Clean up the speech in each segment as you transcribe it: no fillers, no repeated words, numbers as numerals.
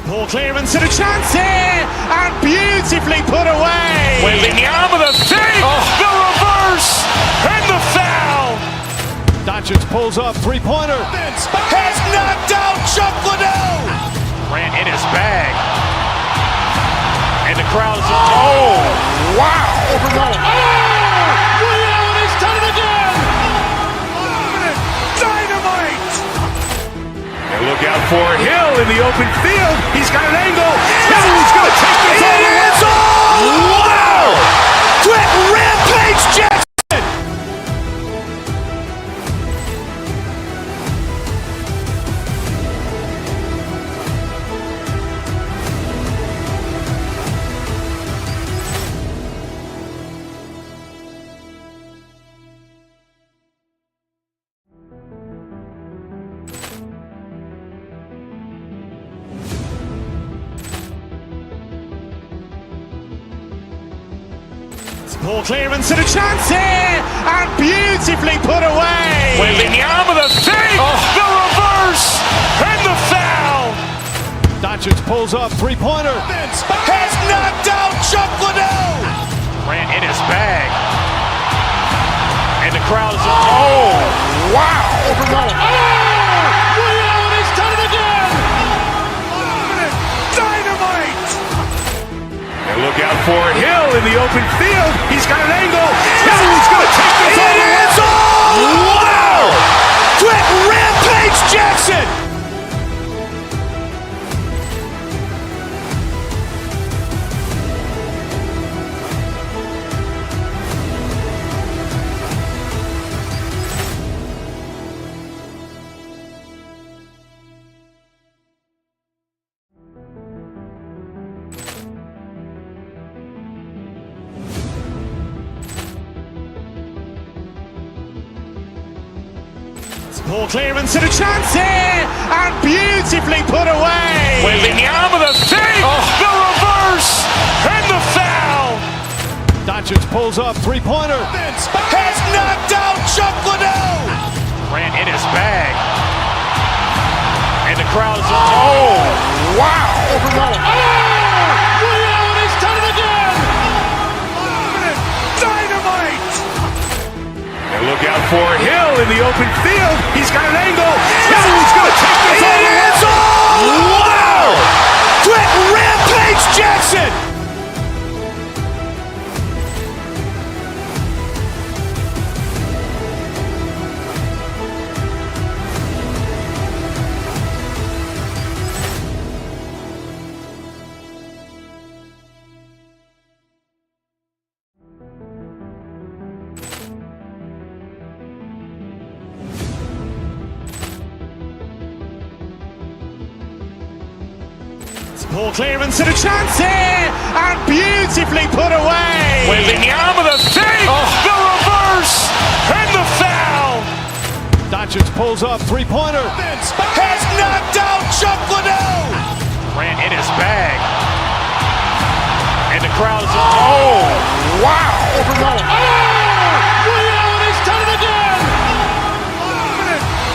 Poor clearance and a chance here, and beautifully put away. Waving the arm of the feet, the reverse, and the foul. Doncic pulls up, three-pointer. Has knocked out Chuck Liddell. Ran in his bag. And the crowd is, oh, wow. Liddell has done it again. Dynamite. And look out for Hill in the open field. He's got an angle. He's going to take this all the way. Wow. Quick rampage Jackson. Poor clearance and a chance here, and beautifully put away. Waving the arm of the feet, the reverse, and the foul. Doncic pulls up, three-pointer. Has knocked out Chuck Liddell. Ran in his bag. And the crowd is, oh, wow. Liddell has done it again. Dynamite. And look out for Hill in the open field. He's got an angle. He's going to take this all the way. Wow. Quick rampage Jackson. Poor clearance and a chance here, and beautifully put away. Waving the arm of the feet, the reverse, and the foul. Doncic pulls up, three-pointer. Has knocked out Chuck Liddell. Ran in his bag. And the crowd is, oh, wow. Liddell has done it again. Dynamite. And look out for Hill in the open field. He's got an angle. He's going to take this all the way. Wow. Quick rampage Jackson. Poor clearance and a chance here, and beautifully put away. Waving the arm of the feet, the reverse, and the foul. Doncic pulls up, three-pointer. Has knocked out Chuck Liddell. Ran in his bag. And the crowd is, oh, wow. Liddell has done it again.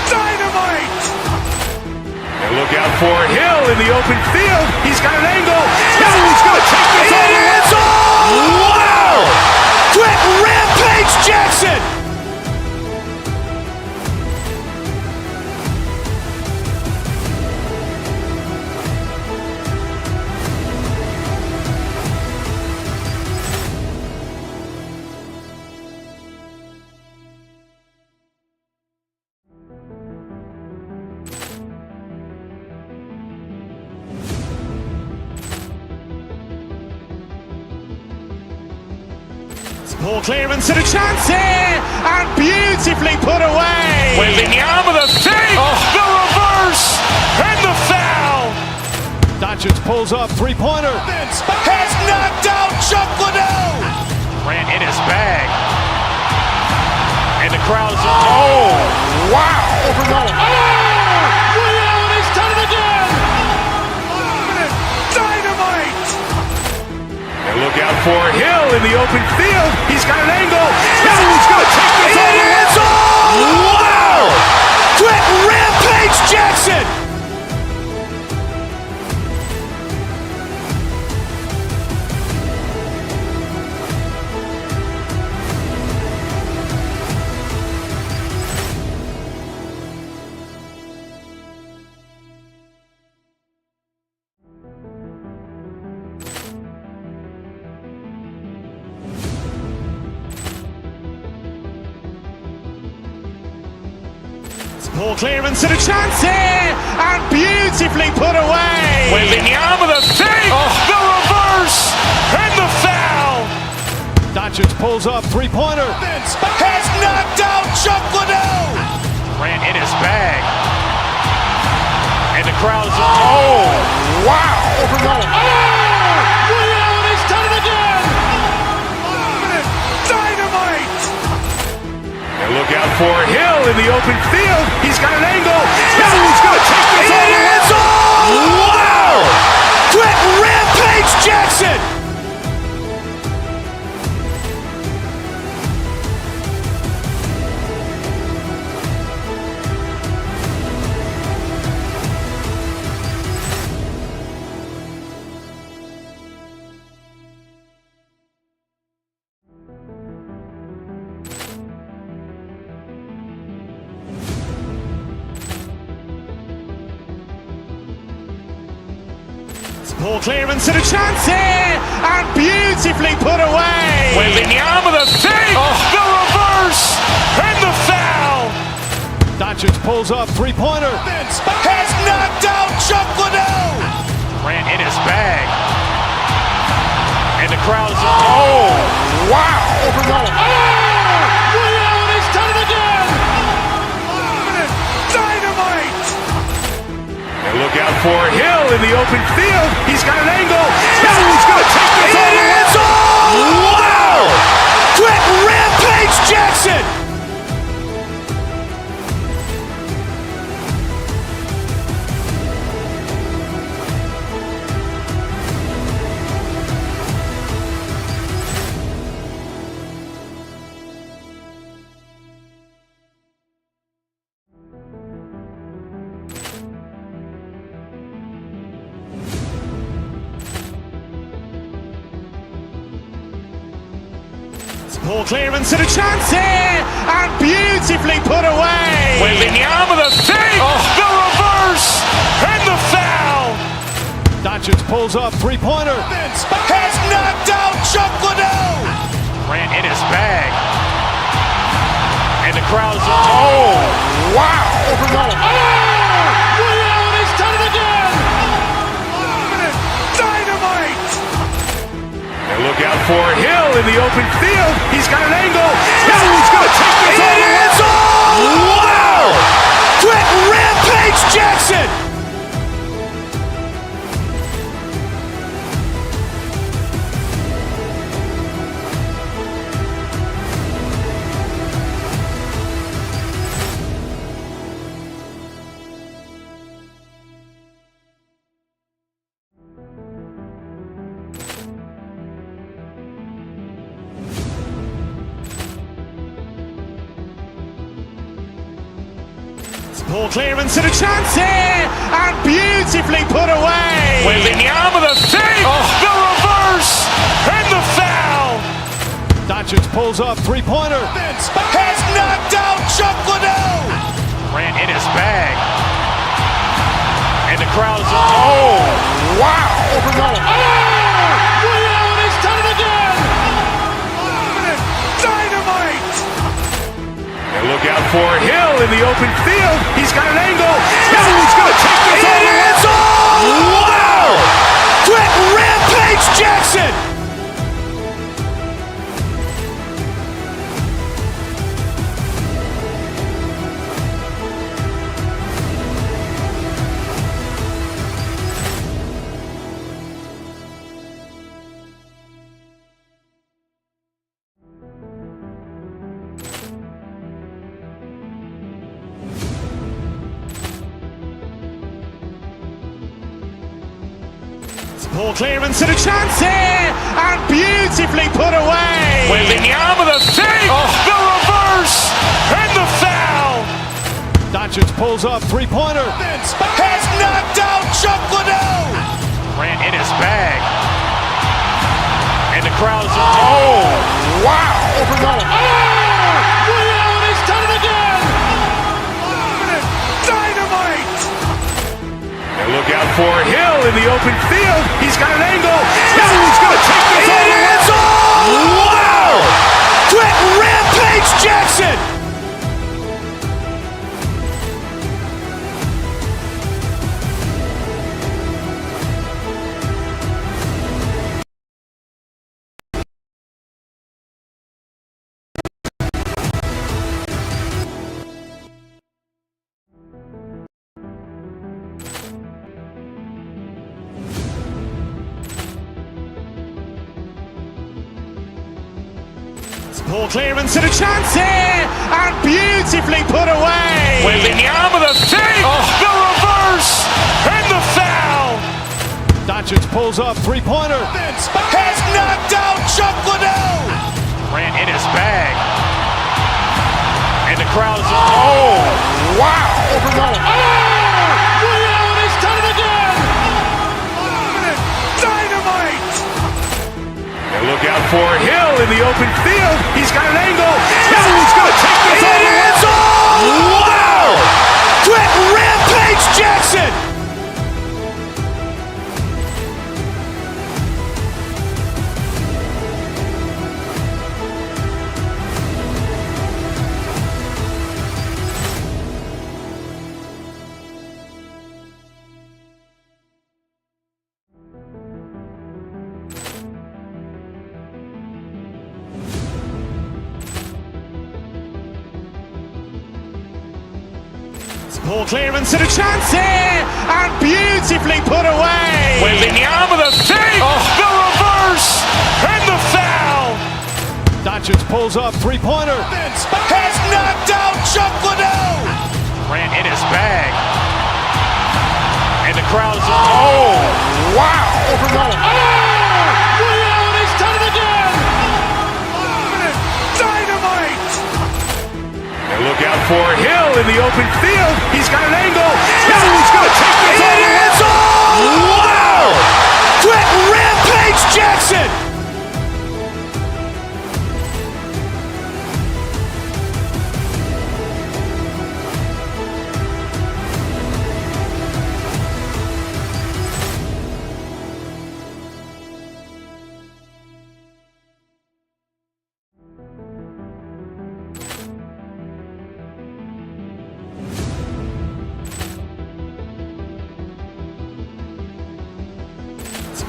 Dynamite. And look out for Hill in the open field. He's got an angle. He's going to take this all the way. Wow. Quick rampage Jackson. Poor clearance and a chance here, and beautifully put away. Waving the arm of the feet, the reverse, and the foul. Doncic pulls up, three-pointer. Has knocked out Chuck Liddell. Ran in his bag. And the crowd is, oh, wow. Liddell has done it again. Dynamite. And look out for Hill in the open field. He's got an angle. He's going to take this all the way. Wow. Quick rampage Jackson. Poor clearance and a chance here, and beautifully put away. Wembanyama with a fake, the reverse, and the foul. Doncic pulls up, three-pointer. Has knocked out Chuck Liddell. Grant in his bag. And the crowd is, oh, wow. He's done it again. Dynamite. And look out for Hill in the open field. He's got an angle. He's going to take this all the way. Wow. Quick Rampage Jackson. Poor clearance and a chance here, and beautifully put away. Wembanyama with a fake, the reverse, and the foul. Doncic pulls up, three-pointer. Has knocked out Chuck Liddell. Grant in his bag. And the crowd is, oh, wow. He's done it again. Dynamite. And look out for Hill in the open field. He's got an angle. He's going to take this all the way. Wow. Quick Rampage Jackson. Poor clearance and a chance here, and beautifully put away. Wembanyama with a fake, the reverse, and the foul. Doncic pulls up, three-pointer. Has knocked out Chuck Liddell. Grant in his bag. And the crowd is, oh, wow. He's done it again. Dynamite. And look out for Hill in the open field. He's got an angle. He's going to take this all the way. Wow. Quick Rampage Jackson. Poor clearance and a chance here, and beautifully put away. Wembanyama with a fake, the reverse, and the foul. Doncic pulls up, three-pointer. Has knocked out Chuck Liddell. Grant in his bag. And the crowd is, oh, wow. He's done it again. Dynamite. And look out for Hill in the open field. He's got an angle. He's going to take this all the way. Wow. Quick Rampage Jackson. Poor clearance and a chance here, and beautifully put away. Wembanyama with a fake, the reverse, and the foul. Doncic pulls up, three-pointer. Has knocked out Chuck Liddell. Grant in his bag. And the crowd is, oh, wow. He's done it again. Dynamite. And look out for Hill in the open field. He's got an angle. He's going to take this all the way. Wow. Quick Rampage Jackson. Poor clearance and a chance here, and beautifully put away. Wembanyama the fake, the reverse, and the foul. Doncic pulls up, three-pointer. Has knocked out Chuck Liddell. Ran in his bag. And the crowd is, oh, wow. Ray Allen has done it again. Dynamite. And look out for Hill in the open field. He's got an angle. Hill's going to take this all the way. Wow. Quick Rampage Jackson. Poor clearance and a chance here, and beautifully put away. Wembanyama the fake, the reverse, and the foul. Doncic pulls up, three-pointer. Has knocked out Chuck Liddell. Ran in his bag. And the crowd is, oh, wow. Ray Allen has done it again. Dynamite. And look out for Hill in the open field. He's got an angle. Hill's going to take this all the way. Wow. Quick Rampage Jackson.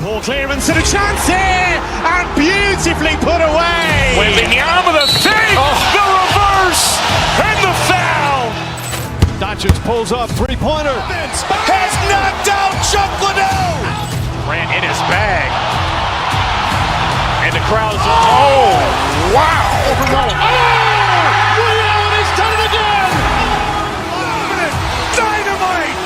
Poor clearance and a chance here, and beautifully put away. Wembanyama the fake, the reverse, and the foul. Doncic pulls up, three-pointer. Has knocked out Chuck Liddell. Ran in his bag. And the crowd is, oh, wow. Ray Allen has done it again. Dynamite.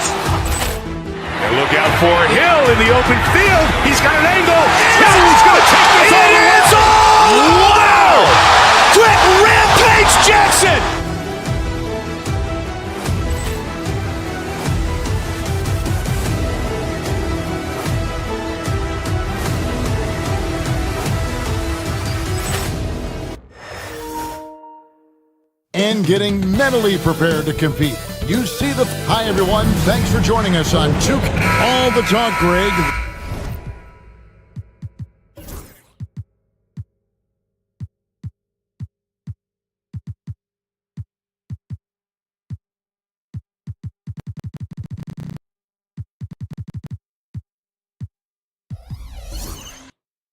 And look out for Hill in the open field. He's got an angle. Hill's going to take this all the way. Wow. Quick Rampage Jackson. And getting mentally prepared to compete. You see the... Hi, everyone. Thanks for joining us on Juke All the Talk, Greg.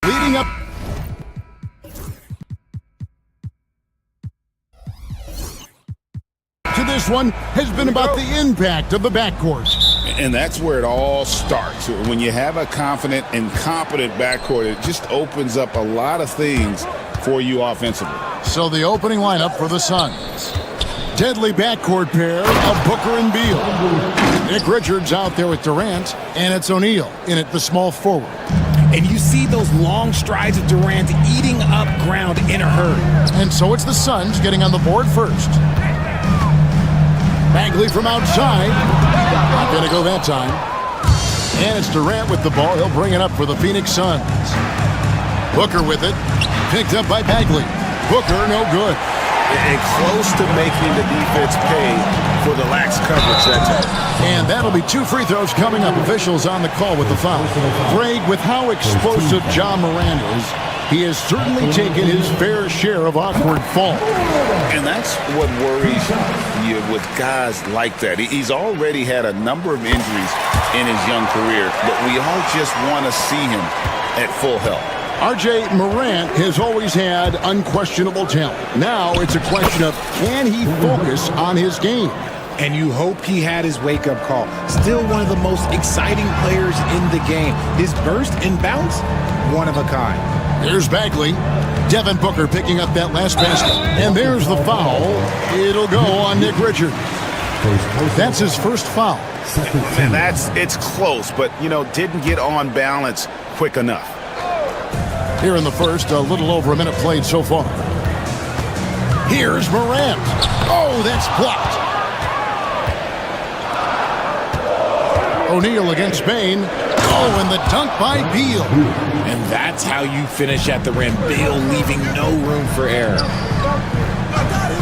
Leading up... to this one has been about the impact of the backcourt. And that's where it all starts. When you have a confident and competent backcourt, it just opens up a lot of things for you offensively. So the opening lineup for the Suns. Deadly backcourt pair of Booker and Beal. Nick Richards out there with Durant, and it's O'Neal in at the small forward. And you see those long strides of Durant eating up ground in a hurry. And so it's the Suns getting on the board first. Bagley from outside. Not going to go that time. And it's Durant with the ball. He'll bring it up for the Phoenix Suns. Booker with it. Picked up by Bagley. Booker, no good. And close to making the defense pay for the lax coverage that time. And that'll be 2 free throws coming up. Officials on the call with the foul. Greg, with how explosive Ja Morant is, he has certainly taken his fair share of awkward falls. And that's what worries you with guys like that. He's already had a number of injuries in his young career, but we all just want to see him at full health. R.J. Morant has always had unquestionable talent. Now it's a question of, can he focus on his game? And you hope he had his wake-up call. Still one of the most exciting players in the game. His burst and bounce, one of a kind. Here's Bagley. Devin Booker picking up that last basket. And there's the foul. It'll go on Nick Richards. That's his first foul. And it's close, but, didn't get on balance quick enough. Here in the first, a little over a minute played so far. Here's Morant. Oh, that's blocked. O'Neal against Bain. Oh, and the dunk by Beal. And that's how you finish at the rim. Beal leaving no room for error.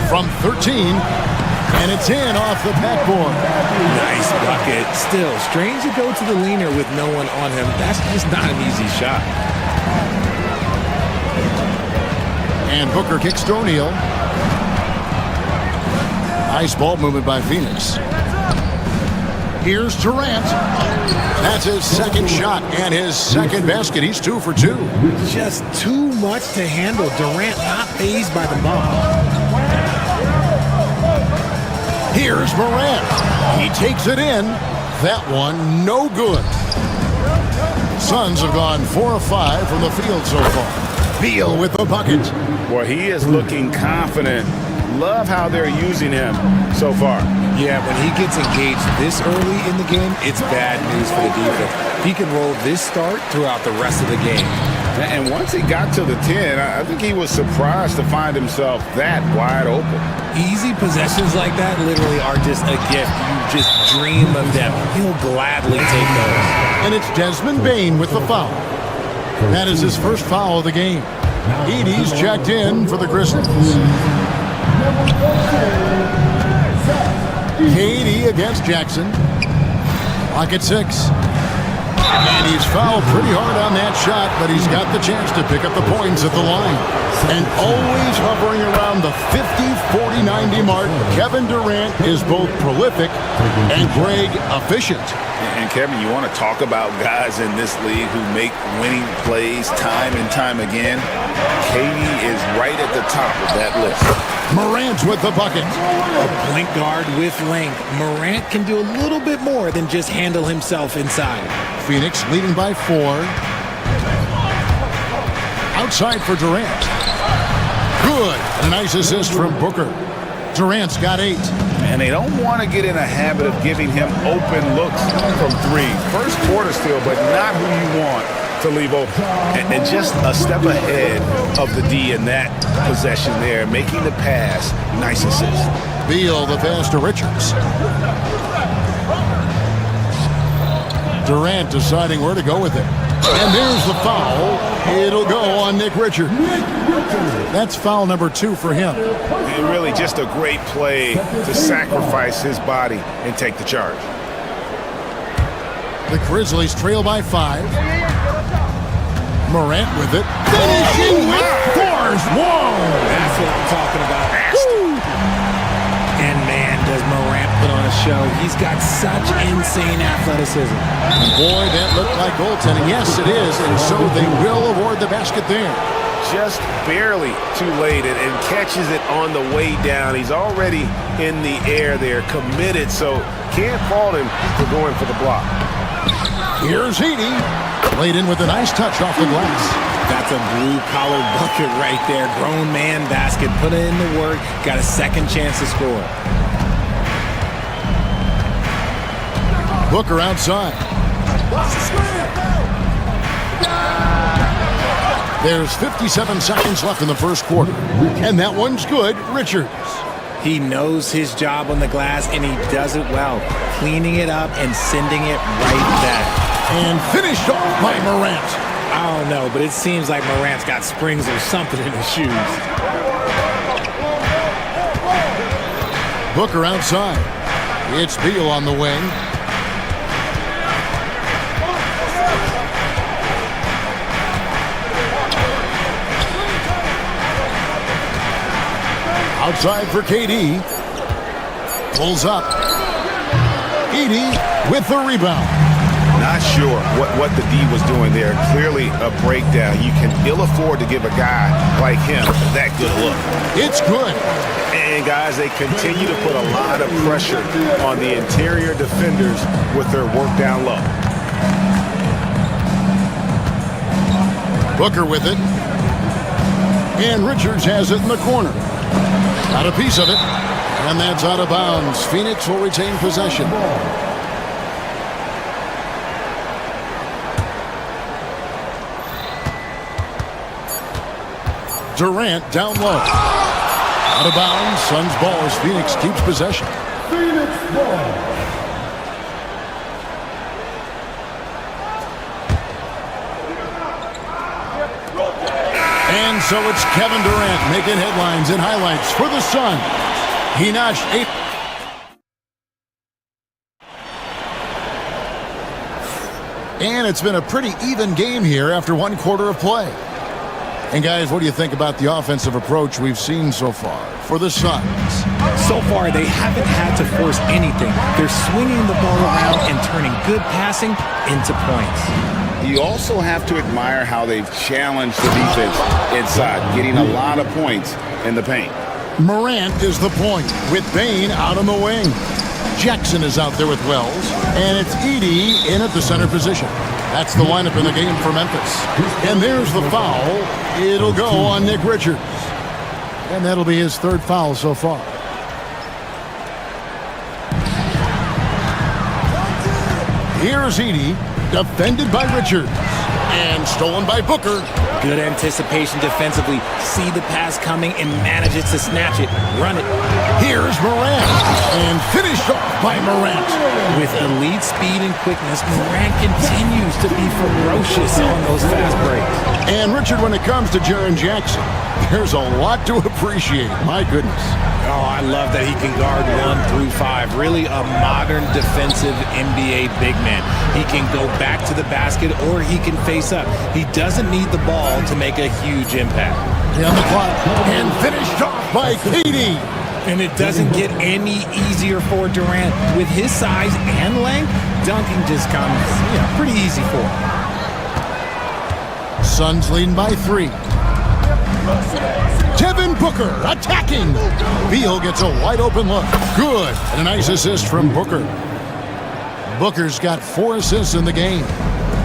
From 13, and it's in off the backboard. Nice bucket. Still, strange to go to the leaner with no one on him. That's just not an easy shot. And Booker kicks to O'Neal. Nice ball movement by Phoenix. Here's Durant. That's his second shot and his second basket. He's 2 for 2. Just too much to handle. Durant not fazed by the ball. Here's Morant. He takes it in. That one, no good. Suns have gone 4 of 5 from the field so far. Beal with the bucket. Boy, he is looking confident. Love how they're using him so far. Yeah, when he gets engaged this early in the game, it's bad news for the defense. He can roll this start throughout the rest of the game. And once he got to the 10, I think he was surprised to find himself that wide open. Easy possessions like that literally are just a gift. You just dream of them. He'll gladly take those. And it's Desmond Bain with the foul. That is his first foul of the game. Edey's checked in for the Grizzlies. KD against Jackson. Lock at 6. And he's fouled pretty hard on that shot, but he's got the chance to pick up the points at the line. And always hovering around the 50, 40, 90 mark, Kevin Durant is both prolific and Greg efficient. And Kevin, you want to talk about guys in this league who make winning plays time and time again? KD is right at the top of that list. Morant with the bucket. A point guard with length. Morant can do a little bit more than just handle himself inside. Phoenix leading by 4. Outside for Durant. Good. And a nice assist from Booker. Durant's got 8. And they don't want to get in a habit of giving him open looks from 3. First quarter still, but not who you want to leave open. And just a step ahead of the D in that possession there, making the pass. Nice assist. Beal the pass to Richards. Durant deciding where to go with it. And there's the foul. It'll go on Nick Richards. That's foul number 2 for him. And really just a great play to sacrifice his body and take the charge. The Grizzlies trail by 5. Morant with it. Finishing with force. Whoa! That's what I'm talking about. And man, does Morant put on a show. He's got such insane athleticism. Boy, that looked like goaltending. Yes, it is. And so they will award the basket there. Just barely too late and catches it on the way down. He's already in the air there, committed, so can't fault him for going for the block. Here's Edey. Laid in with a nice touch off the glass. That's a blue-collar bucket right there. Grown man basket. Put in the work. Got a second chance to score. Booker outside. There's 57 seconds left in the first quarter. And that one's good. Richards. He knows his job on the glass, and he does it well. Cleaning it up and sending it right back. And finished off by Morant. I don't know, but it seems like Morant's got springs or something in his shoes. Booker outside. It's Beal on the wing. Outside for KD. Pulls up. Edey with the rebound. Not sure what the D was doing there. Clearly a breakdown. You can ill afford to give a guy like him that good look. It's good. And guys, they continue to put a lot of pressure on the interior defenders with their work down low. Booker with it. And Richards has it in the corner. Got a piece of it. And that's out of bounds. Phoenix will retain possession. Durant down low. Out of bounds. Suns ball as Phoenix keeps possession. Phoenix ball. And so it's Kevin Durant making headlines and highlights for the Suns. He notched 8. And it's been a pretty even game here after one quarter of play. And guys, what do you think about the offensive approach we've seen so far for the Suns? So far, they haven't had to force anything. They're swinging the ball around and turning good passing into points. You also have to admire how they've challenged the defense inside, getting a lot of points in the paint. Morant is the point with Bane out on the wing. Jackson is out there with Wells, and it's Edey in at the center position. That's the lineup in the game for Memphis. And there's the foul. It'll go on Nick Richards. And that'll be his third foul so far. Here's Edey, defended by Richards, and stolen by Booker. Good anticipation defensively. See the pass coming and manages to snatch it. Run it. Here's Morant, and finished off by Morant. With elite speed and quickness, Morant continues to be ferocious on those fast breaks. And Richard, when it comes to Jaren Jackson, there's a lot to appreciate. My goodness. Oh, I love that he can guard 1 through 5. Really a modern defensive NBA big man. He can go back to the basket or he can face up. He doesn't need the ball to make a huge impact. On the clock, and finished off by KD. And it doesn't get any easier for Durant. With his size and length, dunking just comes pretty easy for him. Suns leading by 3. Devin Booker attacking. Beal gets a wide open look. Good. And a nice assist from Booker. Booker's got 4 assists in the game.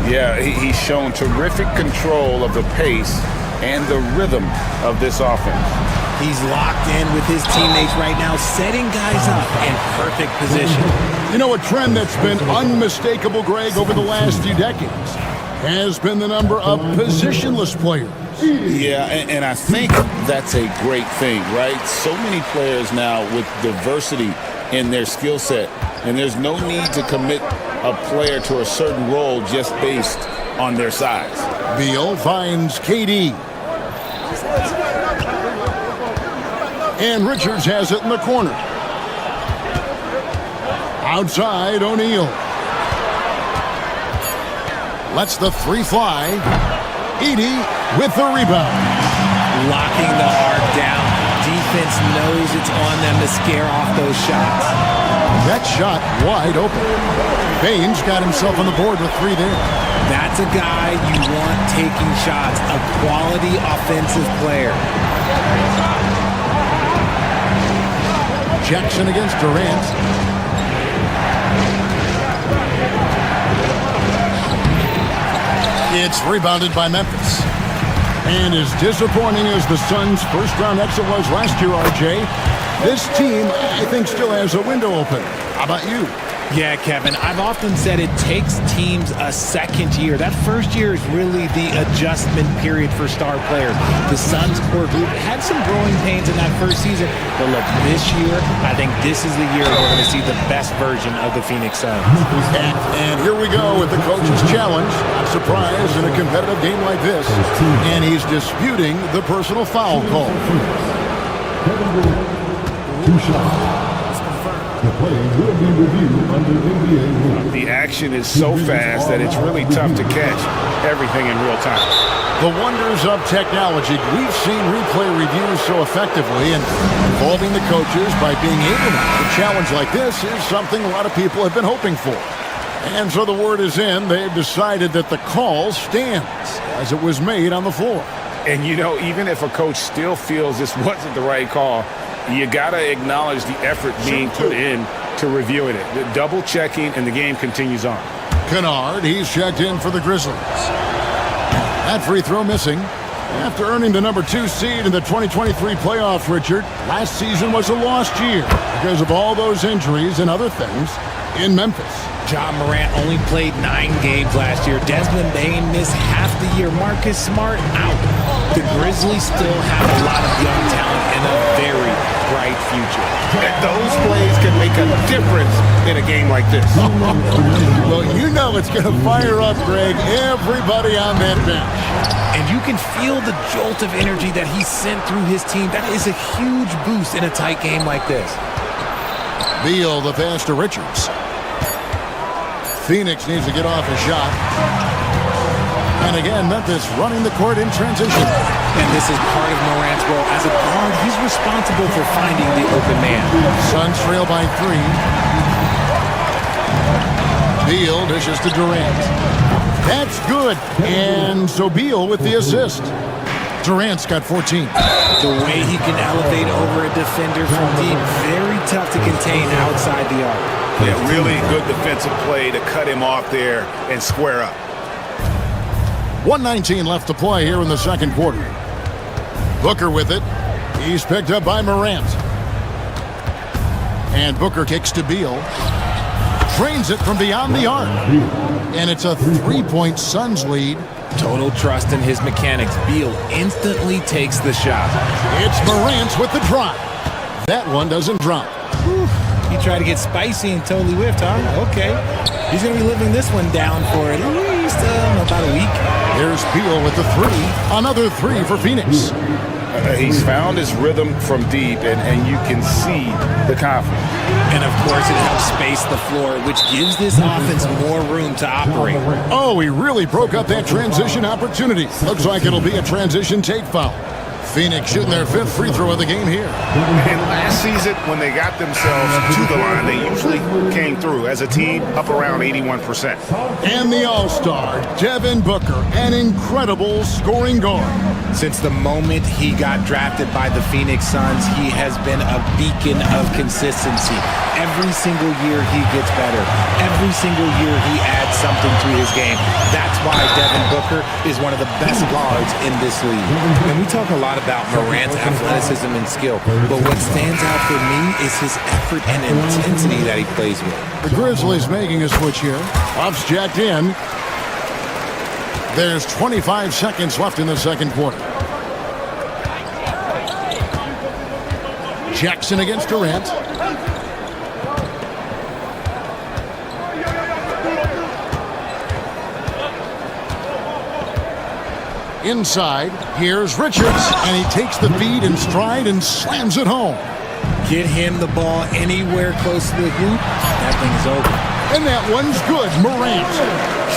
Yeah, he's shown terrific control of the pace and the rhythm of this offense. He's locked in with his teammates right now, setting guys up in perfect position. You know, a trend that's been unmistakable, Greg, over the last few decades has been the number of positionless players. Yeah, and I think that's a great thing, right? So many players now with diversity in their skill set, and there's no need to commit a player to a certain role just based on their size. Beal finds KD. And Richards has it in the corner. Outside, O'Neal. Lets the 3 fly. Edey with the rebound. Locking the arc down. Defense knows it's on them to scare off those shots. That shot wide open. Baines got himself on the board with 3 there. That's a guy you want taking shots. A quality offensive player. Jackson against Durant. It's rebounded by Memphis. And as disappointing as the Suns' first-round exit was last year, RJ, this team, I think, still has a window open. How about you? Yeah, Kevin, I've often said it takes teams a second year. That first year is really the adjustment period for star players. The Suns core group had some growing pains in that first season, but look, this year, I think this is the year we're going to see the best version of the Phoenix Suns. And here we go with the coach's challenge. Not surprised in a competitive game like this. And he's disputing the personal foul call. 2 shots. The play will be reviewed under NBA rules. The action is so fast that it's really tough to catch everything in real time. The wonders of technology. We've seen replay reviews so effectively, and involving the coaches by being able to challenge like this is something a lot of people have been hoping for. And so the word is in. They've decided that the call stands as it was made on the floor. And, you know, even if a coach still feels this wasn't the right call, you got to acknowledge the effort being put in to reviewing it. The double checking, and the game continues on. Kennard, he's checked in for the Grizzlies. That free throw missing. After earning the number 2 seed in the 2023 playoffs, Richard, last season was a lost year because of all those injuries and other things in Memphis. John Morant only played 9 games last year. Desmond Bane missed half the year. Marcus Smart out. The Grizzlies still have a lot of young talent and a very bright future. Those plays can make a difference in a game like this. Well, you know it's going to fire up, Greg, everybody on that bench. And you can feel the jolt of energy that he sent through his team. That is a huge boost in a tight game like this. Beal, the pass to Richards. Phoenix needs to get off a shot. And again, Memphis running the court in transition. And this is part of Morant's role. As a guard, he's responsible for finding the open man. Suns trail by 3. Beal dishes to Durant. That's good. And so Beal with the assist. Durant's got 14. The way he can elevate over a defender from deep, very tough to contain outside the arc. Yeah, really good defensive play to cut him off there and square up. 1:19 left to play here in the second quarter. Booker with it. He's picked up by Morant. And Booker kicks to Beal. Trains it from beyond the arc. And it's a 3-point Suns lead. Total trust in his mechanics. Beal instantly takes the shot. It's Morant with the drop. That one doesn't drop. He tried to get spicy and totally whiffed, huh? Okay. He's going to be living this one down for at least about a week. There's Beal with the 3. Another 3 for Phoenix. He's found his rhythm from deep, and you can see the confidence. And, of course, it helps space the floor, which gives this offense more room to operate. Oh, he really broke up that transition opportunity. Looks like it'll be a transition take foul. Phoenix shooting their 5th free throw of the game here. And last season, when they got themselves to the line, they usually came through as a team up around 81%. And the All-Star, Devin Booker, an incredible scoring guard. Since the moment he got drafted by the Phoenix Suns, he has been a beacon of consistency. Every single year he gets better. Every single year he adds something to his game. That's why Devin Booker is one of the best guards in this league. And we talk a lot about Morant's athleticism and skill, but what stands out for me is his effort and intensity that he plays with. The Grizzlies making a switch here. Buffs jacked in. There's 25 seconds left in the second quarter. Jackson against Durant. Inside, here's Richards, and he takes the feed in stride and slams it home. Get him the ball anywhere close to the hoop, that thing's over. And that one's good, Morant.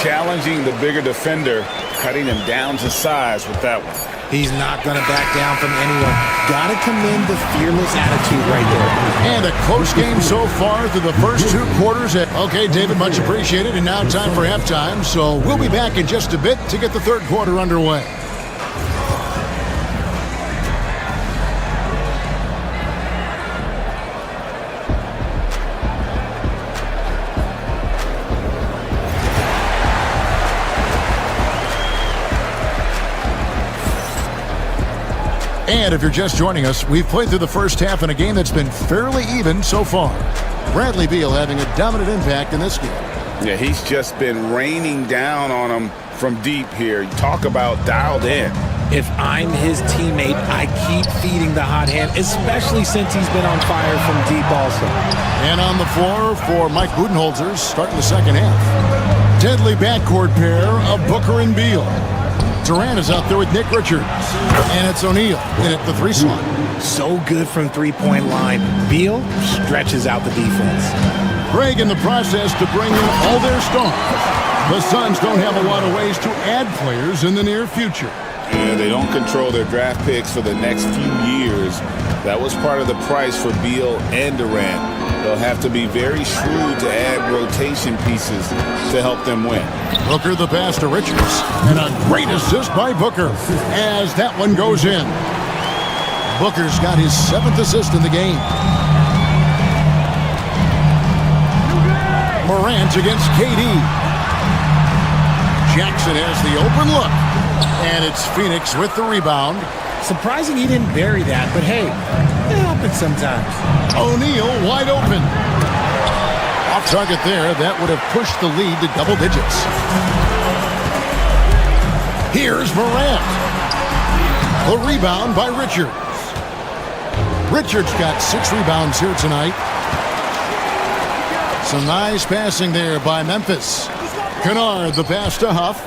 Challenging the bigger defender, cutting him down to size with that one. He's not going to back down from anyone. Got to commend the fearless attitude right there. And a close game so far through the first 2 quarters. Okay, David, much appreciated. And now time for halftime. So we'll be back in just a bit to get the third quarter underway. And if you're just joining us, we've played through the first half in a game that's been fairly even so far. Bradley Beal having a dominant impact in this game. Yeah, he's just been raining down on him from deep here. You talk about dialed in. If I'm his teammate, I keep feeding the hot hand, especially since he's been on fire from deep also. And on the floor for Mike Budenholzer, starting the second half. Deadly backcourt pair of Booker and Beal. Durant is out there with Nick Richards. And it's O'Neal in at the 3 slot. So good from three-point line. Beal stretches out the defense. Greg in the process to bring in all their stars. The Suns don't have a lot of ways to add players in the near future. Yeah, they don't control their draft picks for the next few years. That was part of the price for Beal and Durant. They'll have to be very shrewd to add rotation pieces to help them win. Booker the pass to Richards. And a great assist by Booker as that one goes in. Booker's got his 7th assist in the game. Morant against KD. Jackson has the open look. And it's Phoenix with the rebound. Surprising he didn't bury that, but hey, it happens sometimes. O'Neal wide open. Off target there. That would have pushed the lead to double digits. Here's Morant. The rebound by Richards. Richards got 6 rebounds here tonight. Some nice passing there by Memphis. Kennard the pass to Huff.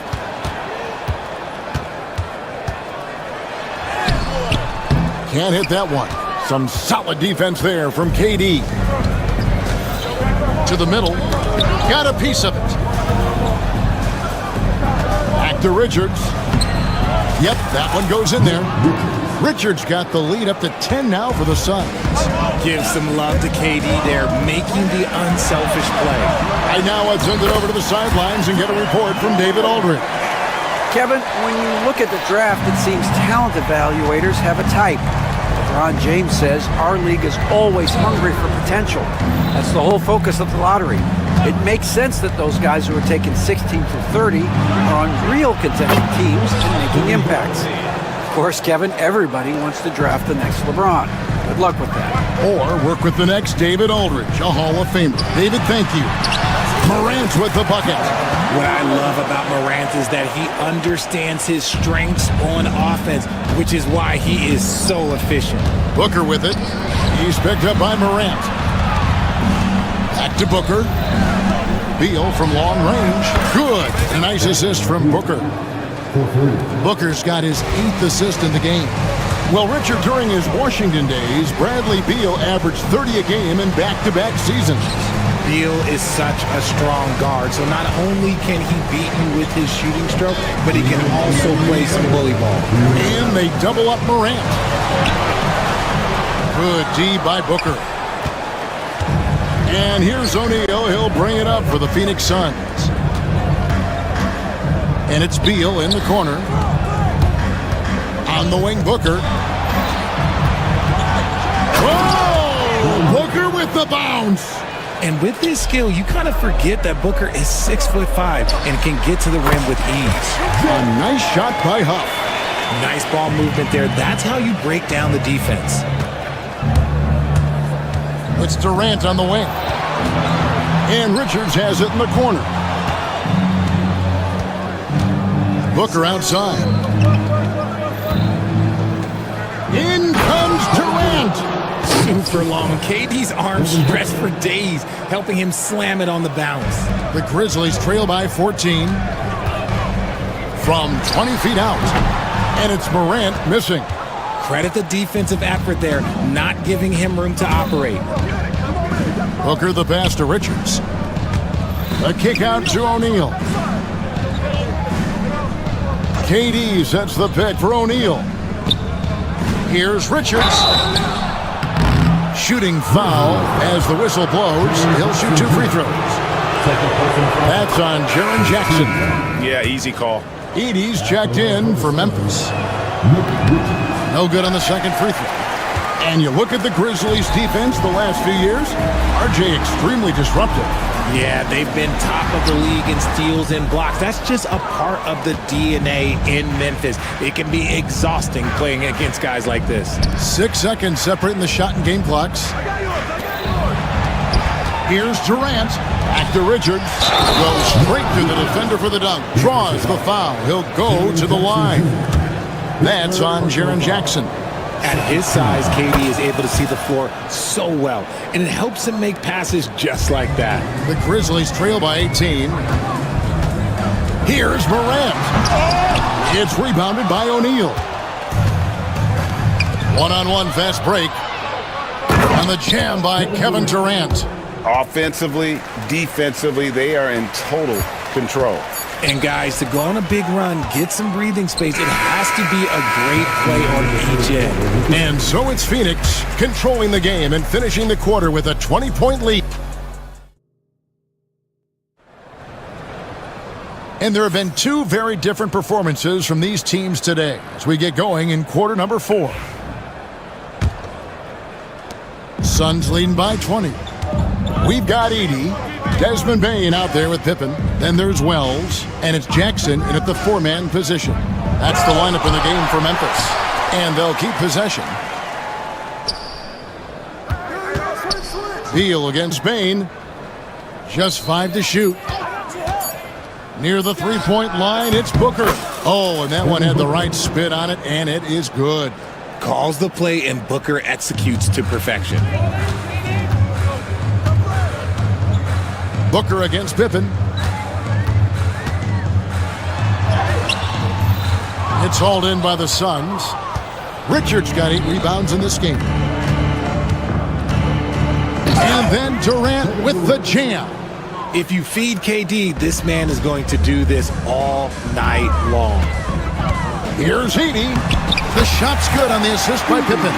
Can't hit that one. Some solid defense there from KD. To the middle. Got a piece of it. Back to Richards. Yep, that one goes in there. Richards got the lead up to 10 now for the Suns. Give some love to KD there, making the unselfish play. Right now, let's send it over to the sidelines and get a report from David Aldridge. Kevin, when you look at the draft, it seems talent evaluators have a type. LeBron James says our league is always hungry for potential. That's the whole focus of the lottery. It makes sense that those guys who are taken 16 through 30 are on real contending teams and making impacts. Of course, Kevin, everybody wants to draft the next LeBron. Good luck with that. Or work with the next David Aldridge, a Hall of Famer. David, thank you. Morant with the bucket. What I love about Morant is that he understands his strengths on offense, which is why he is so efficient. Booker with it. He's picked up by Morant. Back to Booker. Beal from long range. Good. A nice assist from Booker. Booker's got his 8th assist in the game. Well, Richard, during his Washington days, Bradley Beal averaged 30 a game in back-to-back seasons. Beal is such a strong guard, so not only can he beat you with his shooting stroke, but he can also play some bully ball. And they double up Morant. Good D by Booker. And here's O'Neal. He'll bring it up for the Phoenix Suns. And it's Beal in the corner. On the wing, Booker. Oh! Booker with the bounce. And with his skill, you kind of forget that Booker is 6'5" and can get to the rim with ease. A nice shot by Huff. Nice ball movement there. That's how you break down the defense. It's Durant on the wing. And Richards has it in the corner. Booker outside. In comes Durant. Super long. KD's arms stretched for days, helping him slam it on the bounce. The Grizzlies trail by 14 from 20 feet out. And it's Morant missing. Credit the defensive effort there, not giving him room to operate. Booker the pass to Richards. A kick out to O'Neal. KD sets the pick for O'Neal. Here's Richards. Shooting foul as the whistle blows. He'll shoot 2 free throws. That's on Jaren Jackson. Yeah, easy call. Edey's checked in for Memphis. No good on the second free throw. And you look at the Grizzlies' defense the last few years, RJ extremely disruptive. Yeah, they've been top of the league in steals and blocks. That's just a part of the DNA in Memphis. It can be exhausting playing against guys like this. 6 seconds separating the shot and game clocks. Here's Durant. Back to Richards. Goes straight to the defender for the dunk. Draws the foul. He'll go to the line. That's on Jaren Jackson. At his size, KD is able to see the floor so well, and it helps him make passes just like that. The Grizzlies trail by 18. Here's Morant. It's rebounded by O'Neal. One-on-one fast break. And the jam by Kevin Durant. Offensively, defensively, they are in total control. And guys, to go on a big run, get some breathing space, it has to be a great play on each end. And so it's Phoenix controlling the game and finishing the quarter with a 20-point lead. And there have been 2 very different performances from these teams today as we get going in quarter number 4. Suns leading by 20. We've got Edey. Desmond Bain out there with Pippen. Then there's Wells, and it's Jackson in at the four-man position. That's the lineup in the game for Memphis, and they'll keep possession. Beal against Bain. Just 5 to shoot. Near the three-point line, it's Booker. Oh, and that one had the right spin on it, and it is good. Calls the play, and Booker executes to perfection. Booker against Pippen. It's hauled in by the Suns. Richards got 8 rebounds in this game. And then Durant with the jam. If you feed KD, this man is going to do this all night long. Here's Heaney. The shot's good on the assist by Pippen.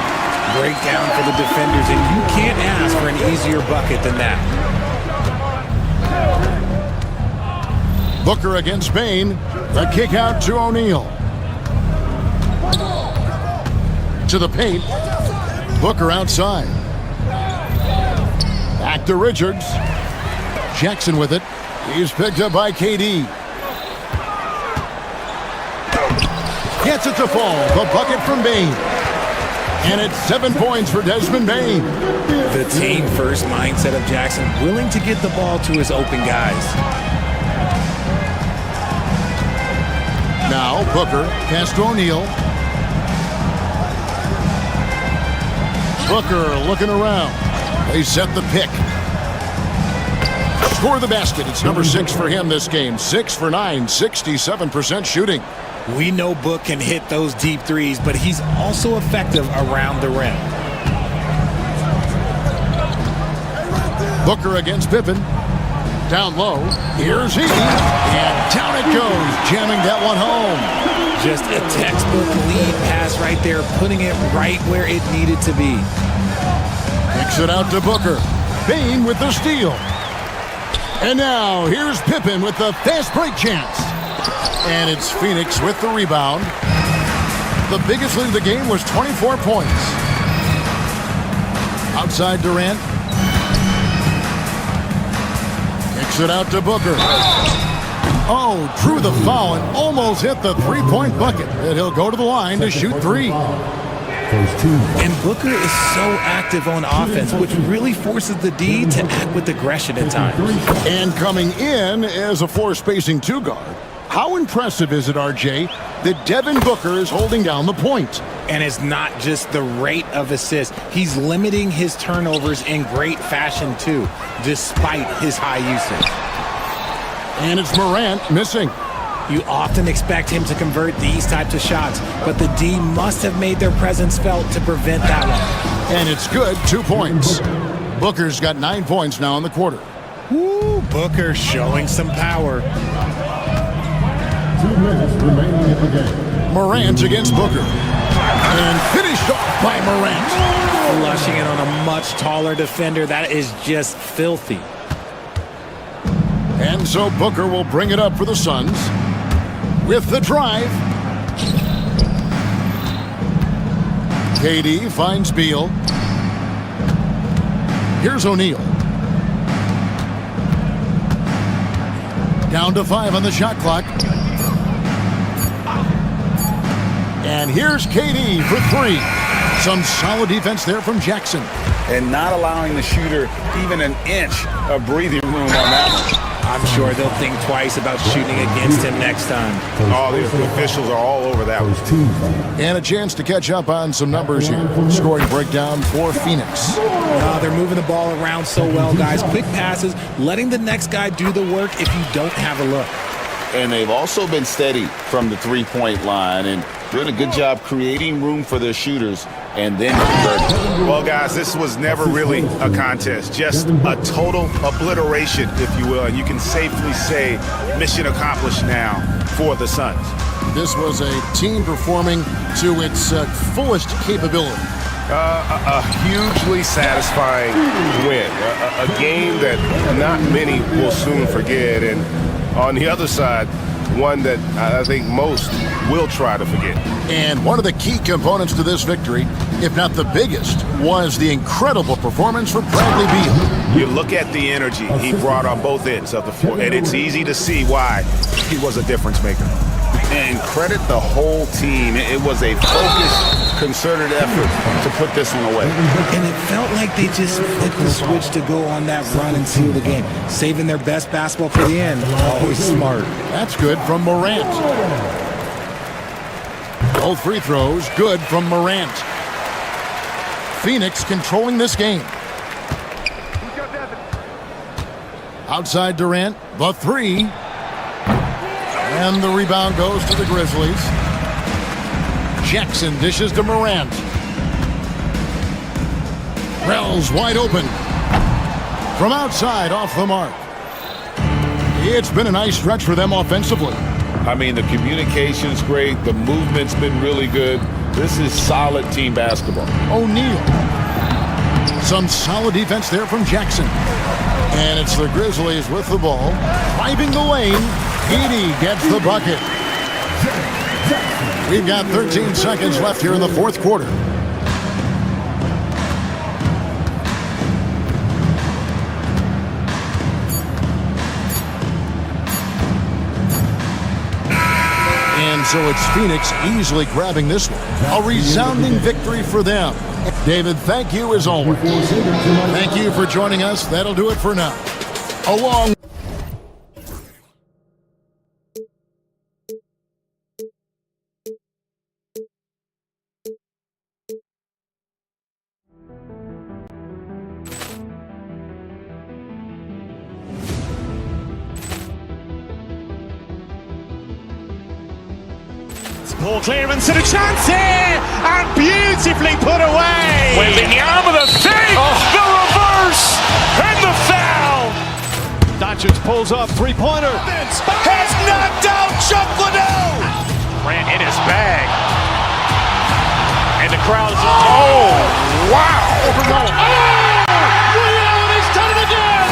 Breakdown for the defenders, and you can't ask for an easier bucket than that. Booker against Bain. The kick out to O'Neal. To the paint. Booker outside. Back to Richards. Jackson with it. He's picked up by KD. Gets it to fall. The bucket from Bain. And it's 7 points for Desmond Bain. The team-first mindset of Jackson, willing to get the ball to his open guys. Now Booker pass to O'Neal. Booker looking around. They set the pick. Score the basket. It's number 6 for him this game. 6 for 9, 67% shooting. We know Book can hit those deep threes, but he's also effective around the rim. Booker against Pippen. Down low. Here's Heaney. And down it goes. Jamming that one home. Just a textbook lead pass right there, putting it right where it needed to be. Kicks it out to Booker. Bain with the steal. And now here's Pippen with the fast break chance. And it's Phoenix with the rebound. The biggest lead of the game was 24 points. Outside Durant. Kicks it out to Booker. Oh, drew the foul and almost hit the three-point bucket. And he'll go to the line to shoot 3. And Booker is so active on offense, which really forces the D to act with aggression at times. And coming in as a floor-spacing 2 guard. How impressive is it, RJ, that Devin Booker is holding down the point? And it's not just the rate of assists. He's limiting his turnovers in great fashion, too, despite his high usage. And it's Morant missing. You often expect him to convert these types of shots, but the D must have made their presence felt to prevent that one. And it's good, 2 points. Booker's got 9 points now in the quarter. Woo, Booker showing some power. 2 minutes remaining in the game. Morant against Booker. And finished off by Morant. Flushing it on a much taller defender. That is just filthy. And so Booker will bring it up for the Suns. With the drive. KD finds Beal. Here's O'Neal. Down to 5 on the shot clock. And here's KD for 3. Some solid defense there from Jackson. And not allowing the shooter even an inch of breathing room on that one. I'm sure they'll think twice about shooting against him next time. All the officials are all over that one. And a chance to catch up on some numbers here. Scoring breakdown for Phoenix. They're moving the ball around so well, guys. Quick passes, letting the next guy do the work if you don't have a look. And they've also been steady from the three-point line and doing a good job creating room for their shooters and then converting. Well, guys, this was never really a contest, just a total obliteration, if you will, and you can safely say mission accomplished now for the Suns. This was a team performing to its fullest capability. A hugely satisfying win, a game that not many will soon forget. And on the other side, one that I think most will try to forget. And one of the key components to this victory, if not the biggest, was the incredible performance from Bradley Beal. You look at the energy he brought on both ends of the floor, and it's easy to see why he was a difference maker. And credit the whole team. It was a focused, concerted effort to put this one away. And it felt like they just flipped the switch to go on that run and seal the game. Saving their best basketball for the end. Always smart. That's good from Morant. Both free throws good from Morant. Phoenix controlling this game. Outside Durant, the three. And the rebound goes to the Grizzlies. Jackson dishes to Morant. Rel's wide open. From outside, off the mark. It's been a nice stretch for them offensively. I mean, the communication's great. The movement's been really good. This is solid team basketball. O'Neal. Some solid defense there from Jackson. And it's the Grizzlies with the ball. Driving the lane. Edey gets the bucket. We've got 13 seconds left here in the fourth quarter. And so it's Phoenix easily grabbing this one. A resounding victory for them. David, thank you as always. Thank you for joining us. That'll do it for now. Along Ball clearance and a chance here, and beautifully put away. Wembanyama the fake, the reverse, and the foul. Doncic pulls up, three-pointer. Has knocked out Chuck Liddell. Ran in his bag. And the crowd is, oh, wow. He's done it again.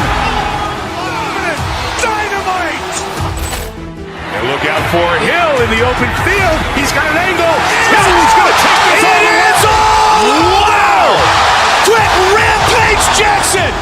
Dynamite. And look out for Hill in the open field. He's got an angle. Hill's going to take this all the way. Wow. Quick rampage Jackson.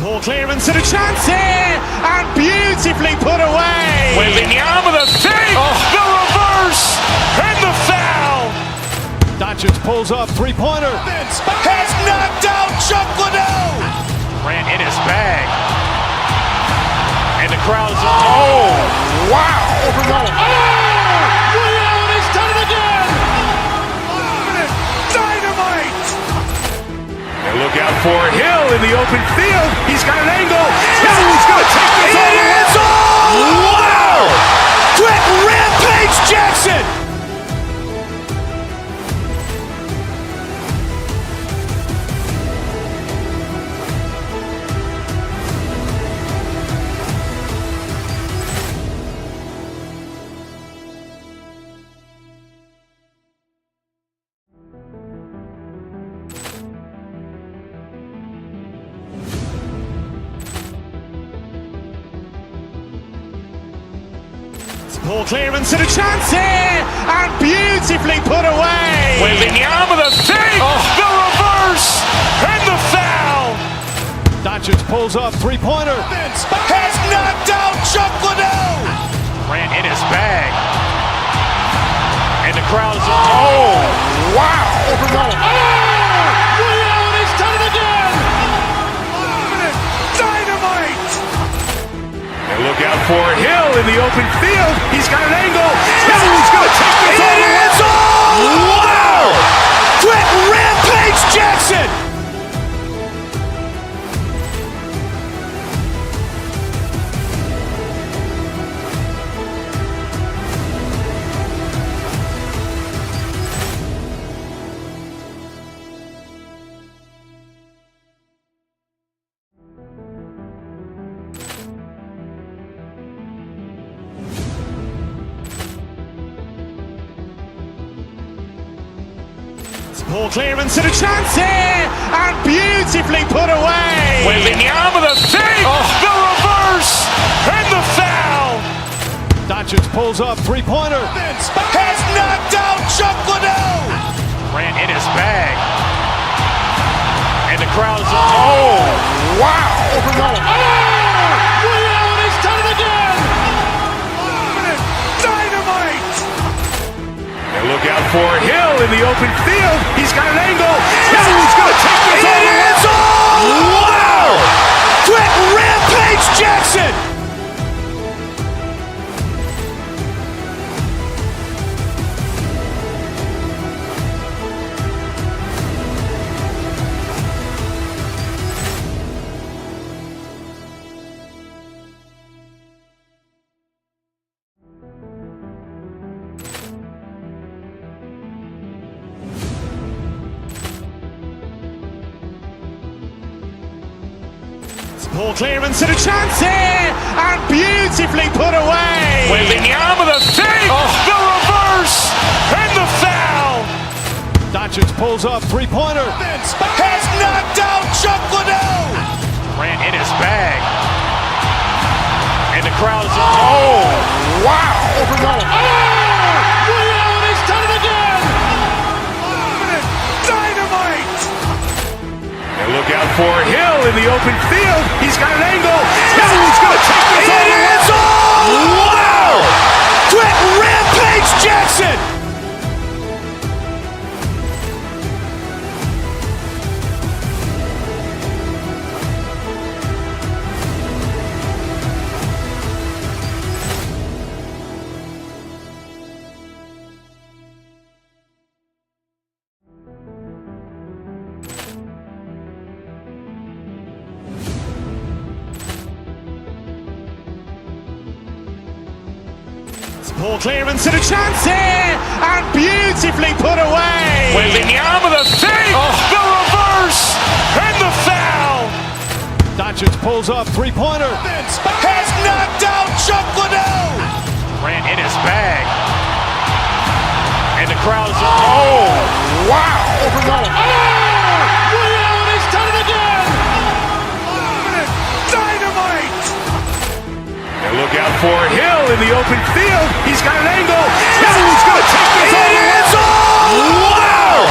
Ball clearance and a chance here, and beautifully put away. Wembanyama the fake, the reverse, and the foul. Doncic pulls up, three-pointer. Has knocked out Chuck Liddell. Ran in his bag. And the crowd is, oh, wow. He's done it again. Dynamite. And look out for Hill in the open field. He's got an angle. Hill's going to take this all the way. Wow. Quick rampage Jackson. Ball clearance and a chance here, and beautifully put away. Wembanyama the fake, the reverse, and the foul. Doncic pulls up, three-pointer. Has knocked out Chuck Liddell. Ran in his bag. And the crowd is, oh, wow. He's done it again. Dynamite. And look out for Hill in the open field. He's got an angle. Hill's going to take this all the way. Wow. Quick rampage Jackson. Ball clearance and a chance here, and beautifully put away. Wembanyama the save, the reverse, and the foul. Doncic pulls up, three-pointer. Has knocked out Chuck Liddell. Ran in his bag. And the crowd is, wow. Ray Allen has done it again. Dynamite. And look out for Hill in the open field. He's got an angle. Hill's going to take this all the way. Wow. Quick Rampage Jackson. Ball clearance and a chance here, and beautifully put away. Wembanyama the save, the reverse, and the foul. Doncic pulls up, three-pointer. Has knocked out Chuck Liddell. Ran in his bag. And the crowd is, wow. Ray Allen has done it again. Dynamite. And look out for Hill in the open field. He's got an angle. Hill's going to take this all the way. Wow. Quick Rampage Jackson. Ball clearance and a chance here, and beautifully put away. Wembanyama the save, the reverse, and the foul. Doncic pulls up, three-pointer. Has knocked out Chuck Liddell. Ran in his bag. And the crowd is, wow. Ray Allen has done it again. Dynamite. And look out for Hill in the open field. He's got an angle. Hill's going to take this all the way. Wow.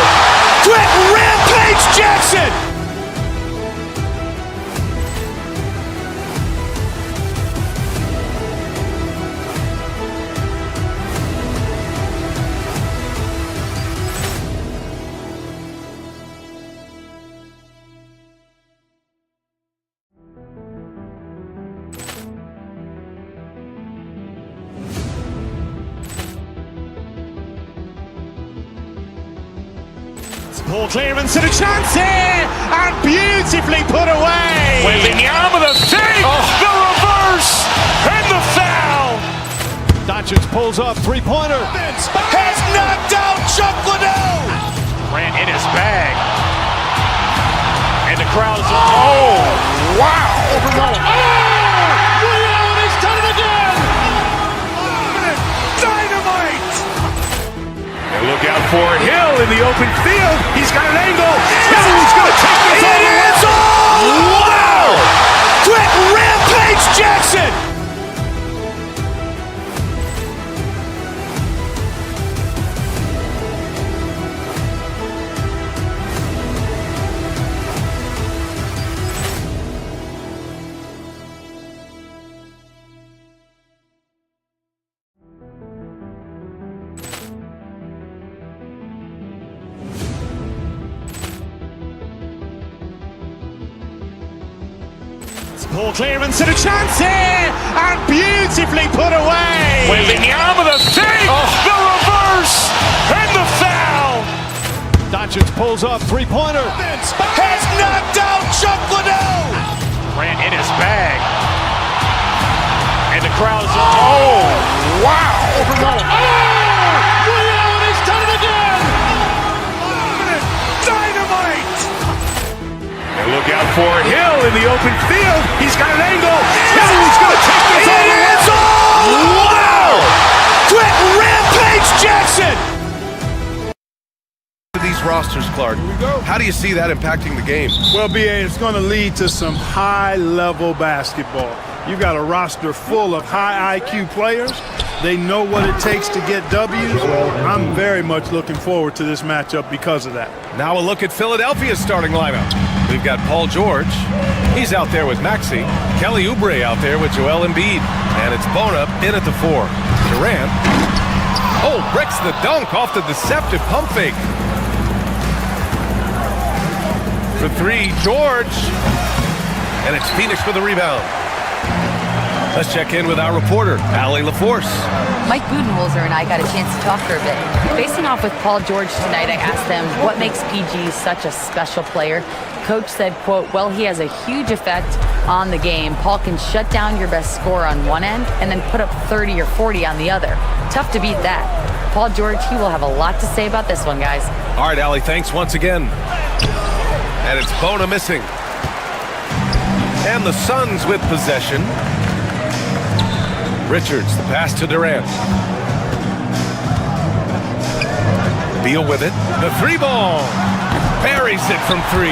Quick Rampage Jackson. Ball clearance and a chance here, and beautifully put away. Wembanyama the save, the reverse, and the foul. Doncic pulls up, three-pointer. Has knocked out Chuck Liddell. Ran in his bag. And the crowd is, wow. Ray Allen has done it again. Dynamite. And look out for Hill in the open field. He's got an angle. Hill's going to take this all the way. Wow. Quick Rampage Jackson. Ball clearance and a chance here, and beautifully put away. Wembanyama the save, the reverse, and the foul. Doncic pulls up, three-pointer. Has knocked out Chuck Liddell. Ran in his bag. And the crowd is, wow. Ray Allen has done it again. Dynamite. And look out for Hill in the open field. He's got an angle. Hill's going to take this all the way. Wow. Quick Rampage Jackson. These these rosters, Clark. How do you see that impacting the game? Well, B.A., it's going to lead to some high-level basketball. You've got a roster full of high IQ players. They know what it takes to get W's. I'm very much looking forward to this matchup because of that. Now a look at Philadelphia's starting lineup. We've got Paul George. He's out there with Maxey. Kelly Oubre out there with Joel Embiid. And it's Bona in at the 4. Durant. Oh, bricks the dunk off the deceptive pump fake. For 3, George. And it's Phoenix for the rebound. Let's check in with our reporter, Allie LaForce. Mike Budenholzer and I got a chance to talk for a bit. Facing off with Paul George tonight, I asked them what makes PG such a special player. Coach said, quote, well, he has a huge effect on the game. Paul can shut down your best scorer on one end and then put up 30 or 40 on the other. Tough to beat that. Paul George, he will have a lot to say about this one, guys. All right, Allie, thanks once again. And it's Bona missing. And the Suns with possession. Richards, the pass to Durant. Beal with it. The 3-ball. Buries it from 3.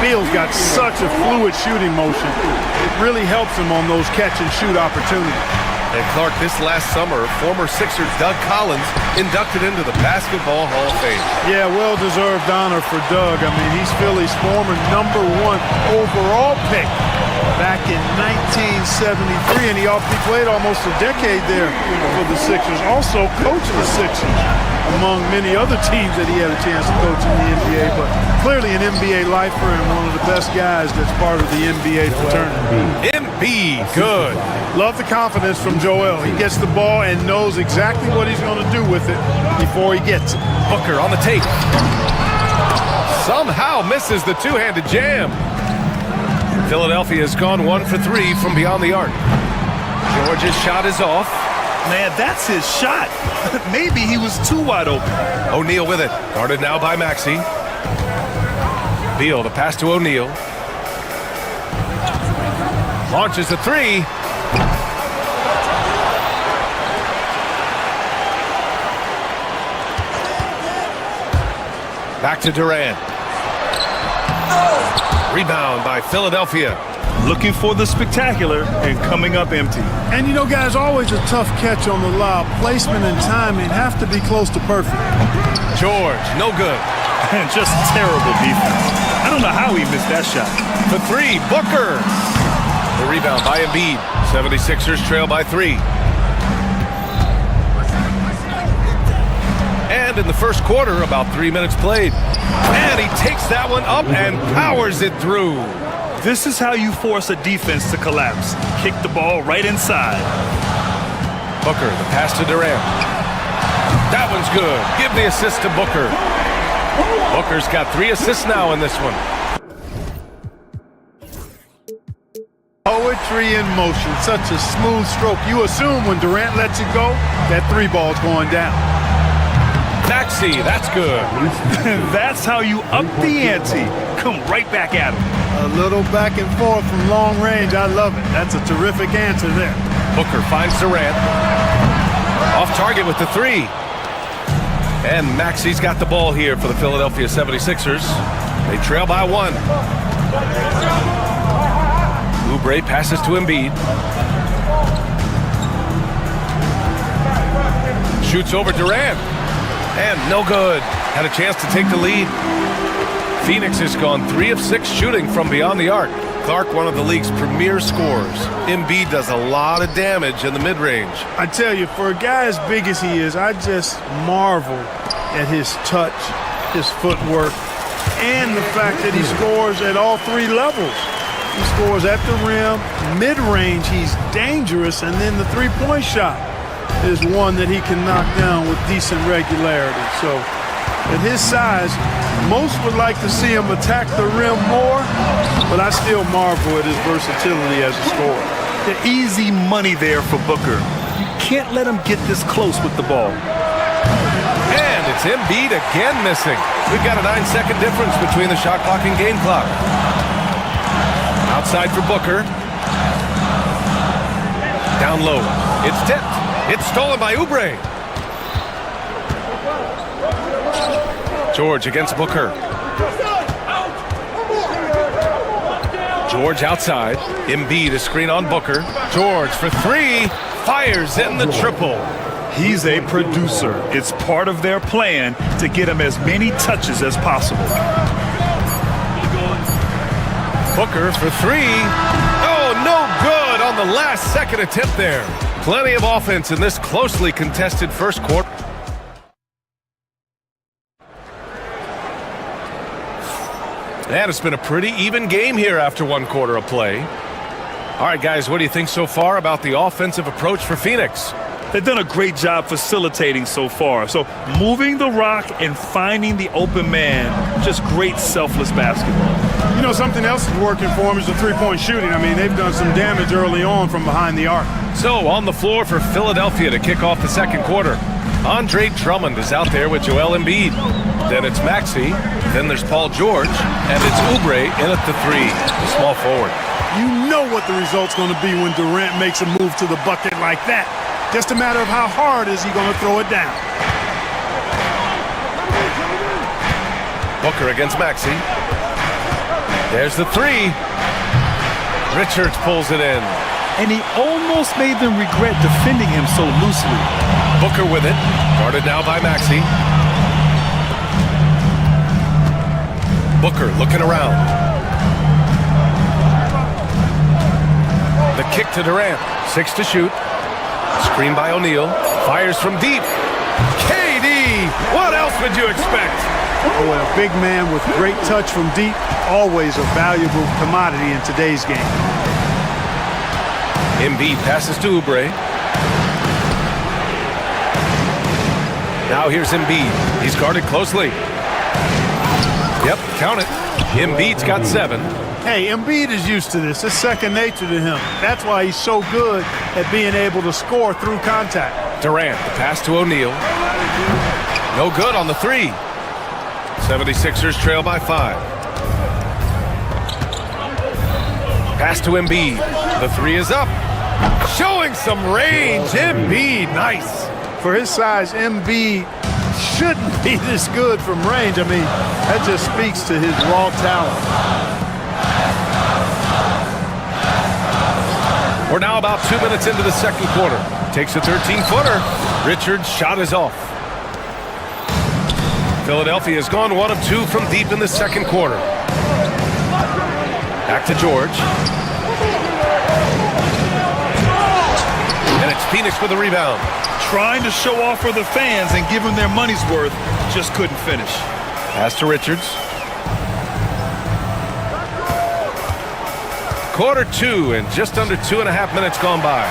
Beal's got such a fluid shooting motion. It really helps him on those catch-and-shoot opportunities. And Clark, this last summer, former Sixer Doug Collins inducted into the Basketball Hall of Fame. Yeah, well-deserved honor for Doug. I mean, he's Philly's former #1 overall pick back in 1973, and he played almost a decade there for the Sixers. Also coached the Sixers, among many other teams that he had a chance to coach in the NBA, but clearly an NBA lifer and one of the best guys that's part of the NBA fraternity. Embiid, good. Love the confidence from Joel. He gets the ball and knows exactly what he's going to do with it before he gets it. Booker on the tape. Somehow misses the two-handed jam. Philadelphia has gone 1 for 3 from beyond the arc. George's shot is off. Man, that's his shot. Maybe he was too wide open. O'Neal with it. Guarded now by Maxey. Beal, the pass to O'Neal. Launches a 3. Back to Durant. Rebound by Philadelphia. Looking for the spectacular and coming up empty. And you know, guys, always a tough catch on the lob. Placement and timing have to be close to perfect. George, no good. And just terrible defense. I don't know how he missed that shot. For 3, Booker. The rebound by Embiid. 76ers trail by 3. And in the first quarter, about 3 minutes played. And he takes that one up and powers it through. This is how you force a defense to collapse. Kick the ball right inside. Booker, the pass to Durant. That one's good. Give the assist to Booker. Booker's got 3 assists now in this one. Poetry in motion, such a smooth stroke. You assume when Durant lets it go, that 3-ball's going down. Maxey, that's good. That's how you up the ante. Come right back at him. A little back and forth from long range. I love it. That's a terrific answer there. Booker finds Durant. Off target with the 3. And Maxey's got the ball here for the Philadelphia 76ers. They trail by 1. Oubre passes to Embiid. Shoots over Durant. And no good. Had a chance to take the lead. Phoenix has gone 3 of 6 shooting from beyond the arc. Clark, one of the league's premier scorers. Embiid does a lot of damage in the mid-range. I tell you, for a guy as big as he is, I just marvel at his touch, his footwork, and the fact that he scores at all 3 levels. He scores at the rim, mid-range, he's dangerous, and then the 3-point shot is one that he can knock down with decent regularity. So at his size, most would like to see him attack the rim more, but I still marvel at his versatility as a scorer. The easy money there for Booker. You can't let him get this close with the ball. And it's Embiid again missing. We've got a 9-second difference between the shot clock and game clock. Outside for Booker. Down low. It's tipped. It's stolen by Oubre. George against Booker. George outside. Embiid a screen on Booker. George for three. Fires in the triple. He's a producer. It's part of their plan to get him as many touches as possible. Booker for three. Oh, no good on the last second attempt there. Plenty of offense in this closely contested first quarter. And it's been a pretty even game here after one quarter of play. All right, guys, what do you think so far about the offensive approach for Phoenix? They've done a great job facilitating so far. So moving the rock and finding the open man, just great selfless basketball. You know, something else is working for them is the three-point shooting. I mean, they've done some damage early on from behind the arc. So on the floor for Philadelphia to kick off the second quarter. Andre Drummond is out there with Joel Embiid. Then it's Maxey. Then there's Paul George. And it's Oubre in at the three, the small forward. You know what the result's going to be when Durant makes a move to the bucket like that. Just a matter of how hard is he going to throw it down. Booker against Maxey. There's the three. Richards pulls it in. And he almost made them regret defending him so loosely. Booker with it. Guarded now by Maxey. Booker looking around. The kick to Durant. 6 to shoot. Screen by O'Neal. Fires from deep. KD! What else would you expect? Boy, a big man with great touch from deep, always a valuable commodity in today's game. Embiid passes to Oubre. Now here's Embiid. He's guarded closely. Yep, count it. Embiid's got 7. Hey, Embiid is used to this. It's second nature to him. That's why he's so good at being able to score through contact. Durant, the pass to O'Neal. No good on the three. 76ers trail by 5. Pass to Embiid. The three is up. Showing some range. Embiid, nice. For his size, Embiid shouldn't be this good from range. I mean, that just speaks to his raw talent. We're now about 2 minutes into the second quarter. Takes a 13-footer. Richards' shot is off. Philadelphia has gone 1 of 2 from deep in the second quarter. Back to George. And it's Phoenix with the rebound. Trying to show off for the fans and give them their money's worth, just couldn't finish. Pass to Richards. Quarter 2 and just under 2.5 minutes gone by.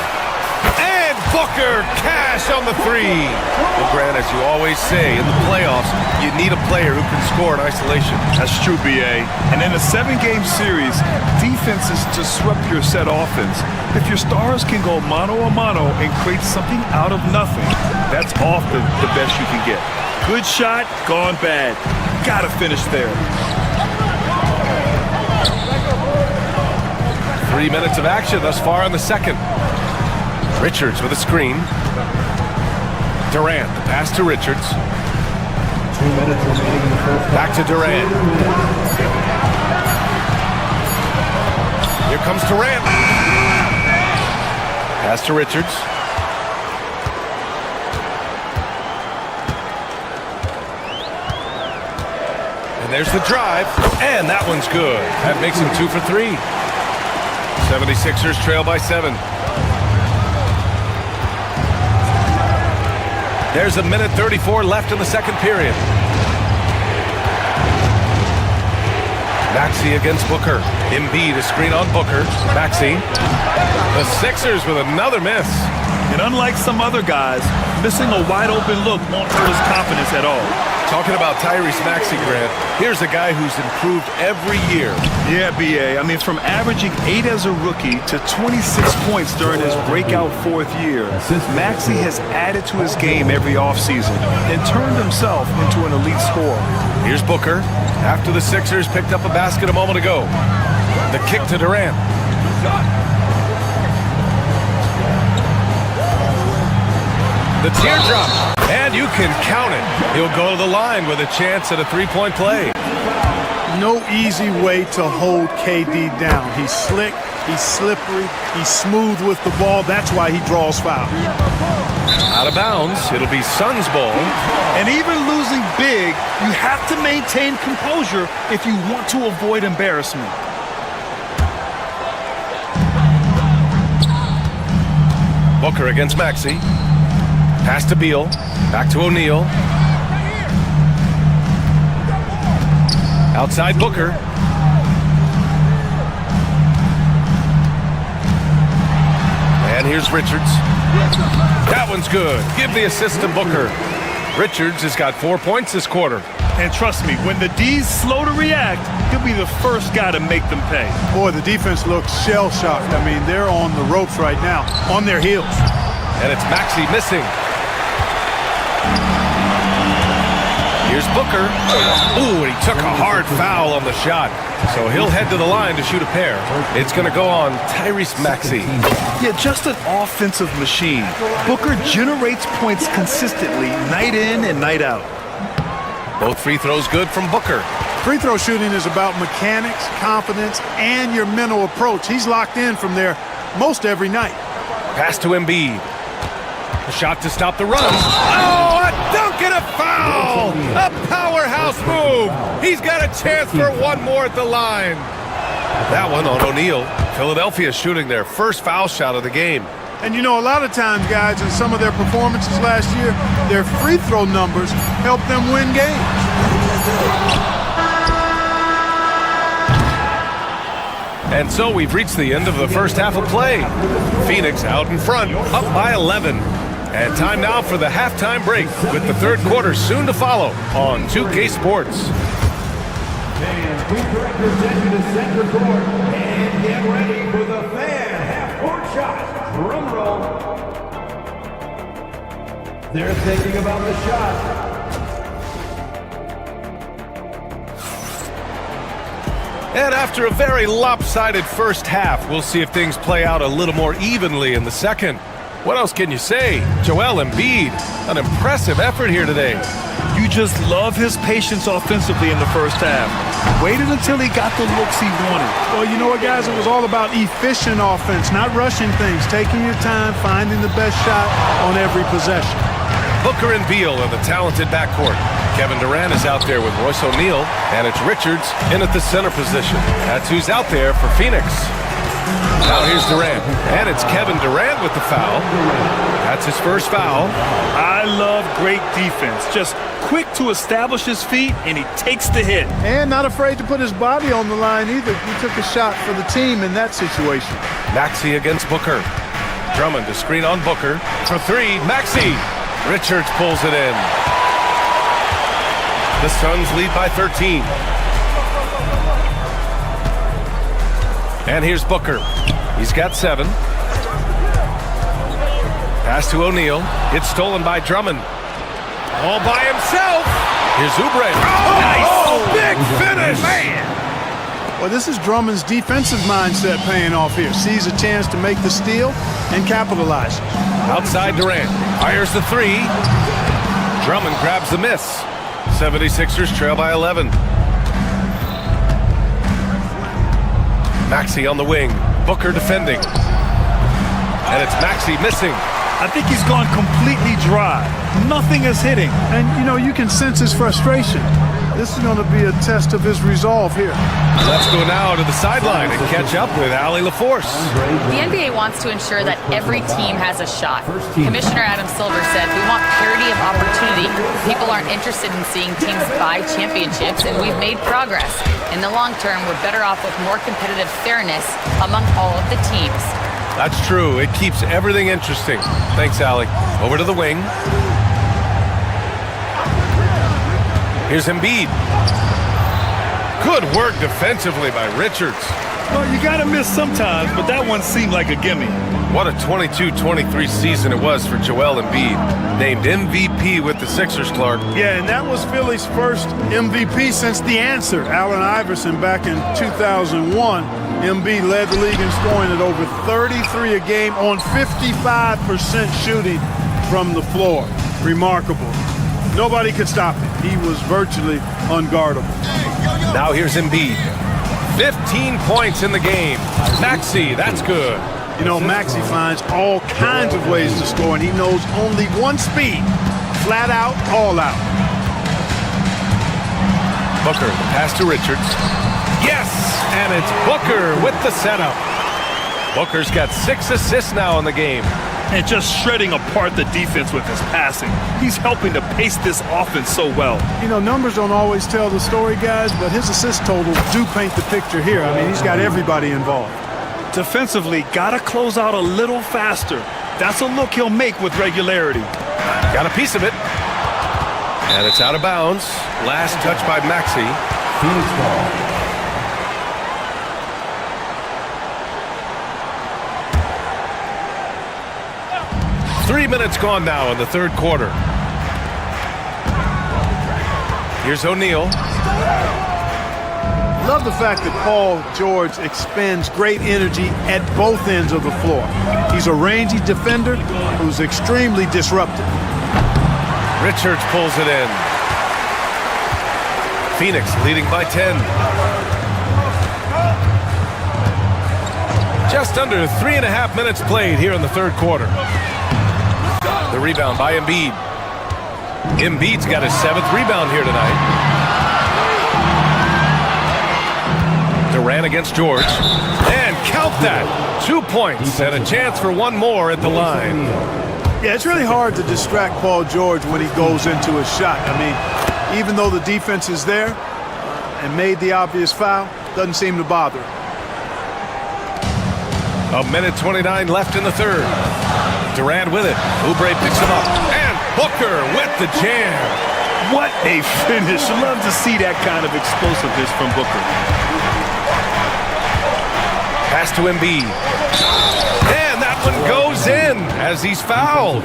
And Booker cash on the three. Well, Grant, as you always say, in the playoffs, you need a player who can score in isolation. That's true, B.A. And in a 7-game series, defense is to disrupt your set offense. If your stars can go mano-a-mano and create something out of nothing, that's often the best you can get. Good shot, gone bad. Gotta finish there. 3 minutes of action thus far in the second. Richards with a screen. Durant, the pass to Richards. 2 minutes remaining in the first. Back to Durant. Here comes Durant. Pass to Richards. And there's the drive. And that one's good. That makes him 2 for 3. 76ers trail by 7. There's a minute 34 left in the second period. Maxey against Booker. Embiid a screen on Booker. Maxey. The Sixers with another miss. And unlike some other guys, missing a wide open look won't hurt his confidence at all. Talking about Tyrese Maxey, Grant, here's a guy who's improved every year. Yeah, B.A. I mean, from averaging 8 as a rookie to 26 points during his breakout 4th year, Maxey has added to his game every offseason and turned himself into an elite scorer. Here's Booker after the Sixers picked up a basket a moment ago. The kick to Durant. The teardrop. And And you can count it. He'll go to the line with a chance at a three-point play. No easy way to hold KD down. He's slick, he's slippery, he's smooth with the ball. That's why he draws fouls. Out of bounds. It'll be Suns ball. And even losing big, you have to maintain composure if you want to avoid embarrassment. Booker against Maxey. Pass to Beal. Back to O'Neal. Outside Booker. And here's Richards. That one's good. Give the assist to Booker. Richards has got 4 points this quarter. And trust me, when the D's slow to react, he'll be the first guy to make them pay. Boy, the defense looks shell-shocked. I mean, they're on the ropes right now, on their heels. And it's Maxey missing. Here's Booker. Ooh, and he took a hard foul on the shot. So he'll head to the line to shoot a pair. It's going to go on Tyrese Maxey. Yeah, just an offensive machine. Booker generates points consistently, night in and night out. Both free throws good from Booker. Free throw shooting is about mechanics, confidence, and your mental approach. He's locked in from there most every night. Pass to Embiid. A shot to stop the run. Oh, a dunk and a foul! A powerhouse move! He's got a chance for one more at the line. That one on O'Neal. Philadelphia shooting their first foul shot of the game. And you know, a lot of times, guys, in some of their performances last year, their free throw numbers helped them win games. And so we've reached the end of the first half of play. Phoenix out in front, up by 11. And time now for the halftime break, with the third quarter soon to follow on 2K Sports. Fans, we direct your attention to center court and get ready for the fan half-court shot. Drum roll. They're thinking about the shot. And after a very lopsided first half, we'll see if things play out a little more evenly in the second. What else can you say? Joel Embiid, an impressive effort here today. You just love his patience offensively in the first half. Waited until he got the looks he wanted. Well, you know what, guys? It was all about efficient offense, not rushing things, taking your time, finding the best shot on every possession. Booker and Beal in the talented backcourt. Kevin Durant is out there with Royce O'Neal, and it's Richards in at the center position. That's who's out there for Phoenix. Now here's Durant, and it's Kevin Durant with the foul. That's his first foul. I love great defense. Just quick to establish his feet, and he takes the hit. And not afraid to put his body on the line either. He took a shot for the team in that situation. Maxey against Booker. Drummond to screen on Booker. For three, Maxey. Richards pulls it in. The Suns lead by 13. And here's Booker. He's got 7. Pass to O'Neal. It's stolen by Drummond. All by himself. Here's Oubre. Oh, nice. Big finish. Man. Well, this is Drummond's defensive mindset paying off here. Sees a chance to make the steal and capitalize. Outside Durant. Fires the 3. Drummond grabs the miss. 76ers trail by 11. Maxey on the wing. Booker defending. And it's Maxey missing. I think he's gone completely dry. Nothing is hitting. And, you know, you can sense his frustration. This is going to be a test of his resolve here. Let's go now to the sideline and catch up with Allie LaForce. The NBA wants to ensure that every team has a shot. Commissioner Adam Silver said, "We want parity of opportunity. People aren't interested in seeing teams buy championships, and we've made progress. In the long term, we're better off with more competitive fairness among all of the teams." That's true. It keeps everything interesting. Thanks, Allie. Over to the wing. Here's Embiid. Good work defensively by Richards. Well, you got to miss sometimes, but that one seemed like a gimme. What a 22-23 season it was for Joel Embiid. Named MVP with the Sixers, Clark. Yeah, and that was Philly's first MVP since the answer, Allen Iverson, back in 2001. Embiid led the league in scoring at over 33 a game on 55% shooting from the floor. remarkable. Nobody could stop him. He was virtually unguardable. Now here's Embiid. 15 points in the game. Maxey, that's good. You know, Maxey finds all kinds of ways to score, and he knows only one speed. Flat out, all out. Booker, the pass to Richards. Yes! And it's Booker with the setup. Booker's got 6 assists now in the game. And just shredding apart the defense with his passing. He's helping to pace this offense so well. You know, numbers don't always tell the story, guys, but his assist totals do paint the picture here. I mean, he's got everybody involved. Defensively, gotta close out a little faster. That's a look he'll make with regularity. Got a piece of it. And it's out of bounds. Last touch by Maxey. Phoenix ball. 3 minutes gone now in the third quarter. Here's O'Neal. Love the fact that Paul George expends great energy at both ends of the floor. He's a rangy defender who's extremely disruptive. Richards pulls it in. Phoenix leading by 10. Just under 3.5 minutes played here in the third quarter. The rebound by Embiid. Embiid's got his 7th rebound here tonight. Durant against George. And count that. 2 points and a chance for one more at the line. Yeah, it's really hard to distract Paul George when he goes into a shot. I mean, even though the defense is there and made the obvious foul, doesn't seem to bother. 1:29 left in the third. Durant with it. Oubre picks him up. And Booker with the jam. What a finish. Love to see that kind of explosiveness from Booker. Pass to Embiid. And that one goes in as he's fouled.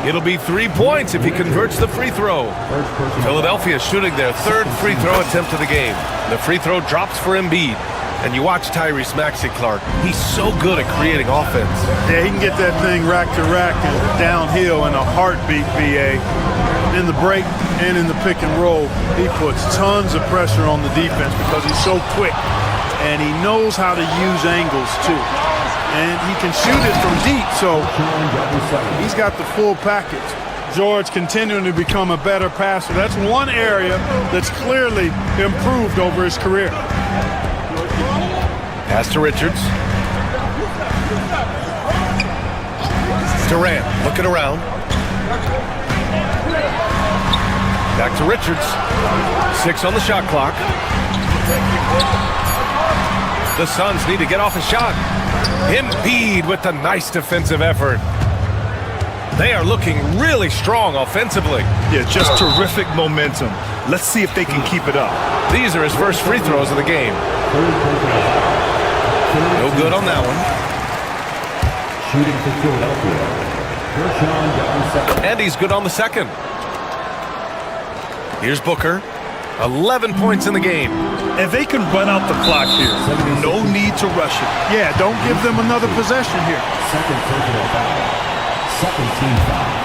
It'll be 3 points if he converts the free throw. Philadelphia shooting their 3rd free throw attempt of the game. The free throw drops for Embiid. And you watch Tyrese Maxey, Clark. He's so good at creating offense. Yeah, he can get that thing rack to rack and downhill in a heartbeat, BA. In the break and in the pick and roll, he puts tons of pressure on the defense because he's so quick. And he knows how to use angles, too. And he can shoot it from deep, so he's got the full package. George continuing to become a better passer. That's one area that's clearly improved over his career. Pass to Richards. Durant looking around. Back to Richards. 6 on the shot clock. The Suns need to get off a shot. Embiid with the nice defensive effort. They are looking really strong offensively. Yeah, just terrific momentum. Let's see if they can keep it up. These are his first free throws of the game. No good on that one. Shooting for Philadelphia. And he's good on the second. Here's Booker. 11 points in the game. And they can run out the clock here. No need to rush it. Yeah, don't give them another possession here. Second personal foul. Second team foul.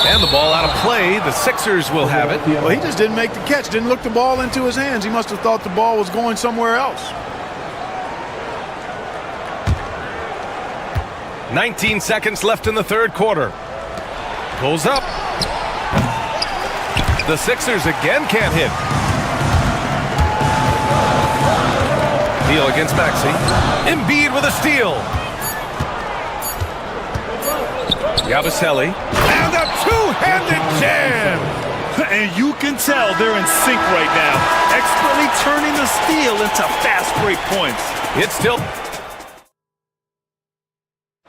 And the ball out of play. The Sixers will have it. Well, he just didn't make the catch. Didn't look the ball into his hands. He must have thought the ball was going somewhere else. 19 seconds left in the third quarter. Pulls up. The Sixers again can't hit. Deal against Maxey. Embiid with a steal. Yabusele. And a two-handed jam. And you can tell they're in sync right now. Expertly turning the steal into fast break points. It's still...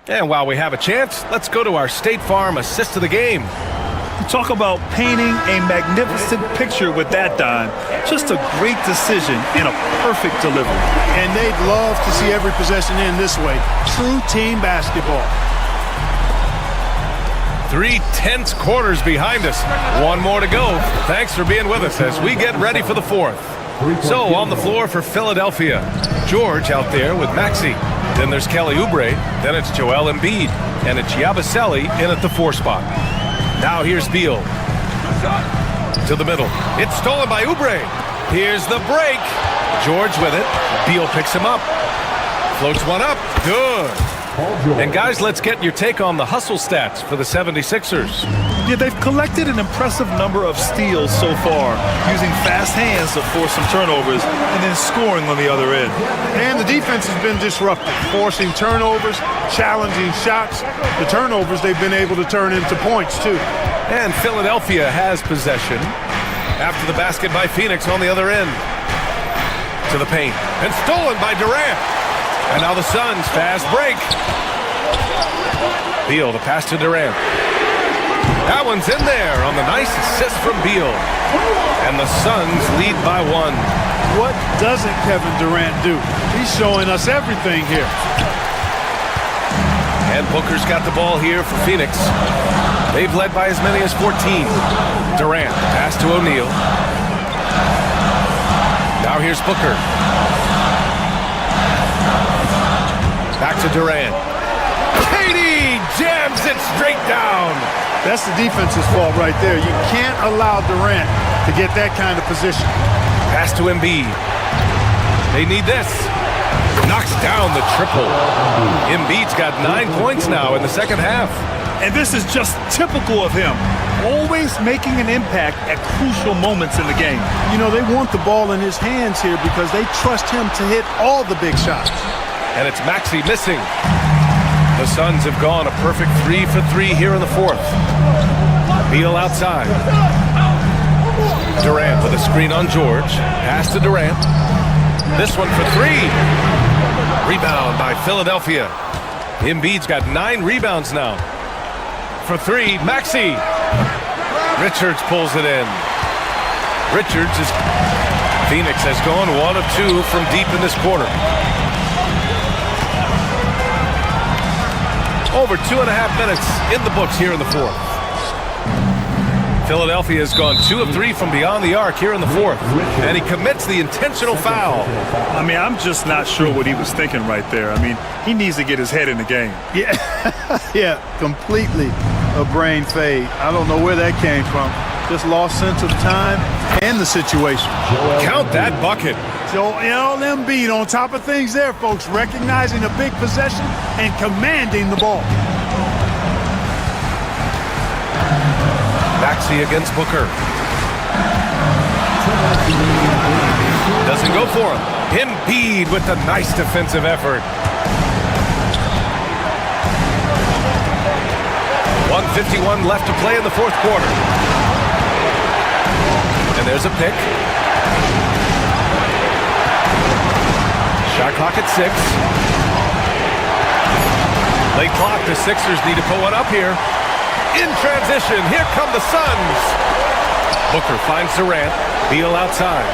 And while we have a chance, let's go to our State Farm assist of the game. Talk about painting a magnificent picture with that dime. Just a great decision and a perfect delivery. And they'd love to see every possession in this way. True team basketball. 3 tense quarters behind us. One more to go. Thanks for being with us as we get ready for the fourth. So on the floor for Philadelphia, George out there with Maxey. Then there's Kelly Oubre. Then it's Joel Embiid. and it's Yabusele in at the 4 spot. Now here's Beal. To the middle. It's stolen by Oubre. Here's the break. George with it. Beal picks him up. Floats one up. Good. And guys, let's get your take on the hustle stats for the 76ers. Yeah, they've collected an impressive number of steals so far, using fast hands to force some turnovers and then scoring on the other end. And the defense has been disruptive, forcing turnovers, challenging shots. The turnovers they've been able to turn into points, too. And Philadelphia has possession after the basket by Phoenix on the other end. To the paint. And stolen by Durant. And now the Suns fast break. Beal, the pass to Durant. That one's in there on the nice assist from Beal. And the Suns lead by 1. What doesn't Kevin Durant do? He's showing us everything here. And Booker's got the ball here for Phoenix. They've led by as many as 14. Durant, pass to O'Neal. Now here's Booker. Back to Durant. Katie jams it straight down. That's the defense's fault right there. You can't allow Durant to get that kind of position. Pass to Embiid. They need this. Knocks down the triple. Embiid's got 9 points now in the second half. And this is just typical of him, always making an impact at crucial moments in the game. You know, they want the ball in his hands here because they trust him to hit all the big shots. And it's Maxey missing. The Suns have gone a perfect 3 for 3 here in the 4th. Beal outside. Durant with a screen on George. Pass to Durant. This one for 3. Rebound by Philadelphia. Embiid's got 9 rebounds now. For 3, Maxey. Richards pulls it in. Phoenix has gone 1 of 2 from deep in this quarter. Over 2.5 minutes in the books here in the 4th. Philadelphia has gone 2 of 3 from beyond the arc here in the 4th. And he commits the intentional foul. I mean, I'm just not sure what he was thinking right there. I mean, he needs to get his head in the game. Yeah, yeah, completely a brain fade. I don't know where that came from. Just lost sense of time and the situation. Count that bucket. Joel Embiid on top of things there, folks, recognizing a big possession and commanding the ball. Maxey against Booker. Doesn't go for him. Embiid with the nice defensive effort. 1:51 left to play in the 4th quarter. And there's a pick. Shot clock at 6. Late clock, the Sixers need to put one up here. In transition, here come the Suns. Booker finds Durant. Beal outside.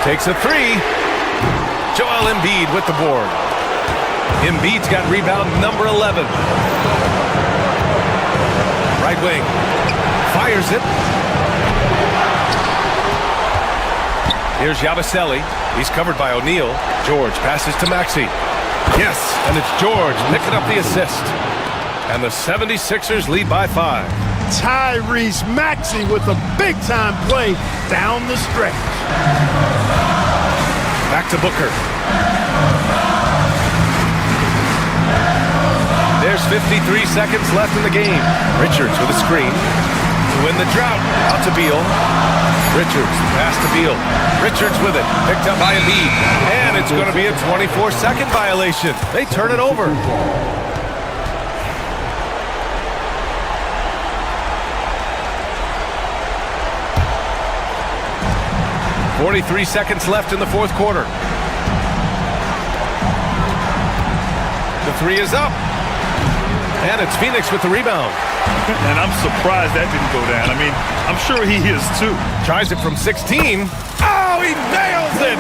Takes a 3. Joel Embiid with the board. Embiid's got rebound number 11. Right wing. Fires it. Here's Yabusele. He's covered by O'Neal. George passes to Maxey. Yes, and it's George picking up the assist. And the 76ers lead by 5. Tyrese Maxey with a big-time play down the stretch. Back to Booker. There's 53 seconds left in the game. Richards with a screen to win the drought. Out to Beal. Richards, pass to Beal. Richards with it, picked up by Embiid. And it's going to be a 24-second violation. They turn it over. .43 seconds left in the 4th quarter. The 3 is up. And it's Phoenix with the rebound. And I'm surprised that didn't go down. I mean, I'm sure he is too. Tries it from 16. Oh, he nails it!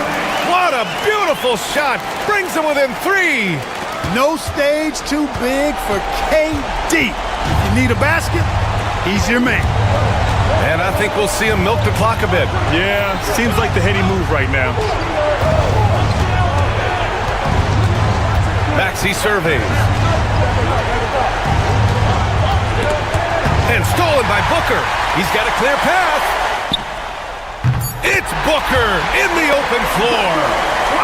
What a beautiful shot. Brings him within 3. No stage too big for KD. If you need a basket, he's your man. And I think we'll see him milk the clock a bit. Yeah, seems like the heady move right now. Maxey surveys. And stolen by Booker. He's got a clear path. It's Booker in the open floor.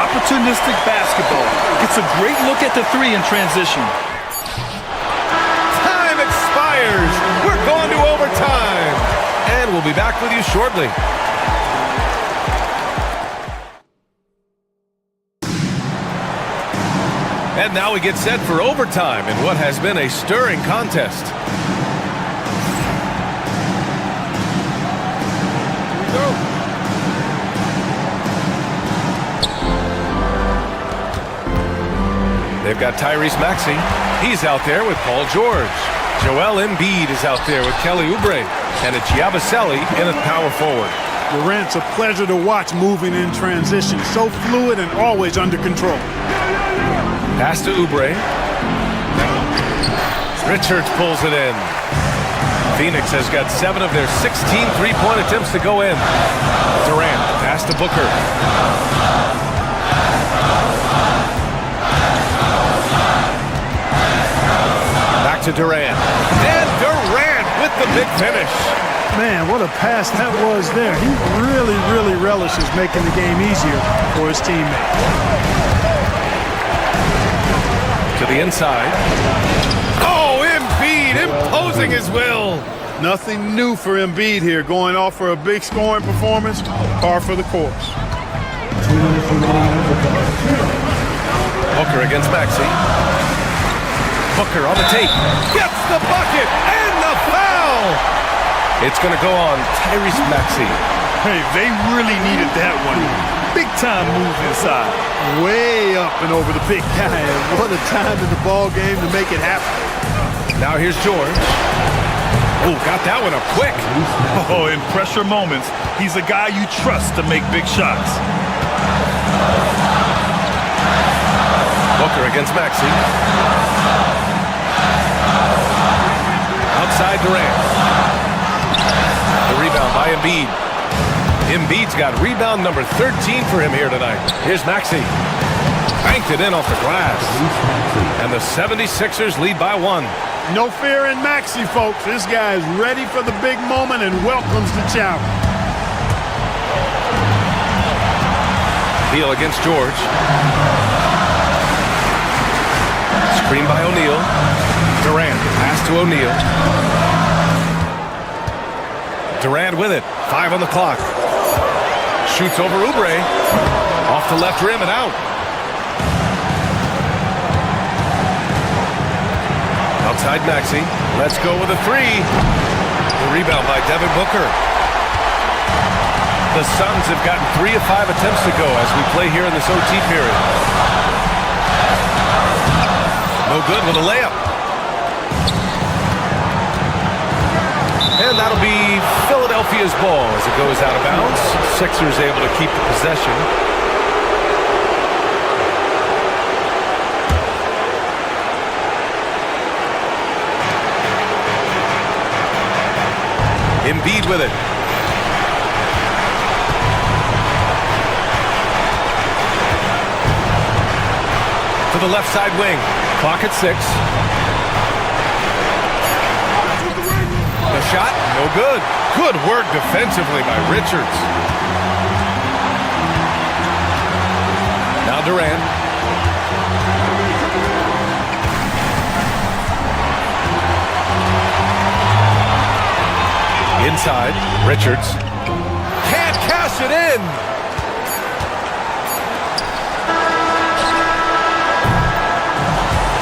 Opportunistic basketball. Gets a great look at the three in transition. Time expires. We're going to overtime. And we'll be back with you shortly. And now we get set for overtime in what has been a stirring contest. Here we go. They've got Tyrese Maxey. He's out there with Paul George. Joel Embiid is out there with Kelly Oubre. And it's Yabusele in at power forward. Durant's a pleasure to watch moving in transition. So fluid and always under control. Pass to Oubre. Richards pulls it in. Phoenix has got 7 of their 16 three-point attempts to go in. Durant, pass to Booker. Back to Durant. And Durant with the big finish. Man, what a pass that was there. He really relishes making the game easier for his teammates. To the inside. Oh, Embiid imposing his will. Nothing new for Embiid here, going off for a big scoring performance, par for the course. Booker against Maxey. Booker on the tape. Gets the bucket and the foul. It's going to go on Tyrese Maxey. Hey, they really needed that one. Big time move inside. Way up and over the big guy. And what a time in the ball game to make it happen. Now here's George. Oh, got that one up quick. Oh, in pressure moments, he's a guy you trust to make big shots. Booker against Maxey. Outside Durant. The rebound by Embiid. Embiid's got rebound number 13 for him here tonight. Here's Maxey. Banked it in off the glass. And the 76ers lead by 1. No fear in Maxey, folks. This guy is ready for the big moment and welcomes the challenge. Beal against George. Screen by O'Neal. Durant, pass to O'Neal. Durant with it. 5 on the clock. Shoots over Oubre. Off the left rim and out. Outside Maxey. Let's go with a 3. The rebound by Devin Booker. The Suns have gotten 3 of 5 attempts to go as we play here in this OT period. No good with a layup. And that'll be Philadelphia's ball as it goes out of bounds. Sixers able to keep the possession. Embiid with it. To the left side wing. Clock at 6. The shot, no good. Good work defensively by Richards. Now Durant. Inside, Richards. Can't cash it in.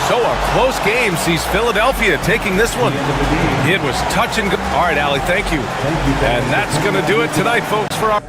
So a close game sees Philadelphia taking this one. It was touch and go. All right, Allie, thank you. And that's going to do it tonight, folks, for our...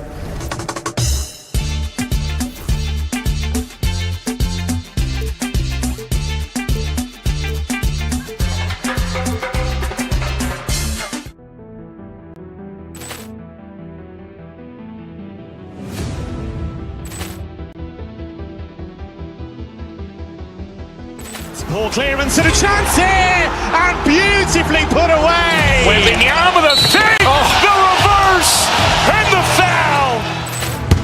Ball clearance and a chance here, and beautifully put away. Wembanyama with a save, the reverse, and the foul.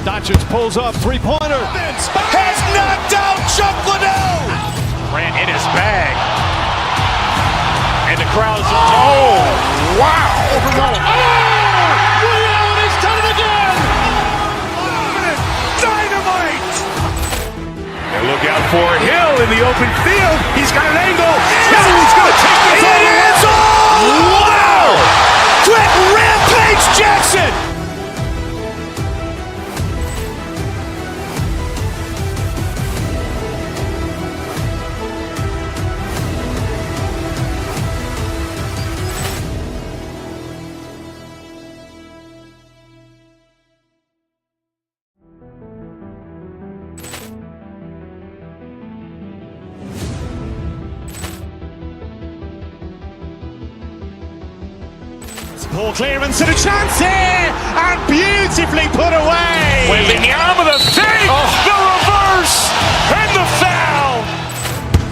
Doncic pulls up, three-pointer. Has knocked out Chuck Liddell. Ran in his bag. And the crowd's, oh, wow. Ray Allen has done it again! Dynamite! And look out for Hill in the open field. He's got an angle. Hill's going to take this all the way. Wow! Quick rampage Jackson! Poor clearance and a chance here, and beautifully put away. Wembanyama the fake, the reverse, and the foul.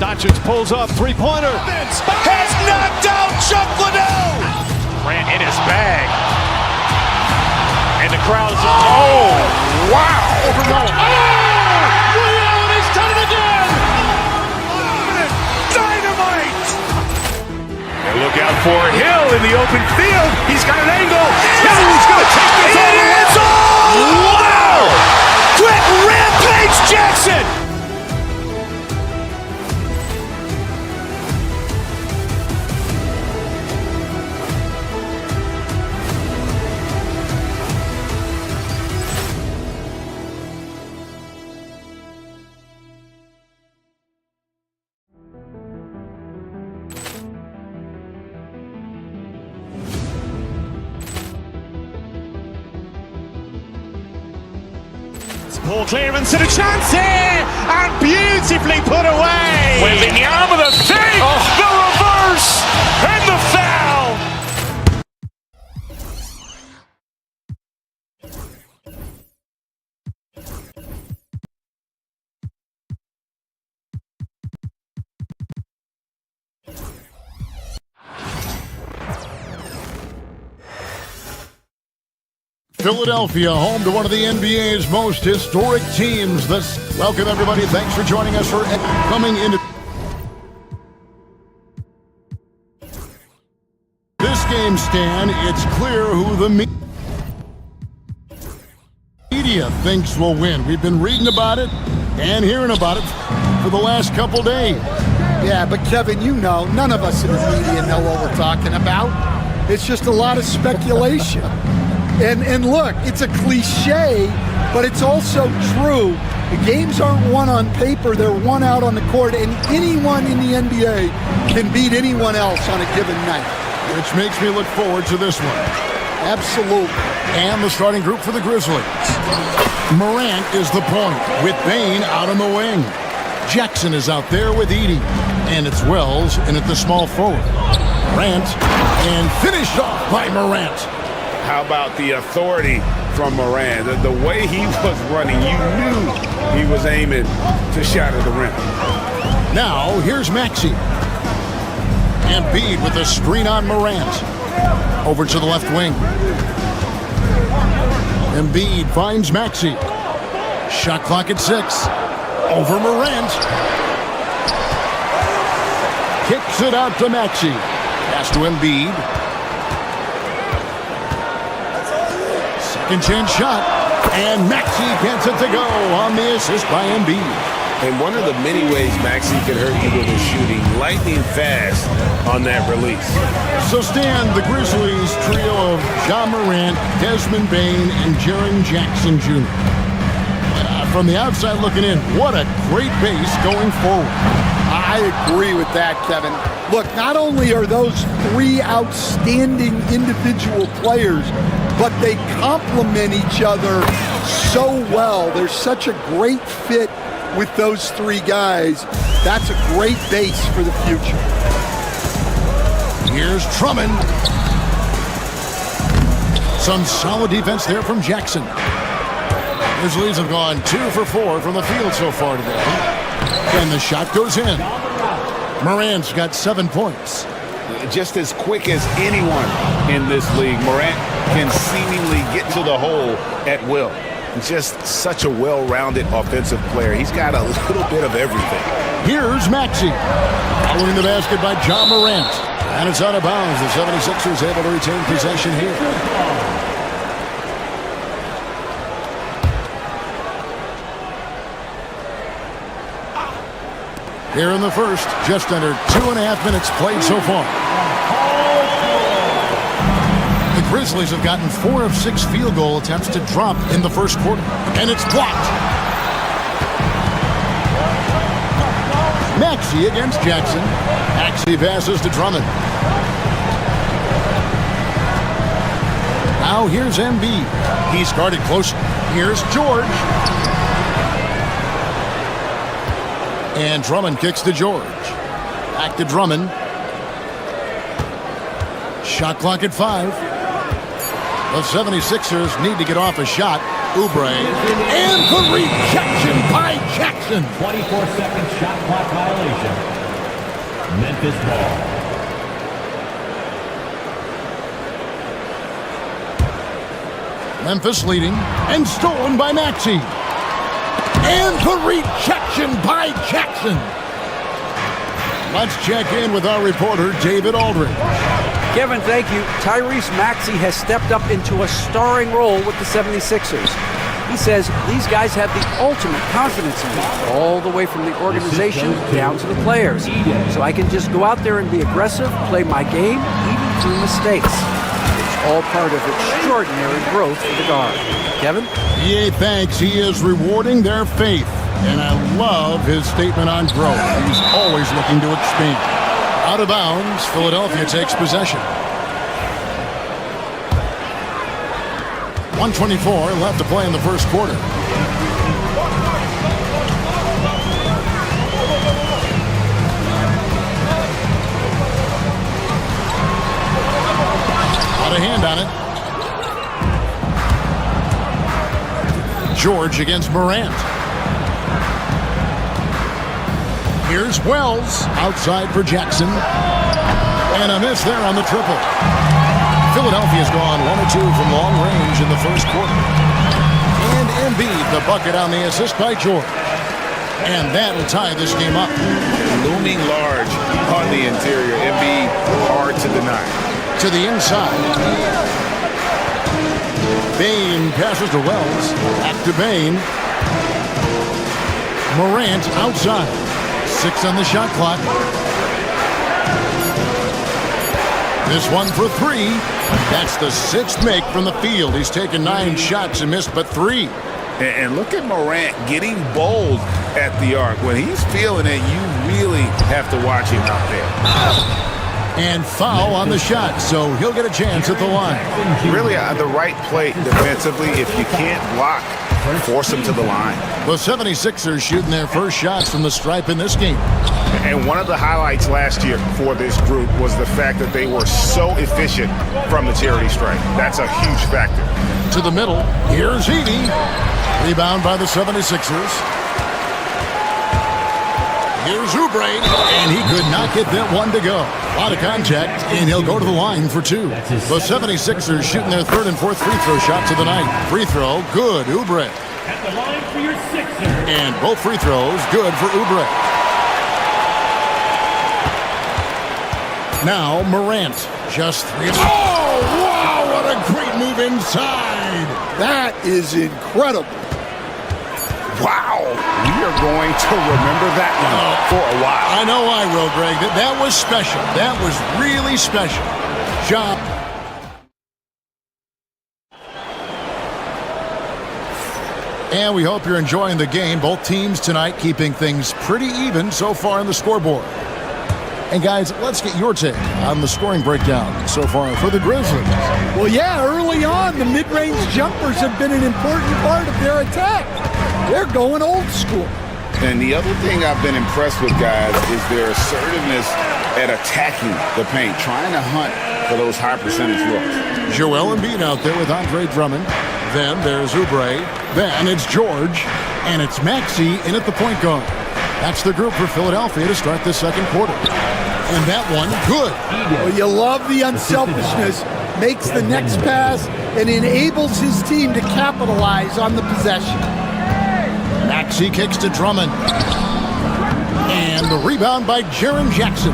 Doncic pulls up, three-pointer. Has knocked out Chuck Liddell. Ran in his bag. And the crowd's, oh, wow. Ray Allen has done it again! Dynamite! And look out for Hill in the open field. He's got an angle. Hill's going to take this all the way. Wow! Quick rampage Jackson! Poor clearance and a chance here, and beautifully put away. Wembanyama the fake, the reverse, and the foul. Philadelphia, home to one of the NBA's most historic teams. Welcome, everybody. Thanks for joining us for coming into this game, Stan. It's clear who the media thinks will win. We've been reading about it and hearing about it for the last couple days. Yeah, but Kevin, you know, none of us in the media know what we're talking about. It's just a lot of speculation. And look, it's a cliche, but it's also true. The games aren't won on paper, they're won out on the court, and anyone in the NBA can beat anyone else on a given night. Which makes me look forward to this one. Absolutely. And the starting group for the Grizzlies. Morant is the point, with Bane out on the wing. Jackson is out there with Edey. And it's Wells in at the small forward. Morant, and finished off by Morant. How about the authority from Morant? The way he was running, you knew he was aiming to shatter the rim. Now, here's Maxey. Embiid with the screen on Morant. Over to the left wing. Embiid finds Maxey. Shot clock at 6. Over Morant. Kicks it out to Maxey. Pass to Embiid. Second chance shot, and Maxey gets it to go on the assist by Embiid. And one of the many ways Maxey can hurt you with his shooting, lightning fast on that release. So Stan, the Grizzlies trio of Ja Morant, Desmond Bane, and Jaren Jackson Jr. From the outside looking in, what a great base going forward. I agree with that, Kevin. Look, not only are those three outstanding individual players, but they complement each other so well. There's such a great fit with those three guys. That's a great base for the future. Here's Drummond. Some solid defense there from Jackson. Grizzlies have gone 2 for 4 from the field so far today. And the shot goes in. Morant's got 7 points. Just as quick as anyone in this league, Morant can seemingly get to the hole at will. just such a well-rounded offensive player. He's got a little bit of everything. Here's Maxey. Following the basket by John Morant. And it's out of bounds. The 76ers able to retain possession here. Here in the first, just under 2.5 minutes played so far. The Grizzlies have gotten 4 of 6 field goal attempts to drop in the first quarter. And it's blocked. Maxey against Jackson. Maxey passes to Drummond. Now here's Embiid. He's guarded close. Here's George. And Drummond kicks to George. Back to Drummond. Shot clock at 5. The 76ers need to get off a shot. Oubre. And the rejection by Jackson. 24-second shot clock violation. Memphis ball. Memphis leading. And stolen by Maxey. And the rejection by Jackson. Let's check in with our reporter, David Aldridge. Kevin, thank you. Tyrese Maxey has stepped up into a starring role with the 76ers. He says these guys have the ultimate confidence in me, all the way from the organization down to the players. So I can just go out there and be aggressive, play my game, even through mistakes. It's all part of extraordinary growth for the guard. Kevin? EA thanks. He is rewarding their faith. And I love his statement on growth. He's always looking to expand. Out of bounds, Philadelphia takes possession. 1:24 left to play in the first quarter. Got a hand on it. George against Morant. Here's Wells, outside for Jackson. And a miss there on the triple. Philadelphia's gone 1 or 2 from long range in the first quarter. And Embiid, the bucket on the assist by George. And that'll tie this game up. Looming large on the interior. Embiid, hard to deny. To the inside. Bane passes to Wells. Back to Bane. Morant outside. 6 on the shot clock. This one for 3. That's the 6th make from the field. He's taken 9 shots and missed but 3. And look at Morant getting bold at the arc. When he's feeling it, you really have to watch him out there. And foul on the shot, so he'll get a chance at the line. Really the right play defensively. If you can't block, force him to the line. The 76ers shooting their first shots from the stripe in this game. And one of the highlights last year for this group was the fact that they were so efficient from the charity stripe. That's a huge factor. To the middle, here's Heaney. Rebound by the 76ers. Here's Oubre, and he could not get that one to go. A lot of contact, and he'll go to the line for 2. The 76ers shooting their 3rd and 4th free throw shots of the night. Free throw, good, Oubre. At the line for your Sixers. And both free throws, good for Oubre. Now Morant, just 3. Oh, wow, what a great move inside. That is incredible. Wow, we are going to remember that one for a while. I know I will, Greg. That was special. That was really special. Job. And we hope you're enjoying the game. Both teams tonight keeping things pretty even so far in the scoreboard. And guys, let's get your take on the scoring breakdown so far for the Grizzlies. Well, yeah, early on, the mid-range jumpers have been an important part of their attack. They're going old school. And the other thing I've been impressed with, guys, is their assertiveness at attacking the paint, trying to hunt for those high percentage looks. Joel Embiid out there with Andre Drummond. Then there's Oubre. Then it's George. And it's Maxey in at the point guard. That's the group for Philadelphia to start this second quarter. And that one, good. Well, you love the unselfishness. makes the next pass, and enables his team to capitalize on the possession. Maxey kicks to Drummond. And the rebound by Jaren Jackson.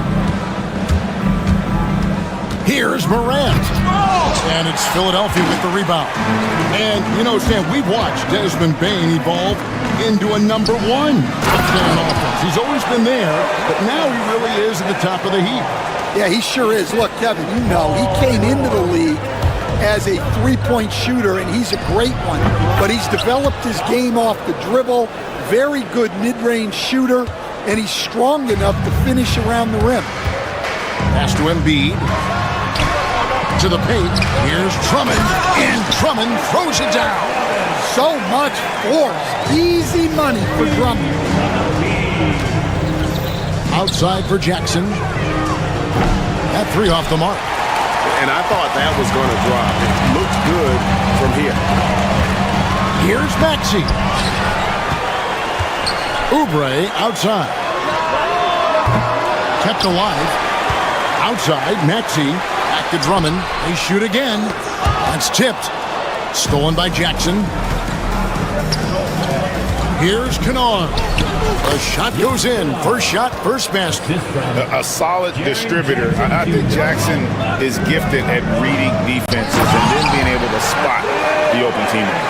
Here's Morant. And it's Philadelphia with the rebound. And, you know, Sam, we've watched Desmond Bane evolve into a number one on offense. He's always been there, but now he really is at the top of the heap. Yeah, he sure is. Look, Kevin, you know, he came into the league as a three-point shooter, and he's a great one. But he's developed his game off the dribble, very good mid-range shooter, and he's strong enough to finish around the rim. Pass to Embiid. To the paint. Here's Drummond. And Drummond throws it down. So much force. Easy money for Drummond. Outside for Jackson. That three off the mark. And I thought that was going to drop. It looked good from here. Here's Maxey. Oubre outside. Kept alive. Outside, Maxey. Back to Drummond. They shoot again. That's tipped. Stolen by Jackson. Here's Kennard. The shot goes in. First shot, first basket. A solid distributor. I think Jackson is gifted at reading defenses and then being able to spot the open teammate.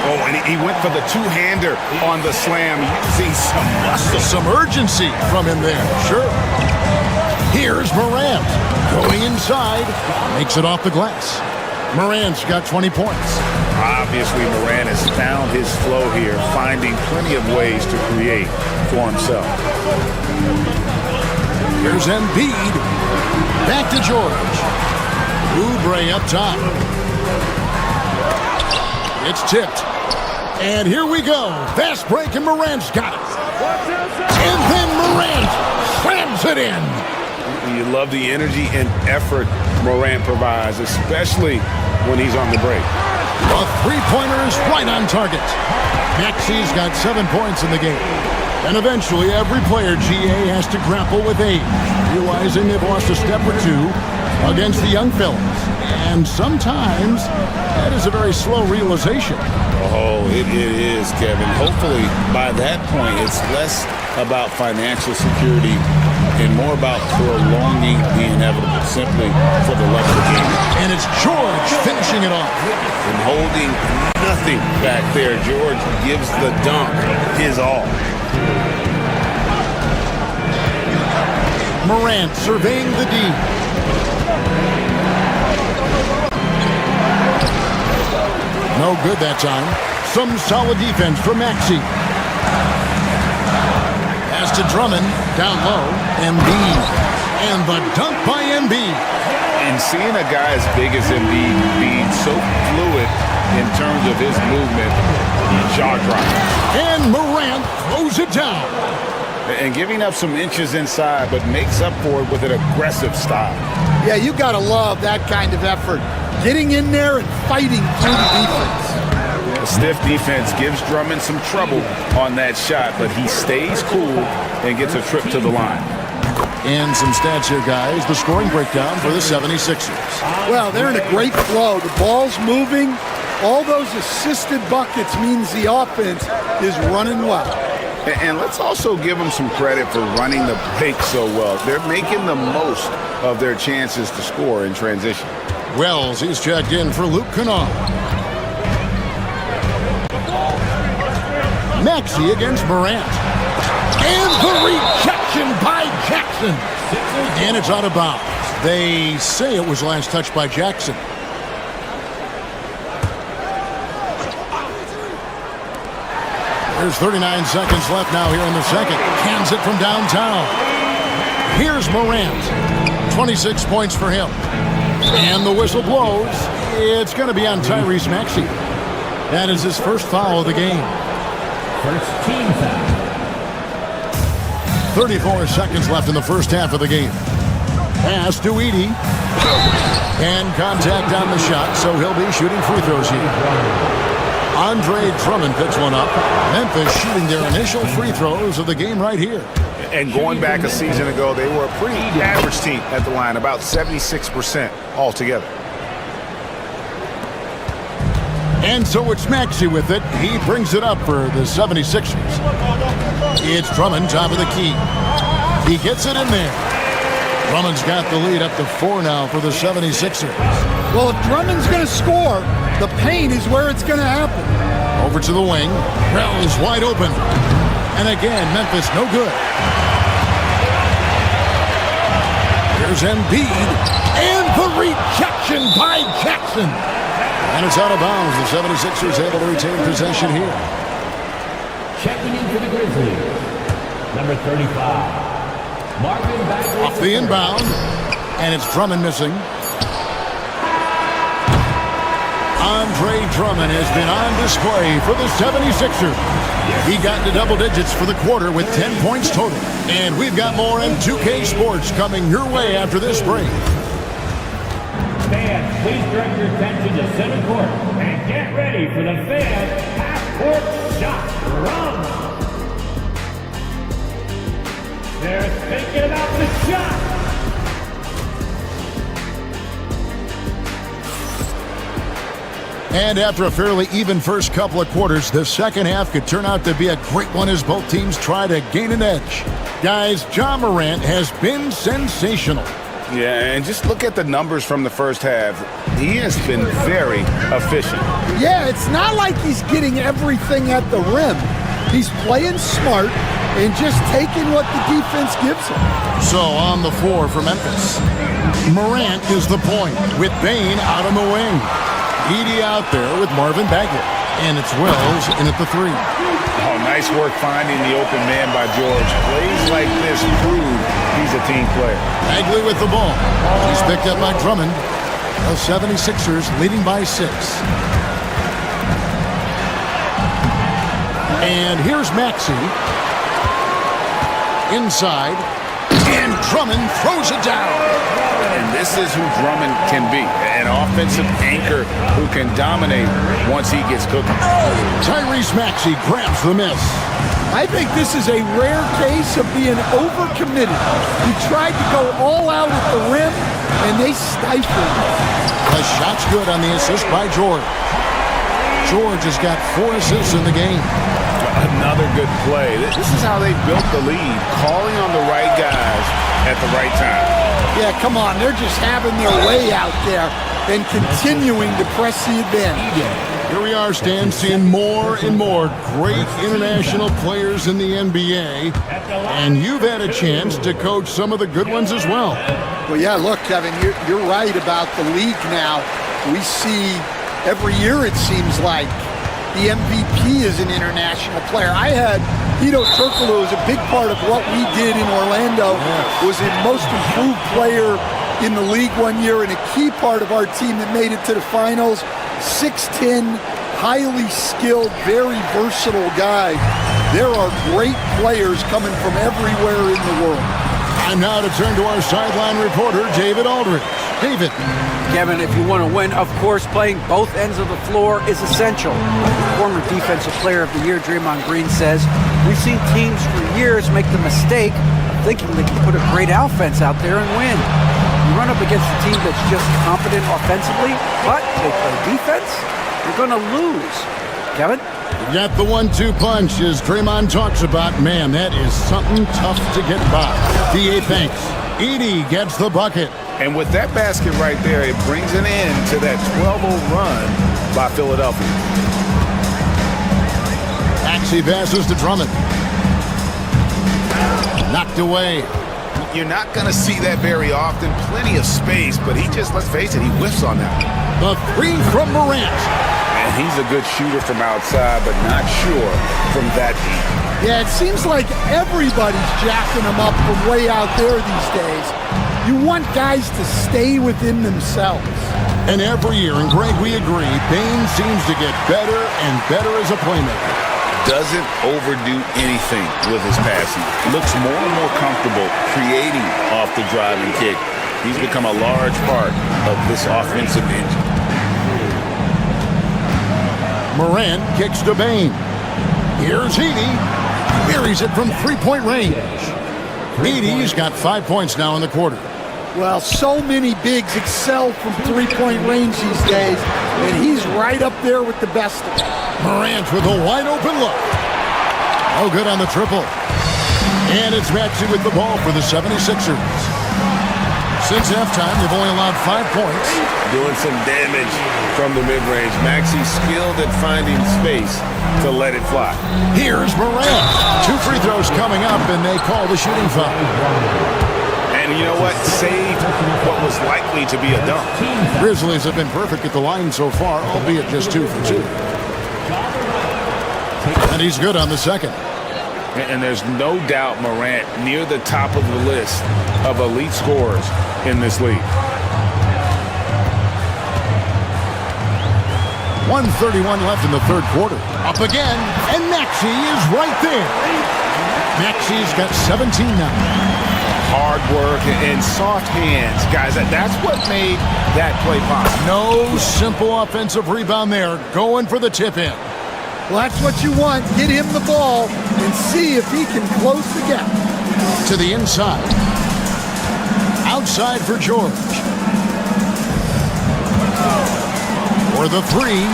Oh, and he went for the two-hander on the slam, using some muscle. Some urgency from him there. Sure. Here's Morant. Going inside. Makes it off the glass. Morant's got 20 points. Obviously, Morant has found his flow here, finding plenty of ways to create for himself. Here's Embiid. Back to George. Oubre up top. It's tipped. And here we go. Fast break, and Morant's got it. And then Morant slams it in. You love the energy and effort Morant provides, especially when he's on the break. The three-pointer is right on target. Maxey's got 7 points in the game. And eventually, every player, GA, has to grapple with age, realizing they've lost a step or two against the young fellas. And sometimes, that is a very slow realization. Oh, it is, Kevin. Hopefully, by that point, it's less about financial security and more about prolonging the inevitable, simply for the love of the game. And it's George finishing it off. And holding nothing back there, George gives the dunk his all. Morant surveying the D. No good that time. Some solid defense from Maxey. Pass to Drummond, down low, Embiid. And the dunk by Embiid. And seeing a guy as big as Embiid being so fluid in terms of his movement, jaw-dropping. And Morant throws it down. And giving up some inches inside, but makes up for it with an aggressive style. Yeah, you got to love that kind of effort. Getting in there and fighting through the defense. A stiff defense gives Drummond some trouble on that shot, but he stays cool and gets a trip to the line. And some stats here, guys. The scoring breakdown for the 76ers. Well, they're in a great flow. The ball's moving. All those assisted buckets means the offense is running well. And let's also give them some credit for running the break so well. They're making the most of their chances to score in transition. Wells, he's checked in for Luke Kennard. Maxey against Morant. And the rejection by Jackson. And it's out of bounds. They say it was last touched by Jackson. There's 39 seconds left now here in the second. Cans it from downtown. Here's Morant. 26 points for him. And the whistle blows. It's going to be on Tyrese Maxey. That is his first foul of the game. First team foul. 34 seconds left in the first half of the game. Pass to Edey. And contact on the shot, so he'll be shooting free throws here. Andre Drummond picks one up. Memphis shooting their initial free throws of the game right here. And going back a season ago, they were a pretty average team at the line, about 76% altogether. And so it's Maxey with it. He brings it up for the 76ers. It's Drummond, top of the key. He gets it in there. Drummond's got the lead up to 4 now for the 76ers. Well, if Drummond's going to score, the paint is where it's going to happen. Over to the wing. Rell is wide open. And again, Memphis no good. Here's Embiid. And the rejection by Jackson. And it's out of bounds. The 76ers able to retain possession here. Checking in for the Grizzlies, number 35. Off the inbound, and it's Drummond missing. Andre Drummond has been on display for the 76ers. He got into double digits for the quarter with 10 points total. And we've got more M2K Sports coming your way after this break. Fans, please direct your attention to center court and get ready for the fan half-court shot run. They're thinking about the shot. And after a fairly even first couple of quarters, the second half could turn out to be a great one as both teams try to gain an edge. Guys, Ja Morant has been sensational. Yeah, and just look at the numbers from the first half. He has been very efficient. Yeah, it's not like he's getting everything at the rim. He's playing smart and just taking what the defense gives him. So on the floor for Memphis, Morant is the point with Bane out on the wing. Edey out there with Marvin Bagley. And it's Wells in at the 3. Oh, nice work finding the open man by George. Plays like this prove he's a team player. Bagley with the ball. He's picked up by Drummond. The 76ers leading by 6. And here's Maxey. Inside. And Drummond throws it down. And this is who Drummond can be. An offensive anchor who can dominate once he gets cooking. Tyrese Maxey grabs the miss. I think this is a rare case of being overcommitted. He tried to go all out at the rim, and they stifled him. The shot's good on the assist by George. George has got 4 assists in the game. Another good play. This is how they built the lead, calling on the right guys at the right time. Yeah, come on. They're just having their way out there and continuing to press the advantage. Here we are, Stan, seeing more and more great international players in the NBA, and you've had a chance to coach some of the good ones as well. Well, yeah, look, Kevin, you're right about the league now. We see every year, it seems like, the MVP is an international player. I had Hedo Turkoglu as a big part of what we did in Orlando. Was a most improved player in the league one year and a key part of our team that made it to the finals. 6'10", highly skilled, very versatile guy. There are great players coming from everywhere in the world. Time now to turn to our sideline reporter, David Aldridge. David. Kevin, if you want to win, of course, playing both ends of the floor is essential. Former Defensive Player of the Year, Draymond Green, says, we've seen teams for years make the mistake of thinking they can put a great offense out there and win. You run up against a team that's just competent offensively, but they play defense, you're going to lose. Kevin? You got the 1-2 punch, as Draymond talks about. Man, that is something tough to get by. D.A. thanks. Edey gets the bucket. And with that basket right there, it brings an end to that 12-0 run by Philadelphia. Maxey passes to Drummond. Knocked away. You're not going to see that very often. Plenty of space, but he just, let's face it, he whiffs on that. The 3 from Morant. And he's a good shooter from outside, but not sure from that deep. Yeah, it seems like everybody's jacking him up from way out there these days. You want guys to stay within themselves. And every year, and Greg, we agree, Bane seems to get better and better as a playmaker. Doesn't overdo anything with his passing. Looks more and more comfortable creating off the driving kick. He's become a large part of this offensive engine. Morant kicks to Bane. Here's Edey. Buries it from 3-point range. Edey's got 5 points now in the quarter. Well, so many bigs excel from 3-point range these days, and he's right up there with the best of them. Morant with a wide open look. No good on the triple. And it's Maxey with the ball for the 76ers. Since halftime, they've only allowed 5 points. Doing some damage from the mid-range. Maxey skilled at finding space to let it fly. Here's Morant. 2 free throws coming up, and they call the shooting foul. And you know what? Saved what was likely to be a dunk. Grizzlies have been perfect at the line so far, albeit just 2 for 2. And he's good on the second. And there's no doubt Morant near the top of the list of elite scorers in this league. 1:31 left in the third quarter. Up again, and Maxey is right there. Maxey's got 17 now. Hard work and soft hands, guys. That's what made that play possible. No simple offensive rebound there. Going for the tip in. Well, that's what you want. Get him the ball and see if he can close the gap. To the inside. Outside for George. For the 3.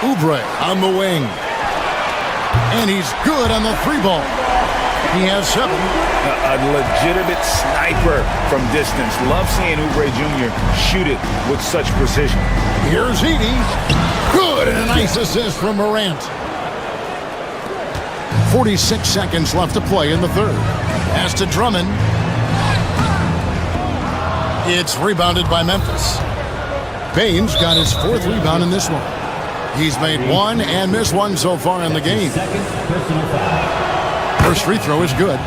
Oubre on the wing. And he's good on the 3 ball. He has 7. A legitimate sniper from distance. Love seeing Oubre Jr. shoot it with such precision. Here's Edey. Good, and a nice assist from Morant. 46 seconds left to play in the third. Pass to Drummond. It's rebounded by Memphis. Baines got his 4th rebound in this one. He's made 1 and missed 1 so far in the game. First free throw is good.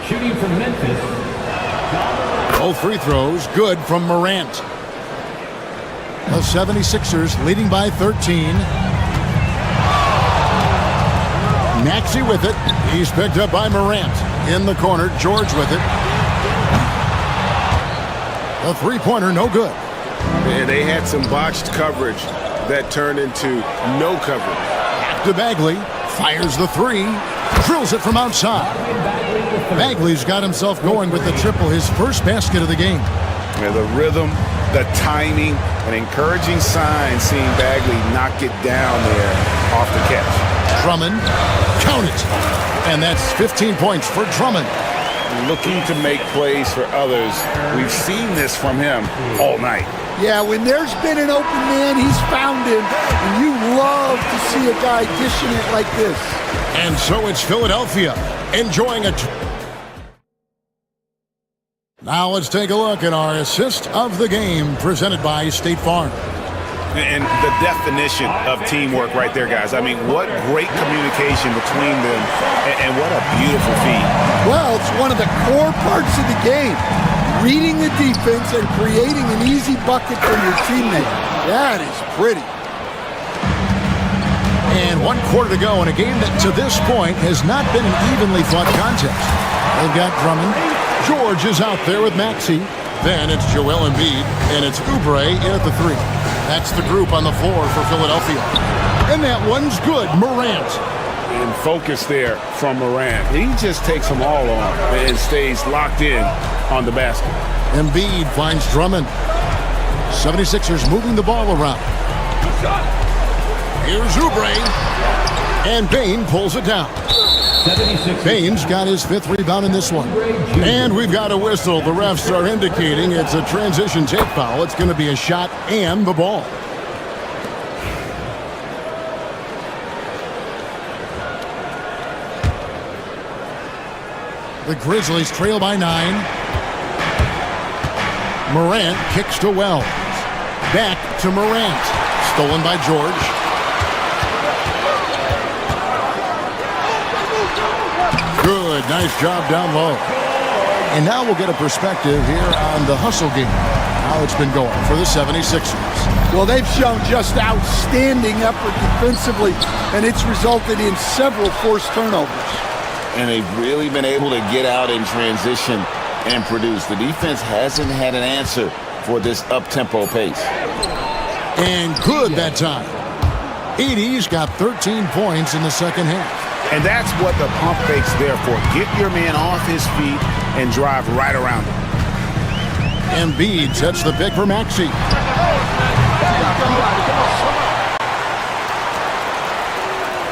Shooting from Memphis. Both free throws good from Morant. The 76ers leading by 13. Maxey with it. He's picked up by Morant. In the corner, George with it. The three-pointer, no good. Man, they had some botched coverage that turned into no coverage. Back to Bagley. Fires the 3. Drills it from outside. Bagley's got himself going with the triple, his first basket of the game. Yeah, the rhythm, the timing, an encouraging sign seeing Bagley knock it down there off the catch. Drummond, count it. And that's 15 points for Drummond. Looking to make plays for others. We've seen this from him all night. Yeah, when there's been an open man, he's found him. And you love to see a guy dishing it like this. And so it's Philadelphia enjoying a... Now let's take a look at our assist of the game presented by State Farm. And the definition of teamwork right there, guys. I mean, what great communication between them, and what a beautiful feat. Well, it's one of the core parts of the game. Reading the defense and creating an easy bucket from your teammate. That is pretty. And 1 quarter to go in a game that to this point has not been an evenly fought contest. They've got Drummond. George is out there with Maxey. Then it's Joel Embiid, and it's Oubre in at the 3. That's the group on the floor for Philadelphia. And that one's good. Morant. And focus there from Morant. He just takes them all on and stays locked in on the basket. Embiid finds Drummond. 76ers moving the ball around. Here's Oubre. And Bain pulls it down. Baines got his 5th rebound in this one. And we've got a whistle. The refs are indicating it's a transition tape foul. It's going to be a shot and the ball. The Grizzlies trail by 9. Morant kicks to Wells. Back to Morant. Stolen by George. Good, nice job down low. And now we'll get a perspective here on the hustle game. How it's been going for the 76ers. Well, they've shown just outstanding effort defensively, and it's resulted in several forced turnovers. And they've really been able to get out in transition and produce. The defense hasn't had an answer for this up-tempo pace. And good that time. Edey's got 13 points in the second half. And that's what the pump fake's there for. Get your man off his feet and drive right around him. Embiid sets the pick for Maxey.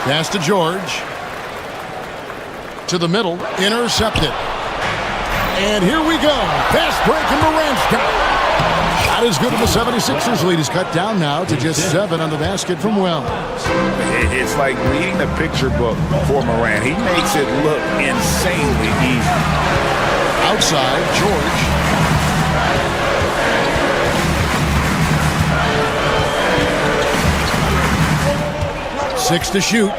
Pass to George. To the middle. Intercepted. And here we go. Fast break and Morant's got. Shot is good, and the 76ers lead is cut down now to just 7 on the basket from Wells. It's like reading the picture book for Morant. He makes it look insanely easy. Outside, George. Six to shoot.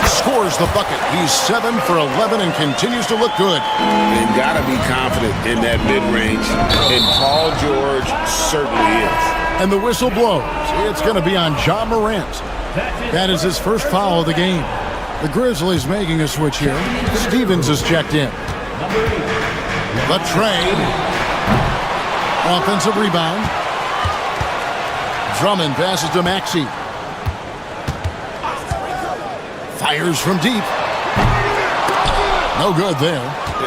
Scores the bucket. He's 7 for 11 and continues to look good. And gotta be confident in that mid-range. And Paul George certainly is. And the whistle blows. It's going to be on Ja Morant. That is his first foul of the game. The Grizzlies making a switch here. Stevens is checked in. The trade. Offensive rebound. Drummond passes to Maxey. Fires from deep. No good there.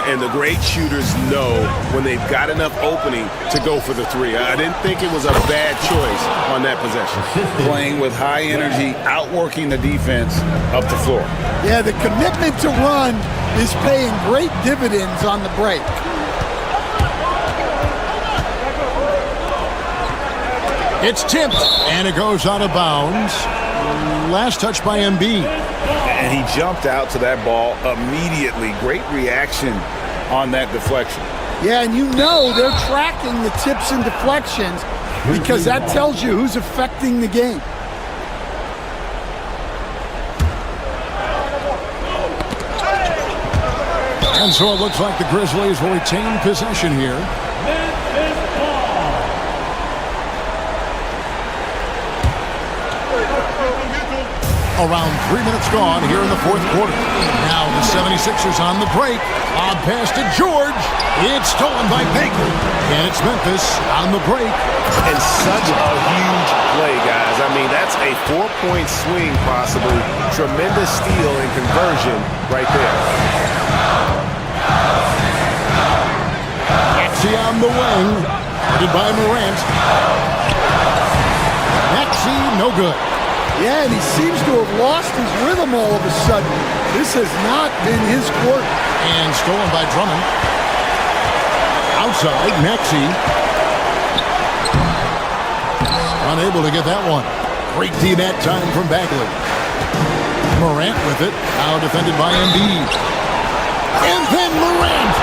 And the great shooters know when they've got enough opening to go for the three. I didn't think it was a bad choice on that possession. Playing with high energy, outworking the defense up the floor. Yeah, the commitment to run is paying great dividends on the break. It's tipped, and it goes out of bounds. Last touch by Embiid. And he jumped out to that ball immediately. Great reaction on that deflection. Yeah, and you know they're tracking the tips and deflections because that tells you who's affecting the game. And so it looks like the Grizzlies will retain possession here. Around 3 minutes gone here in the fourth quarter. Now the 76ers on the break. Lob pass to George. It's stolen by Baker. And it's Memphis on the break. And such a huge play, guys. I mean, that's a 4-point swing possibly. Tremendous steal and conversion right there. Maxey on the wing. Headed by Morant. Maxey, no good. Yeah, and he seems to have lost his rhythm all of a sudden. This has not been his court. And stolen by Drummond. Outside, Maxey. Unable to get that one. Great D that time from Bagley. Morant with it. Now defended by Embiid. And then Morant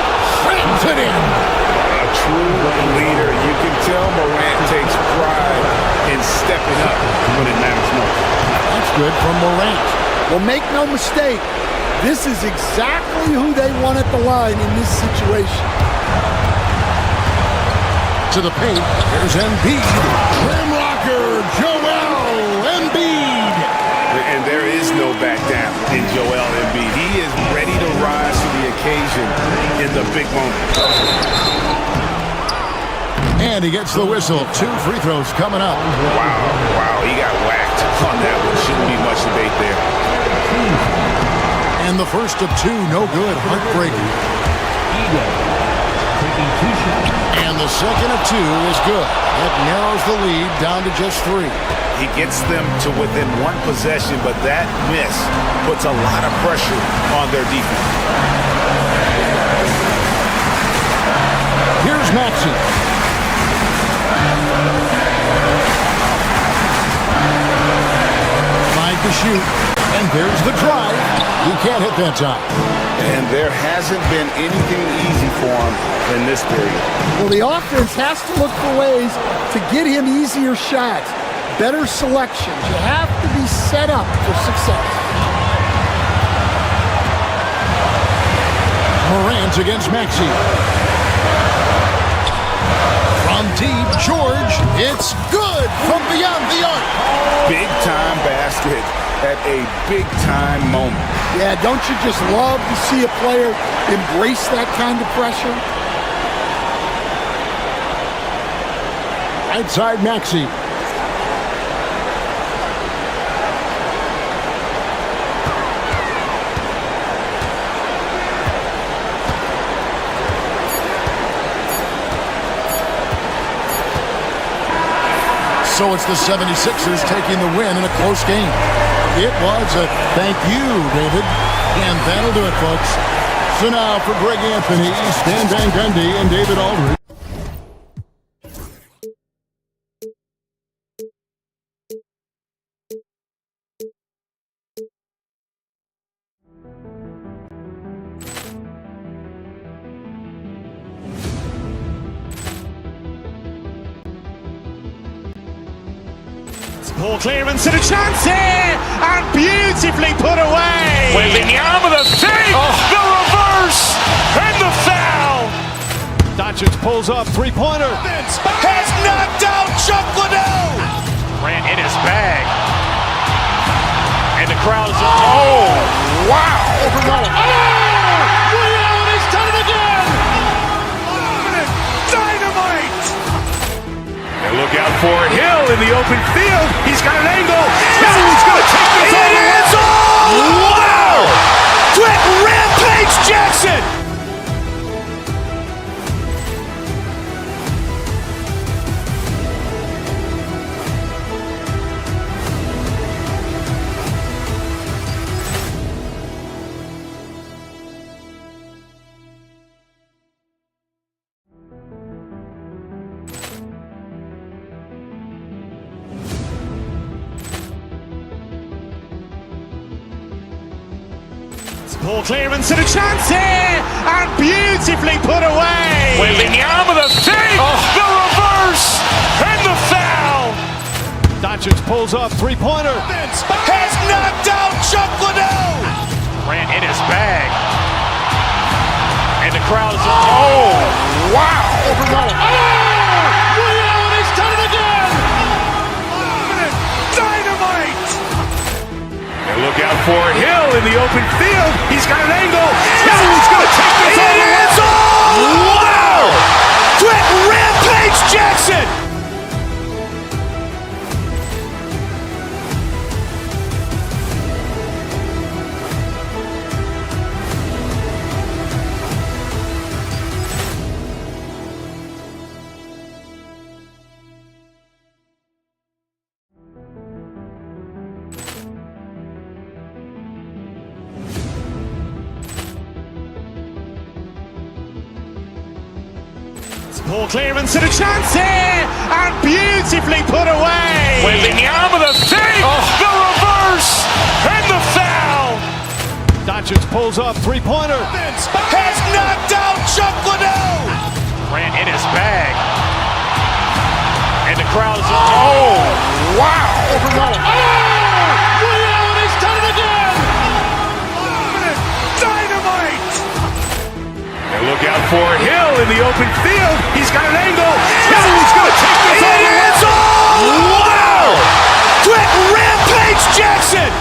slams it in. A true leader. You can tell Morant takes pride in stepping up when it matters most. That's good from Morant. Well, make no mistake, this is exactly who they want at the line in this situation. To the paint, there's Embiid. Rim rocker, Joel Embiid. And there is no back down in Joel Embiid. He is ready to rise to the occasion in the big moment. And he gets the whistle. 2 free throws coming up. Wow, he got whacked on that one. Shouldn't be much debate there. And the first of 2, no good. Heartbreaking. And the second of 2 is good. That narrows the lead down to just 3. He gets them to within 1 possession, but that miss puts a lot of pressure on their defense. Here's Maxey. Tried to shoot, and there's the drive. He can't hit that time. And there hasn't been anything easy for him in this period. Well, the offense has to look for ways to get him easier shots, better selections. You have to be set up for success. Morant against Maxey. From deep, George. It's good from beyond the arc. Big time basket at a big time moment. Yeah, don't you just love to see a player embrace that kind of pressure? Right side, Maxey. So it's the 76ers taking the win in a close game. It was a thank you, David. And that'll do it, folks. So now for Greg Anthony, Stan Van Gundy, and David Aldridge. Poor clearance and a chance here, and beautifully put away. Wembanyama the fake, the reverse, and the foul. Doncic pulls up, three-pointer. Has knocked out Chuck Liddell. Ran in his bag. And the crowd is, oh, wow. Liddell, and he's done it again. Dynamite. And look out for Hill in the open field. He's got an angle. He's going to take this all the way. Wow! Quick Rampage Jackson. Poor clearance and a chance here, and beautifully put away. Wembanyama the fake, the reverse, and the foul. Doncic pulls up, three-pointer. Has knocked out Chuck Liddell. Ran in his bag. And the crowd is, oh, wow. Liddell, and he's done it again. Dynamite. And look out for Hill in the open field. He's got an angle. He's going to take this all the way. Wow! Quick Rampage Jackson. Poor clearance and a chance here, and beautifully put away. Wembanyama the fake, the reverse, and the foul. Doncic pulls up, three-pointer. Has knocked out Chuck Liddell. Ran in his bag. And the crowd is, oh, wow. Liddell, and he's done it again. Dynamite. And look out for Hill in the open field. He's got an angle. He's going to take this all the way. Wow! Quick Rampage Jackson.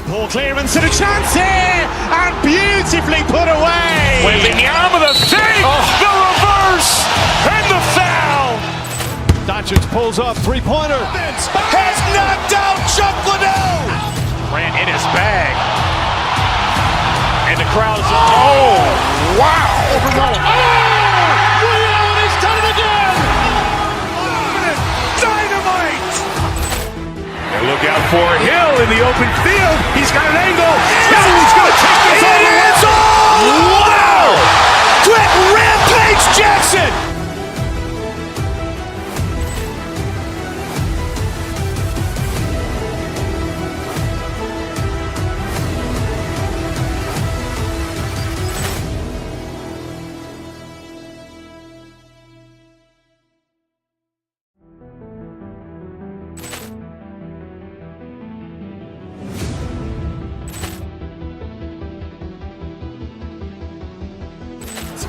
Poor clearance and a chance here, and beautifully put away. Wembanyama the fake, the reverse, and the foul. Doncic pulls up, three-pointer. Has knocked out Chuck Liddell. Ran in his bag. And the crowd is, oh, wow. Liddell, and he's done it again. Dynamite. And look out for Hill in the open field. He's got an angle. He's going to take this all the way. Wow! Quick Rampage Jackson.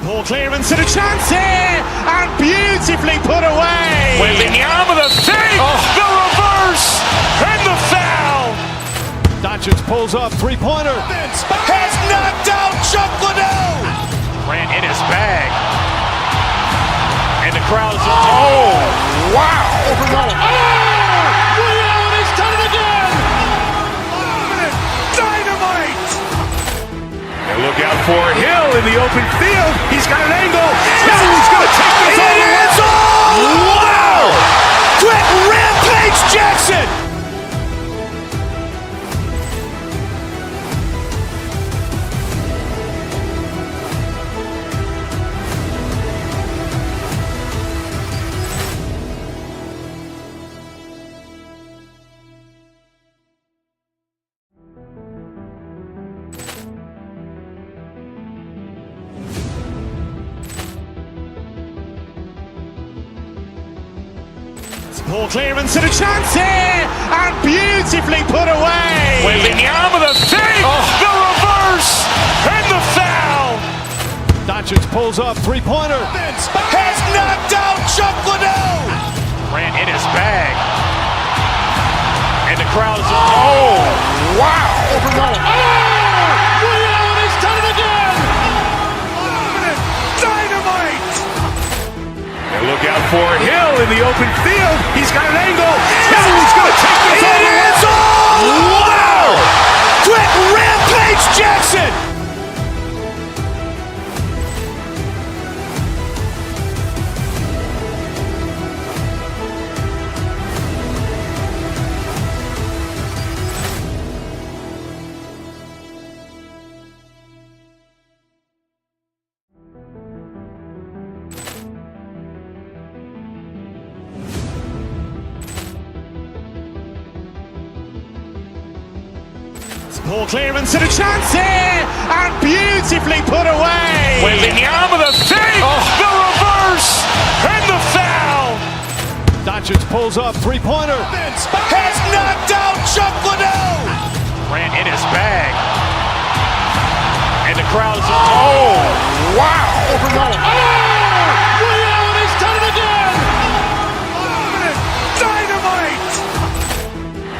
Poor clearance and a chance here, and beautifully put away. Wembanyama the fake, the reverse, and the foul. Doncic pulls up, three-pointer. Has knocked out Chuck Liddell. Grant in his bag. And the crowd is... Oh, wow. Ray Allen has done it again. Dynamite. And look out for Hill in the open field. He's got an angle. He's going to take this all the way. Wow. Quick Rampage Jackson. Ball clearance and a chance here, and beautifully put away. Wembanyama the fake, the reverse, and the foul. Doncic pulls up, three-pointer. Has knocked out Chuck Liddell. Grant in his bag. And the crowd is... Oh, wow. Ray Allen has done it again. Dynamite. And look out for Hill in the open field. He's got an angle. He's going to take this all the way. Wow. Quick Rampage Jackson. Ball clearance and a chance here, and beautifully put away. Wembanyama the fake, the reverse, and the foul. Doncic pulls up, three-pointer. Has knocked out Chuck Liddell. Grant in his bag. And the crowd is... Oh, wow. Ray Allen has done it again. Dynamite.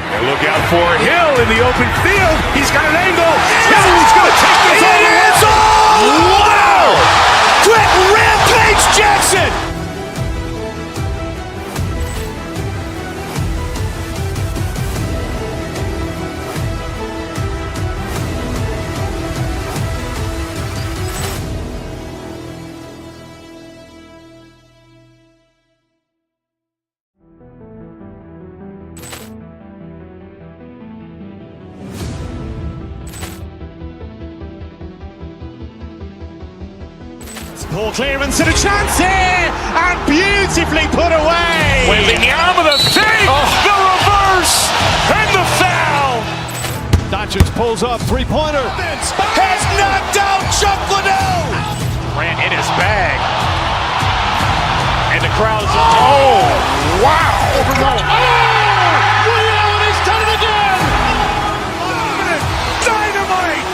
And look out for Hill in the open field. He's got an angle. He's going to take this all the way. Wow. Quick Rampage Jackson. Ball clearance and a chance here, and beautifully put away. Wembanyama the fake, the reverse, and the foul. Doncic pulls up, three-pointer. Has knocked out Chuck Liddell. Grant in his bag. And the crowd is... Oh, wow. Ray Allen has done it again. Dynamite.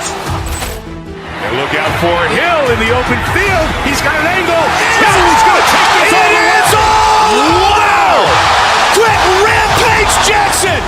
And look out for Hill in the open field. He's got an angle. He's going to take this all the way. Wow. Quick Rampage Jackson.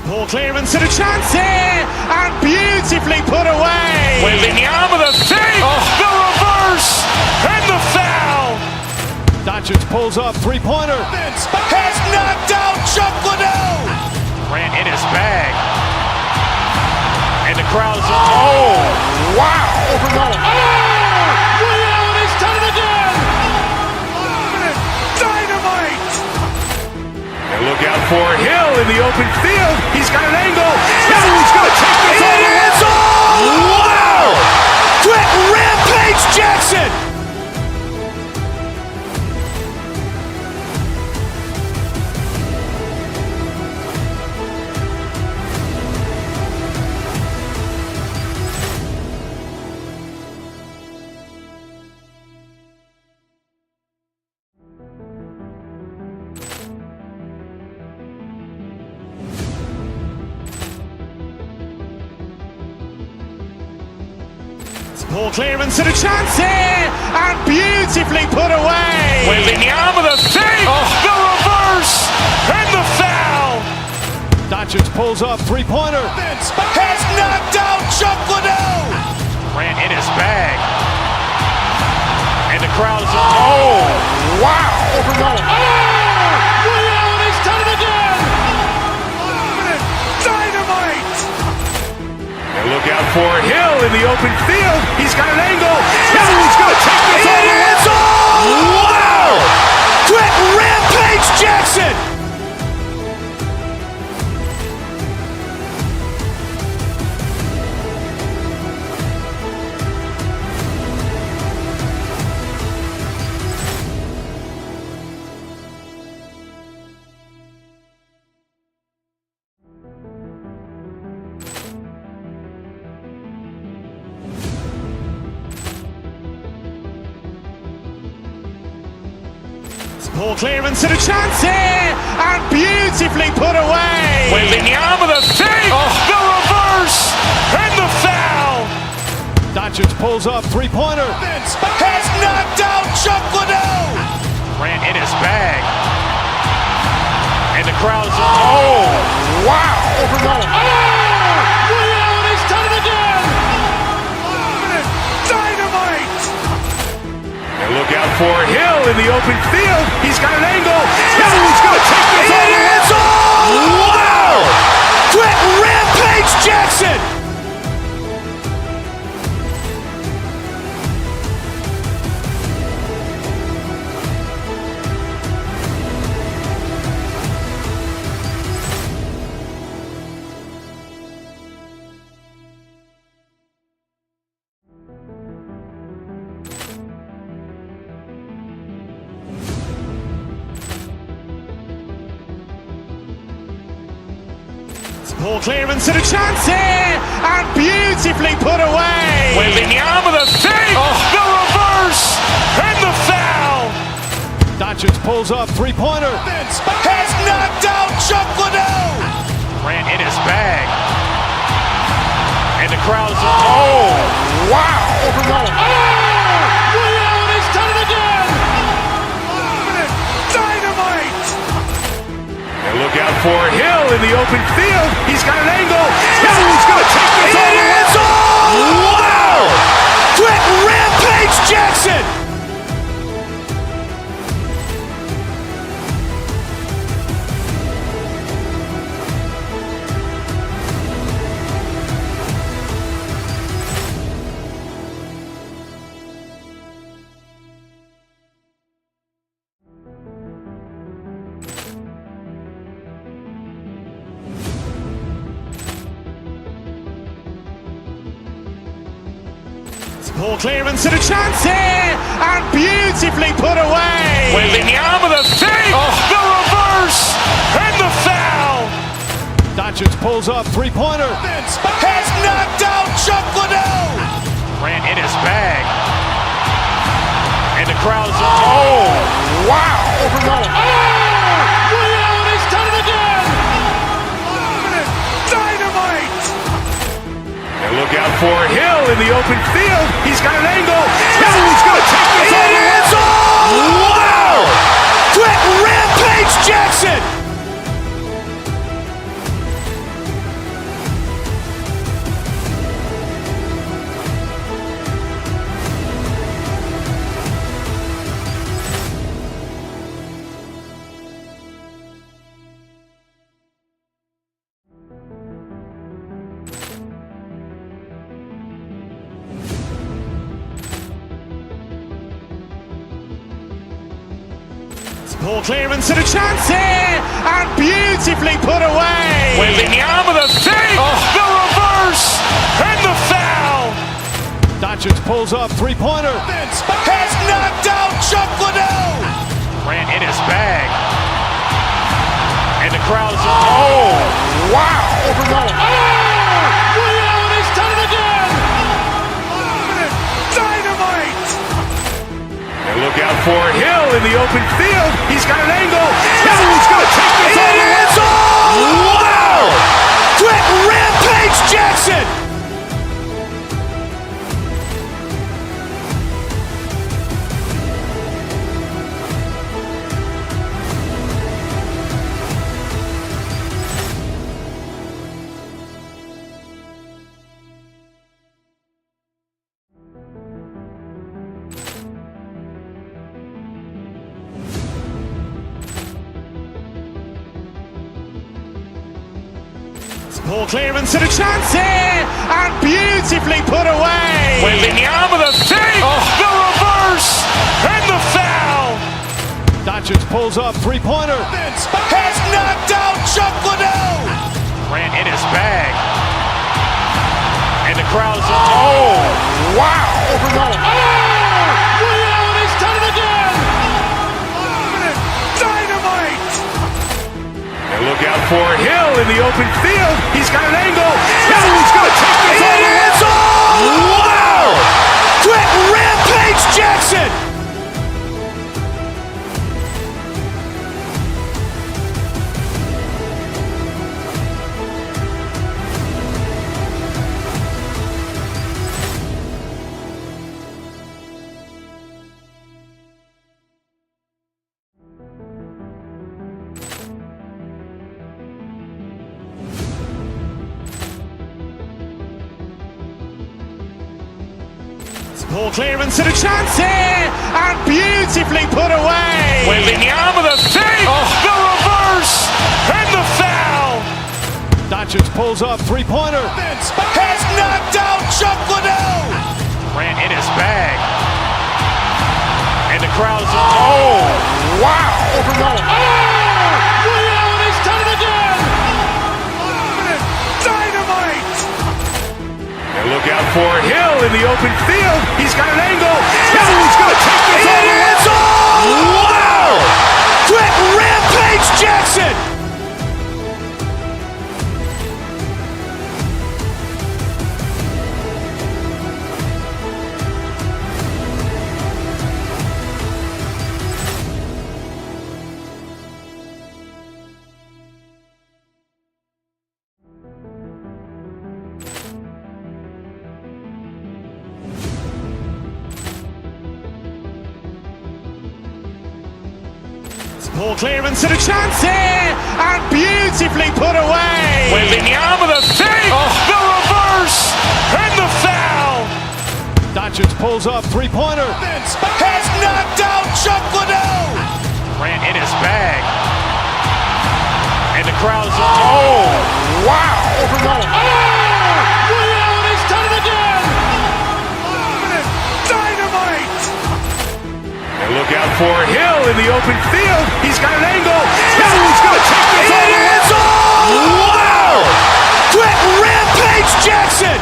Ball clearance and a chance here, and beautifully put away. Wembanyama the fake, the reverse, and the foul. Doncic pulls up, three-pointer. Has knocked out Chuck Liddell. Grant in his bag. And the crowd is... Oh, wow. Ray Allen has done it again. Dynamite. And look out for Hill in the open field. He's got an angle. He's going to take this all the way. Wow. Quick Rampage Jackson. Poor clearance and a chance here, and beautifully put away. Wembanyama the save, the reverse, and the foul. Doncic pulls up, three-pointer. Has knocked out Chuck Liddell. Grant in his bag. And the crowd is, oh, wow. Ray Allen has done it again. Dynamite. And look out for Hill in the open field. He's got an angle. He's going to take this all the way. Wow. Quick Rampage Jackson. Poor clearance and a chance here, and beautifully put away. Wembanyama the save, the reverse, and the foul. Doncic pulls up, three-pointer. Has knocked out Chuck Liddell. Grant in his bag. And the crowd is, oh, wow. Ray Allen has done it again. Dynamite. And look out for Hill in the open field. He's got an angle. He's going to take this all the way. Wow. Quick Rampage Jackson. Poor clearance and a chance here, and beautifully put away. Wembanyama the save, the reverse, and the foul. Doncic pulls up, three-pointer. Has knocked out Chuck Liddell. Grant in his bag. And the crowd is, oh, wow. Ray Allen has done it again. Dynamite. And look out for Hill in the open field. He's got an angle. He's going to take this all the way. Wow. Quick Rampage Jackson. Poor clearance and a chance here, and beautifully put away. Wembanyama the save, the reverse, and the foul. Doncic pulls up, three-pointer. Has knocked out Chuck Liddell. Grant in his bag. And the crowd is, oh, wow. Ray Allen has done it again. Dynamite. And look out for Hill in the open field. He's got an angle. He's going to take this all the way. Wow. Quick Rampage Jackson. Poor clearance and a chance here, and beautifully put away. Wembanyama the save, the reverse, and the foul. Doncic pulls up, three-pointer. Has knocked out Chuck Liddell. Grant in his bag. And the crowd is, oh, wow. Ray Allen has done it again. Dynamite. And look out for Hill in the open field. He's got an angle. He's going to take this all the way. Wow. Quick Rampage Jackson. Ball clearance and a chance here, and beautifully put away. Wembanyama with a fake, the reverse, and the foul. Doncic pulls up, three-pointer. Has knocked out Chuck Liddell. Grant in his bag. And the crowd's, wow. Ray Allen has done it again. Dynamite. And look out for Hill in the open field. He's got an angle. He's going to take this all the way. Wow. Quick Rampage Jackson. Ball clearance and a chance here, and beautifully put away. Wembanyama with a fake, the reverse, and the foul. Doncic pulls up, three-pointer. Has knocked out Chuck Liddell. Grant in his bag. And the crowd's, wow. Ray Allen has done it again. Dynamite. And look out for Hill in the open field. He's got an angle. He's going to take this all the way. Wow. Quick Rampage Jackson. Ball clearance and a chance here, and beautifully put away. Wembanyama with a fake, the reverse, and the foul. Doncic pulls up, three-pointer. Has knocked out Chuck Liddell. Grant in his bag. And the crowd's, wow. Ray Allen has done it again. Dynamite. And look out for Hill in the open field. He's got an angle. He's going to take this all the way. Wow. Quick Rampage Jackson.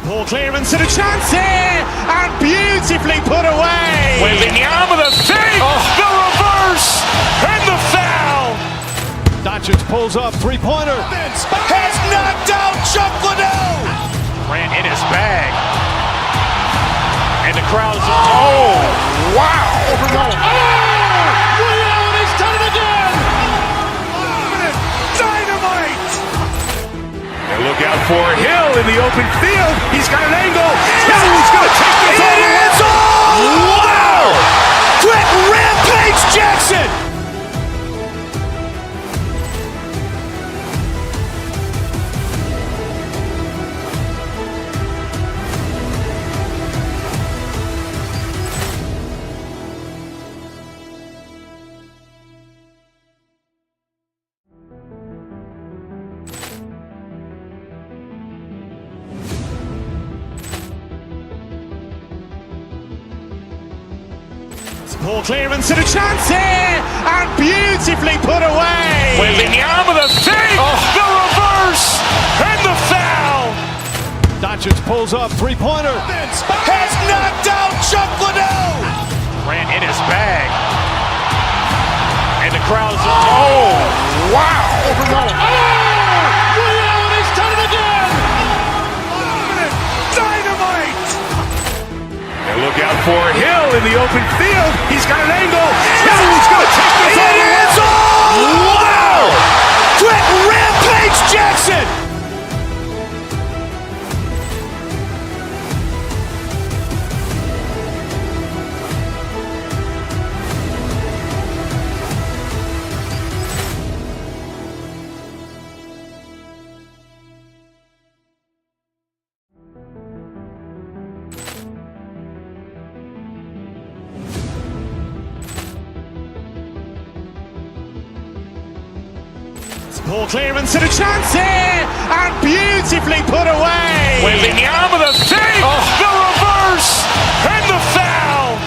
Ball clearance and a chance here, and beautifully put away. Wembanyama with a fake, the reverse, and the foul. Doncic pulls up, three-pointer. Has knocked out Chuck Liddell. Grant in his bag. And the crowd's, wow. Ray Allen has done it again. Dynamite. And look out for Hill in the open field. He's got an angle. He's going to take this all the way. Wow. Quick Rampage Jackson. Ball clearance and a chance here, and beautifully put away. Wembanyama with a fake, the reverse, and the foul. Doncic pulls up, three-pointer. Has knocked out Chuck Liddell. Grant in his bag. And the crowd's, wow. Ray Allen has done it again. Dynamite. And look out for Hill in the open field. He's got an angle. He's going to take this all the way. Wow. Quick Rampage Jackson. Poor clearance and a chance here, and beautifully put away. Wembanyama the save, the reverse, and the foul.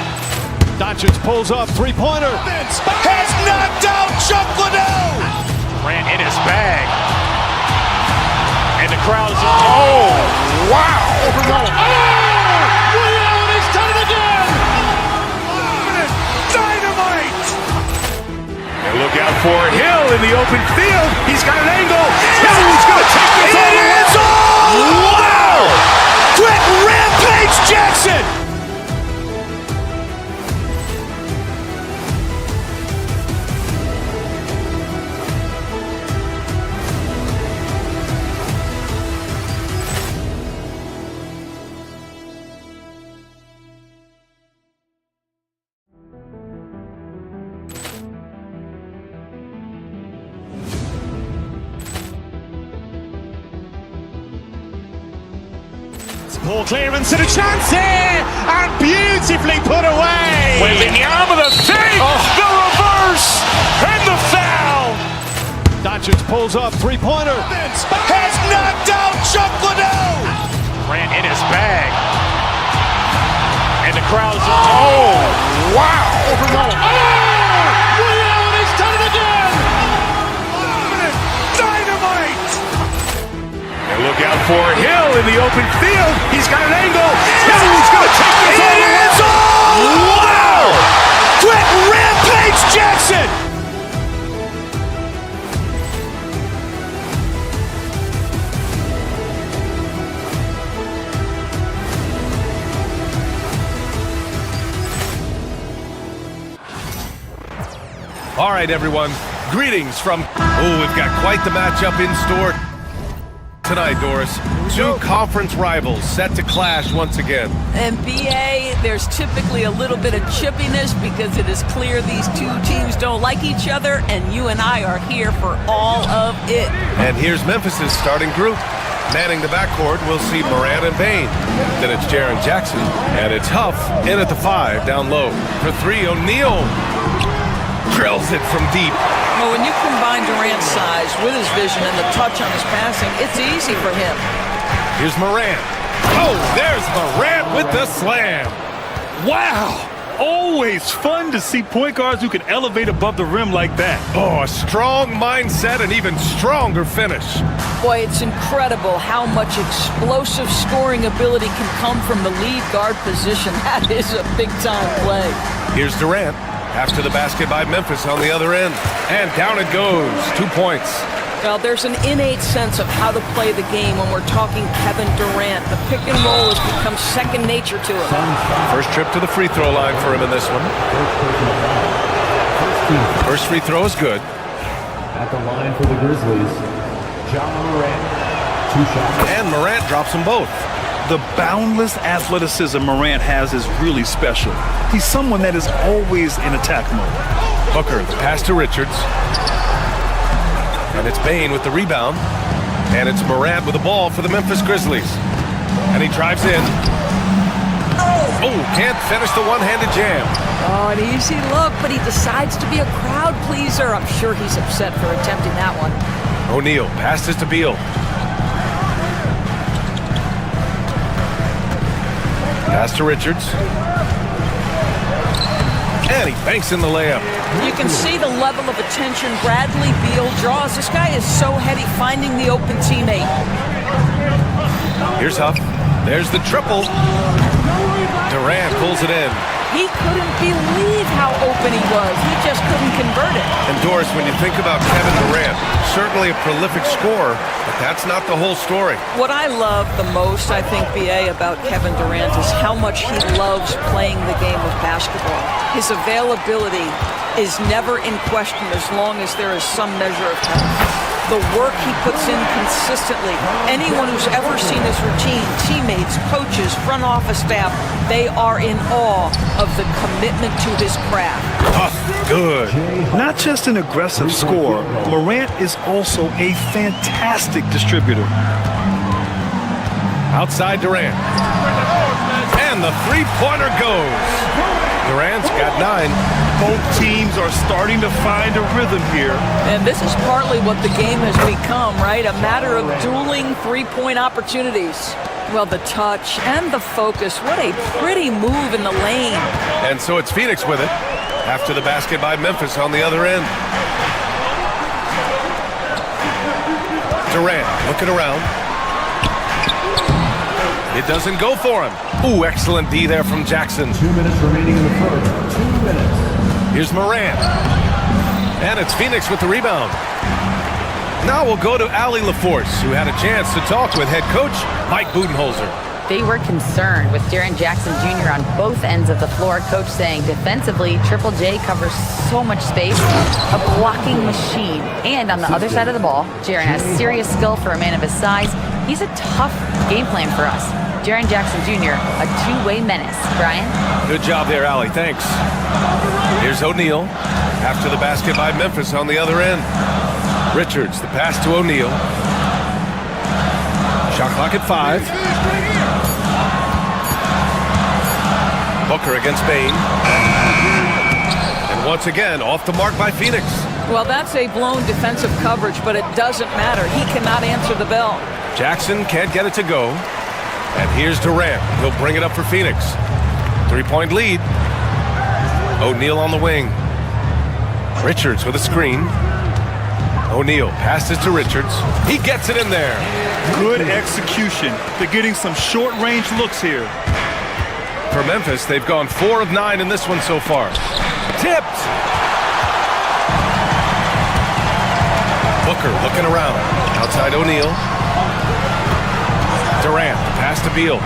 Doncic pulls up, three-pointer. Has knocked out Chuck Liddell. Ran in his bag. And the crowd is... Oh, wow. Ray Allen has done it again. Dynamite. And look out for Hill in the open field. He's got an angle. Hill's going to take this all the way. Wow. Quit Rampage Jackson. Poor clearance and a chance here, and beautifully put away. Wembanyama the save, the reverse, and the foul. Doncic pulls up, three-pointer. Has knocked out Chuck Liddell. Ran in his bag. And the crowd is... Oh, wow. Ray Allen has done it again. Dynamite. And look out for Hill in the open field. He's got an angle. Hill's going to take this all the way. Wow. Quit Rampage Jackson. All right, everyone. Greetings from... Oh, we've got quite the matchup in store tonight, Doris. Two conference rivals set to clash once again. And BA, there's typically a little bit of chippiness because it is clear these two teams don't like each other, and you and I are here for all of it. And here's Memphis's starting group. Manning the backcourt, we'll see Morant and Bain. Then it's Jaren Jackson, and it's Huff in at the 5 down low. For 3, O'Neal drills it from deep. Well, when you combine Durant's size with his vision and the touch on his passing, it's easy for him. Here's Morant. Oh, there's Morant with the slam. Wow. Always fun to see point guards who can elevate above the rim like that. Oh, a strong mindset and even stronger finish. Boy, it's incredible how much explosive scoring ability can come from the lead guard position. That is a big-time play. Here's Durant. Pass to the basket by Memphis on the other end. And down it goes. 2 points. Well, there's an innate sense of how to play the game when we're talking Kevin Durant. The pick and roll has become second nature to him. First trip to the free throw line for him in this one. First free throw is good. At the line for the Grizzlies, John Morant. 2 shots. And Morant drops them both. The boundless athleticism Morant has is really special. He's someone that is always in attack mode. Booker, the pass to Richards. And it's Bain with the rebound. And it's Morant with the ball for the Memphis Grizzlies. And he drives in. Oh, can't finish the one-handed jam. Oh, an easy look, but he decides to be a crowd pleaser. I'm sure he's upset for attempting that one. O'Neal passes to Beal. Pass to Richards. And he banks in the layup. You can see the level of attention Bradley Beal draws. This guy is so heady finding the open teammate. Here's Huff. There's the triple. Durant pulls it in. He couldn't believe how open he was. He just couldn't convert it. And Doris, when you think about Kevin Durant, certainly a prolific scorer, but that's not the whole story. What I love the most, I think, BA, about Kevin Durant is how much he loves playing the game of basketball. His availability is never in question as long as there is some measure of health. The work he puts in consistently. Anyone who's ever seen his routine, teammates, coaches, front office staff, they are in awe of the commitment to his craft. Good. Not just an aggressive scorer, Morant is also a fantastic distributor. Outside Durant. And the three-pointer goes. Durant's got 9. Both teams are starting to find a rhythm here. And this is partly what the game has become, right? A matter of dueling three-point opportunities. Well, the touch and the focus. What a pretty move in the lane. And so it's Phoenix with it after the basket by Memphis on the other end. Durant looking around. It doesn't go for him. Ooh, excellent D there from Jackson. 2 minutes remaining in the first. 2 minutes. Here's Morant. And it's Phoenix with the rebound. Now we'll go to Allie LaForce, who had a chance to talk with head coach Mike Budenholzer. They were concerned with Jaren Jackson Jr. on both ends of the floor. Coach saying defensively, Triple J covers so much space, a blocking machine. And on the other side of the ball, Jaren has serious skill for a man of his size. He's a tough game plan for us. Jaren Jackson Jr., a two-way menace. Brian? Good job there, Allie. Thanks. Here's O'Neal after the basket by Memphis on the other end. Richards, the pass to O'Neal. Shot clock at 5. Booker against Bain. And once again, off the mark by Phoenix. Well, that's a blown defensive coverage, but it doesn't matter. He cannot answer the bell. Jackson can't get it to go. And here's Durant. He'll bring it up for Phoenix. 3-point lead. O'Neal on the wing. Richards with a screen. O'Neal passes to Richards. He gets it in there. Good execution. They're getting some short-range looks here. For Memphis, they've gone 4 of 9 in this one so far. Tipped! Booker looking around. Outside O'Neal. Durant, pass to Beal.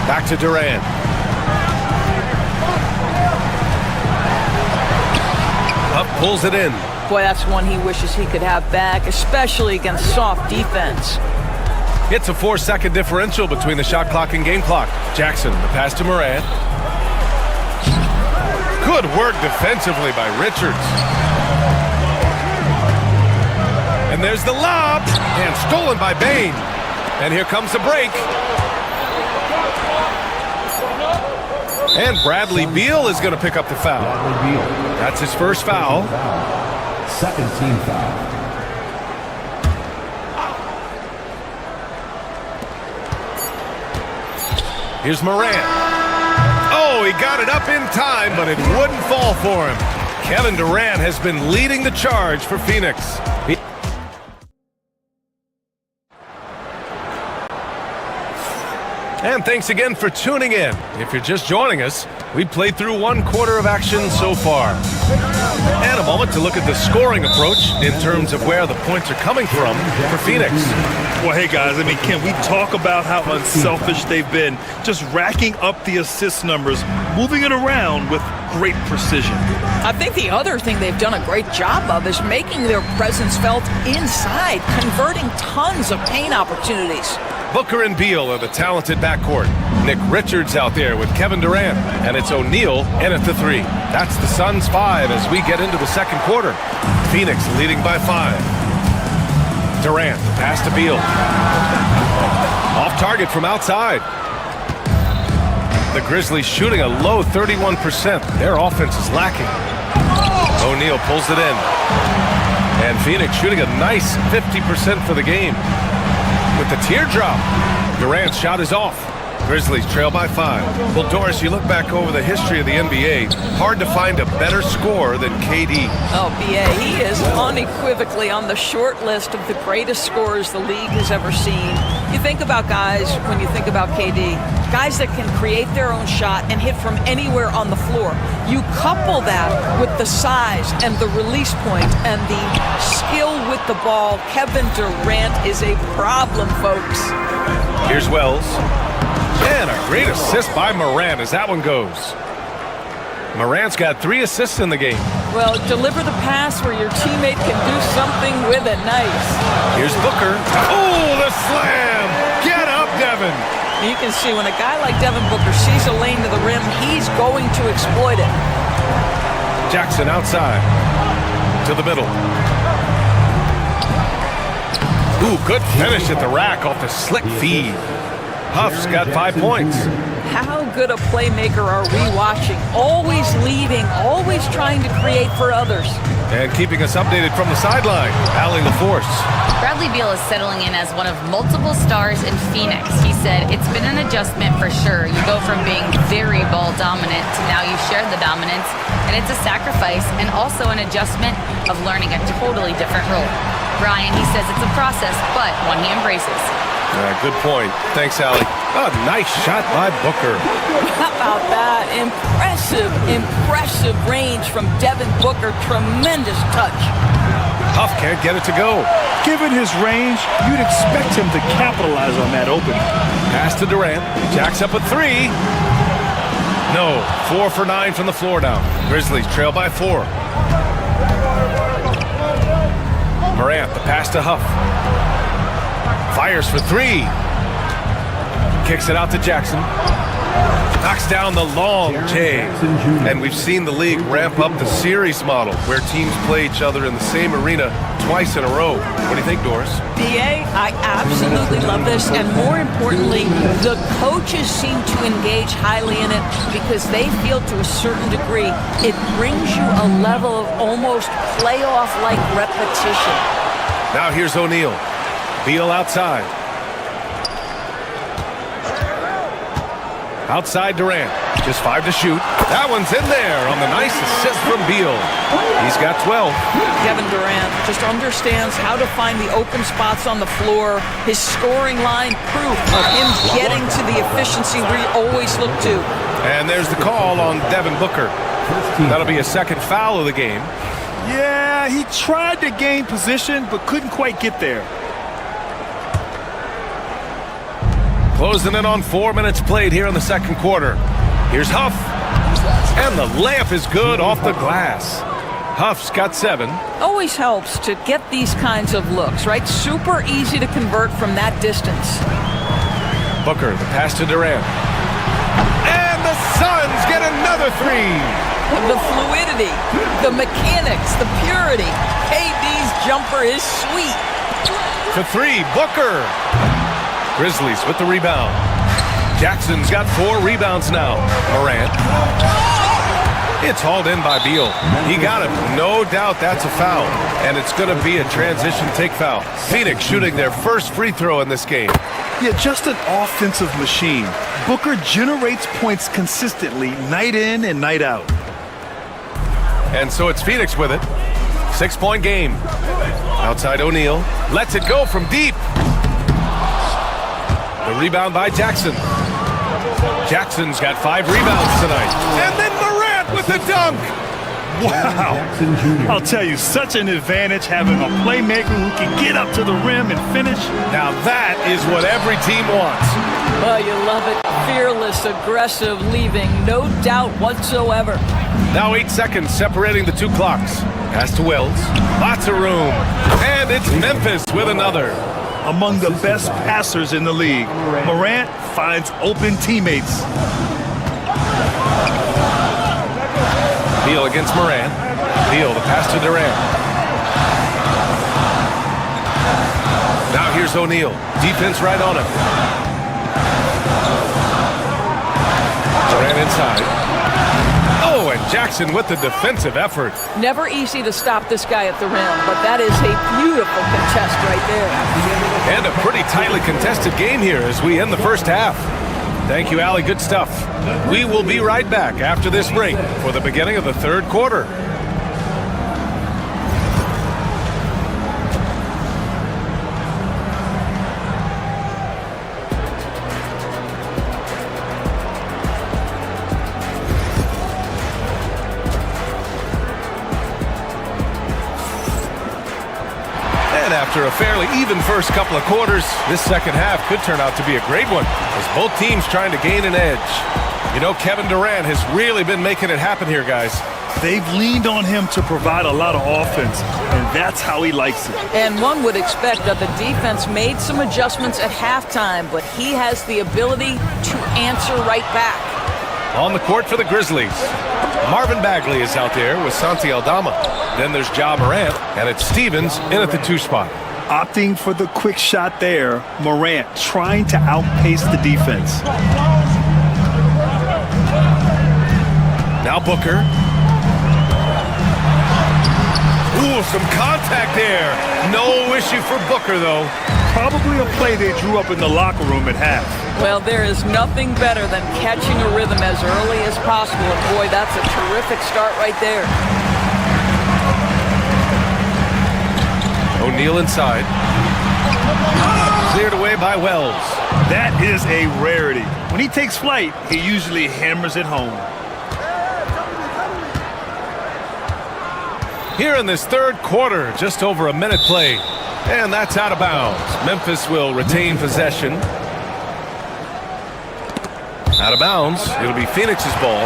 Back to Durant. Up, pulls it in. Boy, that's one he wishes he could have back, especially against soft defense. It's a 4-second differential between the shot clock and game clock. Jackson, the pass to Morant. Good work defensively by Richards. And there's the lob, and stolen by Bain. And here comes the break. And Bradley Beal is going to pick up the foul. That's his first foul. Second team foul. Here's Morant. Oh, he got it up in time, but it wouldn't fall for him. Kevin Durant has been leading the charge for Phoenix. And thanks again for tuning in. If you're just joining us, we played through 1 quarter of action so far. And a moment to look at the scoring approach in terms of where the points are coming from for Phoenix. Well, hey, guys, I mean, can we talk about how unselfish they've been? Just racking up the assist numbers, moving it around with great precision. I think the other thing they've done a great job of is making their presence felt inside, converting tons of paint opportunities. Booker and Beal are the talented backcourt. Nick Richards out there with Kevin Durant. And it's O'Neal in at the 3. That's the Suns' 5 as we get into the second quarter. Phoenix leading by 5. Durant, pass to Beal. Off target from outside. The Grizzlies shooting a low 31%. Their offense is lacking. O'Neal pulls it in. And Phoenix shooting a nice 50% for the game. With the teardrop, Durant's shot is off. Grizzlies trail by 5. Well, Doris, you look back over the history of the NBA, hard to find a better scorer than KD. Oh, B.A., he is unequivocally on the short list of the greatest scorers the league has ever seen. You think about guys, when you think about KD, guys that can create their own shot and hit from anywhere on the floor. You couple that with the size and the release point and the skill with the ball. Kevin Durant is a problem, folks. Here's Wells. And a great assist by Morant as that one goes. Morant's got 3 assists in the game. Well, deliver the pass where your teammate can do something with it. Nice. Here's Booker. Oh, the slam! Get up, Devin! You can see when a guy like Devin Booker sees a lane to the rim, he's going to exploit it. Jackson outside. To the middle. Ooh, good finish at the rack off the slick feed. Huff's got 5 points. How good a playmaker are we watching? Always leading, always trying to create for others. And keeping us updated from the sideline, Allie LaForce. Bradley Beal is settling in as one of multiple stars in Phoenix. He said, it's been an adjustment for sure. You go from being very ball dominant to now you share the dominance, and it's a sacrifice and also an adjustment of learning a totally different role. Brian, he says it's a process, but one he embraces. Good point. Thanks, Allie. Oh, nice shot by Booker. How about that? Impressive range from Devin Booker. Tremendous touch. Huff can't get it to go. Given his range, you'd expect him to capitalize on that opening. Pass to Durant. Jacks up a three. No. 4 for 9 from the floor now. Grizzlies trail by 4. Morant, the pass to Huff. Fires for 3. Kicks it out to Jackson. Knocks down the long J. And we've seen the league ramp up the series model where teams play each other in the same arena twice in a row. What do you think, Doris? BA, I absolutely love this. And more importantly, the coaches seem to engage highly in it because they feel to a certain degree it brings you a level of almost playoff-like repetition. Now here's O'Neal. Beal outside. Outside Durant. Just 5 to shoot. That one's in there on the nice assist from Beal. He's got 12. Kevin Durant just understands how to find the open spots on the floor. His scoring line proof of him getting to the efficiency we always look to. And there's the call on Devin Booker. That'll be a second foul of the game. Yeah, he tried to gain position, but couldn't quite get there. Closing in on 4 minutes played here in the second quarter. Here's Huff. And the layup is good off the glass. Huff's got 7. Always helps to get these kinds of looks, right? Super easy to convert from that distance. Booker, the pass to Durant. And the Suns get another 3. The fluidity, the mechanics, the purity. KD's jumper is sweet. For 3, Booker. Grizzlies with the rebound. Jackson's got 4 rebounds now. Morant. It's hauled in by Beal. He got it. No doubt that's a foul. And it's going to be a transition take foul. Phoenix shooting their first free throw in this game. Yeah, just an offensive machine. Booker generates points consistently, night in and night out. And so it's Phoenix with it. 6-point game. Outside O'Neal. Lets it go from deep. The rebound by Jackson. Jackson's got 5 rebounds tonight. And then Morant with the dunk. Wow. I'll tell you, such an advantage having a playmaker who can get up to the rim and finish. Now that is what every team wants. Oh, you love it. Fearless, aggressive, leaving. No doubt whatsoever. Now 8 seconds separating the 2 clocks. Pass to Wells. Lots of room. And it's Memphis with another. Among the best passers in the league, Morant finds open teammates. Beal against Morant. Beal, the pass to Durant. Now here's O'Neal. Defense right on him. Durant inside. Oh, and Jackson with the defensive effort. Never easy to stop this guy at the rim, but that is a beautiful contest right there. And a pretty tightly contested game here as we end the first half. Thank you, Allie. Good stuff. We will be right back after this break for the beginning of the third quarter. After a fairly even first couple of quarters, this second half could turn out to be a great one as both teams trying to gain an edge. You know, Kevin Durant has really been making it happen here, guys. They've leaned on him to provide a lot of offense, and that's how he likes it. And one would expect that the defense made some adjustments at halftime, but he has the ability to answer right back. On the court for the Grizzlies, Marvin Bagley is out there with Santi Aldama. Then there's Ja Morant, and it's Stevens in at the 2 spot. Opting for the quick shot there, Morant trying to outpace the defense. Now Booker. Ooh, some contact there. No issue for Booker, though. Probably a play they drew up in the locker room at half. Well, there is nothing better than catching a rhythm as early as possible. And boy, that's a terrific start right there. O'Neal inside. Cleared away by Wells. That is a rarity. When he takes flight, he usually hammers it home. Here in this third quarter, just over a minute played. And that's out of bounds. Memphis will retain possession. Out of bounds. It'll be Phoenix's ball.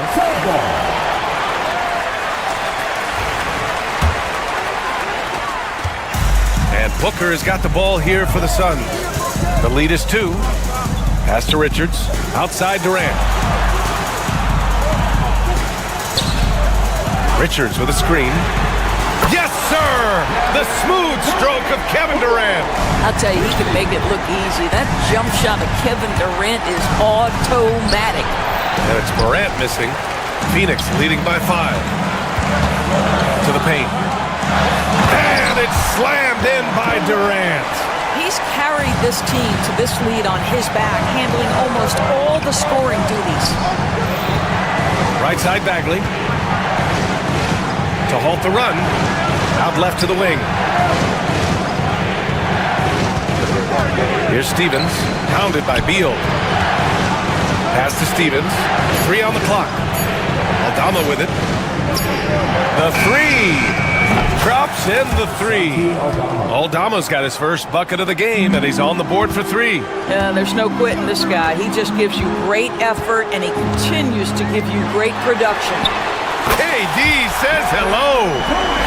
And Booker has got the ball here for the Suns. The lead is 2. Pass to Richards. Outside Durant. Richards with a screen. Yes, sir! The smooth stroke of Kevin Durant. I'll tell you, he can make it look easy. That jump shot of Kevin Durant is automatic. And it's Morant missing. Phoenix leading by 5. To the paint. And it's slammed in by Durant. He's carried this team to this lead on his back, handling almost all the scoring duties. Right side Bagley. To halt the run. Out left to the wing. Here's Stevens. Pounded by Beal. Pass to Stevens. 3 on the clock. Aldama with it. The 3. Drops in the 3. Aldama's got his first bucket of the game, and he's on the board for 3. There's no quitting this guy. He just gives you great effort, and he continues to give you great production. KD says hello.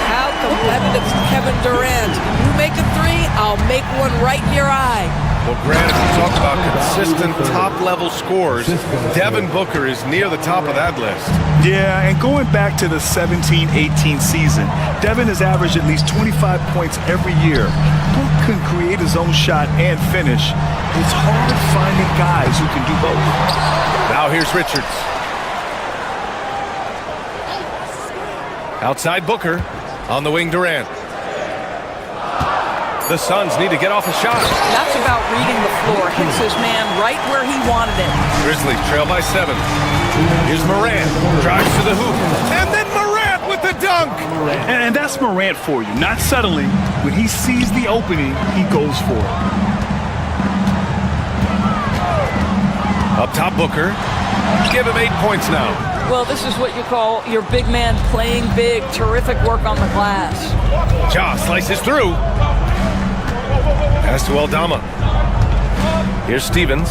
How competitive is Kevin Durant? You make a 3, I'll make one right in your eye. Well, Grant, if you talk about consistent top-level scores, Devin Booker is near the top of that list. Yeah, and going back to the 17-18 season, Devin has averaged at least 25 points every year. Book can create his own shot and finish. It's hard finding guys who can do both. Now here's Richards. Outside Booker. On the wing, Durant. The Suns need to get off a shot. That's about reading the floor. Hits his man right where he wanted it. Grizzlies trail by 7. Here's Morant. Drives to the hoop. And then Morant with the dunk. And that's Morant for you. Not settling. When he sees the opening, he goes for it. Up top, Booker. Give him 8 points now. Well, this is what you call your big man playing big. Terrific work on the glass. Ja slices through. Pass to Aldama. Here's Stevens.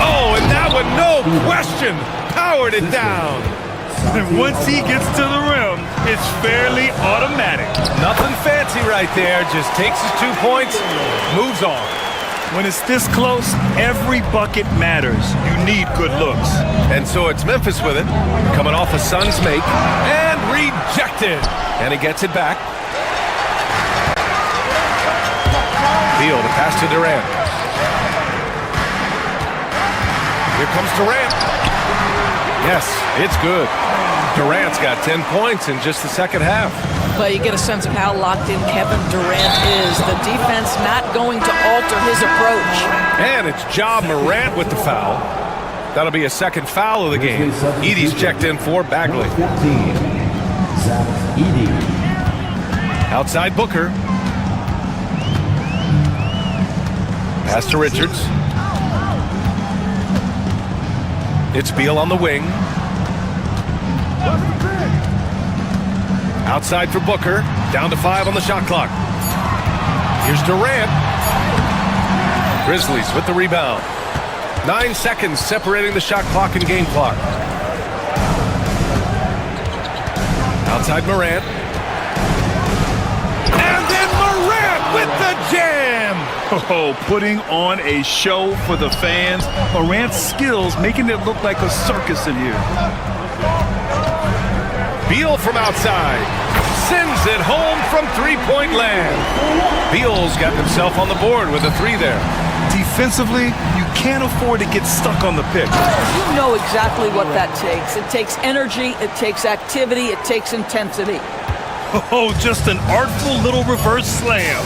Oh, and that one, no question, powered it down. And once he gets to the rim, it's fairly automatic. Nothing fancy right there. Just takes his 2 points, moves on. When it's this close, every bucket matters. You need good looks. And so it's Memphis with it, coming off a Suns make, and rejected. And he gets it back. Beal to pass to Durant. Here comes Durant. Yes, it's good. Durant's got 10 points in just the second half. But you get a sense of how locked in Kevin Durant is. The defense not going to alter his approach. And it's Ja Morant with the foul. That'll be a second foul of the game. Edey's checked in for Bagley. Outside Booker. Pass to Richards. It's Beal on the wing. Outside for Booker. Down to 5 on the shot clock. Here's Durant. Grizzlies with the rebound. 9 seconds separating the shot clock and game clock. Outside Morant. And then Morant with the jam! Oh, putting on a show for the fans. Morant's skills making it look like a circus in here. Beal from outside. Sends it home from three-point land. Beal's got himself on the board with a 3 there. Defensively, you can't afford to get stuck on the pick. You know exactly what that takes. It takes energy, it takes activity, it takes intensity. Oh, just an artful little reverse slam.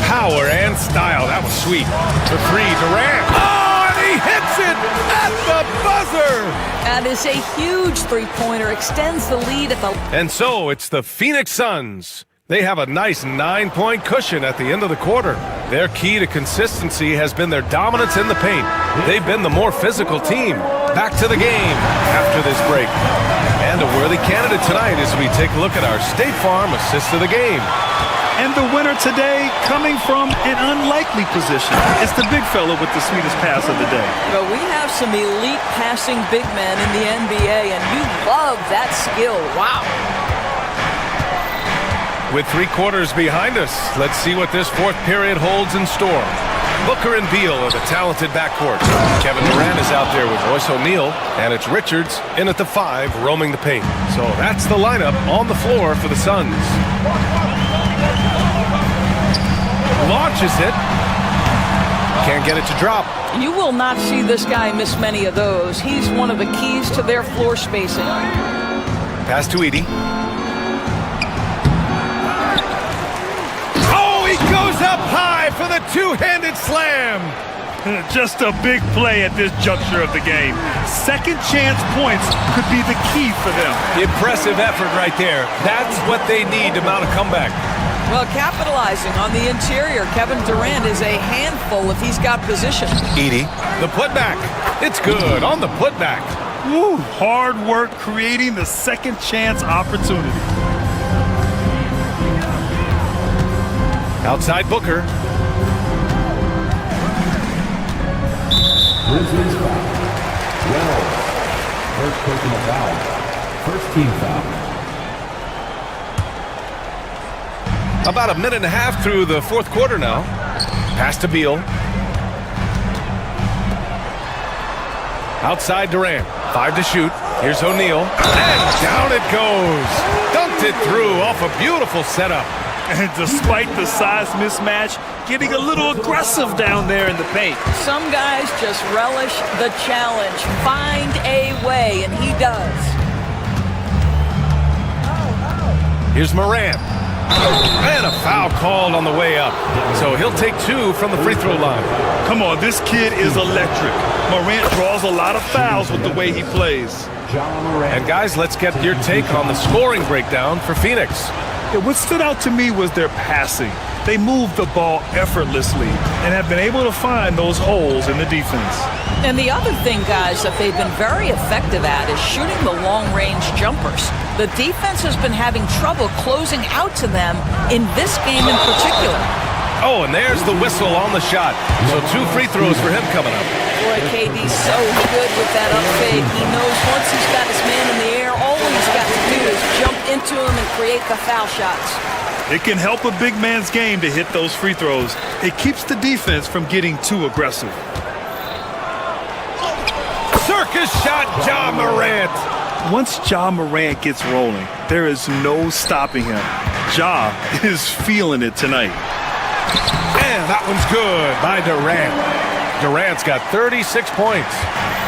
Power and style. That was sweet. The three, Durant. Oh, and he hits it at the buzzer. That is a huge three-pointer. Extends the lead at the... And so it's the Phoenix Suns. They have a nice 9-point cushion at the end of the quarter. Their key to consistency has been their dominance in the paint. They've been the more physical team. Back to the game after this break. And a worthy candidate tonight as we take a look at our State Farm assist of the game. And the winner today coming from an unlikely position. It's the big fella with the sweetest pass of the day. Well, we have some elite passing big men in the NBA, and you love that skill. Wow. With 3 quarters behind us, let's see what this fourth period holds in store. Booker and Beal are the talented backcourt. Kevin Durant is out there with Royce O'Neal, and it's Richards in at the 5 roaming the paint. So that's the lineup on the floor for the Suns. Launches it. Can't get it to drop. You will not see this guy miss many of those. He's one of the keys to their floor spacing. Pass to Edey. Oh, he goes up high for the two-handed slam. Just a big play at this juncture of the game. Second chance points could be the key for them. Impressive effort right there. That's what they need to mount a comeback. Well, capitalizing on the interior, Kevin Durant is a handful if he's got position. Edey, the putback. It's good on the putback. Woo, hard work creating the second chance opportunity. Outside Booker. Grizzlies foul. Well, first personal foul. First team foul. About a minute and a half through the fourth quarter now. Pass to Beal. Outside Durant. 5 to shoot. Here's O'Neal. And down it goes. Dunked it through off a beautiful setup. And despite the size mismatch, getting a little aggressive down there in the paint. Some guys just relish the challenge. Find a way, and he does. Here's Morant. And a foul called on the way up. So he'll take 2 from the free throw line. Come on, this kid is electric. Morant draws a lot of fouls with the way he plays. And guys, let's get your take on the scoring breakdown for Phoenix. Yeah, what stood out to me was their passing. They moved the ball effortlessly and have been able to find those holes in the defense. And the other thing, guys, that they've been very effective at is shooting the long-range jumpers. The defense has been having trouble closing out to them in this game in particular. Oh, and there's the whistle on the shot. So 2 free throws for him coming up. Boy, KD's so good with that up fade. He knows once he's got his man in the air, all he's got to do is jump into him and create the foul shots. It can help a big man's game to hit those free throws. It keeps the defense from getting too aggressive. Circus shot, Ja Morant. Once Ja Morant gets rolling, there is no stopping him. Ja is feeling it tonight. And that one's good by Durant. Durant's got 36 points.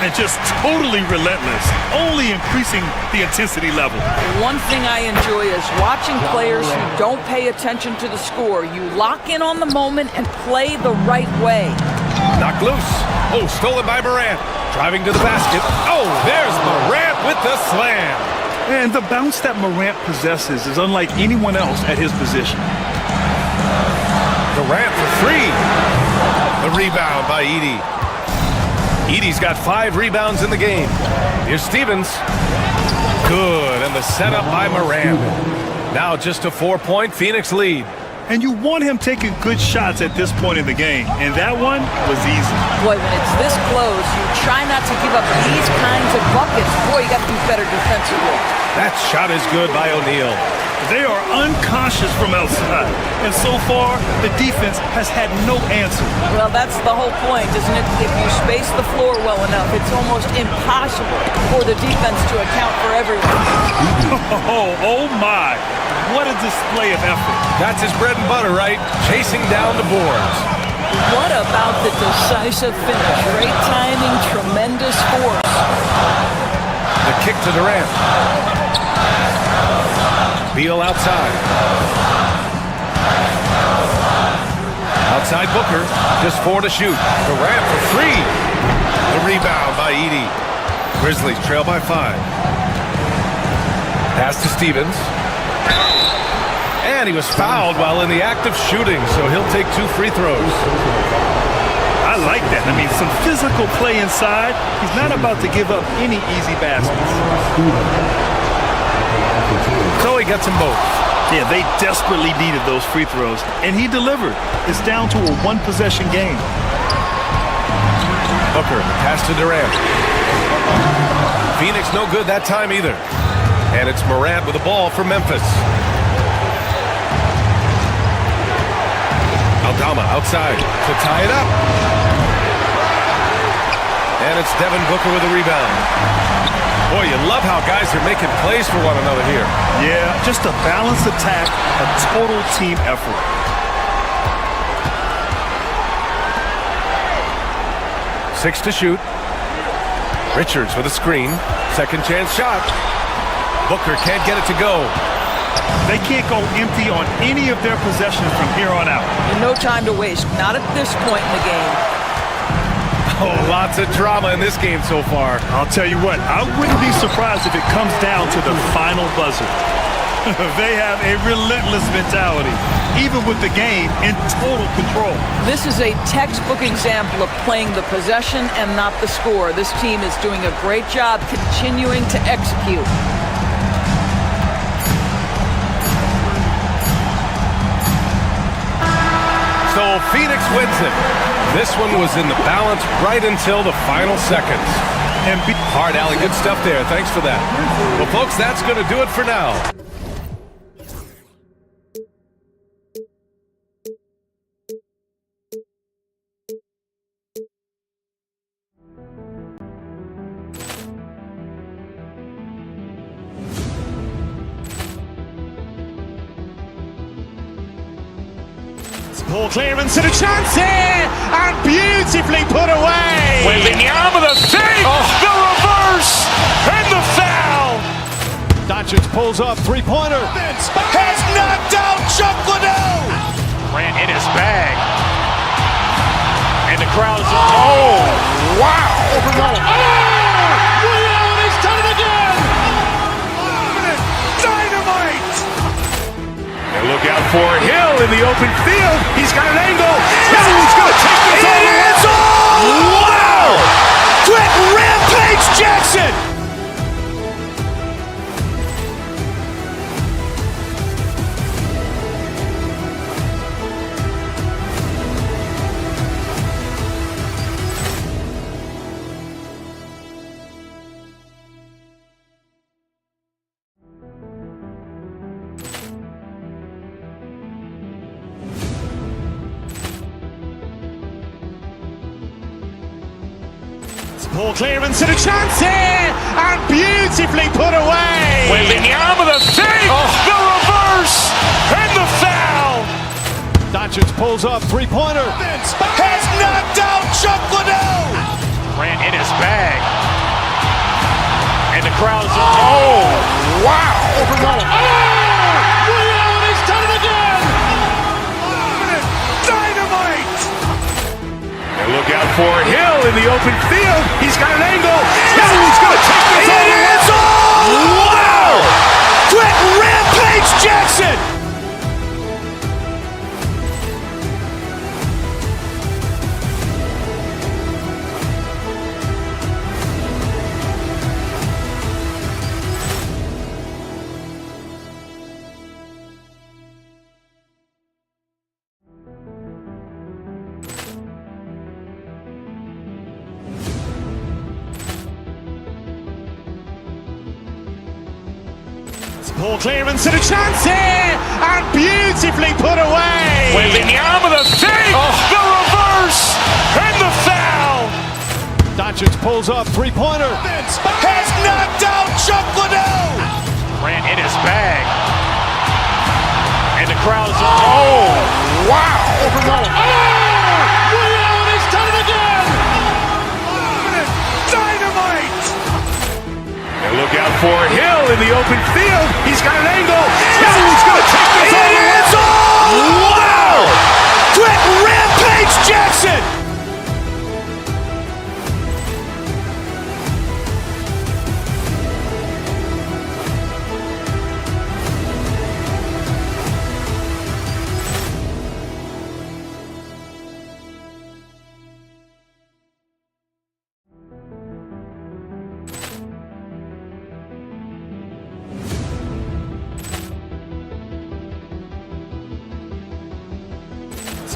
And just totally relentless, only increasing the intensity level. One thing I enjoy is watching players who don't pay attention to the score. You lock in on the moment and play the right way. Knocked loose. Oh, stolen by Morant. Driving to the basket. Oh, there's Morant with the slam. And the bounce that Morant possesses is unlike anyone else at his position. Durant for 3. The rebound by Edey. Edey's got 5 rebounds in the game. Here's Stevens. Good, and the setup by Morant. Now just a 4-point Phoenix lead. And you want him taking good shots at this point in the game, and that one was easy. Boy, when it's this close, you try not to give up these kinds of buckets. Boy, you got to be better defensively. That shot is good by O'Neal. They are unconscious from outside, and so far, the defense has had no answer. Well, that's the whole point, isn't it? If you space the floor well enough, it's almost impossible for the defense to account for everyone. Oh my. What a display of effort. That's his bread and butter, right? Chasing down the boards. What about the decisive finish? Great timing, tremendous force. The kick to Durant. Beal outside. Outside Booker. Just 4 to shoot. Durant for 3. The rebound by Edey. Grizzlies trail by 5. Pass to Stevens. And he was fouled while in the act of shooting, so he'll take 2 free throws. I like that. I mean, some physical play inside. He's not about to give up any easy baskets. So he gets them both. Yeah, they desperately needed those free throws, and he delivered. It's down to a one-possession game. Booker, pass to Durant. Phoenix no good that time either. And it's Morant with the ball for Memphis. Aldama outside to tie it up. And it's Devin Booker with a rebound. Boy, you love how guys are making plays for one another here. Yeah, just a balanced attack, a total team effort. Six to shoot. Richards with a screen. Second chance shot. Booker can't get it to go. They can't go empty on any of their possessions from here on out. No time to waste. Not at this point in the game. Oh, lots of drama in this game so far. I'll tell you what, I wouldn't be surprised if it comes down to the final buzzer. They have a relentless mentality, even with the game in total control. This is a textbook example of playing the possession and not the score. This team is doing a great job continuing to execute. So Phoenix wins it. This one was in the balance right until the final seconds. And hard alley, good stuff there. Thanks for that. Well, folks, that's going to do it for now. Poor clearance and a chance here, and beautifully put away. Wembanyama the save, the reverse, and the foul. Doncic pulls up, three-pointer. Has knocked out Chuck Liddell. Ran in his bag. And the crowd is... Oh, wow. William, he's done it again. Dynamite. And look out for Hill in the open field. He's got an angle. Hill's going to take this all the way. Wow! Quick Rampage Jackson. Poor clearance and a chance here, and beautifully put away. Wembanyama the save, the reverse, and the foul. Doncic pulls up, three-pointer. Has knocked out Chuck Liddell. Ran in his bag. And the crowd is... Oh, wow. William, he's done it again. Dynamite. And look out for Hill in the open field. He's got an angle. Hill's going to take this all the way. Wow! Quick Rampage Jackson. Poor clearance and a chance here, and beautifully put away. Wembanyama the save, the reverse, and the foul. Doncic pulls up, three-pointer. Has knocked out Chuck Liddell. Ran in his bag. And the crowd is... Oh, wow. for Hill in the open field. He's got an angle. Hill's going to take this all the way. Wow! Quick Rampage Jackson!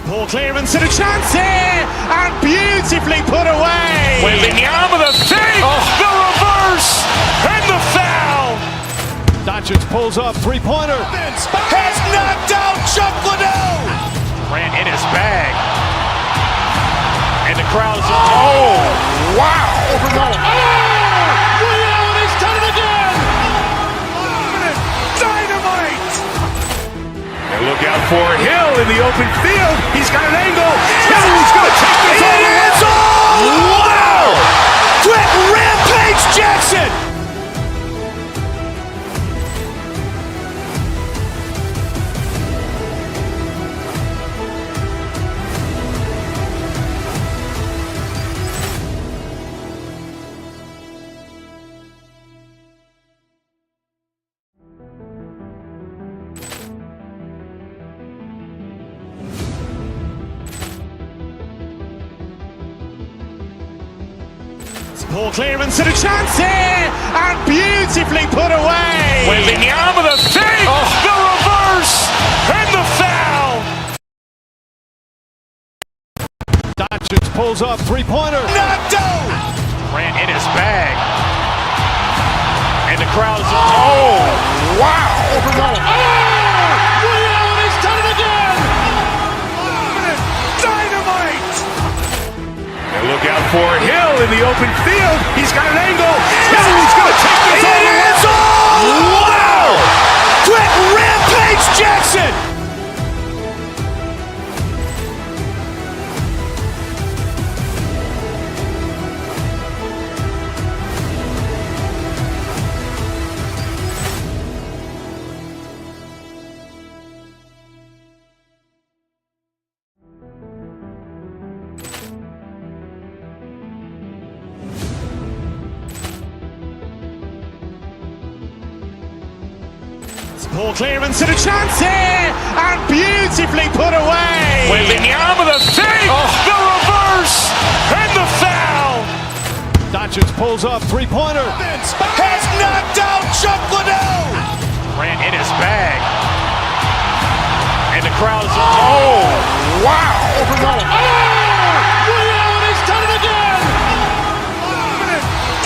Ball clearance and a chance here, and beautifully put away. Wembanyama the fake, the reverse, and the foul. Doncic pulls up, three-pointer. Has knocked out Chuck Liddell. Ran in his bag. And the crowd is, oh, wow. Ray Allen has done it again. Dynamite. And look out for Hill in the open field. He's got an angle. Hill's going to take this all the way. Wow. Quick Rampage Jackson. Ball clearance and a chance here, and beautifully put away. Wembanyama the fake, the reverse, and the foul. Doncic pulls up, three-pointer. Knocked out. Ran in his bag. And the crowd is, oh, wow. Ray Allen has done it again. Dynamite. And look out for Hill in the open field. He's got an angle. Hill's going to take this all the way. Wow. Quick Rampage Jackson. Ball clearance and a chance here, and beautifully put away. Wembanyama the fake, the reverse, and the foul. Doncic pulls up, three-pointer. Has knocked out Chuck Liddell. Ran in his bag. And the crowd is, oh, wow. Ray Allen has done it again.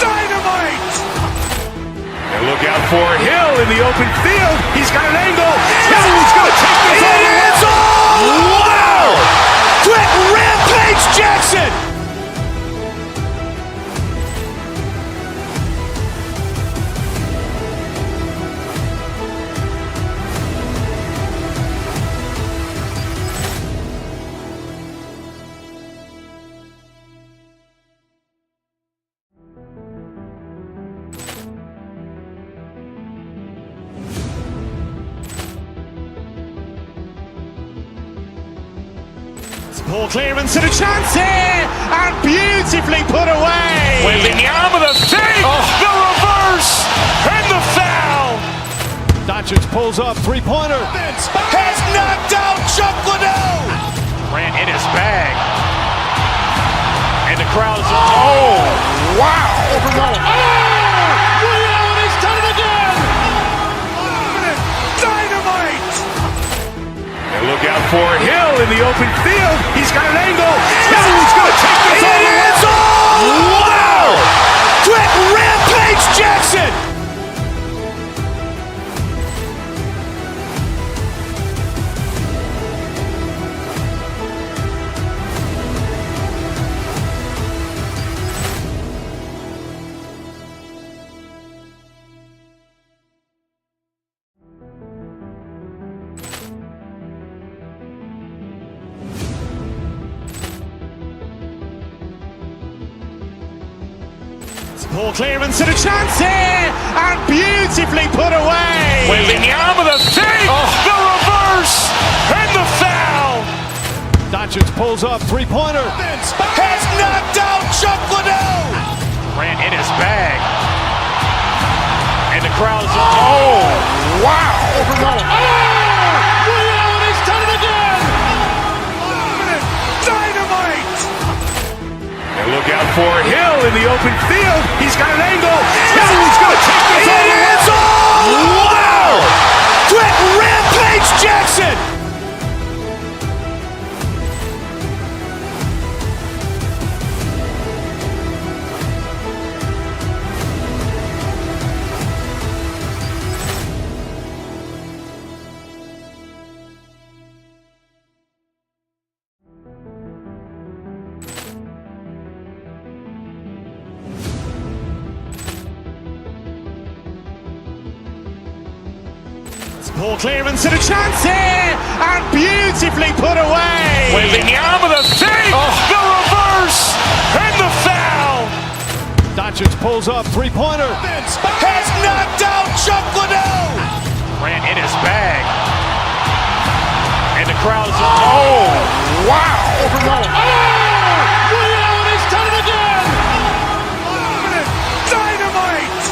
Dynamite. And look out for Hill in the open field. He's got an angle. Hill's going to take this all the way. Wow. Quick Rampage Jackson. Ball clearance and a chance here, and beautifully put away. Wembanyama the fake, the reverse, and the foul. Doncic pulls up, three-pointer. Has knocked out Chuck Liddell. Ran in his bag. And the crowd is, oh, wow. Ray Allen has done it again. Dynamite. And look out for Hill in the open field. He's got an angle. Hill's going to take this all the way. Wow. Quick Rampage Jackson. Ball clearance and a chance here, and beautifully put away. Wembanyama the fake, the reverse, and the foul. Doncic pulls up, three-pointer. Has knocked out Chuck Liddell. Ran in his bag. And the crowd is, wow. Ray Allen has done it again. Dynamite. And look out for Hill in the open field. He's got an angle. Hill's going to take this all the way. Wow. Quick Rampage Jackson. Poor clearance and a chance here, and beautifully put away. Wembanyama the fake, the reverse, and the foul. Doncic pulls up, three-pointer. Has knocked out Chuck Liddell. Ran in his bag. And the crowd is, wow. Ray Allen has done it again. Dynamite.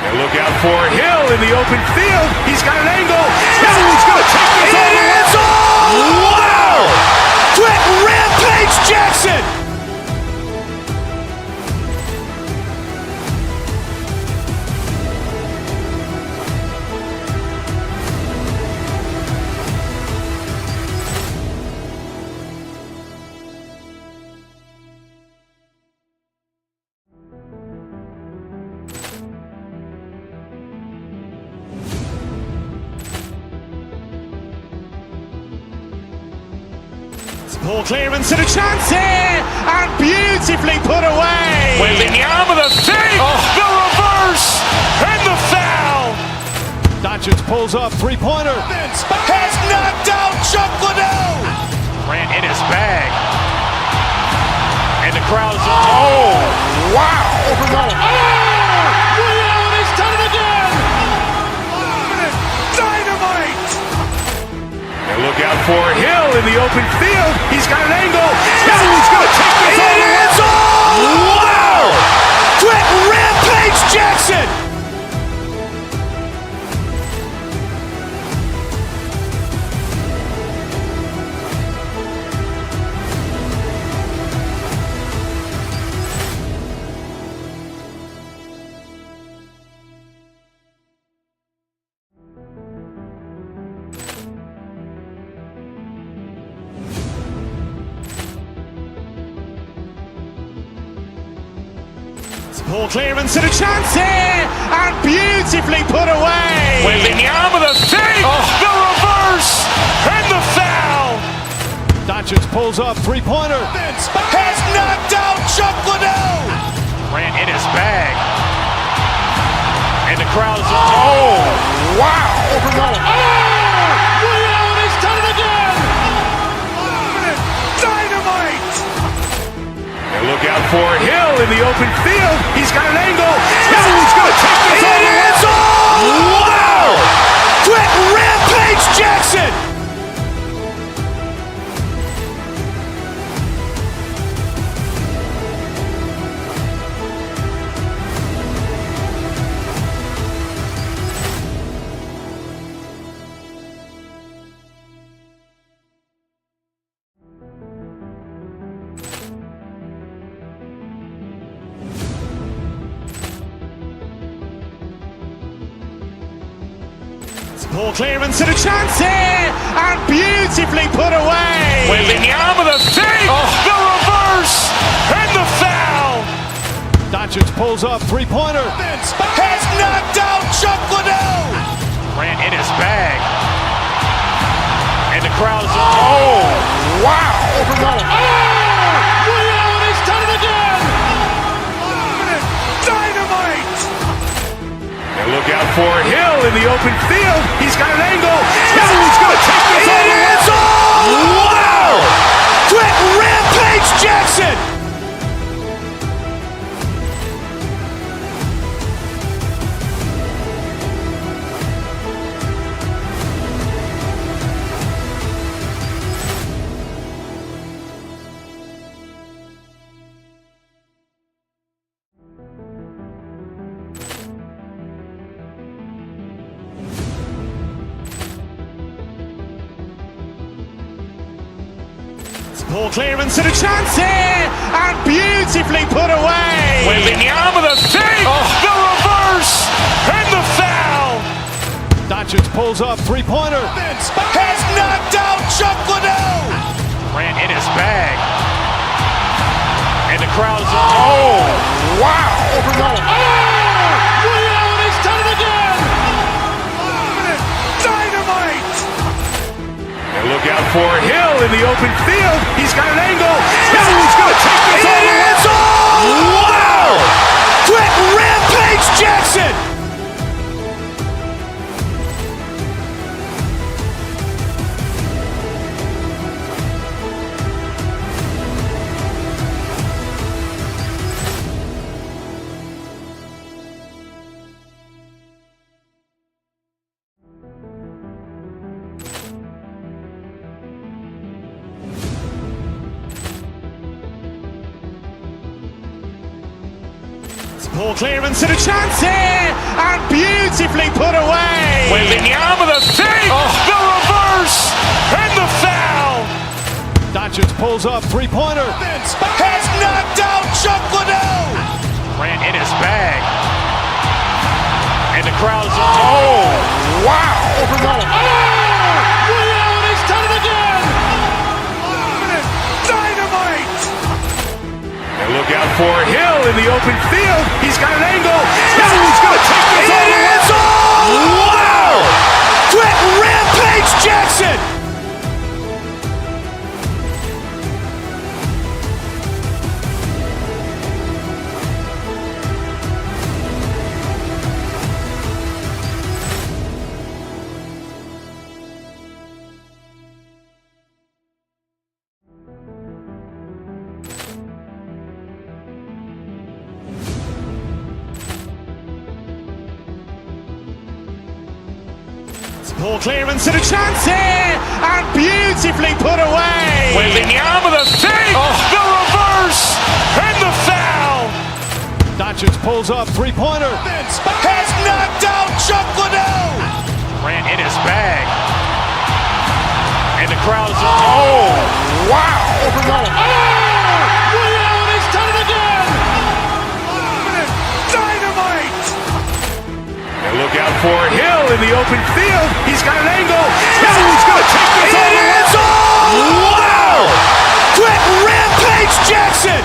And look out for Hill in the open field. He's got an angle. Hill's going to take this all the way. Wow. Quick Rampage Jackson. Poor clearance and a chance here, and beautifully put away. Wembanyama the fake, the reverse, and the foul. Doncic pulls up, three-pointer. Has knocked out Chuck Liddell. Ran in his bag. And the crowd is, wow. Ray Allen has done it again. Dynamite. And look out for Hill in the open field. He's got an angle. Hill's going to take this all the way. Wow. Quick Rampage Jackson. Poor clearance and a chance here, and beautifully put away. Wembanyama the fake, the reverse, and the foul. Doncic pulls up, three-pointer. Has knocked out Chuck Liddell. Ran in his bag. And the crowd is, wow. Ray Allen has done it again. Dynamite. And look out for Hill in the open field. He's got an angle. Hill's going to take this all the way. Wow. Quick Rampage Jackson. Poor clearance and a chance here, and beautifully put away. Wembanyama the fake, the reverse, and the foul. Doncic pulls up, three-pointer. Has knocked out Chuck Liddell. Ran in his bag. And the crowd is, wow. Ray Allen has done it again. Dynamite. And look out for Hill in the open field. He's got an angle. Hill's going to take this all the way. Wow. Quick Rampage Jackson. Poor clearance and a chance here, and beautifully put away. Wembanyama with a save, the reverse, and the foul. Doncic pulls up, three-pointer. Has knocked out Chuck Liddell. Ran in his bag. And the crowd's, oh, wow. Ray Allen has done it again. Dynamite. And look out for Hill in the open field. He's got an angle. He's going to take this all the way. Wow. Quick Rampage Jackson. Poor clearance and a chance here, and beautifully put away. Wembanyama with a save, the reverse, and the foul. Doncic pulls up, three-pointer. Has knocked out Chuck Liddell. Ran in his bag. And the crowd's, oh, wow. Ray Allen has done it again. Dynamite. And look out for Hill in the open field. He's got an angle. He's going to take this all the way. Wow. Quick Rampage Jackson. Poor clearance and a chance here, and beautifully put away. Wembanyama with a save, the reverse, and the foul. Doncic pulls up, three-pointer. Has knocked out Chuck Liddell. Ran in his bag. And the crowd's, oh, wow. Ray Allen has done it again. Dynamite. And look out for Hill in the open field. He's got an angle. He's going to take this all the way. Wow. Quick Rampage Jackson.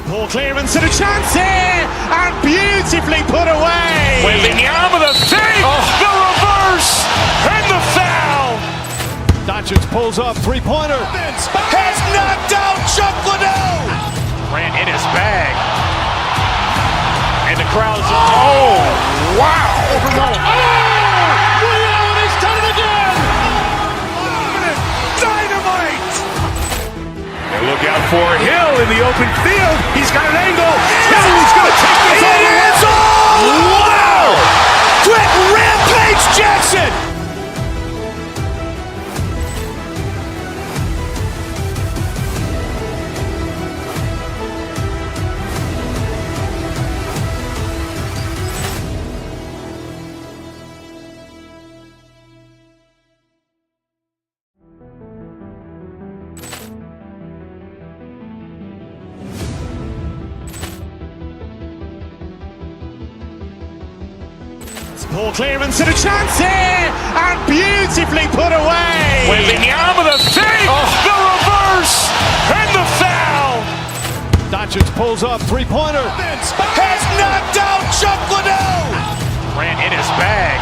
Poor clearance and a chance here, and beautifully put away. Wembanyama with a save, the reverse, and the foul. Doncic pulls up, three-pointer. Has knocked out Chuck Liddell. Ran in his bag. And the crowd's, oh, wow. Ray Allen has done it again. Dynamite. And look out for Hill in the open field. He's got an angle. He's going to take this all the way. Wow. Quick Rampage Jackson. Poor clearance and a chance here, and beautifully put away. Wembanyama with a save, the reverse, and the foul. Doncic pulls up, three-pointer. Has knocked out Chuck Liddell. Ran in his bag.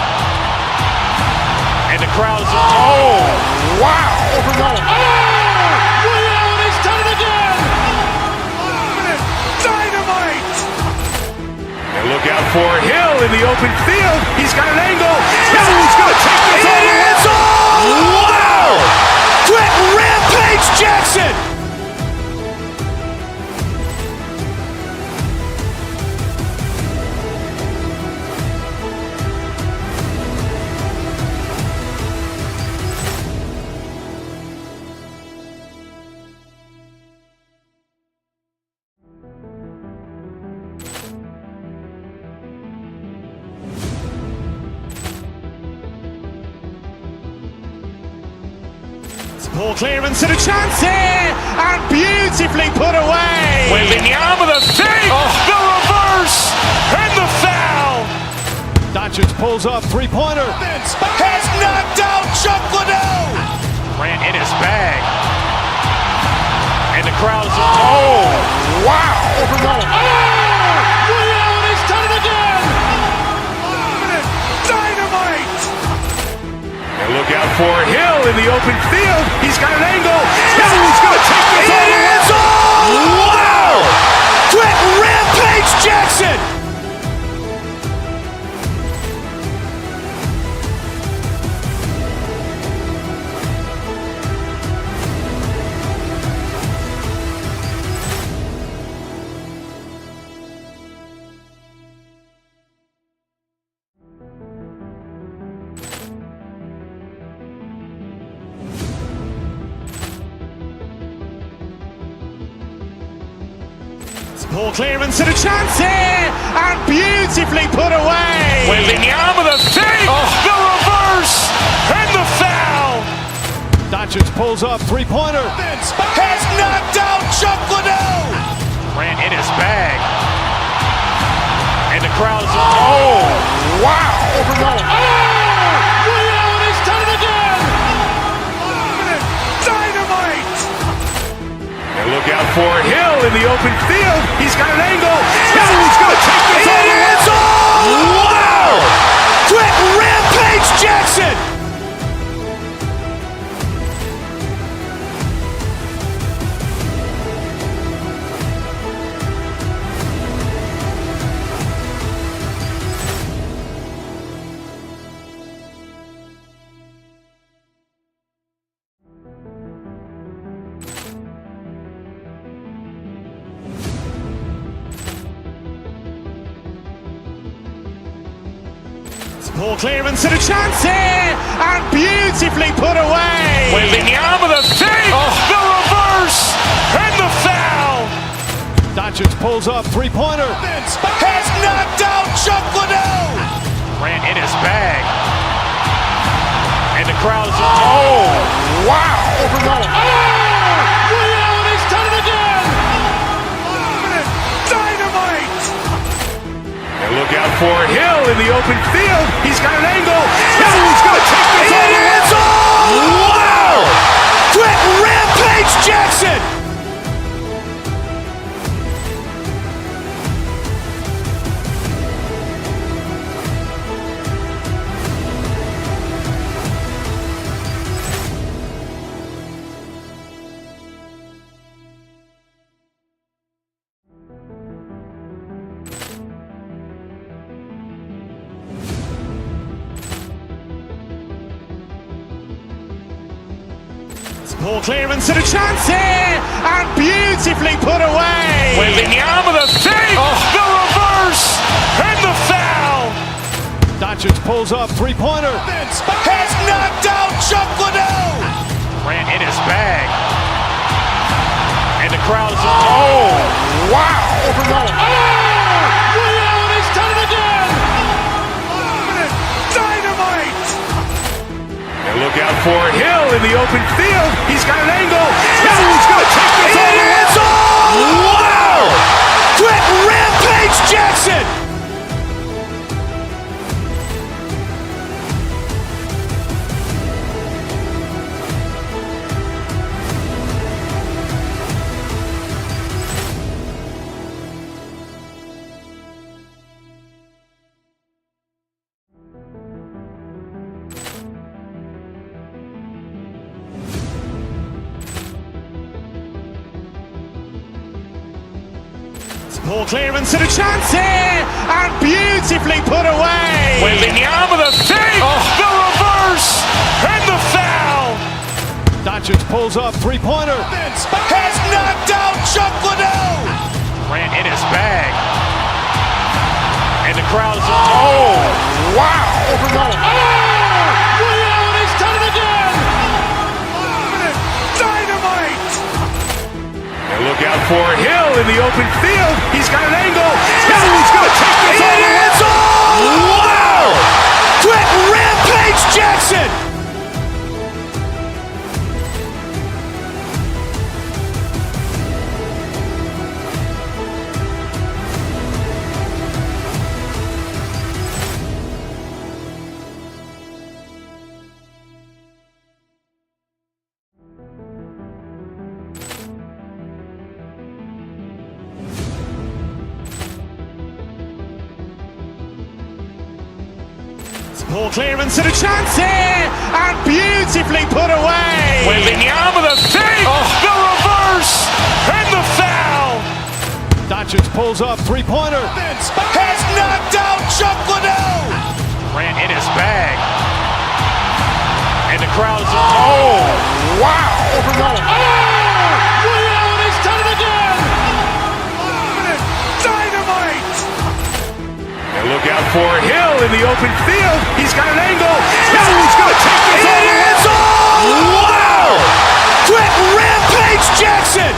And the crowd's, oh, wow. Ray Allen has done it again. Dynamite. And look out for Hill in the open field. He's got an angle. He's going to take this all the way. Wow. Quick Rampage Jackson. Ball clearance and a chance here, and beautifully put away. Wembanyama the fake, the reverse, and the foul. Doncic pulls up, three-pointer. Has knocked out Chuck Liddell. Ran in his bag. And the crowd is, oh, wow. Ray Allen has done it again. Dynamite. And look out for Hill in the open field. He's got an angle. He's going to take this all the way. Wow. Quick Rampage Jackson. Ball clearance and a chance here, and beautifully put away. Wembanyama the fake, the reverse, and the foul. Doncic pulls up, three-pointer. Has knocked out Chuck Liddell. Ran in his bag. And the crowd is, oh, wow. Ray Allen has done it again. Dynamite. And look out for Hill in the open field. He's got an angle. He's going to take this all the way. Wow. Quick Rampage Jackson. Ball clearance and a chance here, and beautifully put away. Wembanyama the fake, the reverse, and the foul. Doncic pulls up, three-pointer. Has knocked out Chuck Liddell. Ran in his bag. And the crowd is, oh, wow. Ray Allen has done it again. Dynamite. And look out for Hill in the open field. He's got an angle. He's going to take this all the way. Wow. Quick Rampage Jackson. Ball clearance and a chance here, and beautifully put away. Wembanyama the fake, the reverse, and the foul. Doncic pulls up, three-pointer. Has knocked out Chuck Liddell. Ran in his bag. And the crowd is, oh, wow. Ray Allen has done it again. Dynamite. And look out for Hill in the open field. He's got an angle. He's going to take this all the way. Wow. Quick Rampage Jackson. Ball clearance and a chance here, and beautifully put away. Wembanyama the fake, the reverse, and the foul. Doncic pulls up, three-pointer. Has knocked out Chuck Liddell. Ran in his bag. And the crowd is, oh, wow. Ray Allen has done it again. Dynamite. And look out for Hill in the open field. He's got an angle. He's going to take this all the way. Wow. Quick Rampage Jackson. Poor clearance and a chance here, and beautifully put away. Wembanyama the save, the reverse, and the foul. Doncic pulls up, three-pointer. Has knocked out Chuck Liddell. Grant in his bag. And the crowd's wow. Ray Allen has done it again. Dynamite. And look out for Hill in the open field. He's got an angle. He's going to take this all the way. Wow. Quick Rampage Jackson.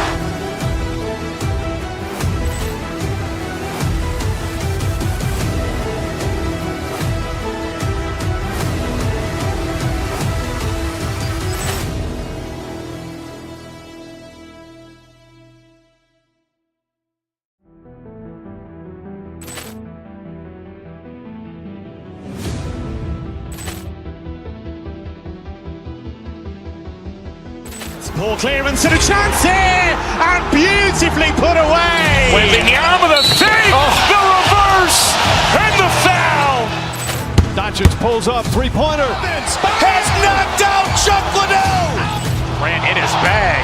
Poor clearance and a chance here, and beautifully put away. Wembanyama the save, the reverse, and the foul. Doncic pulls up, three-pointer. Has knocked out Chuck Liddell. Grant in his bag.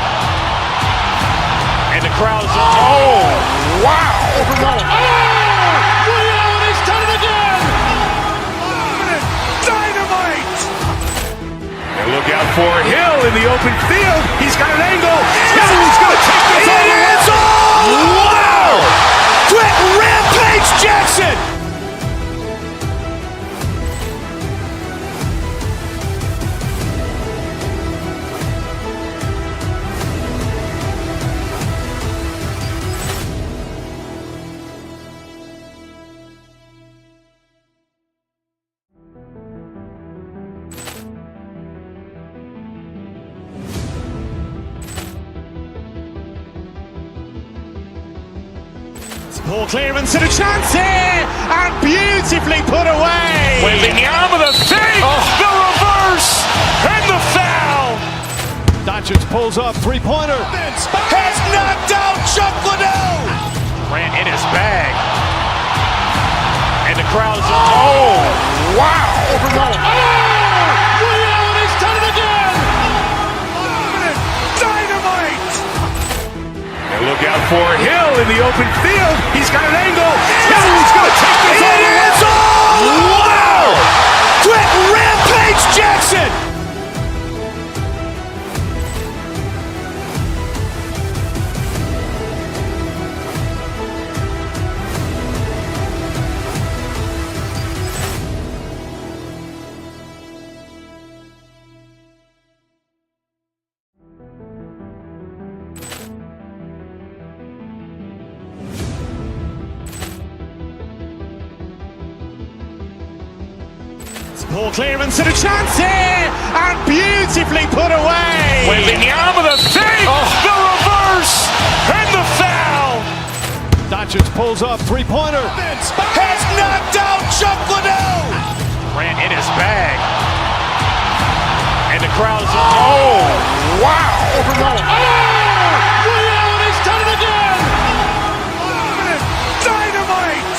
And the crowd's wow. Ray Allen has done it again. Dynamite. And look out for Hill in the open field. He's got an angle. He's going to take this all the way. Wow. Quick Rampage Jackson. Poor clearance and a chance here, and beautifully put away. Wembanyama the save, the reverse, and the foul. Doncic pulls up, three-pointer. Has knocked out Chuck Liddell. Grant in his bag. And the crowd's wow. Ray Allen has done it again. Dynamite. And look out for Hill in the open field. He's got an angle. He's going to take this all the way. Wow. Quick Rampage Jackson. Poor clearance and a chance here, and beautifully put away. Wembanyama the save, the reverse, and the foul. Doncic pulls up, three-pointer. Has knocked out Chuck Liddell. Grant in his bag. And the crowd's wow. Ray Allen has done it again. Dynamite.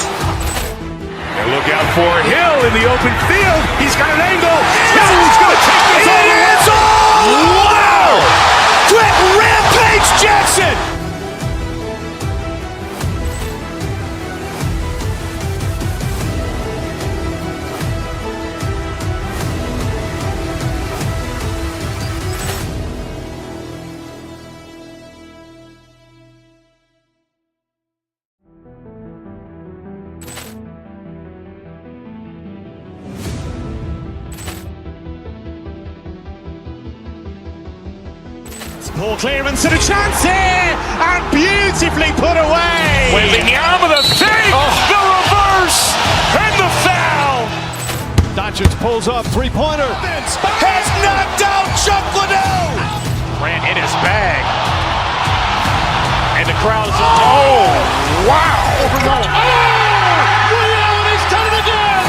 And look out for Hill in the open field. He's got an angle. He's going to take this all the way. Wow. Quick Rampage Jackson. Poor clearance and a chance here, and beautifully put away. Wembanyama the save, the reverse, and the foul. Doncic pulls up, three-pointer. Has knocked out Chuck Liddell. Grant in his bag. And the crowd's wow. Ray Allen has done it again.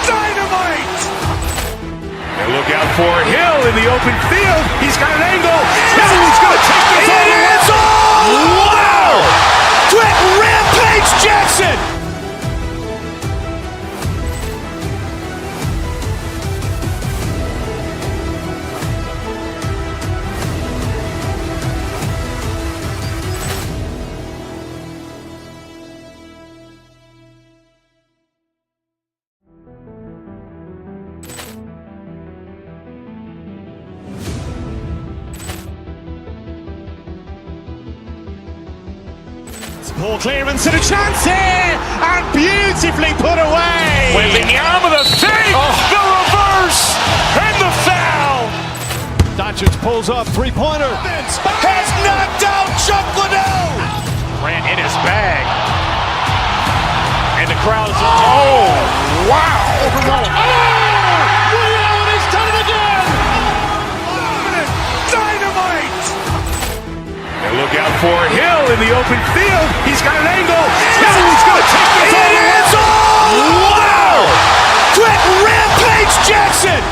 Dynamite. And look out for Hill in the open field. He's got an angle. He's going to take this all the way. Wow. Quick Rampage Jackson. Poor clearance and a chance here, and beautifully put away. Wembanyama the fake, the reverse, and the foul. Doncic pulls up, three-pointer. Has knocked out Chuck Liddell. Grant in his bag. And the crowd is, oh, wow. Ray Allen has done it again. Dynamite. And look out for Hill in the open field. He's got an angle. Hill's going to take this all the way. Wow. Quick Rampage Jackson.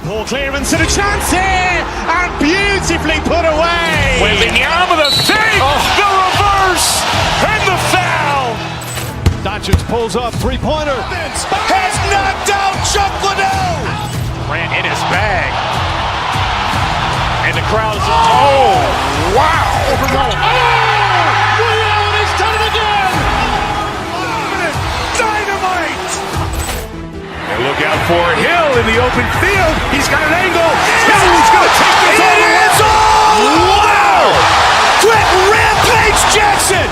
Poor clearance and a chance here, and beautifully put away. Wembanyama the fake, the reverse, and the foul. Doncic pulls up, three-pointer. Has knocked out Chuck Liddell. Grant in his bag. And the crowd is, oh, wow. Ray Allen has done it again. Dynamite. And look out for Hill in the open field. He's got an angle. Hill's going to take this all the way. Wow. Quick Rampage Jackson.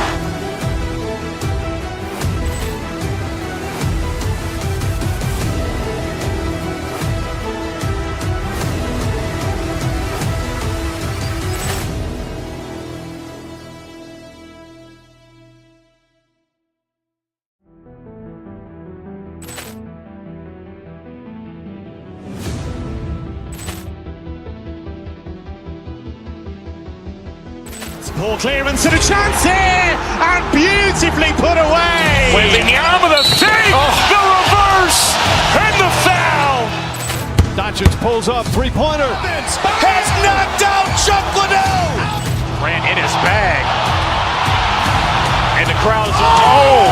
Poor clearance and a chance here, and beautifully put away. Wembanyama the fake, the reverse, and the foul. Doncic pulls up, three-pointer. Has knocked out Chuck Liddell. Grant in his bag. And the crowd is, oh,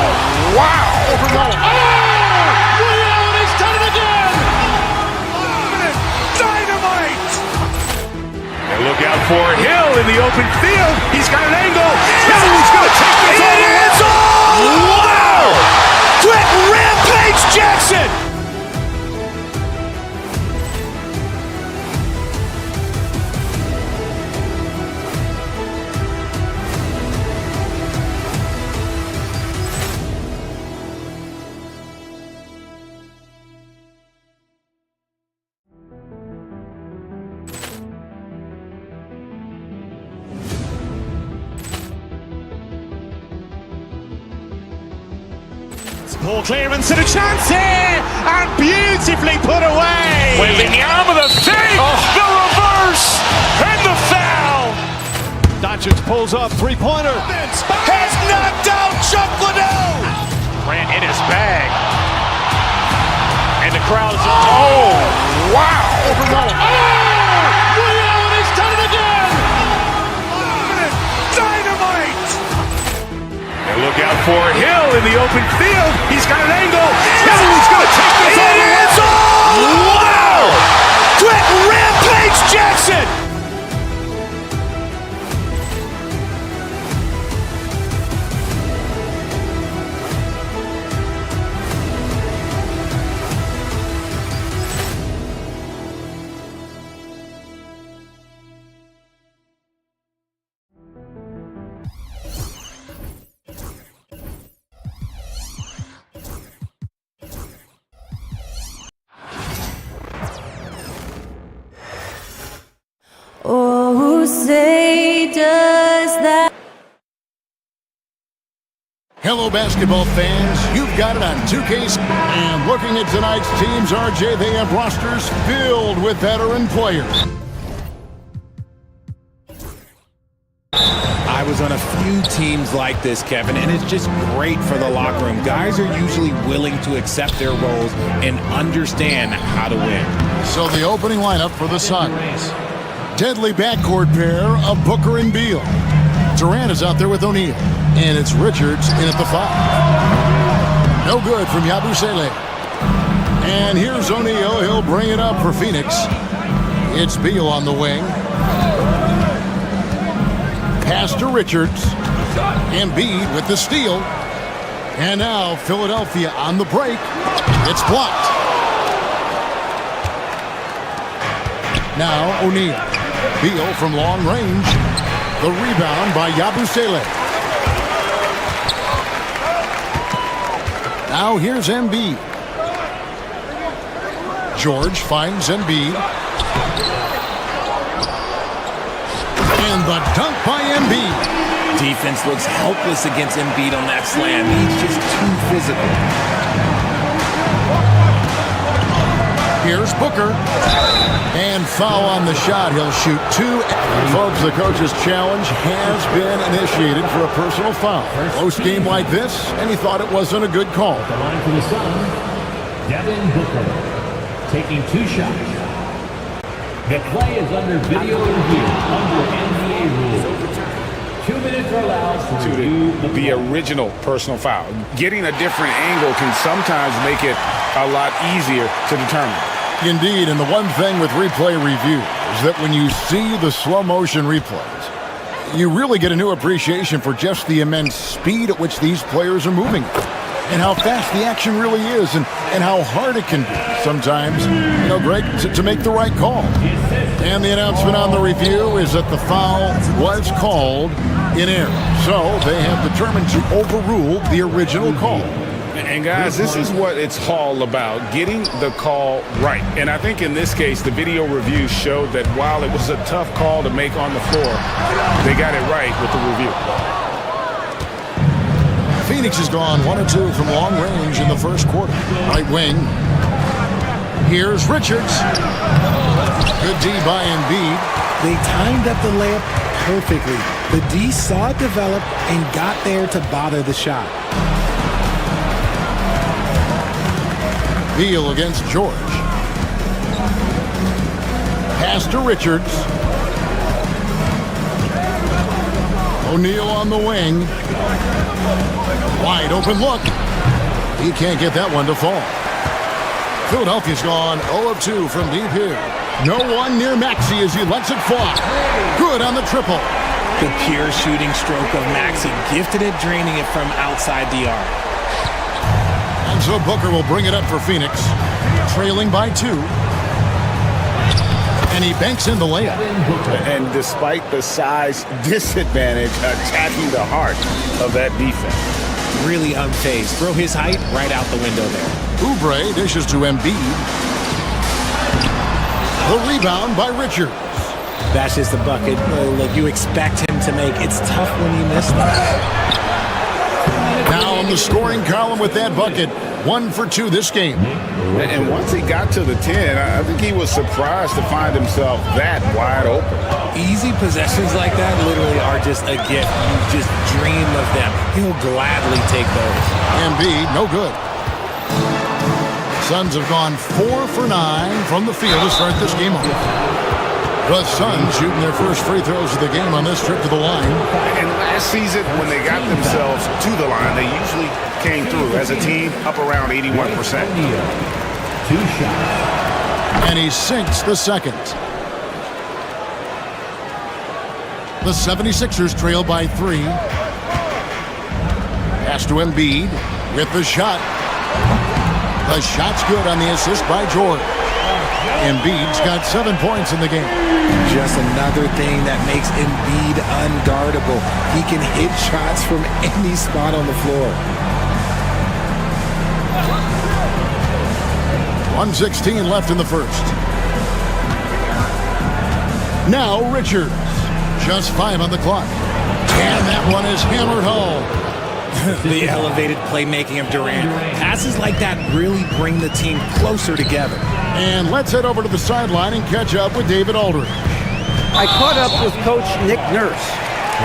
wow. Ray Allen has done it again. Dynamite. And look out for Hill in the open field. He's got an angle. Hill's going to take this all the way. Wow. Quick Rampage Jackson. Poor clearance and a chance here, and beautifully put away. Wembanyama the fake, the reverse, and the foul. Doncic pulls up, three-pointer. Has knocked out Chuck Liddell. Grant in his bag. And the crowd is, oh, wow. Ray Allen has done it again. Dynamite. And look out for Hill in the open field. He's got an angle. Hill's going to take this all the way. Wow. Quick Rampage Jackson. Oh, say does that. Hello, basketball fans. You've got it on 2K. And looking at tonight's teams, RJ, they have rosters filled with veteran players. I was on a few teams like this, Kevin, and it's just great for the locker room. Guys are usually willing to accept their roles and understand how to win. So the opening lineup for the Suns. Deadly backcourt pair of Booker and Beal. Durant is out there with O'Neal. And it's Richards in at the 5. No good from Yabusele. And here's O'Neal. He'll bring it up for Phoenix. It's Beal on the wing. Pass to Richards. Embiid with the steal. And now Philadelphia on the break. It's blocked. Now O'Neal. Beal from long range. The rebound by Yabusele. Now here's Embiid. George finds Embiid. And the dunk by Embiid. Defense looks helpless against Embiid on that slam. He's just too physical. Here's Booker. And foul on the shot. He'll shoot 2. Folks, the coach's challenge has been initiated for a personal foul. Close game like this, and he thought it wasn't a good call. The line for the Suns, Devin Booker, taking 2 shots. The play is under video review, under NBA rules. 2 minutes are allowed for the original personal foul. Getting a different angle can sometimes make it a lot easier to determine. Indeed, and the one thing with replay review is that when you see the slow motion replays, you really get a new appreciation for just the immense speed at which these players are moving and how fast the action really is and how hard it can be sometimes, Greg, to make the right call. And the announcement on the review is that the foul was called in error. So they have determined to overrule the original call. And guys, this is what it's all about, getting the call right. And I think in this case, the video review showed that while it was a tough call to make on the floor, they got it right with the review. Phoenix has gone 1 of 2 from long range in the first quarter. Right wing. Here's Richards. Good D by Embiid. They timed up the layup perfectly. The D saw it develop and got there to bother the shot. Beal against George. Pass to Richards. O'Neal on the wing. Wide open look. He can't get that one to fall. Philadelphia's gone 0 of 2 from deep here. No one near Maxey as he lets it fly. Good on the triple. The pure shooting stroke of Maxey, gifted at draining it from outside the arc. And so Booker will bring it up for Phoenix, trailing by 2. And he banks in the layup. And despite the size disadvantage, attacking the heart of that defense. Really unfazed. Throw his height right out the window there. Oubre dishes to Embiid. The rebound by Richards. That's just a bucket. Look, you expect him to make. It's tough when you miss that. Now on the scoring column with that bucket. 1 for 2 this game. And once he got to the 10, I think he was surprised to find himself that wide open. Easy possessions like that literally are just a gift. You just dream of them. He'll gladly take those. Embiid, no good. Suns have gone 4 for 9 from the field to start this game off. The Suns shooting their first free throws of the game on this trip to the line. And last season, when they got themselves to the line, they usually came through as a team up around 81%. 2 shots. And he sinks the second. The 76ers trail by 3. Pass to Embiid with the shot. The shot's good on the assist by George. Embiid's got 7 points in the game. Just another thing that makes Embiid unguardable. He can hit shots from any spot on the floor. 1:16 left in the first. Now Richards. Just 5 on the clock. And that one is hammered home. The elevated playmaking of Durant. Passes like that really bring the team closer together. And let's head over to the sideline and catch up with David Aldridge. I caught up with Coach Nick Nurse.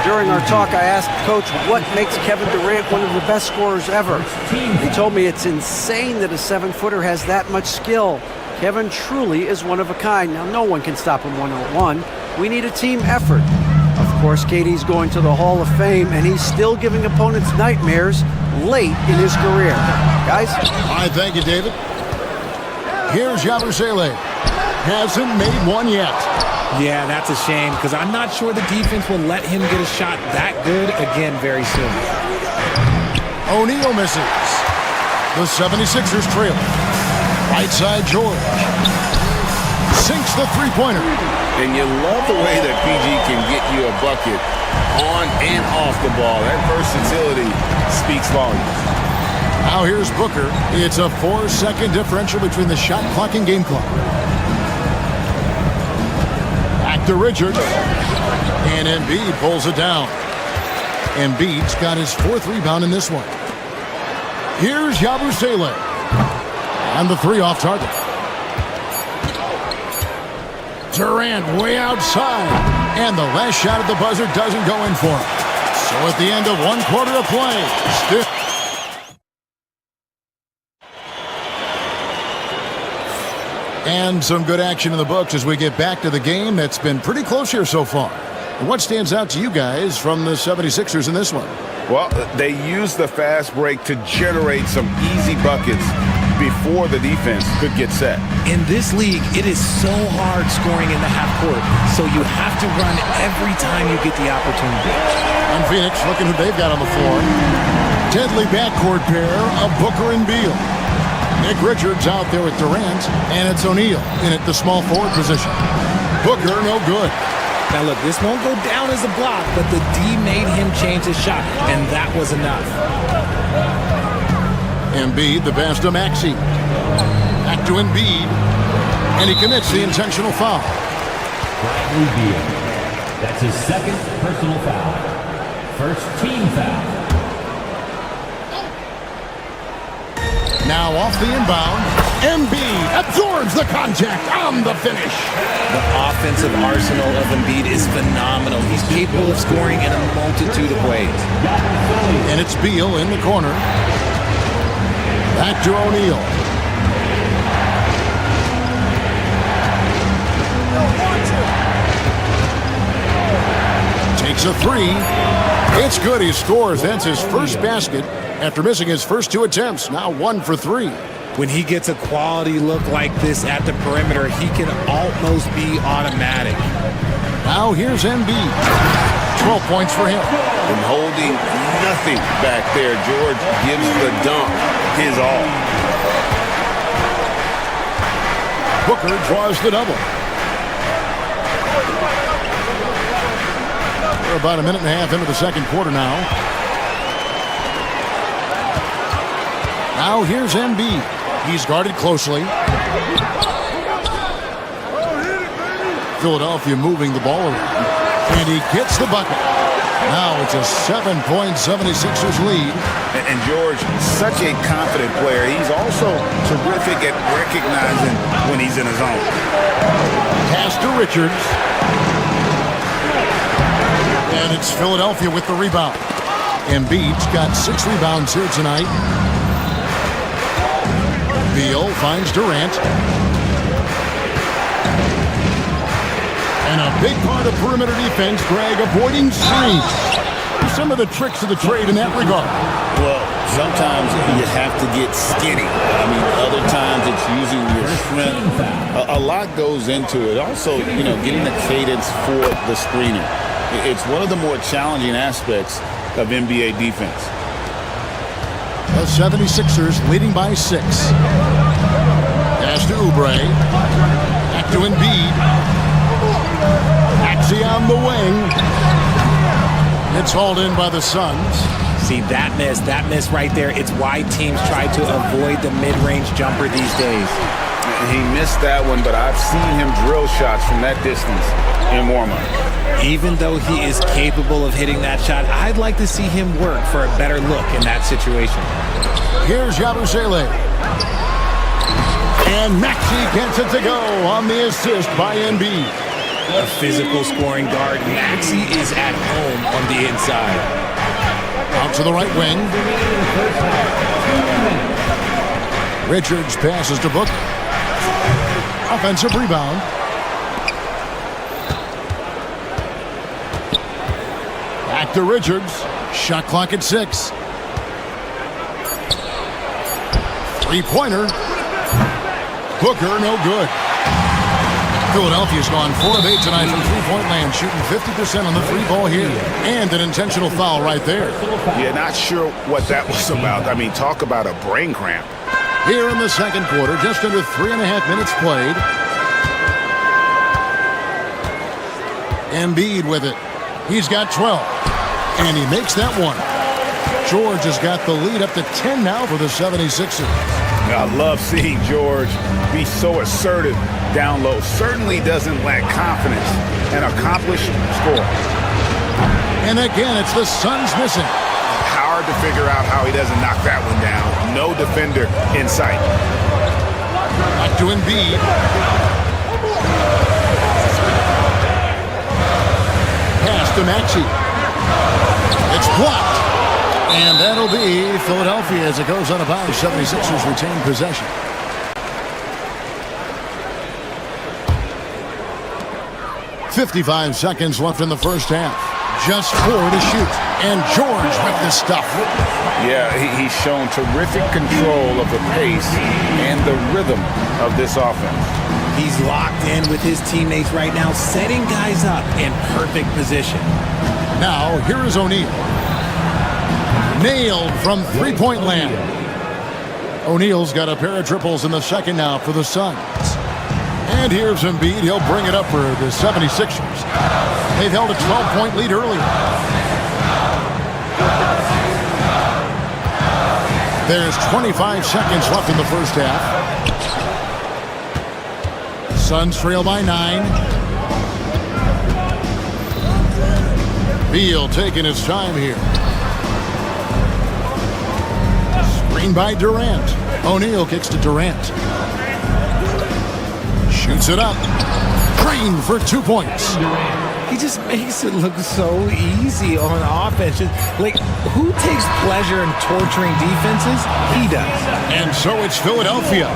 During our talk, I asked Coach what makes Kevin Durant one of the best scorers ever. He told me it's insane that a 7-footer has that much skill. Kevin truly is one of a kind. Now, no one can stop him one-on-one. We need a team effort. Of course, KD's going to the Hall of Fame, and he's still giving opponents nightmares late in his career. Guys? All right, thank you, David. Here's Yabusele. Hasn't made one yet. Yeah, that's a shame, because I'm not sure the defense will let him get a shot that good again very soon. O'Neal misses. The 76ers trail. Right side, George. Sinks the three-pointer. And you love the way that PG can get you a bucket on and off the ball. That versatility speaks volumes. Now here's Booker. It's a 4-second differential between the shot clock and game clock. Back to Richards. And Embiid pulls it down. Embiid's got his 4th rebound in this one. Here's Yabusele. And the 3 off target. Durant way outside. And the last shot at the buzzer doesn't go in for him. So at the end of 1 quarter of play, still. And some good action in the books as we get back to the game that's been pretty close here so far. And what stands out to you guys from the 76ers in this one? Well, they used the fast break to generate some easy buckets before the defense could get set. In this league, it is so hard scoring in the half court, so you have to run every time you get the opportunity. And Phoenix, looking who they've got on the floor. Deadly backcourt pair of Booker and Beal. Nick Richards out there with Durant, and it's O'Neal in at the small forward position. Booker, no good. Now look, this won't go down as a block, but the D made him change his shot, and that was enough. Embiid, the pass to Maxey. Back to Embiid, and he commits the intentional foul. Bradley Beal. That's his 2nd personal foul. 1st team foul. Now off the inbound, Embiid absorbs the contact on the finish. The offensive arsenal of Embiid is phenomenal. He's capable of scoring in a multitude of ways. And it's Beal in the corner. Back to O'Neal. Takes a 3. It's good. He scores. That's his first basket after missing his first 2 attempts. Now 1 for 3. When he gets a quality look like this at the perimeter, he can almost be automatic. Now here's Embiid. 12 points for him. And holding nothing back there, George gives the dunk his all. Booker draws the double. We're about a minute and a half into the second quarter now. Now here's Embiid. He's guarded closely. Philadelphia moving the ball around. And he gets the bucket. Now it's a 7-point 76ers lead. And George, such a confident player. He's also terrific at recognizing when he's in his zone. Pass to Richards. And it's Philadelphia with the rebound. Embiid's got 6 rebounds here tonight. Beal finds Durant. And a big part of perimeter defense, Greg, avoiding screens. Some of the tricks of the trade in that regard. Well, sometimes you have to get skinny. I mean, other times it's using your strength. A lot goes into it. Also, getting the cadence for the screening. It's one of the more challenging aspects of NBA defense. The 76ers leading by 6. Pass to Oubre. Back to Embiid. Maxey on the wing. It's hauled in by the Suns. See, that miss right there, it's why teams try to avoid the mid-range jumper these days. He missed that one, but I've seen him drill shots from that distance in warm-up. Even though he is capable of hitting that shot, I'd like to see him work for a better look in that situation. Here's Yabusele. And Maxey gets it to go on the assist by Embiid. A physical scoring guard, Maxey is at home on the inside. Out to the right wing. Richards passes to Booker. Offensive rebound. Back to Richards. Shot clock at 6. Three-pointer. Booker, no good. Philadelphia's gone 4 of 8 tonight from three-point land, shooting 50% on the three ball here. And an intentional foul right there. Yeah, not sure what that was about. I mean, talk about a brain cramp. Here in the second quarter, just under 3.5 minutes played. Embiid with it. He's got 12. And he makes that one. George has got the lead up to 10 now for the 76ers. I love seeing George be so assertive down low. Certainly doesn't lack confidence. An accomplished scorer. And again, it's the Suns missing. Hard to figure out how he doesn't knock that one down. No defender in sight. Back to Embiid. Pass to Maxey. It's blocked. And that'll be Philadelphia as it goes out of bounds. 76ers retain possession. .55 seconds left in the first half. Just 4 to shoot. And George with this stuff. Yeah, he's shown terrific control of the pace and the rhythm of this offense. He's locked in with his teammates right now, setting guys up in perfect position. Now, here is O'Neal. Nailed from three-point land. O'Neal's got a pair of triples in the second now for the Suns. And here's Embiid. He'll bring it up for the 76ers. They've held a 12-point lead earlier. There's 25 seconds left in the first half. Suns trail by 9. Beal taking his time here. Screen by Durant. O'Neal kicks to Durant. Shoots it up. Green for 2 points. He just makes it look so easy on offense. Like, who takes pleasure in torturing defenses? He does. And so it's Philadelphia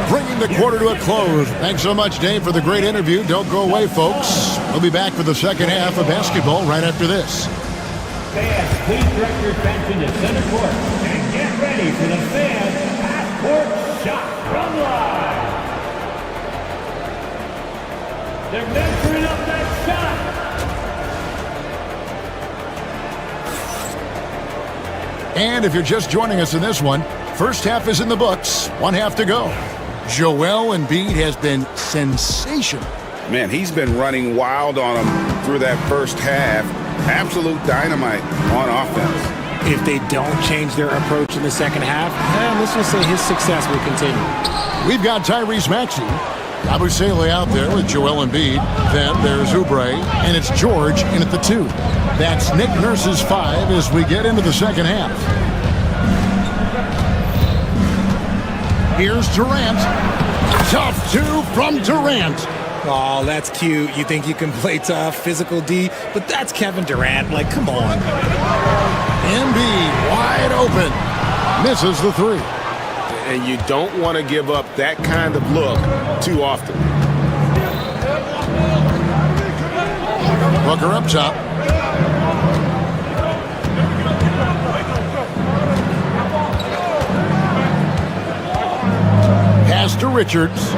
bringing the quarter to a close. Thanks so much, Dave, for the great interview. Don't go away, folks. We'll be back for the second half of basketball right after this. Fans, please direct your attention to center court and get ready for the fans half-court shot from live. They're measuring up that shot. And if you're just joining us in this one, first half is in the books. 1 half to go. Joel Embiid has been sensational. Man, he's been running wild on him through that first half. Absolute dynamite on offense. If they don't change their approach in the second half, let's just say his success will continue. We've got Tyrese Maxey. Abusele out there with Joel Embiid. Then there's Oubre, and it's George in at the 2. That's Nick Nurse's 5 as we get into the second half. Here's Durant. Tough 2 from Durant. Oh, that's cute. You think you can play tough, physical D, but that's Kevin Durant. Like, come on. Embiid wide open. Misses the 3. And you don't want to give up that kind of look too often. Booker up top. Pass to Richards.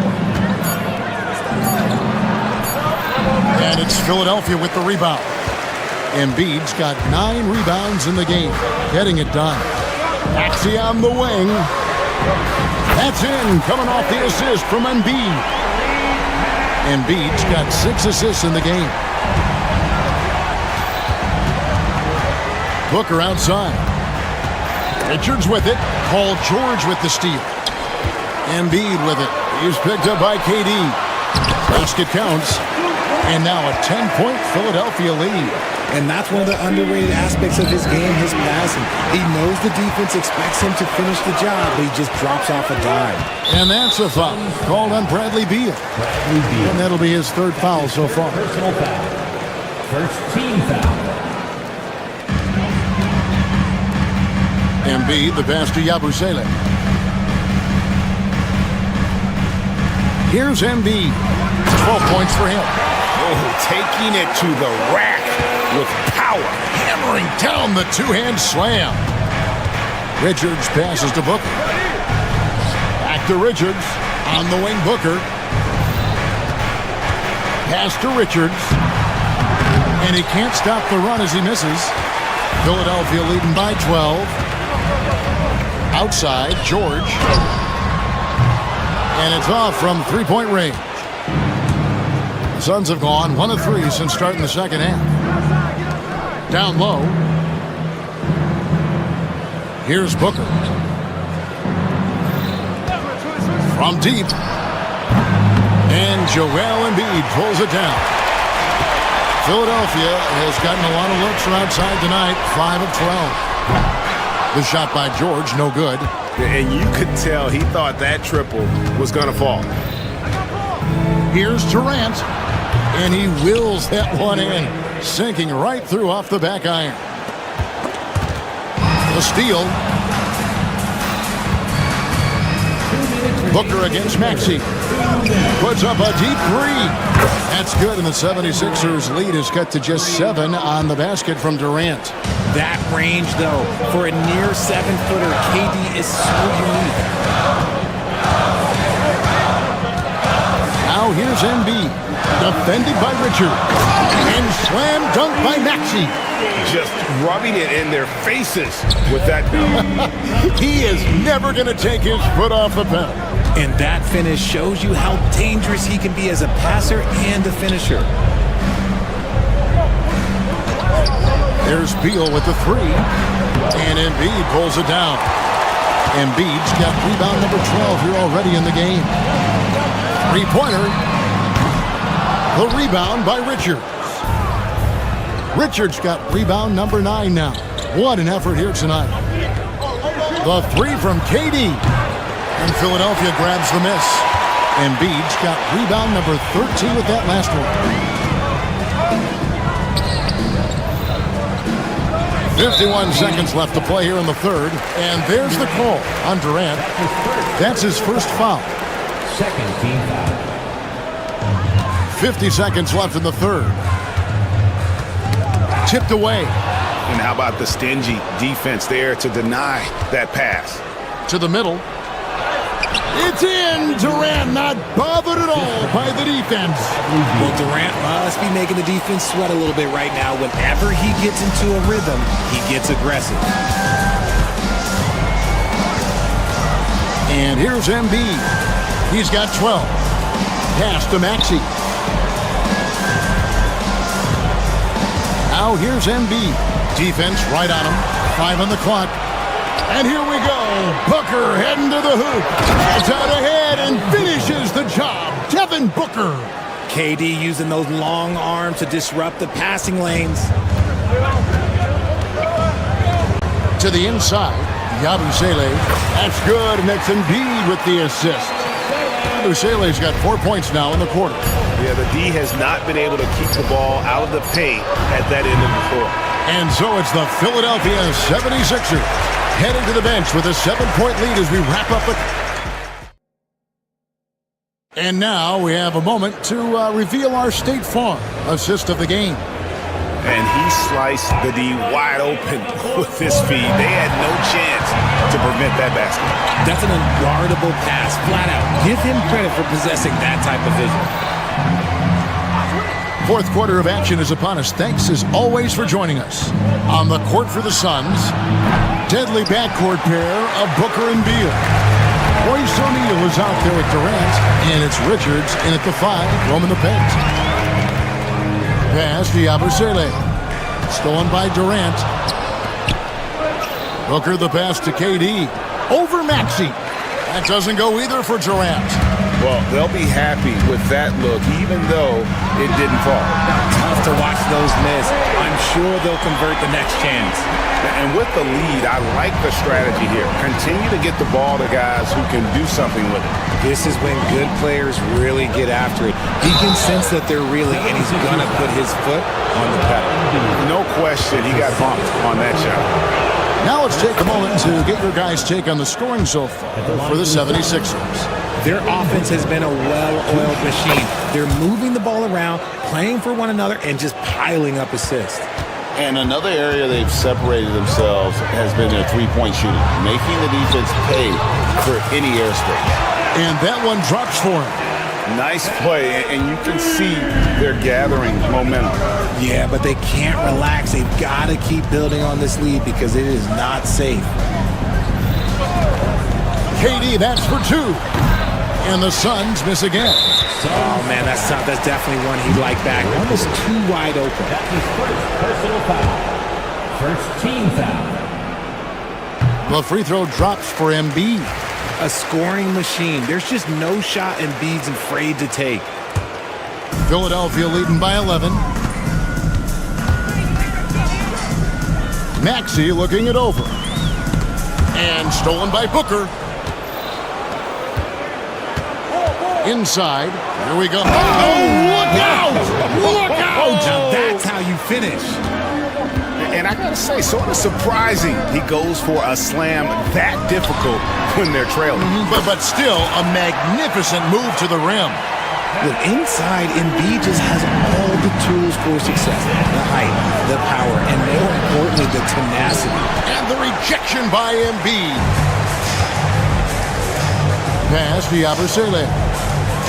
And it's Philadelphia with the rebound. Embiid's got 9 rebounds in the game. Getting it done. Maxey on the wing. That's in, coming off the assist from Embiid. Embiid's got 6 assists in the game. Booker outside. Richards with it. Paul George with the steal. Embiid with it. He's picked up by KD. Basket counts. And now a 10-point Philadelphia lead. And that's one of the underrated aspects of his game, his passing. He knows the defense expects him to finish the job, but he just drops off a dime. And that's a foul called on Bradley Beal. And that'll be his 3rd foul so far. Personal foul. First team foul. Embiid, the pass to Yabusele. Here's Embiid. 12 points for him. Oh, taking it to the rack. with power. Hammering down the two-hand slam. Richards passes to Booker. Back to Richards. On the wing, Booker. Pass to Richards. And he can't stop the run as he misses. Philadelphia leading by 12. Outside, George. And it's off from three-point range. The Suns have gone 1 of 3 since starting the second half. Down low. Here's Booker. From deep. And Joel Embiid pulls it down. Philadelphia has gotten a lot of looks from outside tonight. 5 of 12. The shot by George, no good. And you could tell he thought that triple was going to fall. Here's Durant. And he wills that one in. Sinking right through off the back iron. The steal. Booker against Maxey. Puts up a deep three. That's good, and the 76ers lead is cut to just 7 on the basket from Durant. That range, though, for a near 7-footer, KD is so unique. Now here's Embiid. Defended by Richard. And slam dunk by Maxey. Just rubbing it in their faces with that. He is never going to take his foot off the pedal. And that finish shows you how dangerous he can be as a passer and a finisher. There's Beal with the 3. And Embiid pulls it down. Embiid's got rebound number 12 here already in the game. Three-pointer. The rebound by Richards. Richards got rebound number 9 now. What an effort here tonight. The 3 from KD. And Philadelphia grabs the miss. Embiid's got rebound number 13 with that last one. 51 seconds left to play here in the third. And there's the call on Durant. That's his first foul. Second team foul. 50 seconds left in the third. Tipped away. And how about the stingy defense there to deny that pass? To the middle. It's in. Durant not bothered at all by the defense. Well, Durant must be making the defense sweat a little bit right now. Whenever he gets into a rhythm, he gets aggressive. And here's Embiid. He's got 12. Pass to Maxey. Now here's Embiid. Defense right on him. 5 on the clock. And here we go. Booker heading to the hoop. Gets out ahead and finishes the job. Devin Booker. KD using those long arms to disrupt the passing lanes. To the inside. Yabusele. That's good, and that's Embiid with the assist. Yabusele's got 4 points now in the quarter. Yeah, the D has not been able to keep the ball out of the paint at that end of the floor. And so it's the Philadelphia 76ers heading to the bench with a 7-point lead as we wrap up the... And now we have a moment to reveal our State Farm assist of the game. And he sliced the D wide open with his feet. They had no chance to prevent that basket. That's an unguardable pass, flat out. Give him credit for possessing that type of vision. Fourth quarter of action is upon us. Thanks as always for joining us. On the court for the Suns, deadly backcourt pair of Booker and Beal. Royce O'Neal is out there with Durant, and it's Richards in at the 5, roaming the paint. Pass to Yabusele. Stolen by Durant. Booker the pass to KD. Over Maxey. That doesn't go either for Durant. Well, they'll be happy with that look, even though it didn't fall. Tough to watch those miss. I'm sure they'll convert the next chance. And with the lead, I like the strategy here. Continue to get the ball to guys who can do something with it. This is when good players really get after it. He can sense that they're reeling, and he's going to put his foot on the pedal. No question, he got bumped on that shot. Now let's take a moment to get your guys' take on the scoring so far for the 76ers. Their offense has been a well-oiled machine. They're moving the ball around, playing for one another, and just piling up assists. And another area they've separated themselves has been their three-point shooting, making the defense pay for any airspace. And that one drops for him. Nice play, and you can see they're gathering momentum. Yeah, but they can't relax. They've got to keep building on this lead because it is not safe. KD, that's for two. And the Suns miss again. Oh, man, that's definitely one he'd like back. Almost too wide open. That's his first personal foul. First team foul. The free throw drops for Embiid. A scoring machine. There's just no shot Embiid's afraid to take. Philadelphia leading by 11. Maxey looking it over. And stolen by Booker. Inside. Here we go. Oh, look out! Look out! Now that's how you finish. And I gotta say, sort of surprising he goes for a slam that difficult when they're trailing. But still a magnificent move to the rim. Look, inside, Embiid just has all the tools for success. The height, the power, and more importantly, the tenacity. And the rejection by Embiid. Pass to Yabusele.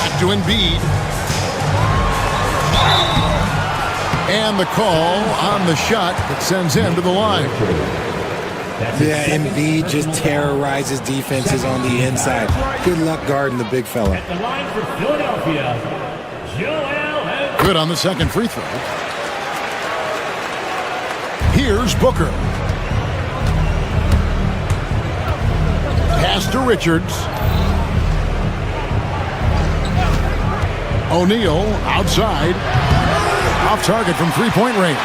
Back to Embiid. And the call on the shot that sends him to the line. Yeah, Embiid just terrorizes defenses on the inside. Good luck guarding the big fella. At the line for Philadelphia, Joel Embiid. Good on the second free throw. Here's Booker. Pass to Richards. O'Neal outside. Off target from three-point range.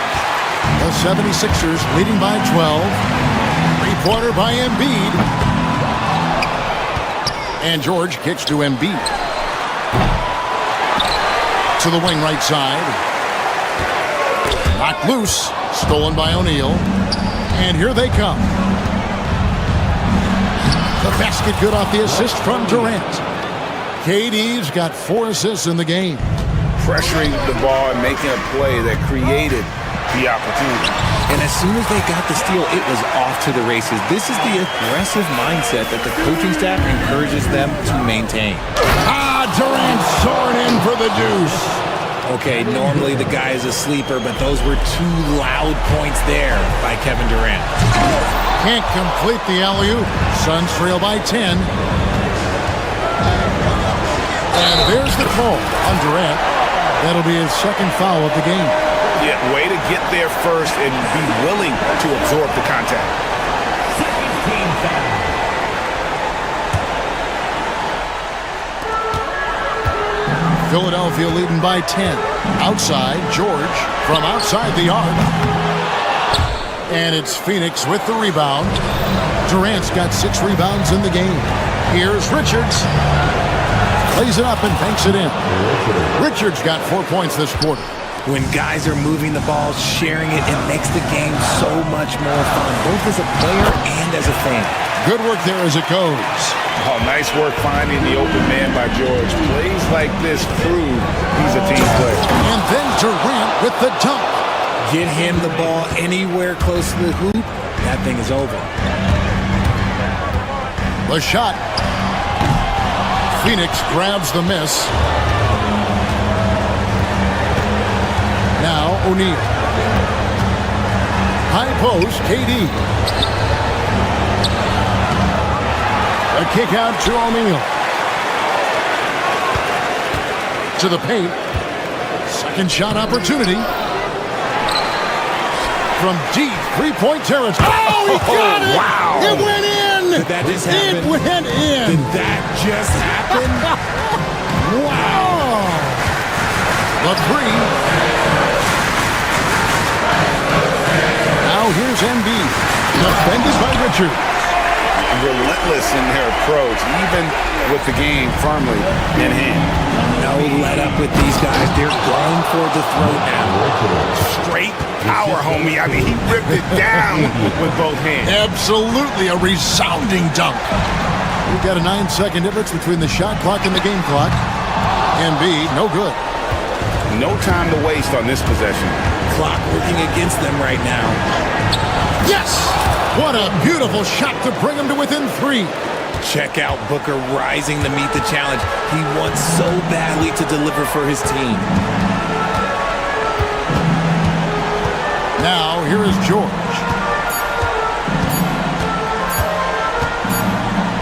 The 76ers leading by 12. Three-pointer by Embiid. And George kicks to Embiid. To the wing right side. Knocked loose. Stolen by O'Neal. And here they come. The basket good off the assist from Durant. KD's got 4 assists in the game. Pressuring the ball and making a play that created the opportunity. And as soon as they got the steal, it was off to the races. This is the aggressive mindset that the coaching staff encourages them to maintain. Durant soaring in for the deuce. Okay, normally the guy is a sleeper, but those were 2 loud points there by Kevin Durant. Can't complete the alley-oop. Suns trail by 10. And there's the call on Durant. That'll be his second foul of the game. Yeah, way to get there first and be willing to absorb the contact. Second team foul. Philadelphia leading by 10. Outside, George from outside the arc. And it's Phoenix with the rebound. Durant's got 6 rebounds in the game. Here's Richards. Plays it up and banks it in. Richards got 4 points this quarter. When guys are moving the ball, sharing it, it makes the game so much more fun, both as a player and as a fan. Good work there as it goes. Oh, nice work finding the open man by George. Plays like this prove he's a team player. And then Durant with the dunk. Get him the ball anywhere close to the hoop, that thing is over. The shot. Phoenix grabs the miss. Now O'Neal. High post, KD. A kick out to O'Neal. To the paint. Second shot opportunity. From deep three-point territory. Oh, he got it! Wow! It went in! Did that just happen? It went in! Did that just happen? Wow! The three. Now here's Embiid. Defended by Richard. Relentless in their approach, even with the game firmly in hand. No let up with these guys. They're going for the throat now. Straight power, homie. I mean, he ripped it down with both hands. Absolutely a resounding dunk. We've got a 9-second difference between the shot clock and the game clock. Embiid, no good. No time to waste on this possession. Clock working against them right now. Yes! What a beautiful shot to bring him to within 3. Check out Booker rising to meet the challenge. He wants so badly to deliver for his team. Now, here is George.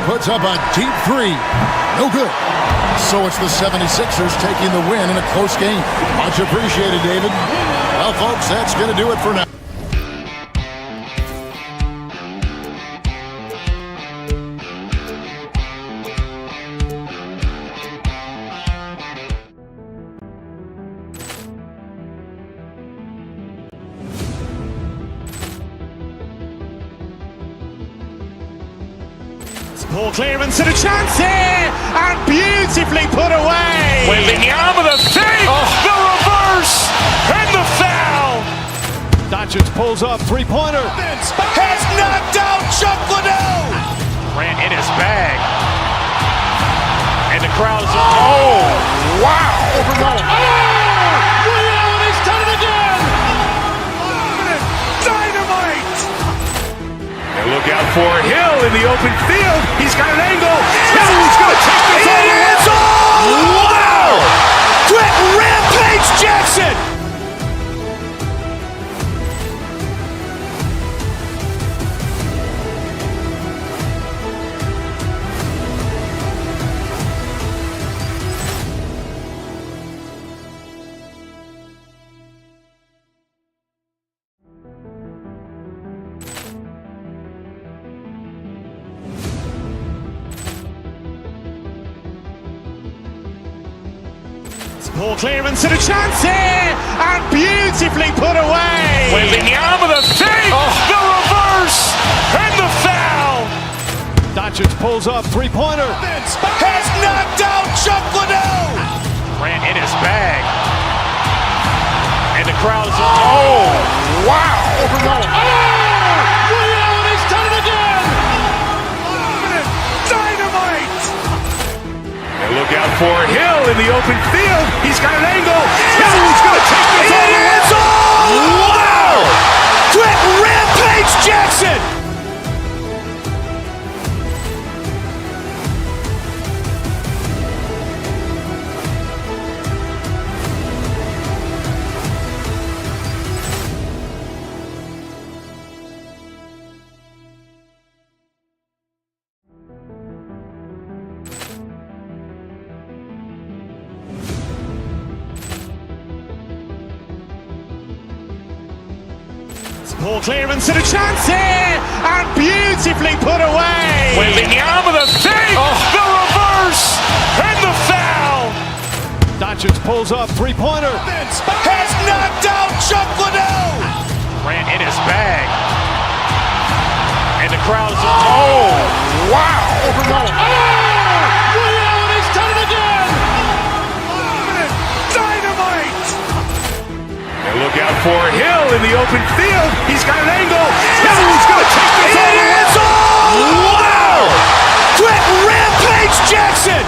Puts up a deep 3. No good. So it's the 76ers taking the win in a close game. Much appreciated, David. Well, folks, that's going to do it for now. Poor clearance and a chance here, and beautifully put away. Wembanyama the save, the reverse, and the foul. Doncic pulls up, three-pointer. Has knocked out Chuck Liddell. Grant in his bag. And the crowd's, oh, wow. Ray Allen has done it again. Dynamite. And look out for Hill in the open field. He's got an angle. Hill's going to take this all the way. Wow. Quick Rampage Jackson. Poor clearance and a chance here, and beautifully put away. Wembanyama the save, the reverse, and the foul. Doncic pulls up, three-pointer. Has knocked out Chuck Liddell. Grant in his bag. And the crowd's, oh, wow. Ray Allen has done it again. Dynamite. And look out for Hill in the open field. He's got an angle. Hill's going to take this all the way. Wow. Quick Rampage Jackson. Poor clearance and a chance here, and beautifully put away. Wembanyama the save, the reverse, and the foul. Doncic pulls up, three-pointer. Has knocked out Chuck Liddell. Grant in his bag. And the crowd's, oh, wow. Ray Allen has done it again. Dynamite. And look out for Hill in the open field. He's got an angle. Hill's going to take this all the way. Wow. Quick Rampage Jackson.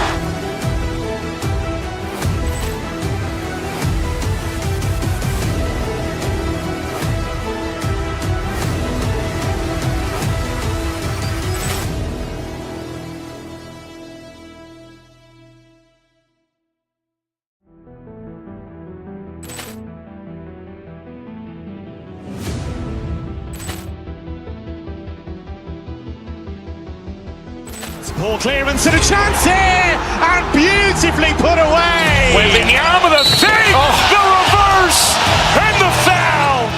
Poor clearance and a chance here, and beautifully put away. Wembanyama the save, the reverse, and the foul.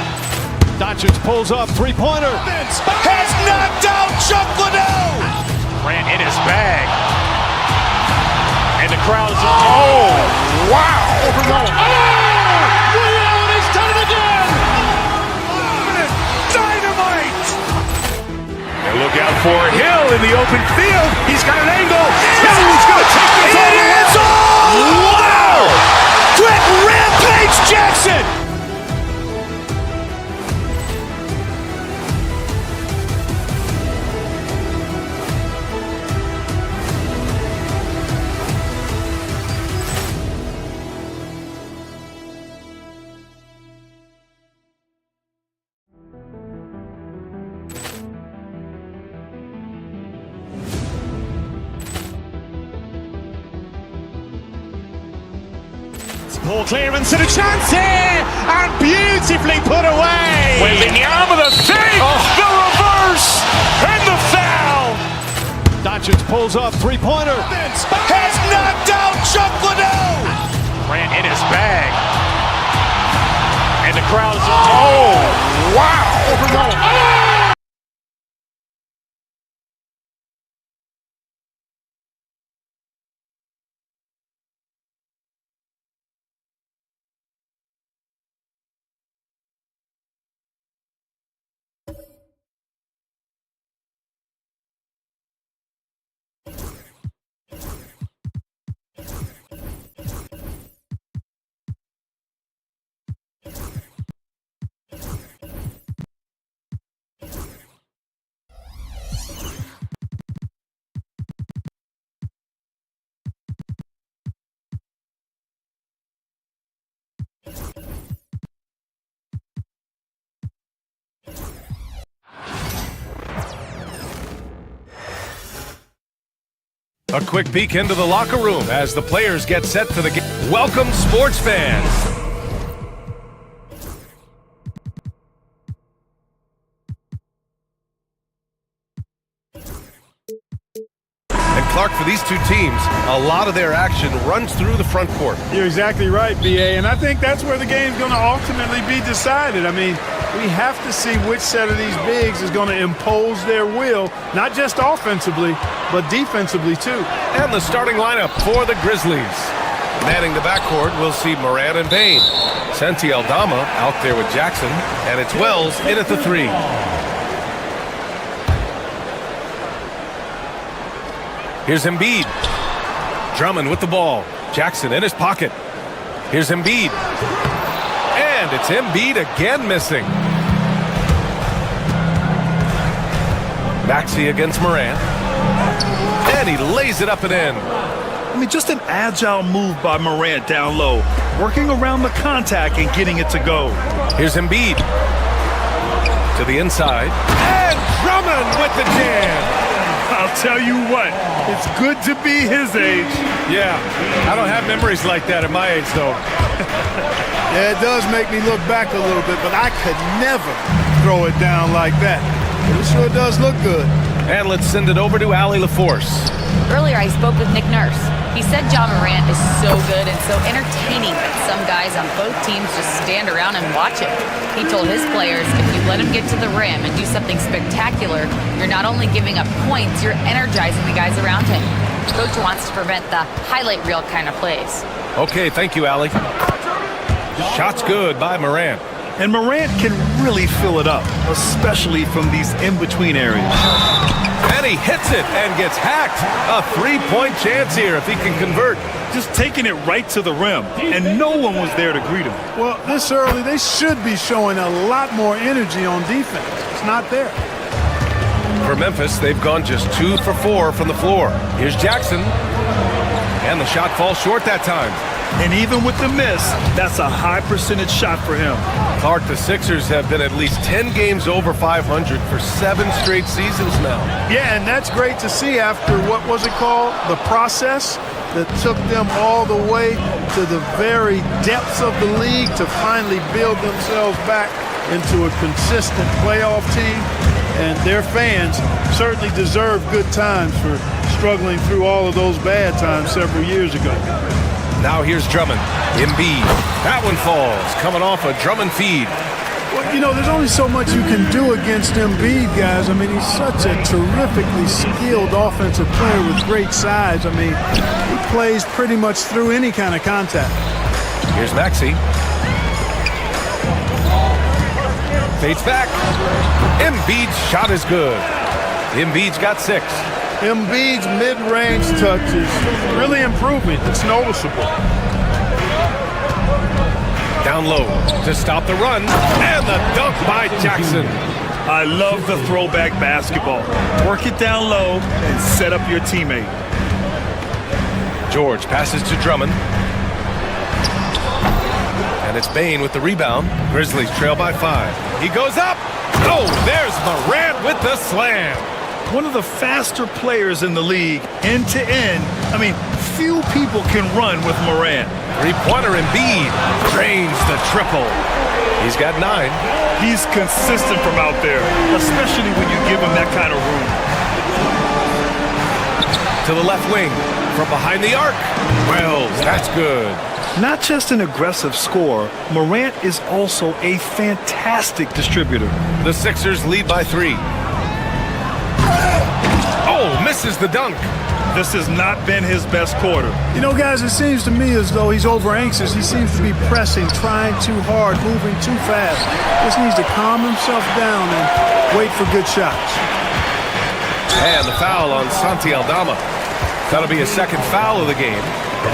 Doncic pulls up, three-pointer. Has knocked out Chuck Liddell. Grant in his bag. And the crowd's, oh, wow. Ray Allen has done it again. Dynamite. And look out for Hill in the open field. He's got an angle. Hill's going to take this all the way. Wow. Quick Rampage Jackson. Poor clearance and a chance here, and beautifully put away. Wembanyama the save, the reverse, and the foul. Doncic pulls off three-pointer. Has knocked out Chuck Liddell. Ran in his bag. And the crowd is... Oh, wow. A quick peek into the locker room as the players get set for the game. Welcome, sports fans. And Clark, for these two teams, a lot of their action runs through the front court. You're exactly right, B.A., and I think that's where the game's going to ultimately be decided. I mean, we have to see which set of these bigs is going to impose their will, not just offensively, but defensively, too. And the starting lineup for the Grizzlies. Manning the backcourt, we'll see Moran and Bain. Santi Aldama out there with Jackson, and it's Wells in at the three. Here's Embiid. Drummond with the ball. Jackson in his pocket. Here's Embiid. And it's Embiid again missing. Maxey against Moran. And he lays it up and in. I mean, just an agile move by Morant down low, working around the contact and getting it to go. Here's Embiid. To the inside. And Drummond with the jam. I'll tell you what, it's good to be his age. Yeah, I don't have memories like that at my age, though. Yeah, it does make me look back a little bit, but I could never throw it down like that. It sure does look good. And let's send it over to Allie LaForce. Earlier, I spoke with Nick Nurse. He said John Morant is so good and so entertaining that some guys on both teams just stand around and watch him. He told his players, if you let him get to the rim and do something spectacular, you're not only giving up points, you're energizing the guys around him. Coach wants to prevent the highlight reel kind of plays. Okay, thank you, Allie. Shot's good by Morant. And Morant can really fill it up, especially from these in-between areas. And he hits it and gets hacked. A three-point chance here if he can convert. Just taking it right to the rim, and no one was there to greet him. Well, this early, they should be showing a lot more energy on defense. It's not there. For Memphis, they've gone just 2 for 4 from the floor. Here's Jackson. And the shot falls short that time. And even with the miss, that's a high percentage shot for him. Clark, the Sixers have been at least 10 games over 500 for 7 straight seasons now. Yeah, and that's great to see after, what was it called? The process that took them all the way to the very depths of the league to finally build themselves back into a consistent playoff team. And their fans certainly deserve good times for struggling through all of those bad times several years ago. Now here's Drummond. Embiid. That one falls, coming off a Drummond feed. Well, you know, there's only so much you can do against Embiid, guys. I mean, he's such a terrifically skilled offensive player with great size. I mean, he plays pretty much through any kind of contact. Here's Maxey. Fades back. Embiid's shot is good. Embiid's got 6. Embiid's mid-range touch is really improving. It's noticeable. Down low to stop the run. And the dunk by Jackson. I love the throwback basketball. Work it down low and set up your teammate. George passes to Drummond. And it's Bain with the rebound. Grizzlies trail by 5. He goes up. Oh, there's Morant with the slam. One of the faster players in the league, end to end. I mean, few people can run with Morant. Three-pointer Embiid drains the triple. He's got 9. He's consistent from out there, especially when you give him that kind of room. To the left wing, from behind the arc. Wells, that's good. Not just an aggressive scorer, Morant is also a fantastic distributor. The Sixers lead by 3. Oh, misses the dunk. This has not been his best quarter. You know, guys, it seems to me as though he's over anxious. He seems to be pressing, trying too hard, moving too fast. Just needs to calm himself down and wait for good shots. And the foul on Santi Aldama. That'll be his second foul of the game.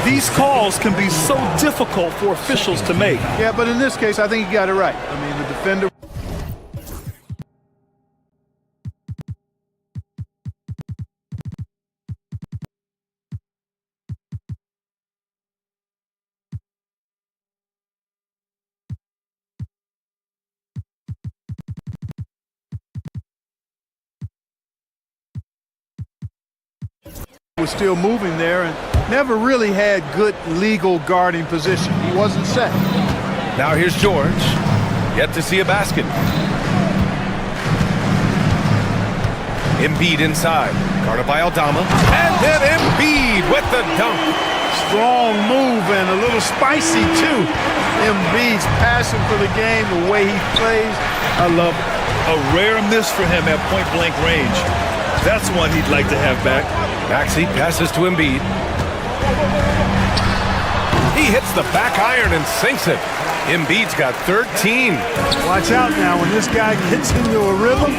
These calls can be so difficult for officials to make. Yeah, but in this case, I think he got it right. I mean, the defender... was still moving there and never really had good legal guarding position. He wasn't set. Now here's George. Yet to see a basket. Embiid inside. Guarded by Aldama. And then Embiid with the dunk. Strong move and a little spicy too. Embiid's passion for the game, the way he plays, I love it. A rare miss for him at point-blank range. That's one he'd like to have back. Maxey passes to Embiid. He hits the back iron and sinks it. Embiid's got 13. Watch out now. When this guy gets into a rhythm,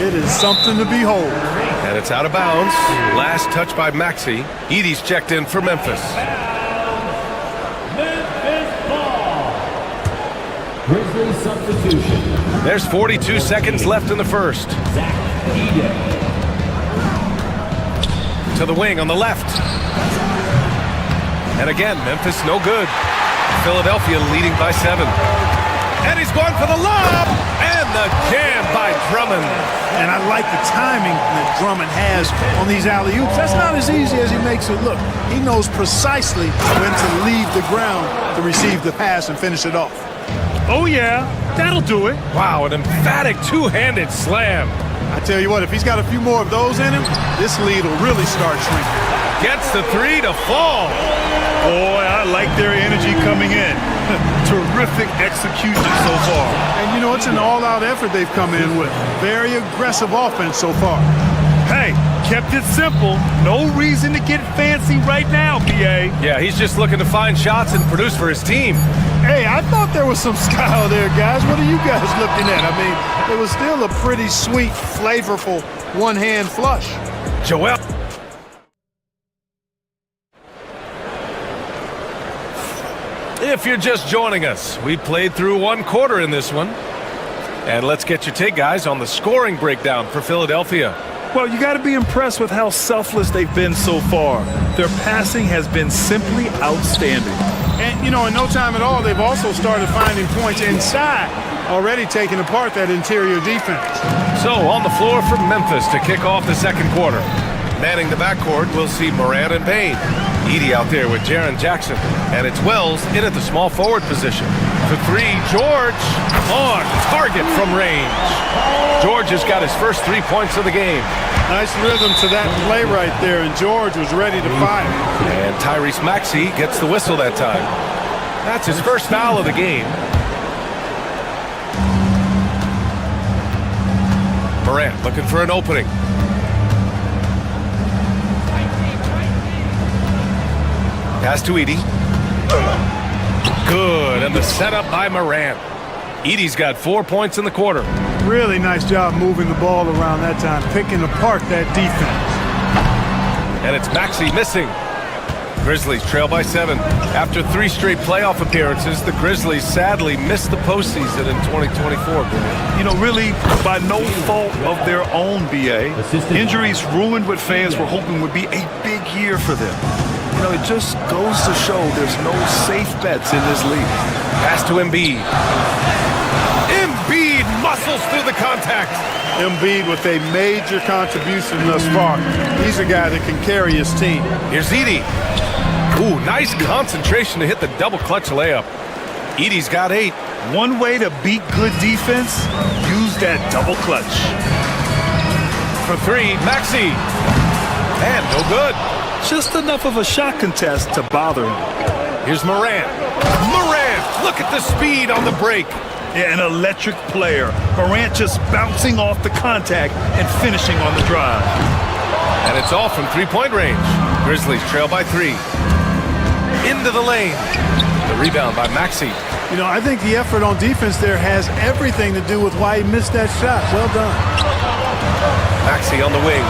it is something to behold. And it's out of bounds. Last touch by Maxey. Edey's checked in for Memphis. Grizzlies substitution. There's 42 seconds left in the first. To the wing on the left. And again, Memphis no good. Philadelphia leading by 7. And he's going for the lob. And the jam by Drummond. And I like the timing that Drummond has on these alley-oops. That's not as easy as he makes it look. He knows precisely when to leave the ground to receive the pass and finish it off. Oh, yeah. That'll do it. Wow, an emphatic two-handed slam. I tell you what, if he's got a few more of those in him, this lead will really start shrinking. Gets the 3 to fall. Boy, I like their energy coming in. Terrific execution so far. And you know, it's an all-out effort they've come in with. Very aggressive offense so far. Hey, kept it simple. No reason to get fancy right now, PA. Yeah, he's just looking to find shots and produce for his team. Hey, I thought there was some style there, guys. What are you guys looking at? I mean, it was still a pretty sweet, flavorful one-hand flush. Joel. If you're just joining us, we played through one quarter in this one. And let's get your take, guys, on the scoring breakdown for Philadelphia. Well, you got to be impressed with how selfless they've been so far. Their passing has been simply outstanding. And, you know, in no time at all, they've also started finding points inside, already taking apart that interior defense. So, on the floor for Memphis to kick off the second quarter. Manning the backcourt, we'll see Morant and Payne. Edey out there with Jaren Jackson. And it's Wells in at the small forward position. For 3, George on target from range. George has got his first 3 points of the game. Nice rhythm to that play right there, and George was ready to fire. And Tyrese Maxey gets the whistle that time. That's his first foul of the game. Morant looking for an opening. Pass to Edey. Good, and the setup by Morant. Edey's got 4 points in the quarter. Really nice job moving the ball around that time, picking apart that defense. And it's Maxey missing. Grizzlies trail by 7. After 3 straight playoff appearances, the Grizzlies sadly missed the postseason in 2024. You know, really by no fault of their own, BA. Injuries ruined what fans were hoping would be a big year for them. You know, it just goes to show there's no safe bets in this league. Pass to Embiid. Embiid muscles through the contact. Embiid with a major contribution thus far. He's a guy that can carry his team. Here's Edey. Ooh, nice concentration to hit the double clutch layup. Edey's got 8. One way to beat good defense, use that double clutch. For 3, Maxey. And no good. Just enough of a shot contest to bother him. Here's Morant. Morant! Look at the speed on the break. Yeah, an electric player. Morant just bouncing off the contact and finishing on the drive. And it's all from 3-point range. Grizzlies trail by 3. Into the lane. The rebound by Maxey. You know, I think the effort on defense there has everything to do with why he missed that shot. Well done. Maxey on the wing.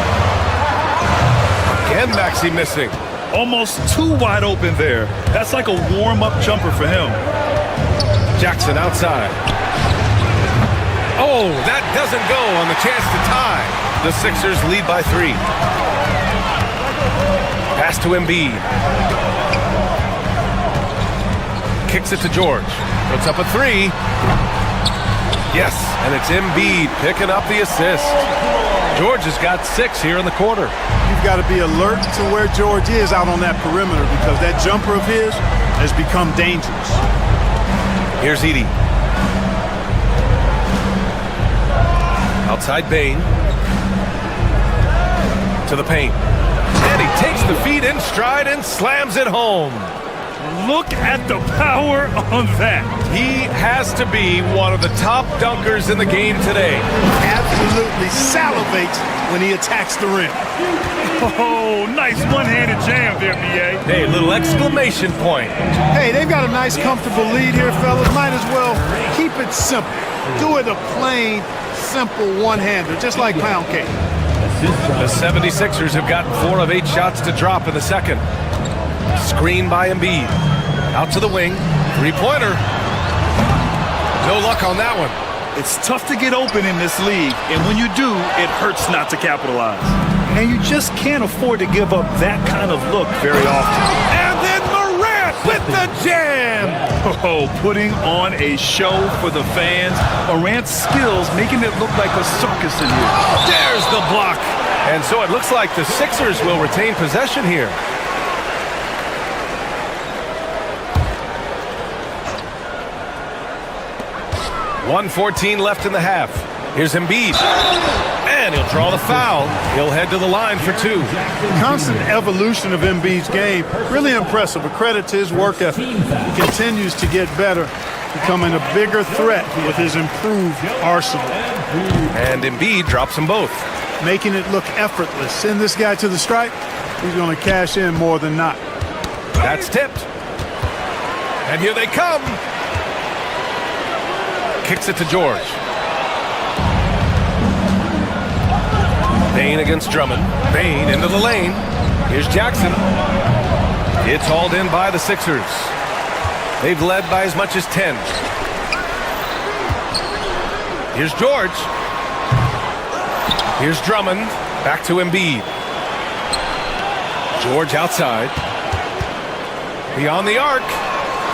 Again, Maxey missing. Almost too wide open there. That's like a warm-up jumper for him. Jackson outside. Oh, that doesn't go on the chance to tie. The Sixers lead by 3. Pass to Embiid. Kicks it to George. Puts up a 3. Yes, and it's Embiid picking up the assist. George has got 6 here in the quarter. You've got to be alert to where George is out on that perimeter because that jumper of his has become dangerous. Here's Edey. Outside Bane. To the paint. And he takes the feet in stride and slams it home. Look at the power on that. He has to be one of the top dunkers in the game today. Absolutely salivates when he attacks the rim. Oh, nice one-handed jam there, B.A. Hey, little exclamation point. Hey, they've got a nice, comfortable lead here, fellas. Might as well keep it simple. Do it a plain, simple one-hander, just like pound cake. The 76ers have gotten 4 of 8 shots to drop in the second. Screen by Embiid. Out to the wing. 3-pointer. No luck on that one. It's tough to get open in this league, and when you do, it hurts not to capitalize. And you just can't afford to give up that kind of look very often. And then Morant with the jam! Oh, putting on a show for the fans. Morant's skills making it look like a circus in here. There's the block. And so it looks like the Sixers will retain possession here. .114 left in the half. Here's Embiid. And he'll draw the foul. He'll head to the line for 2. The constant evolution of Embiid's game, really impressive. A credit to his work ethic. He continues to get better, becoming a bigger threat with his improved arsenal. And Embiid drops them both. Making it look effortless. Send this guy to the stripe, he's going to cash in more than not. That's tipped. And here they come. Kicks it to George. Bane against Drummond. Bane into the lane. Here's Jackson. It's hauled in by the Sixers. They've led by as much as 10. Here's George. Here's Drummond. Back to Embiid. George outside. Beyond the arc.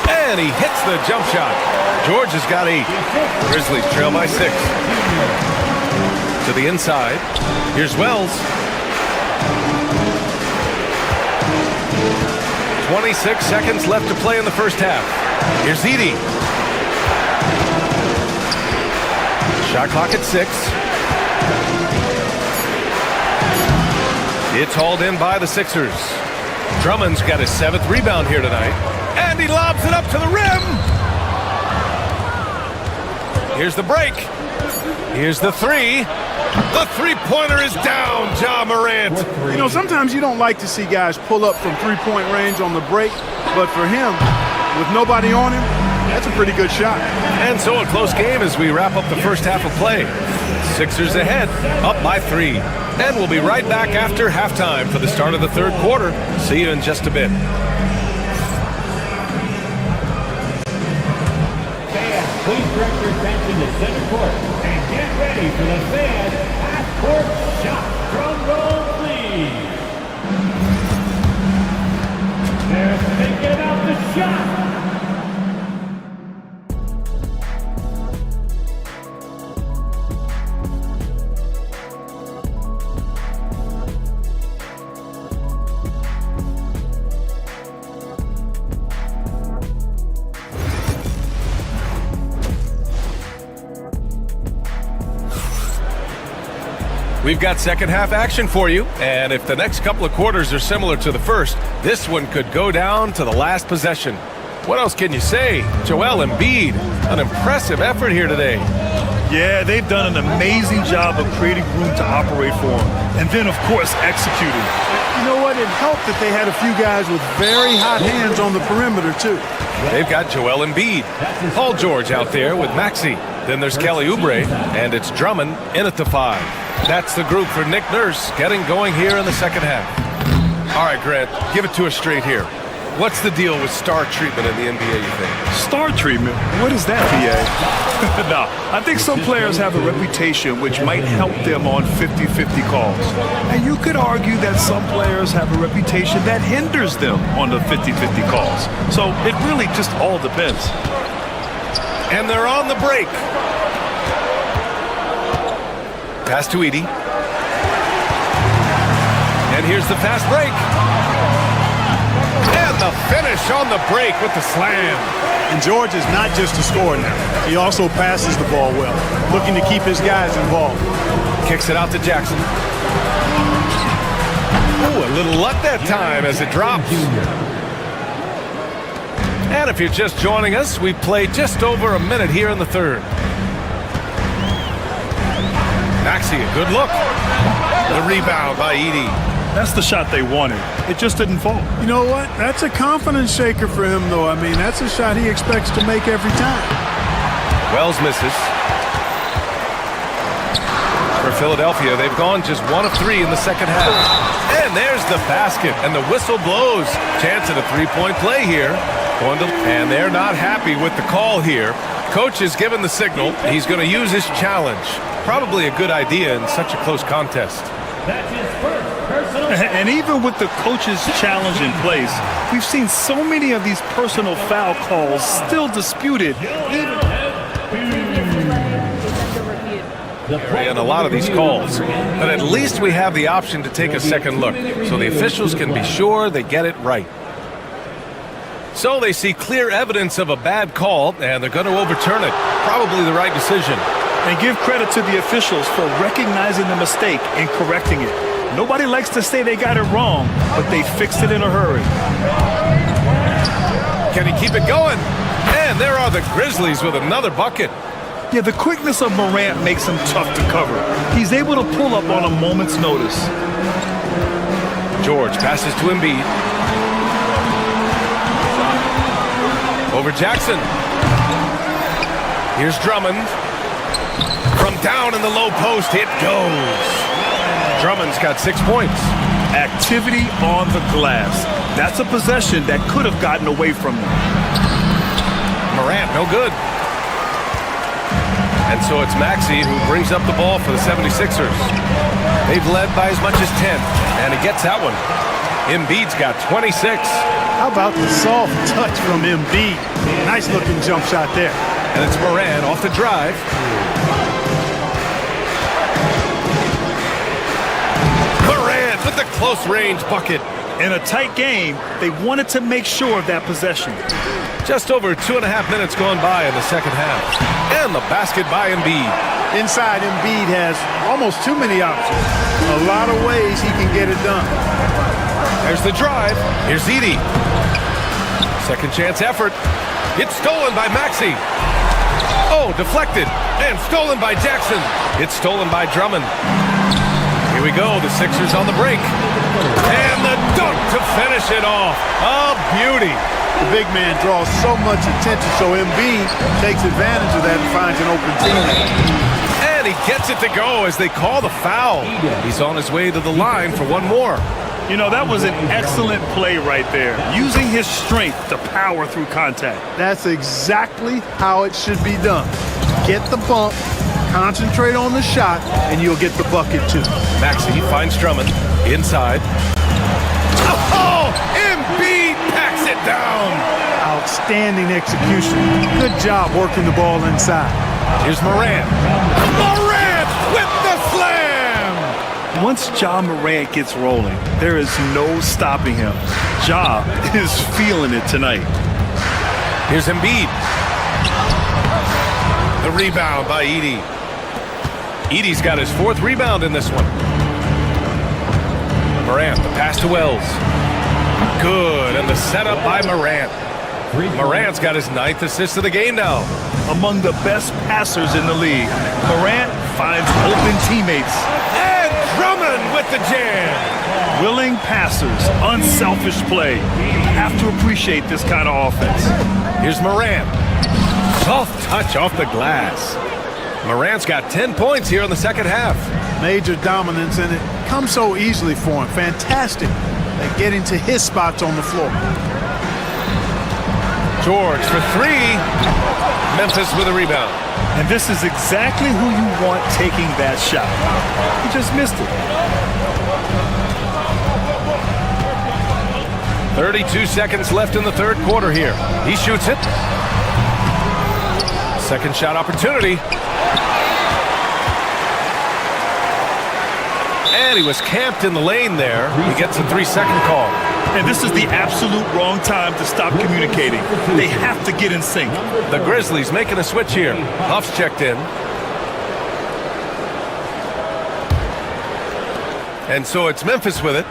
And he hits the jump shot. George has got 8. Grizzlies trail by 6. To the inside. Here's Wells. 26 seconds left to play in the first half. Here's Edey. Shot clock at 6. It's hauled in by the Sixers. Drummond's got his 7th rebound here tonight. And he lobs it up to the rim. Here's the break. Here's the 3. The 3-pointer is down, Ja Morant. You know, sometimes you don't like to see guys pull up from 3-point range on the break, but for him, with nobody on him, that's a pretty good shot. And so a close game as we wrap up the first half of play. Sixers ahead, up by 3. And we'll be right back after halftime for the start of the third quarter. See you in just a bit. Please direct your attention to center court and get ready for the fan half-court shot. Drum roll, please. They're thinking about the shot. We've got second half action for you, and if the next couple of quarters are similar to the first, this one could go down to the last possession. What else can you say? Joel Embiid, an impressive effort here today. Yeah, they've done an amazing job of creating room to operate for him. And then, of course, executing. You know what? It helped that they had a few guys with very hot hands on the perimeter, too. They've got Joel Embiid. Paul George out there with Maxey. Then there's Kelly Oubre, and it's Drummond in at the 5. That's the group for Nick Nurse getting going here in the second half. All right, Grant, give it to us straight here. What's the deal with star treatment in the NBA, you think? Star treatment? What is that, PA? No, I think some players have a reputation which might help them on 50-50 calls. And you could argue that some players have a reputation that hinders them on the 50-50 calls. So it really just all depends. And they're on the break. Pass to Edey. And here's the fast break. And the finish on the break with the slam. And George is not just a scorer now. He also passes the ball well, looking to keep his guys involved. Kicks it out to Jackson. Ooh, a little luck that time as it drops. And if you're just joining us, we've played just over a minute here in the third. Maxey, a good look. The rebound by Edey. That's the shot they wanted. It just didn't fall. You know what? That's a confidence shaker for him, though. I mean, that's a shot he expects to make every time. Wells misses. For Philadelphia, they've gone just 1 of 3 in the second half. And there's the basket, and the whistle blows. Chance at a three-point play here. And they're not happy with the call here. Coach has given the signal. He's going to use his challenge. Probably a good idea in such a close contest. That's his first personal. And even with the coach's challenge in place, we've seen so many of these personal foul calls still disputed. And a lot of these calls. But at least we have the option to take a second look, so the officials can be sure they get it right. So they see clear evidence of a bad call, and they're going to overturn it. Probably the right decision. And give credit to the officials for recognizing the mistake and correcting it. Nobody likes to say they got it wrong, but they fixed it in a hurry. Can he keep it going? And there are the Grizzlies with another bucket. Yeah, the quickness of Morant makes him tough to cover. He's able to pull up on a moment's notice. George passes to Embiid. Over Jackson. Here's Drummond. From down in the low post, it goes. Drummond's got 6 points. Activity on the glass. That's a possession that could have gotten away from them. Morant, no good. And so it's Maxey who brings up the ball for the 76ers. They've led by as much as 10, and he gets that one. Embiid's got 26. How about the soft touch from Embiid? Nice looking jump shot there. And it's Morant off the drive. Morant with the close range bucket. In a tight game, they wanted to make sure of that possession. Just over 2.5 minutes gone by in the second half. And the basket by Embiid. Inside, Embiid has almost too many options. A lot of ways he can get it done. There's the drive. Here's Edey. Second chance effort. It's stolen by Maxey. Oh, deflected. And stolen by Jackson. It's stolen by Drummond. Here we go. The Sixers on the break. And the dunk to finish it off. A beauty. The big man draws so much attention, so Embiid takes advantage of that and finds an open teammate. And he gets it to go as they call the foul. He's on his way to the line for one more. You know, that was an excellent play right there, using his strength to power through contact. That's exactly how it should be done. Get the bump, concentrate on the shot, and you'll get the bucket too. Maxey finds Drummond inside. Oh, Embiid packs it down. Outstanding execution. Good job working the ball inside. Here's Morant. Morant with the slam. Once Ja Morant gets rolling, there is no stopping him. Ja is feeling it tonight. Here's Embiid. The rebound by Edey. Edie's got his 4th rebound in this one. Morant, the pass to Wells. Good, and the setup by Morant. Morant's got his 9th assist of the game now. Among the best passers in the league, Morant finds open teammates. And Drummond with the jam. Willing passers, unselfish play. You have to appreciate this kind of offense. Here's Morant. Soft touch off the glass. Morant's got 10 points here in the second half. Major dominance, and it comes so easily for him. Fantastic at getting to his spots on the floor. George for 3. Memphis with a rebound. And this is exactly who you want taking that shot. He just missed it. 32 seconds left in the third quarter here. He shoots it. Second shot opportunity. And he was camped in the lane there. He gets a 3-second call. And this is the absolute wrong time to stop communicating. They have to get in sync. The Grizzlies making a switch here. Huff's checked in. And so it's Memphis with it.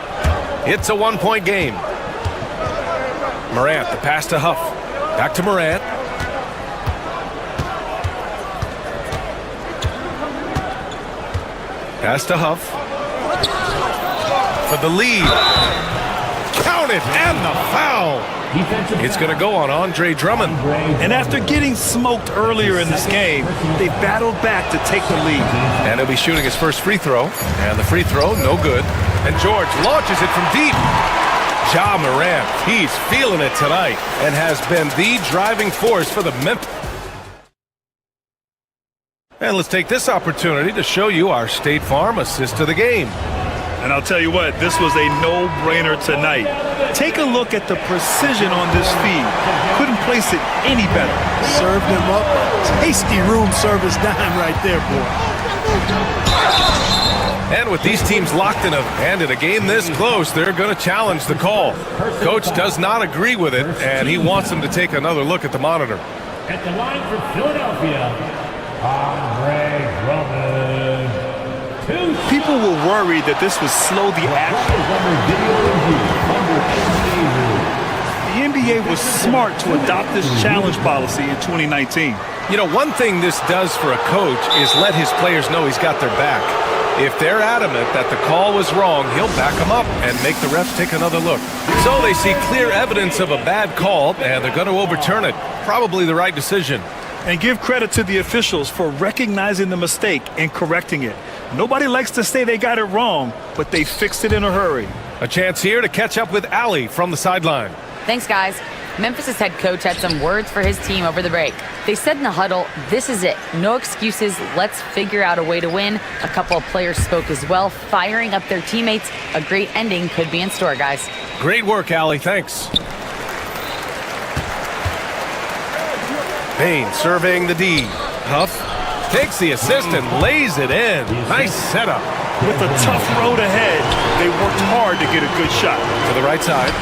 It's a 1-point game. Morant, the pass to Huff. Back to Morant. Pass to Huff. For the lead. Count it, and the foul. It's going to go on Andre Drummond. And after getting smoked earlier in this game, they battled back to take the lead. And he'll be shooting his first free throw. And the free throw, no good. And George launches it from deep. Ja Morant, he's feeling it tonight and has been the driving force for the Memphis. And let's take this opportunity to show you our State Farm assist of the game. And I'll tell you what, this was a no-brainer tonight. Take a look at the precision on this feed. Couldn't place it any better. Served him up a tasty room service dime right there, boy. And with these teams locked in a game this close, they're going to challenge the call. Coach does not agree with it, and he wants them to take another look at the monitor. At the line for Philadelphia, Andre Drummond. People were worried that this would slow the action. The NBA was smart to adopt this challenge policy in 2019. You know, one thing this does for a coach is let his players know he's got their back. If they're adamant that the call was wrong, he'll back them up and make the refs take another look. So they see clear evidence of a bad call, and they're going to overturn it. Probably the right decision. And give credit to the officials for recognizing the mistake and correcting it. Nobody likes to say they got it wrong, but they fixed it in a hurry. A chance here to catch up with Allie from the sideline. Thanks, guys. Memphis' head coach had some words for his team over the break. They said in the huddle, this is it. No excuses. Let's figure out a way to win. A couple of players spoke as well, firing up their teammates. A great ending could be in store, guys. Great work, Allie. Thanks. Payne surveying the D. Huff takes the assist and lays it in. Nice setup. With a tough road ahead, they worked hard to get a good shot. To the right side.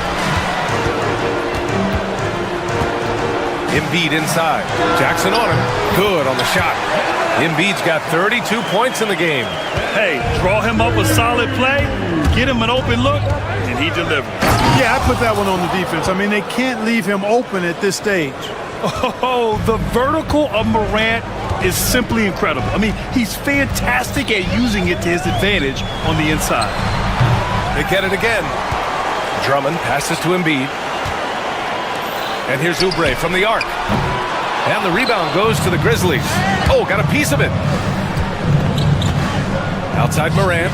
Embiid inside. Jackson on him. Good on the shot. Embiid's got 32 points in the game. Hey, draw him up a solid play, get him an open look, and he delivers. Yeah, I put that one on the defense. I mean, they can't leave him open at this stage. Oh, the vertical of Morant is simply incredible. I mean, he's fantastic at using it to his advantage on the inside. They get it again. Drummond passes to Embiid. And here's Oubre from the arc. And the rebound goes to the Grizzlies. Oh, got a piece of it. Outside Morant.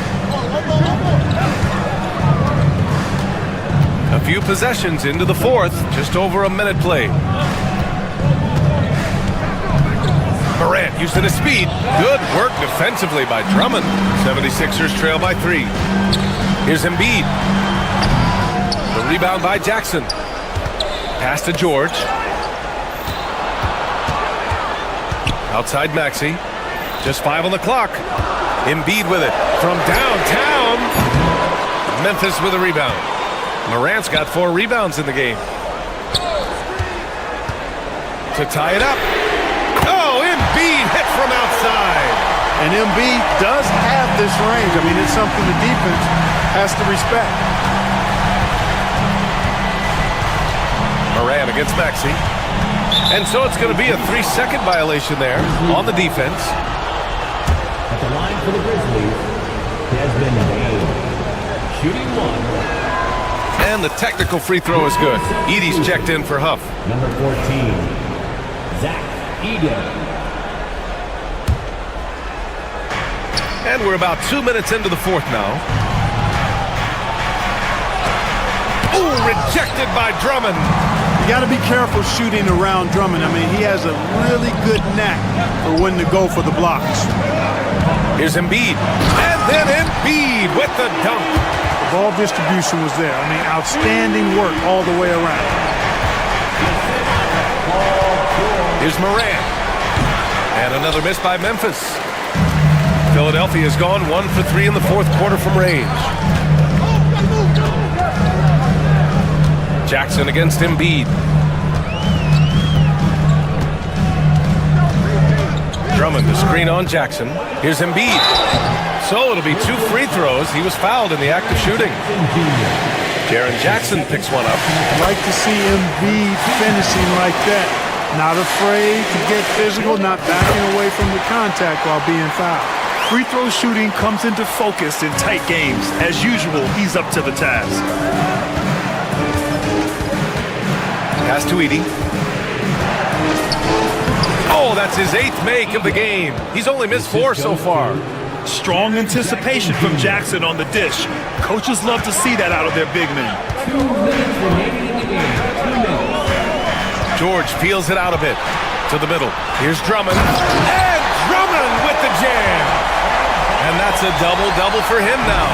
A few possessions into the fourth. Just over a minute played. Morant using his speed. Good work defensively by Drummond. 76ers trail by 3. Here's Embiid. The rebound by Jackson. Pass to George. Outside Maxey. Just 5 on the clock. Embiid with it from downtown. Memphis with a rebound. Morant's got 4 rebounds in the game. To tie it up. Oh, Embiid hit from outside. And And Embiid does have this range. I mean, it's something the defense has to respect. Moran against Maxey. And so it's going to be a 3-second violation there on the defense. At the line for the Grizzlies, Desmond Bain. Shooting 1. And the technical free throw is good. Edey's checked in for Huff. Number 14, Zach Edey. And we're about 2 minutes into the fourth now. Ooh, rejected by Drummond. You got to be careful shooting around Drummond. I mean, he has a really good knack for when to go for the blocks. Here's Embiid. And then Embiid with the dunk. The ball distribution was there. I mean, outstanding work all the way around. Here's Moran. And another miss by Memphis. Philadelphia has gone 1 for 3 in the fourth quarter from range. Jackson against Embiid. Drummond to screen on Jackson. Here's Embiid. So it'll be 2 free throws. He was fouled in the act of shooting. Jaren Jackson picks one up. I'd like to see Embiid finishing like that. Not afraid to get physical, not backing away from the contact while being fouled. Free throw shooting comes into focus in tight games. As usual, he's up to the task. Pass to Edey. Oh, that's his 8th make of the game. He's only missed 4 so far. Strong anticipation from Jackson on the dish. Coaches love to see that out of their big men. 2 minutes remaining in the game. 2 minutes. George peels it out a bit to the middle. Here's Drummond. And Drummond with the jam. And that's a double-double for him now.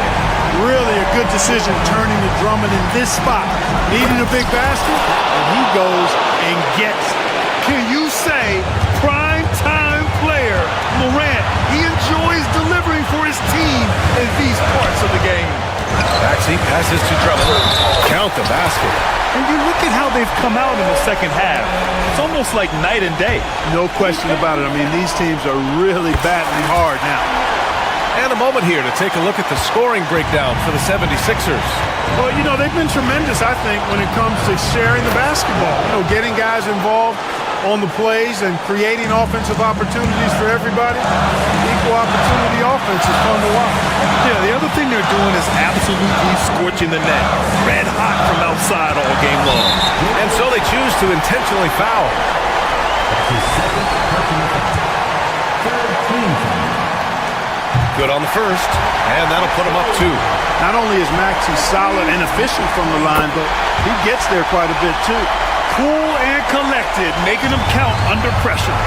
Really a good decision turning to Drummond in this spot. Needing a big basket, and he goes and gets it. Can you say prime-time player Morant? He enjoys delivering for his team in these parts of the game. Maxey passes to Drummond. Count the basket. And you look at how they've come out in the second half. It's almost like night and day. No question about it. I mean, these teams are really battling hard now. And a moment here to take a look at the scoring breakdown for the 76ers. Well, you know, they've been tremendous, I think, when it comes to sharing the basketball. You know, getting guys involved on the plays and creating offensive opportunities for everybody. Equal opportunity offense is fun to watch. Yeah, the other thing they're doing is absolutely scorching the net. Red hot from outside all game long. And so they choose to intentionally foul. Good on the first, and that'll put him up 2. Not only is Maxey solid and efficient from the line, but he gets there quite a bit too. Cool and collected, making them count under pressure.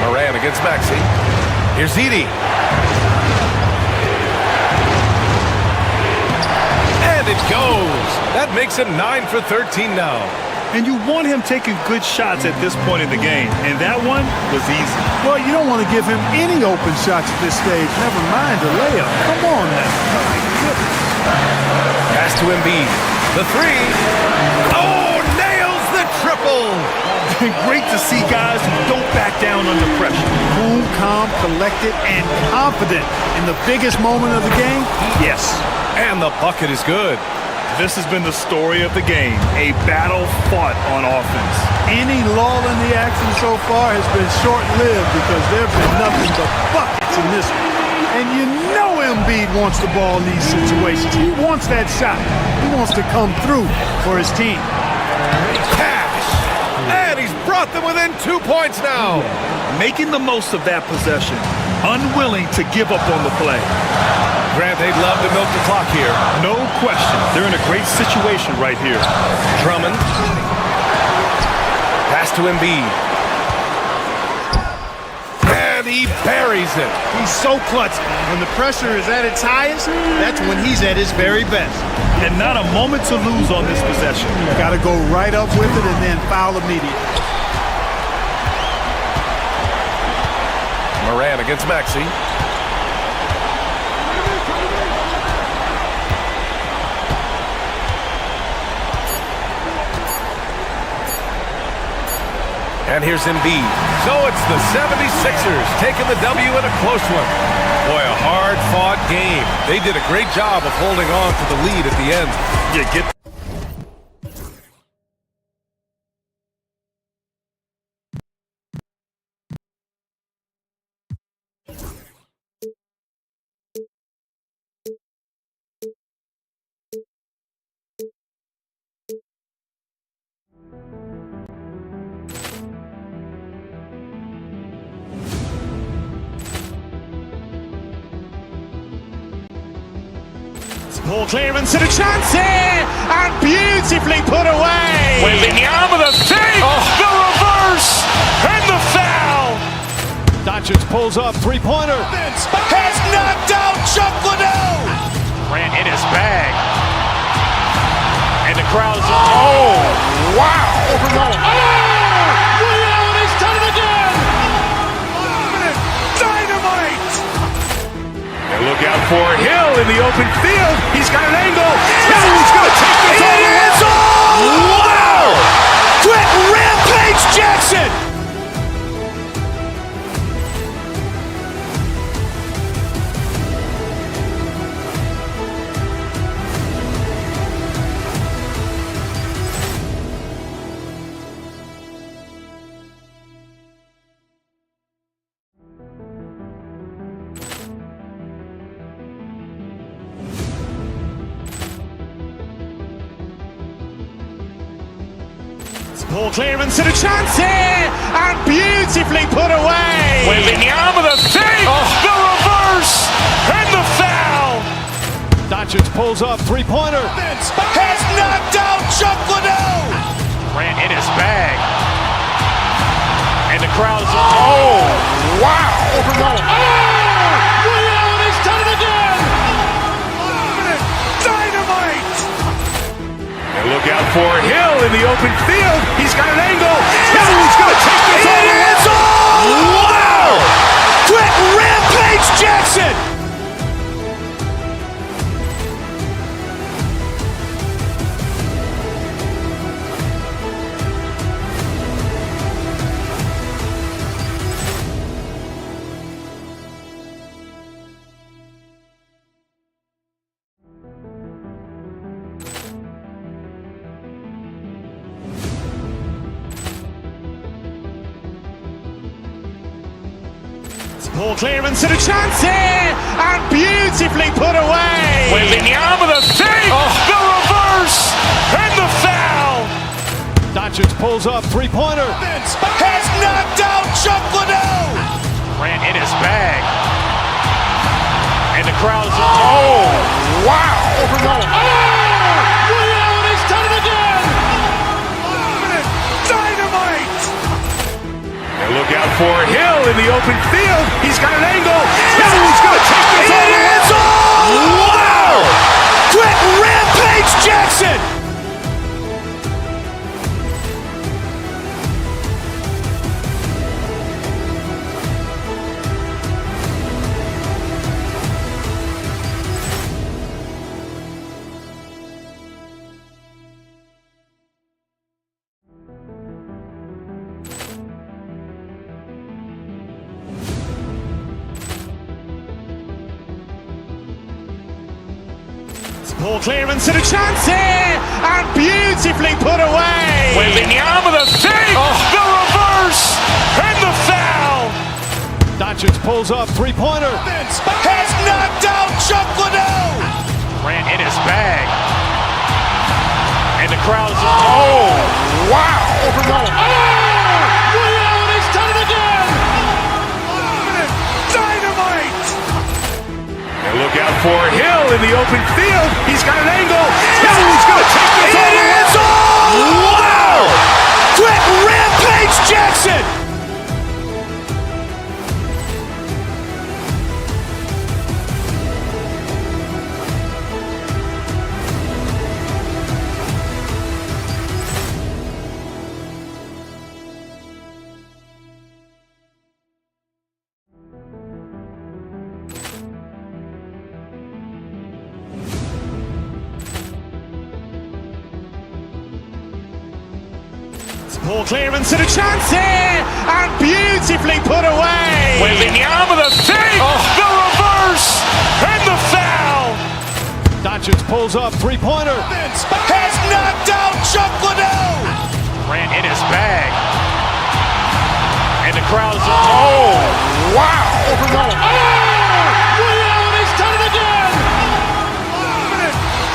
Moran against Maxey. Here's Edey. And it goes. That makes him 9 for 13 now. And you want him taking good shots at this point in the game, and that one was easy. Well, you don't want to give him any open shots at this stage, never mind a layup. Come on now. My goodness. Pass to Embiid. The 3. Oh, nails the triple. Great to see guys who don't back down under pressure. Cool, calm, collected, and confident in the biggest moment of the game. Yes. And the bucket is good. This has been the story of the game, a battle fought on offense. Any lull in the action so far has been short-lived because there have been nothing but buckets in this one. And you know Embiid wants the ball in these situations. He wants that shot. He wants to come through for his team. Cash! And he's brought them within 2 points now. Making the most of that possession, unwilling to give up on the play. Grant, they'd love to milk the clock here. No question. They're in a great situation right here. Drummond. Pass to Embiid. And he buries it. He's so clutch. When the pressure is at its highest, that's when he's at his very best. And not a moment to lose on this possession. Got to go right up with it and then foul immediately. Moran against Maxey. And here's Embiid. So it's the 76ers taking the W in a close one. Boy, a hard-fought game. They did a great job of holding on to the lead at the end. Yeah, get Ball clearance and a chance here, and beautifully put away. Wembanyama the fake, the reverse, and the foul. Doncic pulls up, three-pointer. Has knocked out Chuck Liddell. Ran in his bag. And the crowd's, oh, wow. Ray Allen has done it again. Dynamite. And look out for Hill in the open field. He's got an angle. He's going to take this all the way. Wow. Quick Rampage Jackson. Ball clearance and a chance here, and beautifully put away. Wembanyama the fake, the reverse, and the foul. Doncic pulls up, three-pointer. Has knocked out Chuck Liddell. Ran in his bag. And the crowd's, oh, wow. Ray Allen has done it again. Dynamite. And look out for Hill in the open field. He's got an angle. He's going to take this all the way. Wow. Quick Rampage Jackson. Ball clearance and a chance here, and beautifully put away. Wembanyama the fake, the reverse, and the foul. Doncic pulls up, three-pointer. Has knocked out Chuck Liddell. Ran in his bag. And the crowd's, oh, wow. Ray Allen has done it again. Dynamite. And look out for Hill in the open field. He's got an angle. He's going to take this all the way. Wow. Quick Rampage Jackson. Ball clearance and a chance here, and beautifully put away. Wembanyama the fake, the reverse, and the foul. Doncic pulls up, three-pointer. Has knocked out Chuck Liddell. Ran in his bag. And the crowd's, oh, wow. Ray Allen has done it again. Dynamite. And look out for Hill in the open field. He's got an angle. He's going to take this all the way. Wow. Quick Rampage Jackson. Ball clearance and a chance here, and beautifully Wembanyama, the fake, the reverse, and the foul. Doncic pulls up, three-pointer. Has knocked out Chuck Liddell. Ran in his bag. And the crowd is... Oh, wow. Ray Allen, he's done it again.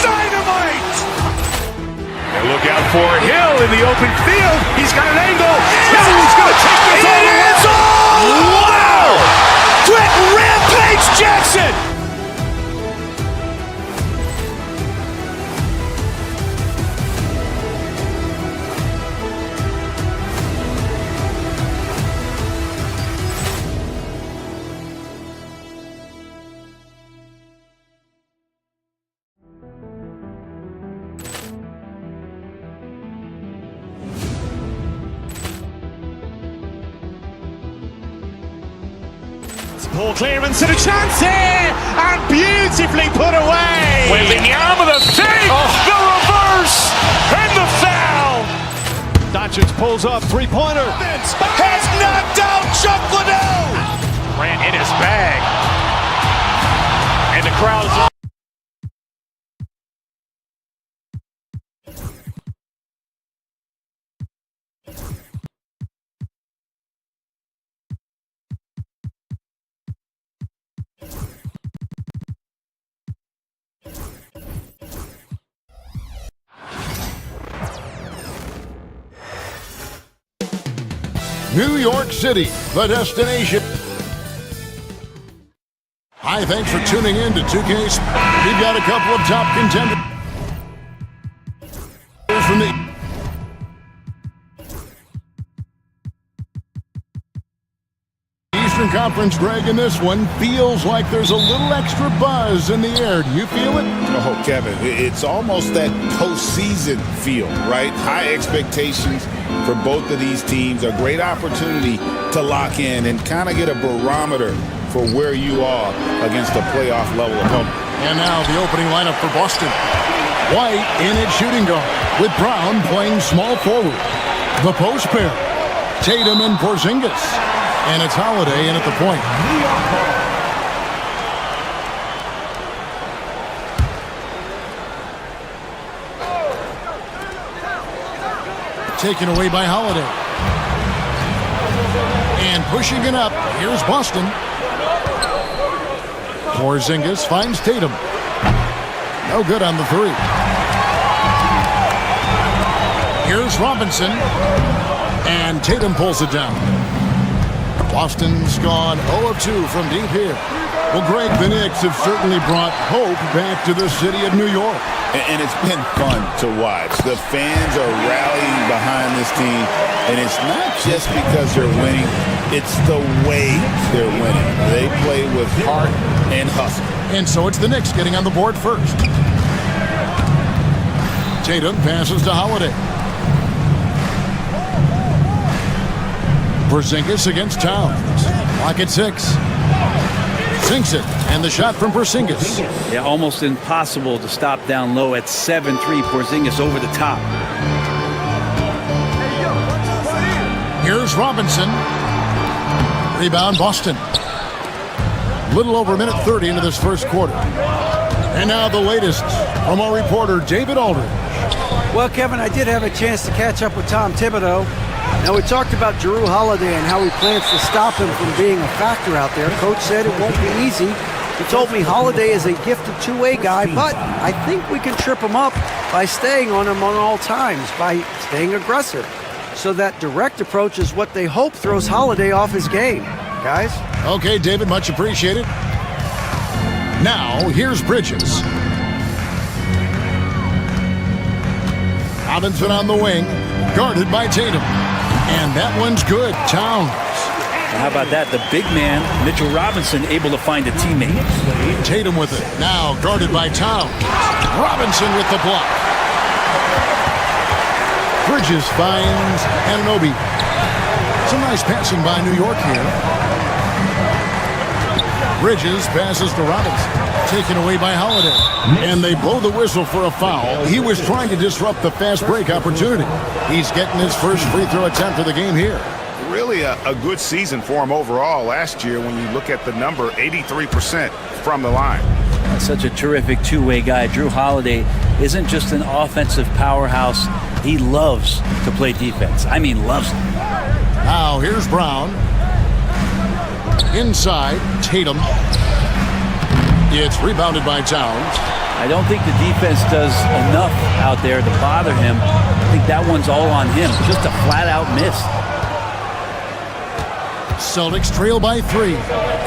Dynamite. And look out for Hill in the open field. He's got an angle. He's going to take this all the way. Wow. Quit Rampage Jackson. Poor clearance and a chance here, and beautifully put away. Wembanyama, the fake, the reverse, and the foul. Doncic pulls up, three-pointer. Has knocked out Chuck Liddell. Ran in his bag. And the crowd is... New York City, the destination. Hi, thanks for tuning in to 2K. We've got a couple of top contenders from the Eastern Conference. Greg, in this one, feels like there's a little extra buzz in the air. Do you feel it? Oh, Kevin, it's almost that postseason feel, right? High expectations for both of these teams. A great opportunity to lock in and kind of get a barometer for where you are against a playoff level opponent. And now the opening lineup for Boston. White in at shooting guard, with Brown playing small forward. The post pair, Tatum and Porzingis. And it's Holiday in at the point. Taken away by Holiday. And pushing it up, here's Boston. Porzingis finds Tatum. No good on the three. Here's Robinson. And Tatum pulls it down. Boston's gone 0 of 2 from deep here. Well, Greg, the Knicks have certainly brought hope back to the city of New York. And it's been fun to watch. The fans are rallying behind this team. And it's not just because they're winning. It's the way they're winning. They play with heart and hustle. And so it's the Knicks getting on the board first. Tatum passes to Holiday. Porzingis against Towns. Clock at 6. Sinks it. And the shot from Porzingis. Yeah, almost impossible to stop down low at 7-3. Porzingis over the top. Here's Robinson. Rebound, Boston. Little over a minute 30 into this first quarter. And now the latest from our reporter, David Aldridge. Well, Kevin, I did have a chance to catch up with Tom Thibodeau. Now, we talked about Jrue Holiday and how he plans to stop him from being a factor out there. Coach said it won't be easy. He told me Holiday is a gifted two-way guy, but I think we can trip him up by staying on him on all times, by staying aggressive. So that direct approach is what they hope throws Holiday off his game. Guys? Okay, David, much appreciated. Now, here's Bridges. Robinson on the wing, guarded by Tatum. And that one's good. Towns. How about that? The big man, Mitchell Robinson, able to find a teammate. Tatum with it. Now guarded by Towns. Robinson with the block. Bridges finds Anunoby. Some nice passing by New York here. Bridges passes to Robinson. Taken away by Holiday. And they blow the whistle for a foul. He was trying to disrupt the fast break opportunity. He's getting his first free throw attempt of the game here. really a good season for him overall last year when you look at the number, 83% from the line. Such a terrific two-way guy. Drew Holiday isn't just an offensive powerhouse. He loves to play defense. I mean, loves it. Now here's Brown. Inside, Tatum. It's rebounded by Towns. I don't think the defense does enough out there to bother him. I think that one's all on him. Just a flat-out miss. Celtics trail by 3.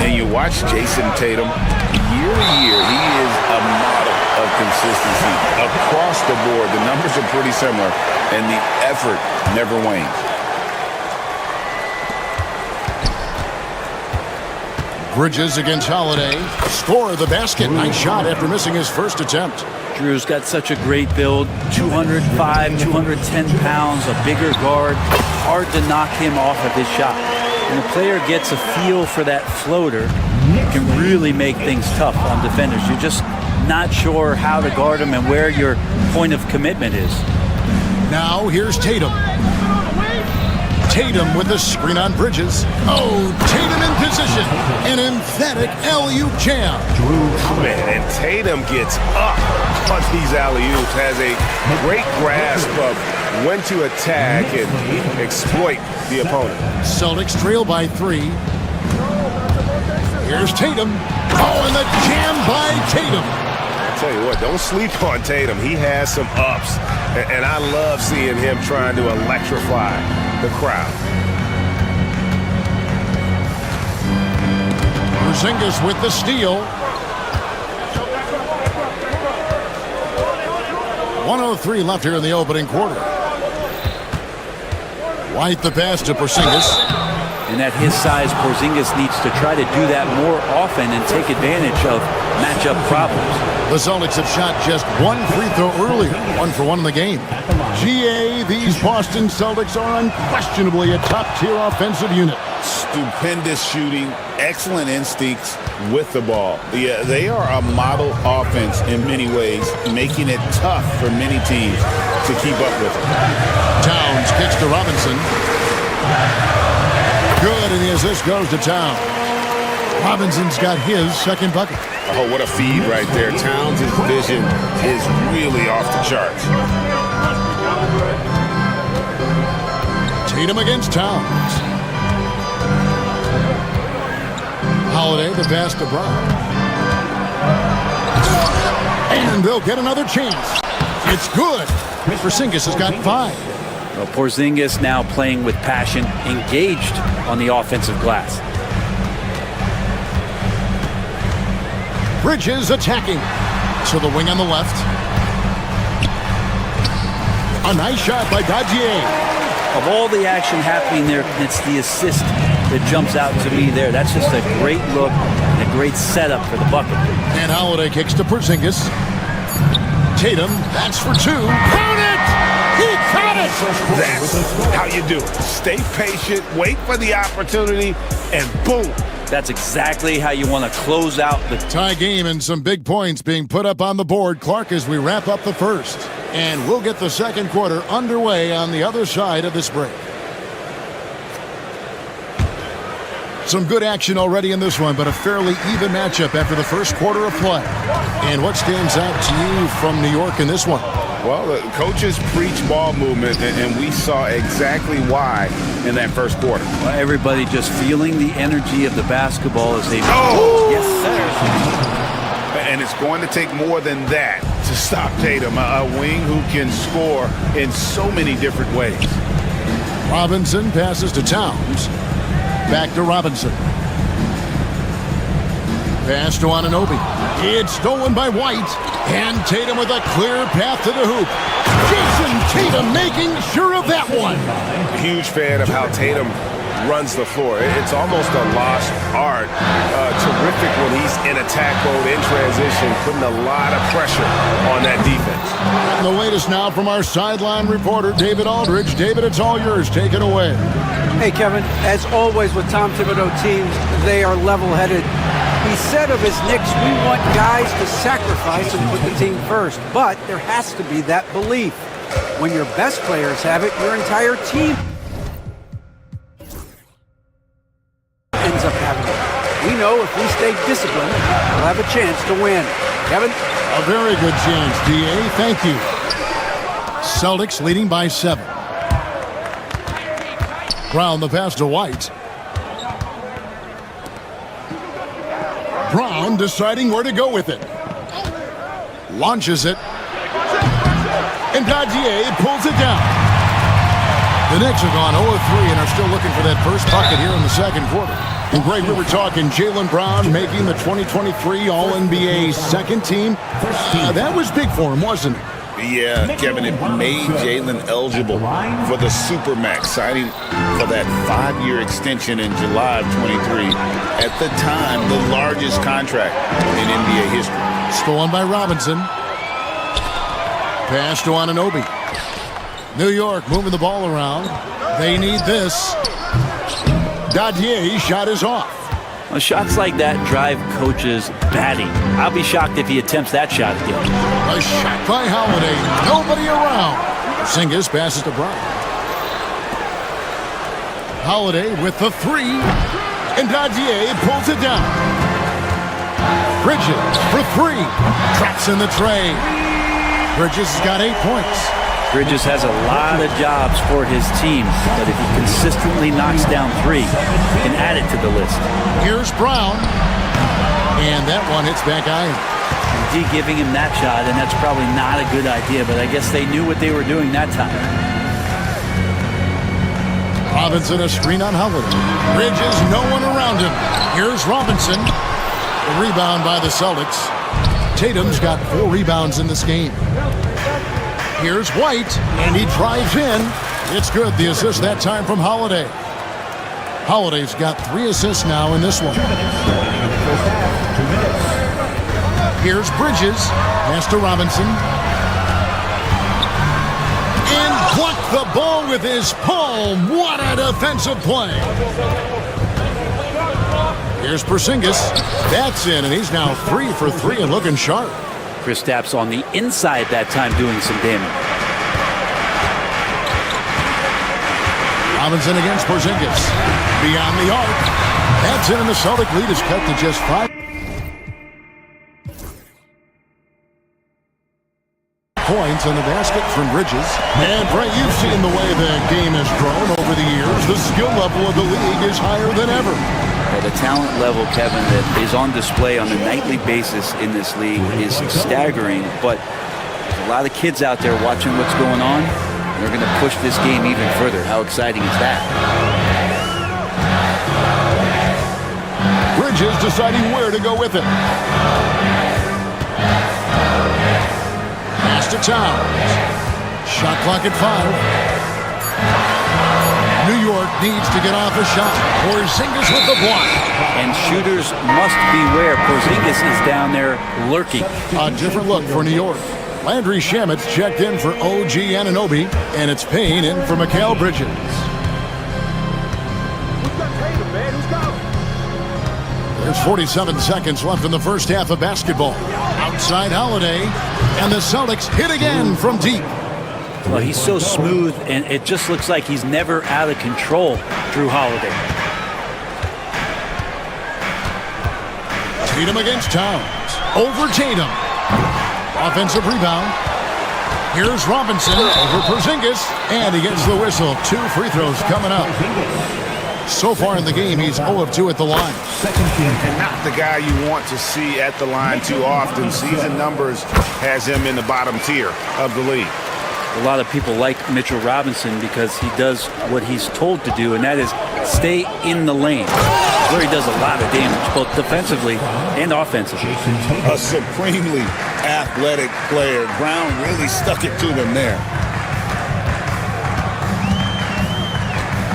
And you watch Jason Tatum, year to year, he is a model of consistency. Across the board, the numbers are pretty similar, and the effort never wanes. Bridges against Holiday. Score the basket. Nice shot after missing his first attempt. Drew's got such a great build. 205, 210 pounds, a bigger guard. Hard to knock him off of his shot. When a player gets a feel for that floater, it can really make things tough on defenders. You're just not sure how to guard him and where your point of commitment is. Now here's Tatum. Tatum with the screen on Bridges. Oh, Tatum in position. An emphatic alley-oop jam. Man, and Tatum gets up on these alley-oops, has a great grasp of when to attack and exploit the opponent. Celtics trail by 3. Here's Tatum. Oh, and the jam by Tatum. I'll tell you what, don't sleep on Tatum. He has some ups, and I love seeing him trying to electrify the crowd. Porzingis with the steal. 1:03 left here in the opening quarter. White the pass to Porzingis. And at his size, Porzingis needs to try to do that more often and take advantage of matchup problems. The Celtics have shot just one free throw earlier, 1 for 1 in the game. GA, these Boston Celtics are unquestionably a top-tier offensive unit. Stupendous shooting, excellent instincts with the ball. Yeah, they are a model offense in many ways, making it tough for many teams to keep up with them. Towns kicks to Robinson. Good, and the assist goes to Towns. Robinson's got his second bucket. Oh, what a feed right there. Towns' vision is really off the charts. Tatum against Towns. Holiday, the pass to Brown. And they'll get another chance. It's good. Porzingis has got 5. Well, Porzingis now playing with passion, engaged on the offensive glass. Bridges attacking. To the wing on the left. A nice shot by Gautier. Of all the action happening there, it's the assist that jumps out to me there. That's just a great look and a great setup for the bucket. And Holiday kicks to Porzingis. Tatum, that's for 2. Count it! He caught it! That's how you do it. Stay patient, wait for the opportunity, and boom. That's exactly how you want to close out the tie game, and some big points being put up on the board. Clark, as we wrap up the first. And we'll get the second quarter underway on the other side of this break. Some good action already in this one, but a fairly even matchup after the first quarter of play. And what stands out to you from New York in this one? Well, the coaches preach ball movement, and we saw exactly why in that first quarter. Well, everybody just feeling the energy of the basketball as they... Oh! Yes, sir. And it's going to take more than that to stop Tatum, a wing who can score in so many different ways. Robinson passes to Towns. Back to Robinson. Pass to Anunoby. It's stolen by White. And Tatum with a clear path to the hoop. Jason Tatum making sure of that one. Huge fan of how Tatum runs the floor. It's almost a lost art. Terrific when he's in attack mode, in transition, putting a lot of pressure on that defense. And the latest now from our sideline reporter, David Aldridge. David, it's all yours. Take it away. Hey, Kevin, as always with Tom Thibodeau teams, they are level-headed. He said of his Knicks, we want guys to sacrifice and put the team first. But there has to be that belief. When your best players have it, your entire team We know if we stay disciplined, we'll have a chance to win. Kevin? A very good chance, D.A. Thank you. Celtics leading by 7. Brown the pass to White. Brown deciding where to go with it. Launches it. And Dadier pulls it down. The Knicks have gone 0-3 and are still looking for that first bucket here in the second quarter. And Greg, we were talking Jaylen Brown making the 2023 All-NBA second team. That was big for him, wasn't it? Yeah, Kevin, it made Jaylen eligible for the Supermax, signing for that 5-year extension in July of 23. At the time, the largest contract in NBA history. Stolen by Robinson. Pass to Anunoby. New York moving the ball around. They need this. Dadier shot is off. Well, shots like that drive coaches batty. I'll be shocked if he attempts that shot again. A shot by Holiday. Nobody around. Porzingis passes to Brown. Holiday with the 3. And Dadier pulls it down. Bridges for 3. Traps in the tray. Bridges has got 8 points. Bridges has a lot of jobs for his team, but if he consistently knocks down 3, he can add it to the list. Here's Brown. And that one hits back iron. D giving him that shot, and that's probably not a good idea, but I guess they knew what they were doing that time. Robinson a screen on Holiday. Bridges, no one around him. Here's Robinson. The rebound by the Celtics. Tatum's got 4 rebounds in this game. Here's White, and he drives in. It's good. The assist that time from Holiday. Holiday's got 3 assists now in this one. Here's Bridges. Pass to Robinson. And blocked the ball with his palm. What a defensive play. Here's Porzingis. That's in, and he's now 3 for 3 and looking sharp. Kristaps on the inside that time doing some damage. Robinson against Porzingis. Beyond the arc. That's in, and the Celtic lead is cut to just 5 points on the basket from Bridges. And Brett, you've seen the way the game has grown over the years. The skill level of the league is higher than ever. The talent level, Kevin, that is on display on a nightly basis in this league is staggering, but there's a lot of kids out there watching what's going on. They're going to push this game even further. How exciting is that? Bridges deciding where to go with it. Pass to Towns. Shot clock at 5. New York needs to get off a shot. Porzingis with the block. And shooters must beware. Porzingis is down there lurking. A different look for New York. Landry Shamit's checked in for OG Anunoby, and it's Payne in for Mikal Bridges. There's 47 seconds left in the first half of basketball. Outside Holiday, and the Celtics hit again from deep. Well, he's so smooth, and it just looks like he's never out of control, Drew Holiday. Tatum against Towns. Over Tatum. Offensive rebound. Here's Robinson over Porzingis, and he gets the whistle. 2 free throws coming up. So far in the game, he's 0 of 2 at the line. And not the guy you want to see at the line too often. Season numbers has him in the bottom tier of the league. A lot of people like Mitchell Robinson because he does what he's told to do, and that is stay in the lane, where he does a lot of damage, both defensively and offensively. A supremely athletic player. Brown really stuck it to them there.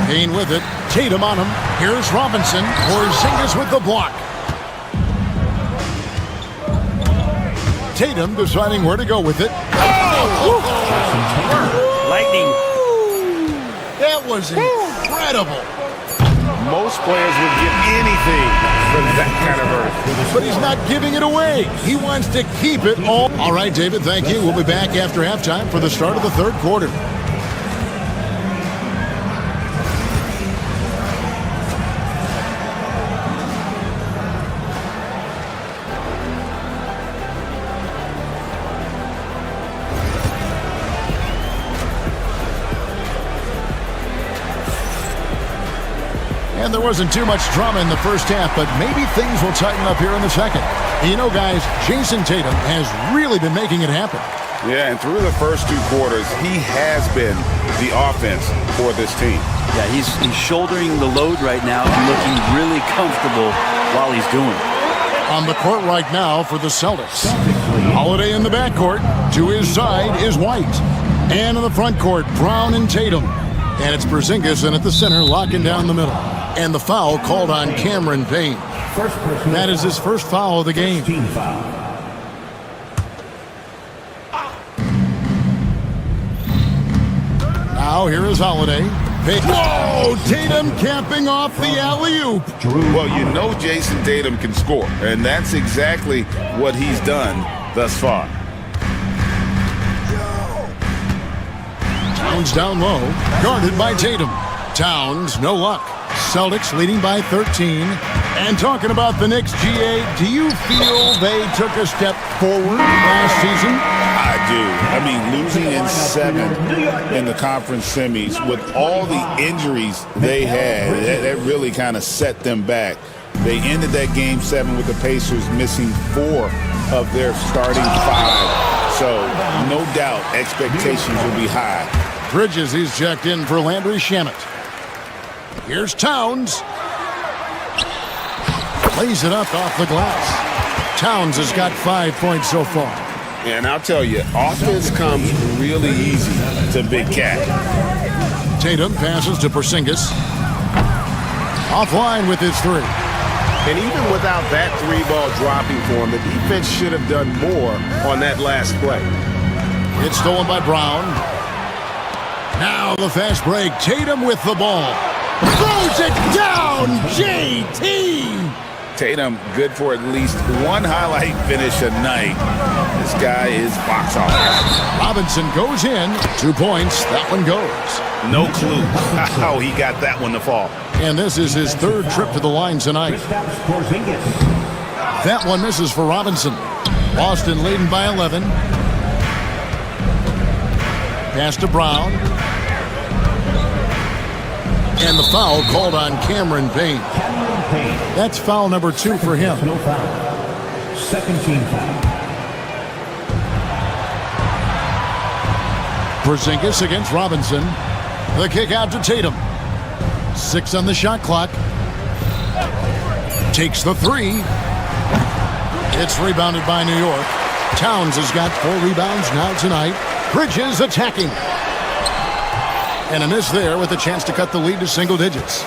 Payne with it. Tatum on him. Here's Robinson. Porzingis with the block. Tatum deciding where to go with it. Oh! Lightning. That was incredible. Most players would give anything for that kind of verdict. But he's not giving it away. He wants to keep it all. All right, David, thank you. We'll be back after halftime for the start of the third quarter. there wasn't too much drama in the first half, but maybe things will tighten up here in the second. You know, guys, Jason Tatum has really been making it happen. Yeah, and through the first 2 quarters, he has been the offense for this team. Yeah, he's shouldering the load right now and looking really comfortable while he's doing it. On the court right now for the Celtics. Holiday in the backcourt. To his side is White. And in the front court, Brown and Tatum. And it's Porzingis in at the center, locking down the middle. And the foul called on Cameron Payne. That is his first foul of the game. Now here is Holiday. Whoa! Tatum camping off the alley-oop. Well, you know Jason Tatum can score, and that's exactly what he's done thus far. Towns down low, guarded by Tatum. Towns, no luck. Celtics leading by 13. And talking about the Knicks, GA, do you feel they took a step forward last season? I do. I mean, losing in 7 in the conference semis with all the injuries they had, that really kind of set them back. They ended that game 7 with the Pacers missing 4 of their starting 5. So, no doubt, expectations will be high. Bridges, he's checked in for Landry Shamet. Here's Towns. Lays it up off the glass. Towns has got 5 points so far. And I'll tell you, offense comes really easy to Big Cat. Tatum passes to Porzingis. Offline with his 3. And even without that 3-ball dropping for him, the defense should have done more on that last play. It's stolen by Brown. Now the fast break. Tatum with the ball. Throws it down. JT. Tatum good for at least 1 highlight finish a night. This guy is box office. Robinson goes in. 2 points. That one goes. No clue how he got that one to fall. And this is his 3rd trip to the line tonight. That one misses for Robinson. Boston leading by 11. Pass to Brown. And the foul called on Cameron Payne. That's foul number 2 for him. Second team foul. Porzingis against Robinson. The kick out to Tatum. 6 on the shot clock. Takes the 3. It's rebounded by New York. Towns has got 4 rebounds now tonight. Bridges attacking. And a miss there with a chance to cut the lead to single digits.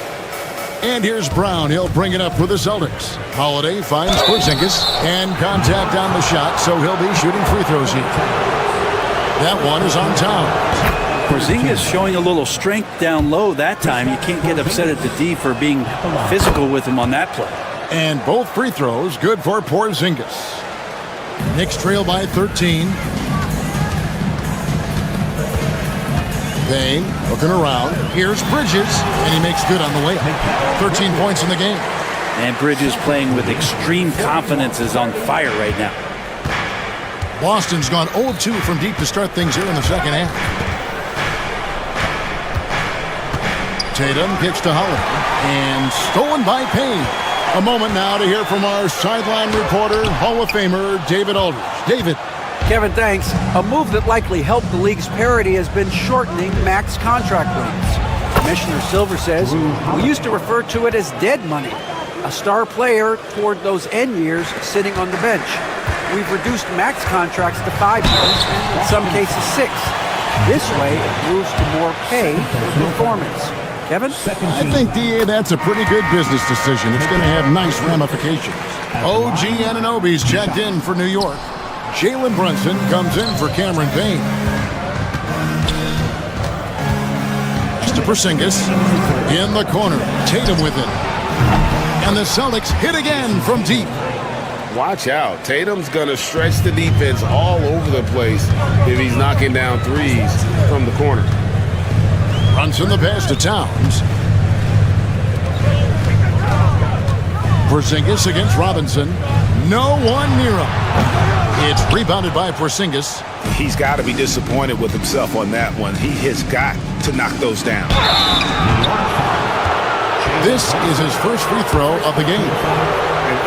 And here's Brown. He'll bring it up for the Celtics. Holiday finds Porzingis. And contact on the shot, so he'll be shooting free throws here. That one is on Towns. Porzingis showing a little strength down low that time. You can't get upset at the D for being physical with him on that play. And both free throws good for Porzingis. Knicks trail by 13. Payne looking around. Here's Bridges, and he makes good on the layup. 13 points in the game. And Bridges playing with extreme confidence, is on fire right now. Boston's gone 0-2 from deep to start things here in the second half. Tatum kicks to Holiday, and stolen by Payne. A moment now to hear from our sideline reporter, Hall of Famer David Aldridge. David. Kevin, thanks. A move that likely helped the league's parity has been shortening max contract lengths. Commissioner Silver says we used to refer to it as dead money, a star player toward those end years sitting on the bench. We've reduced max contracts to 5 years, in some cases 6. This way, it moves to more pay for performance. Kevin? I think, DA, that's a pretty good business decision. It's going to have nice ramifications. OG Anunoby's checked in for New York. Jalen Brunson comes in for Cameron Payne. Just to Porzingis in the corner. Tatum with it. And the Celtics hit again from deep. Watch out. Tatum's going to stretch the defense all over the place if he's knocking down threes from the corner. Brunson the pass to Towns. Porzingis against Robinson. No one near him. It's rebounded by Porzingis. He's got to be disappointed with himself on that one. He has got to knock those down. This is his first free throw of the game.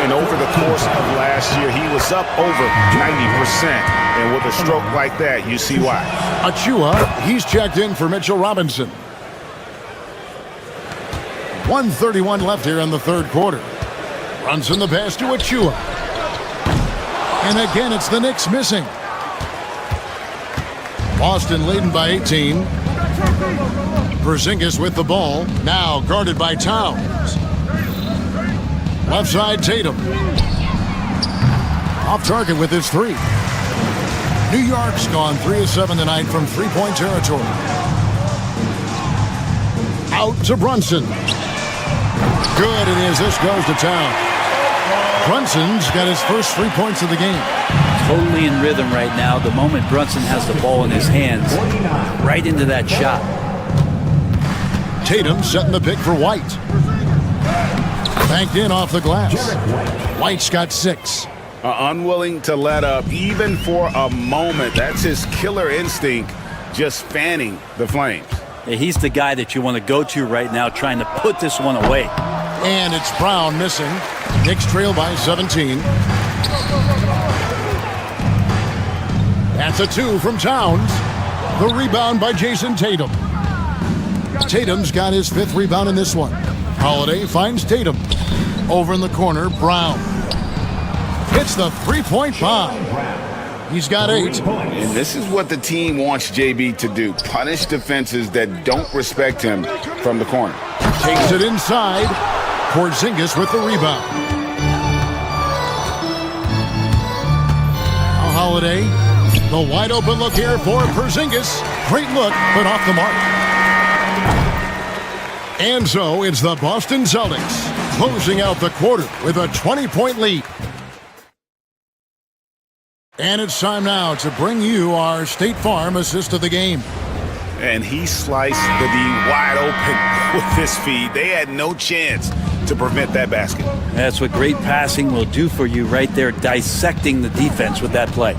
And over the course of last year, he was up over 90%. And with a stroke like that, you see why. Achua, he's checked in for Mitchell Robinson. 1:31 left here in the third quarter. Brunson the pass to Achua. And again, it's the Knicks missing. Boston leading by 18. Porzingis with the ball, now guarded by Towns. Left side, Tatum. Off target with his three. New York's gone 3 of 7 tonight from three-point territory. Out to Brunson. Good, it is. This goes to Towns. Brunson's got his first 3 points of the game. Totally in rhythm right now. The moment Brunson has the ball in his hands, right into that shot. Tatum setting the pick for White. Banked in off the glass. White's got 6. Unwilling to let up even for a moment. That's his killer instinct, just fanning the flames. Yeah, he's the guy that you want to go to right now, trying to put this one away. And it's Brown missing. Knicks trail by 17. That's a 2 from Towns. The rebound by Jason Tatum. Tatum's got his 5th rebound in this one. Holiday finds Tatum. Over in the corner, Brown. Hits the three-point bomb. He's got 8. And this is what the team wants JB to do. Punish defenses that don't respect him from the corner. Takes it inside. Porzingis with the rebound. A Holiday. The wide open look here for Porzingis. Great look, but off the mark. And so it's the Boston Celtics closing out the quarter with a 20-point lead. And it's time now to bring you our State Farm assist of the game. And he sliced the D wide open with his feet. They had no chance to prevent that basket. That's what great passing will do for you right there, dissecting the defense with that play.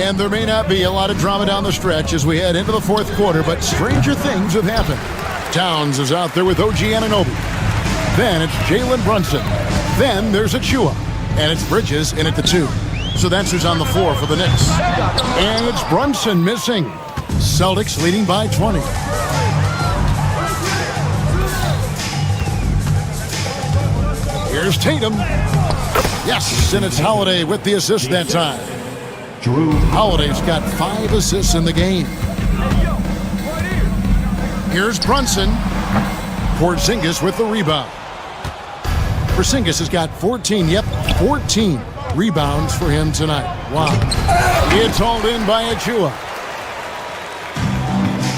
And there may not be a lot of drama down the stretch as we head into the fourth quarter, but stranger things have happened. Towns is out there with OG Anunoby. Then it's Jalen Brunson. Then there's Achua. And it's Bridges in at the 2. So that's who's on the floor for the Knicks. And it's Brunson missing. Celtics leading by 20. Here's Tatum. Yes, and it's Holiday with the assist that time. Holiday's got 5 assists in the game. Here's Brunson. Porzingis with the rebound. Porzingis has got 14 rebounds for him tonight. Wow. It's hauled in by Achua.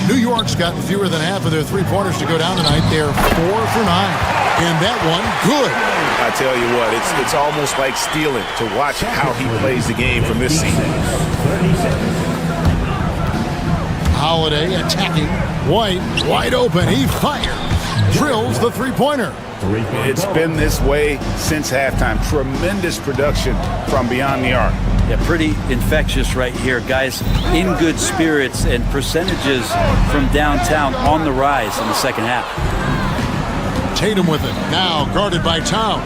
New York's gotten fewer than half of their three-pointers to go down tonight. They're 4 for 9. And that one, good. I tell you what, it's almost like stealing to watch how he plays the game from this season. Holiday attacking. White, wide open. He fires. Drills the three-pointer. It's been this way since halftime. Tremendous production from beyond the arc. Yeah, pretty infectious right here. Guys in good spirits and percentages from downtown on the rise in the second half. Tatum with it. Now guarded by Towns.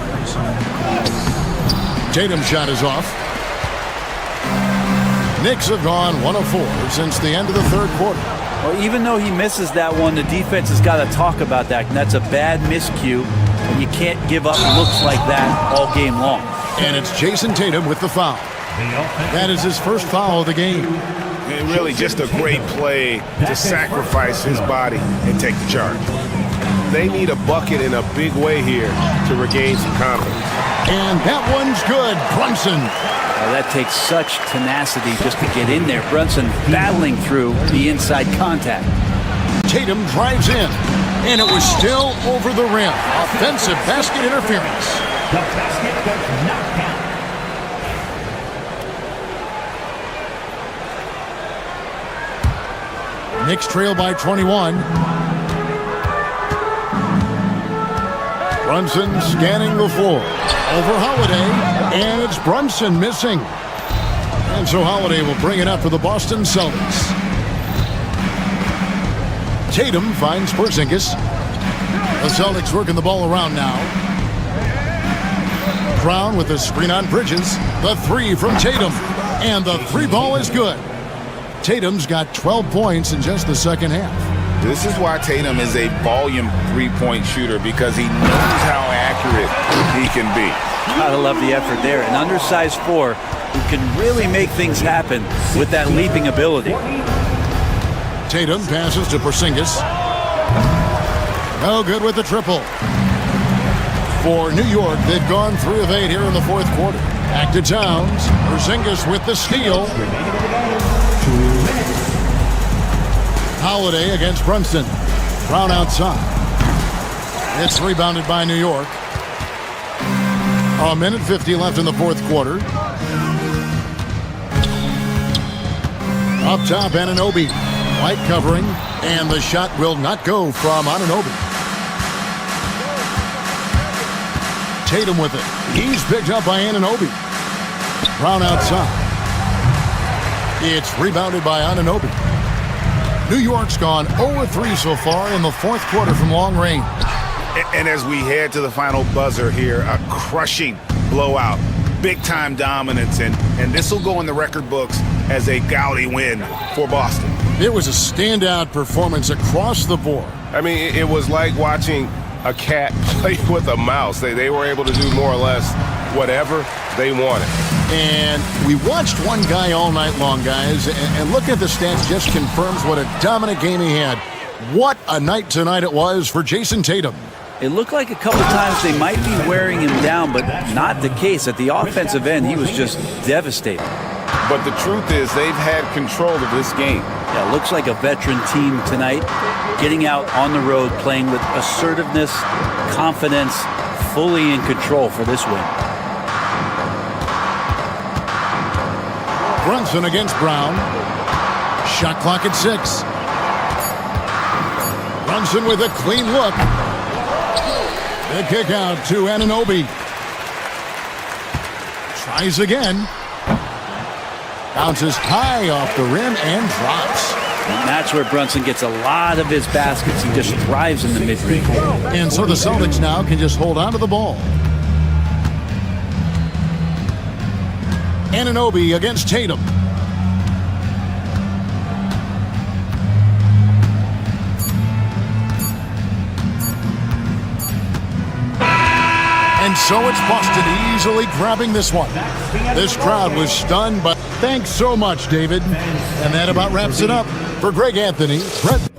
Tatum's shot is off. Knicks have gone 1 of 4 since the end of the third quarter. Well, even though he misses that one, the defense has got to talk about that. And that's a bad miscue. And you can't give up looks like that all game long. And it's Jason Tatum with the foul. That is his first foul of the game. And really just a great play to sacrifice his body and take the charge. They need a bucket in a big way here to regain some confidence. And that one's good. Brunson. That takes such tenacity just to get in there. Brunson battling through the inside contact. Tatum drives in, and it was still over the rim. Offensive basket interference. The basket does not count. Knicks trail by 21. Brunson scanning the floor. Over Holiday, and it's Brunson missing. And so Holiday will bring it up for the Boston Celtics. Tatum finds Porzingis. The Celtics working the ball around now. Brown with the screen on Bridges. The three from Tatum. And the three ball is good. Tatum's got 12 points in just the second half. This is why Tatum is a volume three-point shooter, because he knows how accurate he can be. Gotta love the effort there. An undersized four who can really make things happen with that leaping ability. Tatum passes to Porzingis. No good with the triple. For New York, they've gone 3 of 8 here in the fourth quarter. Back to Towns. Porzingis with the steal. Holiday against Brunson. Brown outside. It's rebounded by New York. 1:50 left in the fourth quarter. Up top, Anunoby. White covering, and the shot will not go from Anunoby. Tatum with it. He's picked up by Anunoby. Brown outside. It's rebounded by Anunoby. New York's gone 0-3 so far in the fourth quarter from long range. And as we head to the final buzzer here, a crushing blowout, big-time dominance, and this will go in the record books as a gaudy win for Boston. It was a standout performance across the board. I mean, it was like watching a cat play with a mouse. They were able to do more or less whatever they wanted. And we watched one guy all night long, guys, and looking at the stats just confirms what a dominant game he had. What a night tonight it was for Jason Tatum. It looked like a couple times they might be wearing him down, but not the case. At the offensive end, he was just devastating. But the truth is, they've had control of this game. Yeah, looks like a veteran team tonight, getting out on the road, playing with assertiveness, confidence, fully in control for this win. Brunson against Brown. Shot clock at 6. Brunson with a clean look. The kick out to Anunoby. Tries again. Bounces high off the rim and drops. And that's where Brunson gets a lot of his baskets. He just thrives in the mid-range. And so the Celtics now can just hold on to the ball. Anunoby against Tatum. And so it's Boston easily grabbing this one. This crowd was stunned, but thanks so much, David. And that about wraps it up. For Greg Anthony, Brett.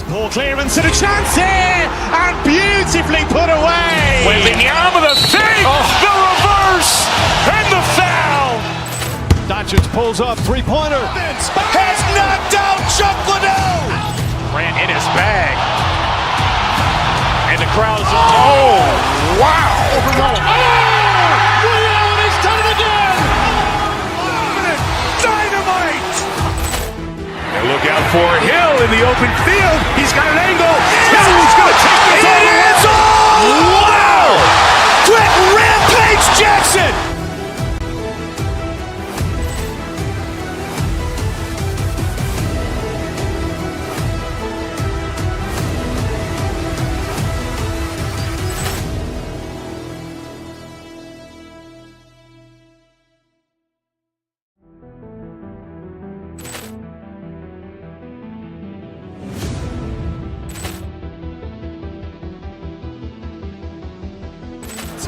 Ball clearance and a chance here, and beautifully put away. Wembanyama the save, the reverse, and the foul. Doncic pulls up, three-pointer. Has knocked out Chuck Liddell. Ran in his bag. And the crowd's, oh, wow. Ray Allen has done it again. Dynamite. And look out for Hill in the open field. He's got an angle. Hill's going to take this all the way. Wow. Quick Rampage Jackson.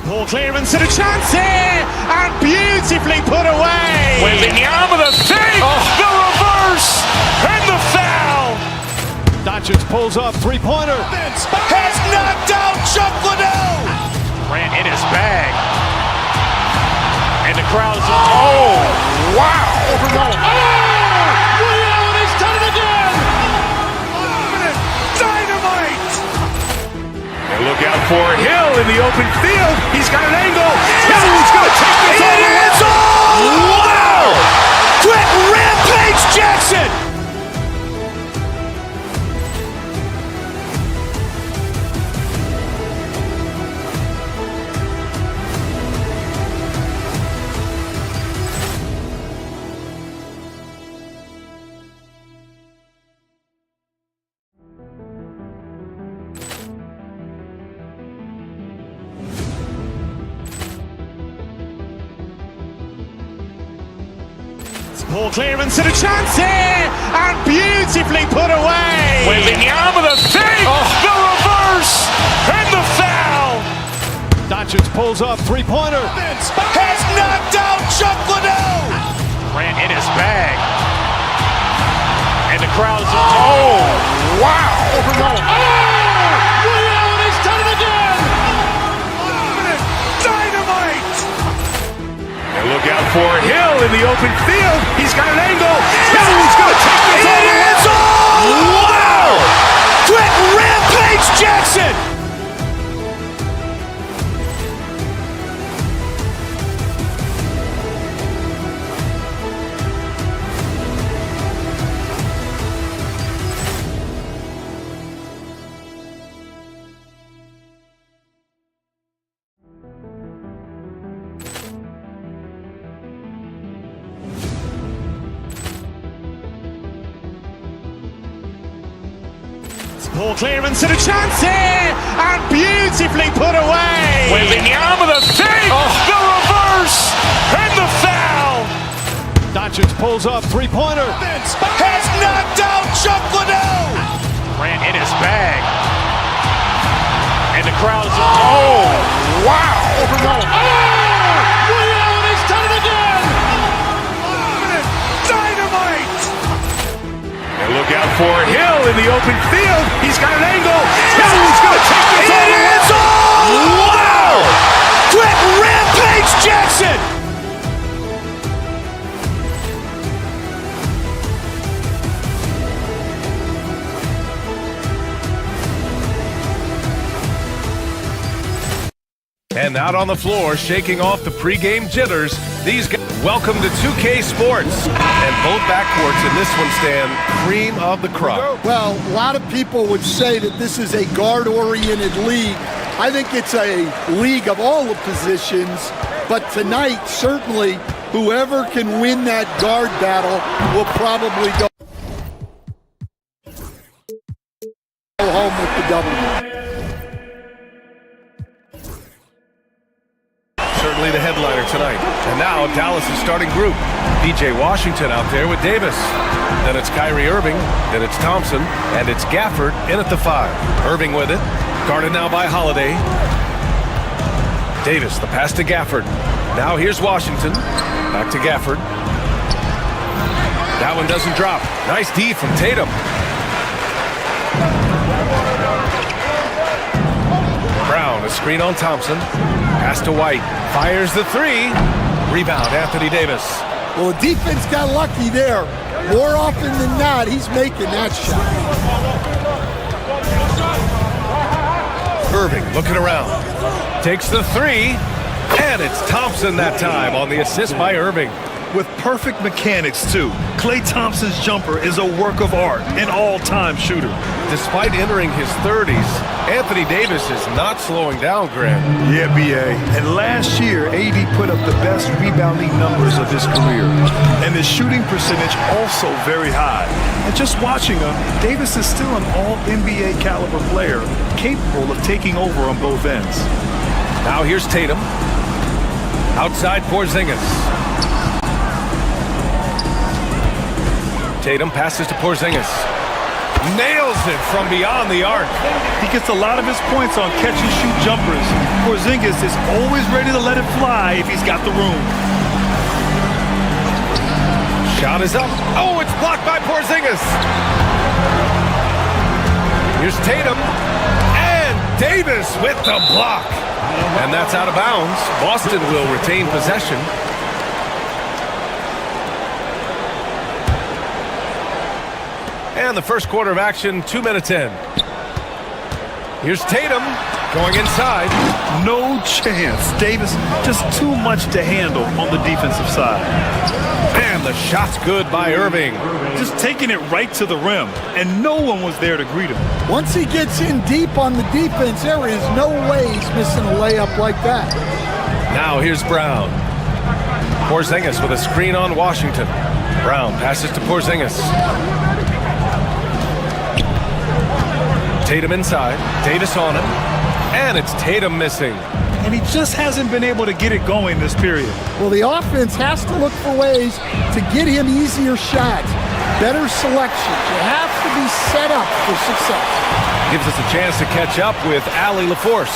Ball clearance and a chance here, and beautifully put away. Wembanyama the save, the reverse, and the foul. Doncic pulls up, three-pointer. Has knocked out Chuck Liddell. Ran in his bag. And the crowd's, oh, wow. Ray Allen has done it again. Dynamite. And look out for Hill in the open field. He's got an angle. Hill's going to take this all the way. Wow. Quick Rampage Jackson. Poor clearance and a chance here, and beautifully put away. Wembanyama the fake, the reverse, and the foul. Doncic pulls up, three-pointer. Has knocked out Chuck Liddell. Ran in his bag. And the crowd is... Oh, wow. Ray Allen has done it again. Dynamite. And look out for Hill in the open field. He's got an angle. He's going to take this all the way. It is all! Wow! Quick Rampage Jackson. Poor clearance and a chance here, and beautifully put away. Wembanyama the fake, the reverse, and the foul. Doncic pulls up, three-pointer. Has knocked out Chuck Liddell. Ran in his bag. And the crowd is... Oh, wow. Ray Allen has done it again. Dynamite. And look out for Hill in the open field. He's got an angle. He's going to take this all the way. It is all! Wow! Quick Rampage Jackson. And out on the floor, shaking off the pregame jitters, these guys. Welcome to 2K Sports. And both backcourts in this one stand cream of the crop. Well, a lot of people would say that this is a guard-oriented league. I think it's a league of all the positions, but tonight, certainly, whoever can win that guard battle will probably go home with the W. Certainly the headliner tonight. And now Dallas' starting group. PJ Washington out there with Davis. Then it's Kyrie Irving. Then it's Thompson. And it's Gafford in at the 5. Irving with it. Guarded now by Holiday. Davis, the pass to Gafford. Now here's Washington. Back to Gafford. That one doesn't drop. Nice D from Tatum. Brown, a screen on Thompson. Pass to White. Fires the 3. Rebound, Anthony Davis. Well, the defense got lucky there. More often than not, he's making that shot. Irving looking around. Takes the 3. And it's Thompson that time on the assist by Irving. With perfect mechanics, too. Klay Thompson's jumper is a work of art, an all-time shooter. Despite entering his 30s, Anthony Davis is not slowing down, Grant. Yeah, B.A. And last year, AD put up the best rebounding numbers of his career. And his shooting percentage also very high. And just watching him, Davis is still an all-NBA caliber player, capable of taking over on both ends. Now here's Tatum. Outside Porzingis. Tatum passes to Porzingis. Nails it from beyond the arc. He gets a lot of his points on catch-and-shoot jumpers. Porzingis is always ready to let it fly if he's got the room. Shot is up. Oh, it's blocked by Porzingis. Here's Tatum. And Davis with the block. And that's out of bounds. Boston will retain possession. And the first quarter of action, 2 minutes in. Here's Tatum going inside. No chance. Davis just too much to handle on the defensive side. And the shot's good by Irving. Just taking it right to the rim, and no one was there to greet him. Once he gets in deep on the defense, there is no way he's missing a layup like that. Now here's Brown. Porzingis with a screen on Washington. Brown passes to Porzingis. Tatum inside. Davis on him. And it's Tatum missing. And he just hasn't been able to get it going this period. Well, the offense has to look for ways to get him easier shots, better selections. You have to be set up for success. Gives us a chance to catch up with Allie LaForce.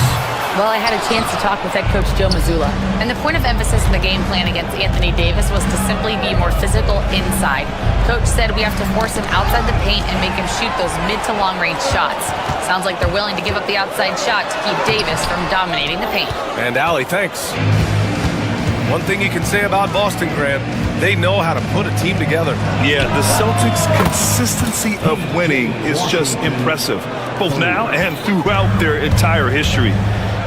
Well, I had a chance to talk with head coach Joe Mazzulla, and the point of emphasis in the game plan against Anthony Davis was to simply be more physical inside. Coach said we have to force him outside the paint and make him shoot those mid to long range shots. Sounds like they're willing to give up the outside shot to keep Davis from dominating the paint. And Allie, thanks. One thing you can say about Boston, Grant, they know how to put a team together. Yeah, the Celtics' consistency of winning is just impressive, both now and throughout their entire history.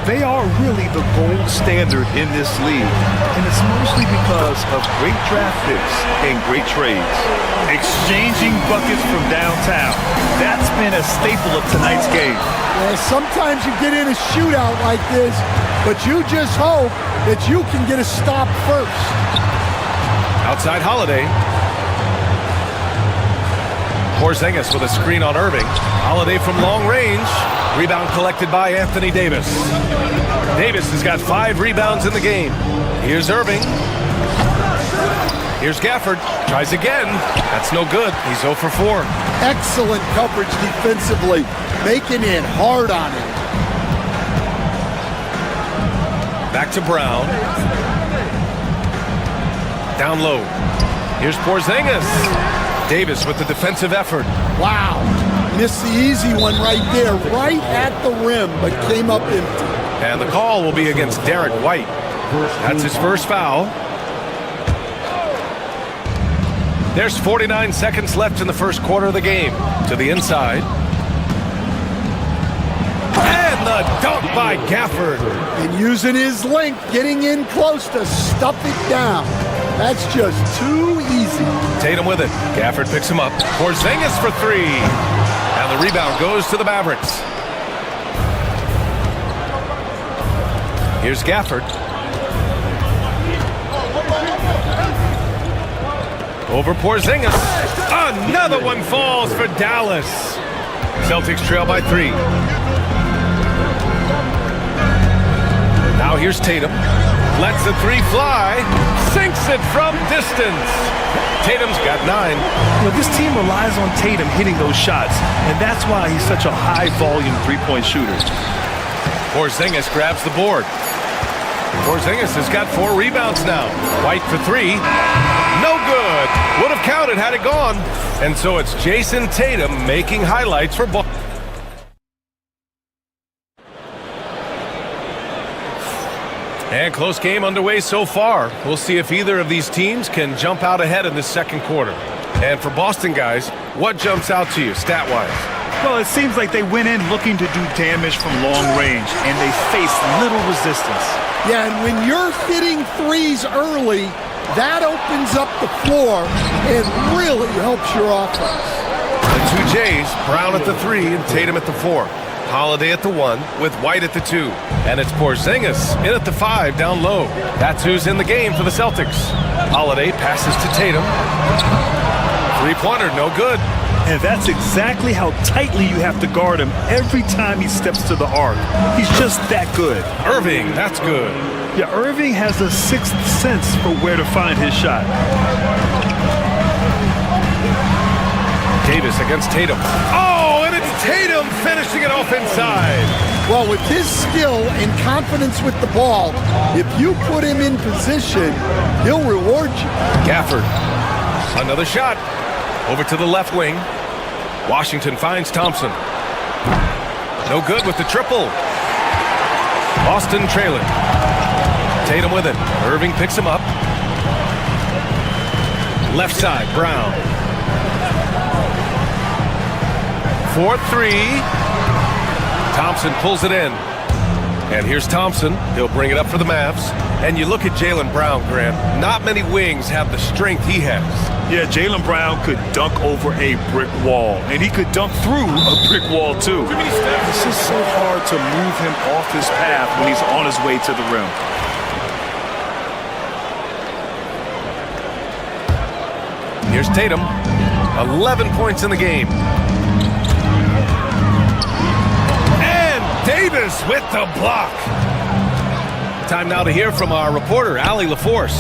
They are really the gold standard in this league, and it's mostly because of great draft picks and great trades. Exchanging buckets from downtown, that's been a staple of tonight's game. Yeah, sometimes you get in a shootout like this, but you just hope that you can get a stop first. Outside Holiday. Porzingis with a screen on Irving. Holiday from long range. Rebound collected by Anthony Davis. Davis has got 5 rebounds in the game. Here's Irving. Here's Gafford. Tries again. That's no good. He's 0 for 4. Excellent coverage defensively, making it hard on him. Back to Brown. Down low. Here's Porzingis. Davis with the defensive effort. Wow. Missed the easy one right there, right at the rim, but came up empty. And the call will be against Derek White. That's his first foul. There's 49 seconds left in the first quarter of the game. To the inside. And the dunk by Gafford. And using his length, getting in close to stuff it down. That's just too easy. Tatum with it. Gafford picks him up. Porzingis for 3. And the rebound goes to the Mavericks. Here's Gafford. Over Porzingis. Another one falls for Dallas. Celtics trail by 3. Now here's Tatum. Lets the 3 fly. Sinks it from distance. Tatum's got 9. This team relies on Tatum hitting those shots, and that's why he's such a high-volume three-point shooter. Porzingis grabs the board. Porzingis has got 4 rebounds now. White for 3. No good. Would have counted had it gone. And so it's Jason Tatum making highlights for Boston. And close game underway so far. We'll see if either of these teams can jump out ahead in this second quarter. And for Boston guys, what jumps out to you stat-wise? Well, it seems like they went in looking to do damage from long range, and they faced little resistance. Yeah, and when you're hitting threes early, that opens up the floor and really helps your offense. The 2 J's, Brown at the 3 and Tatum at the 4. Holiday at the 1 with White at the 2. And it's Porzingis in at the 5 down low. That's who's in the game for the Celtics. Holiday passes to Tatum. 3-pointer, no good. And that's exactly how tightly you have to guard him every time he steps to the arc. He's just that good. Irving, that's good. Yeah, Irving has a sixth sense for where to find his shot. Davis against Tatum. Oh, and it's Tatum finishing it off inside. Well, with his skill and confidence with the ball, if you put him in position, he'll reward you. Gafford, another shot. Over to the left wing. Washington finds Thompson. No good with the triple. Boston trailing. Tatum with it. Irving picks him up. Left side, Brown. 4-3. Thompson pulls it in. And here's Thompson. He'll bring it up for the Mavs. And you look at Jaylen Brown, Grant. Not many wings have the strength he has. Yeah, Jaylen Brown could dunk over a brick wall. And he could dunk through a brick wall, too. It's just so hard to move him off his path when he's on his way to the rim. Here's Tatum. 11 points in the game. And Davis Davis with the block. Time now to hear from our reporter, Allie LaForce.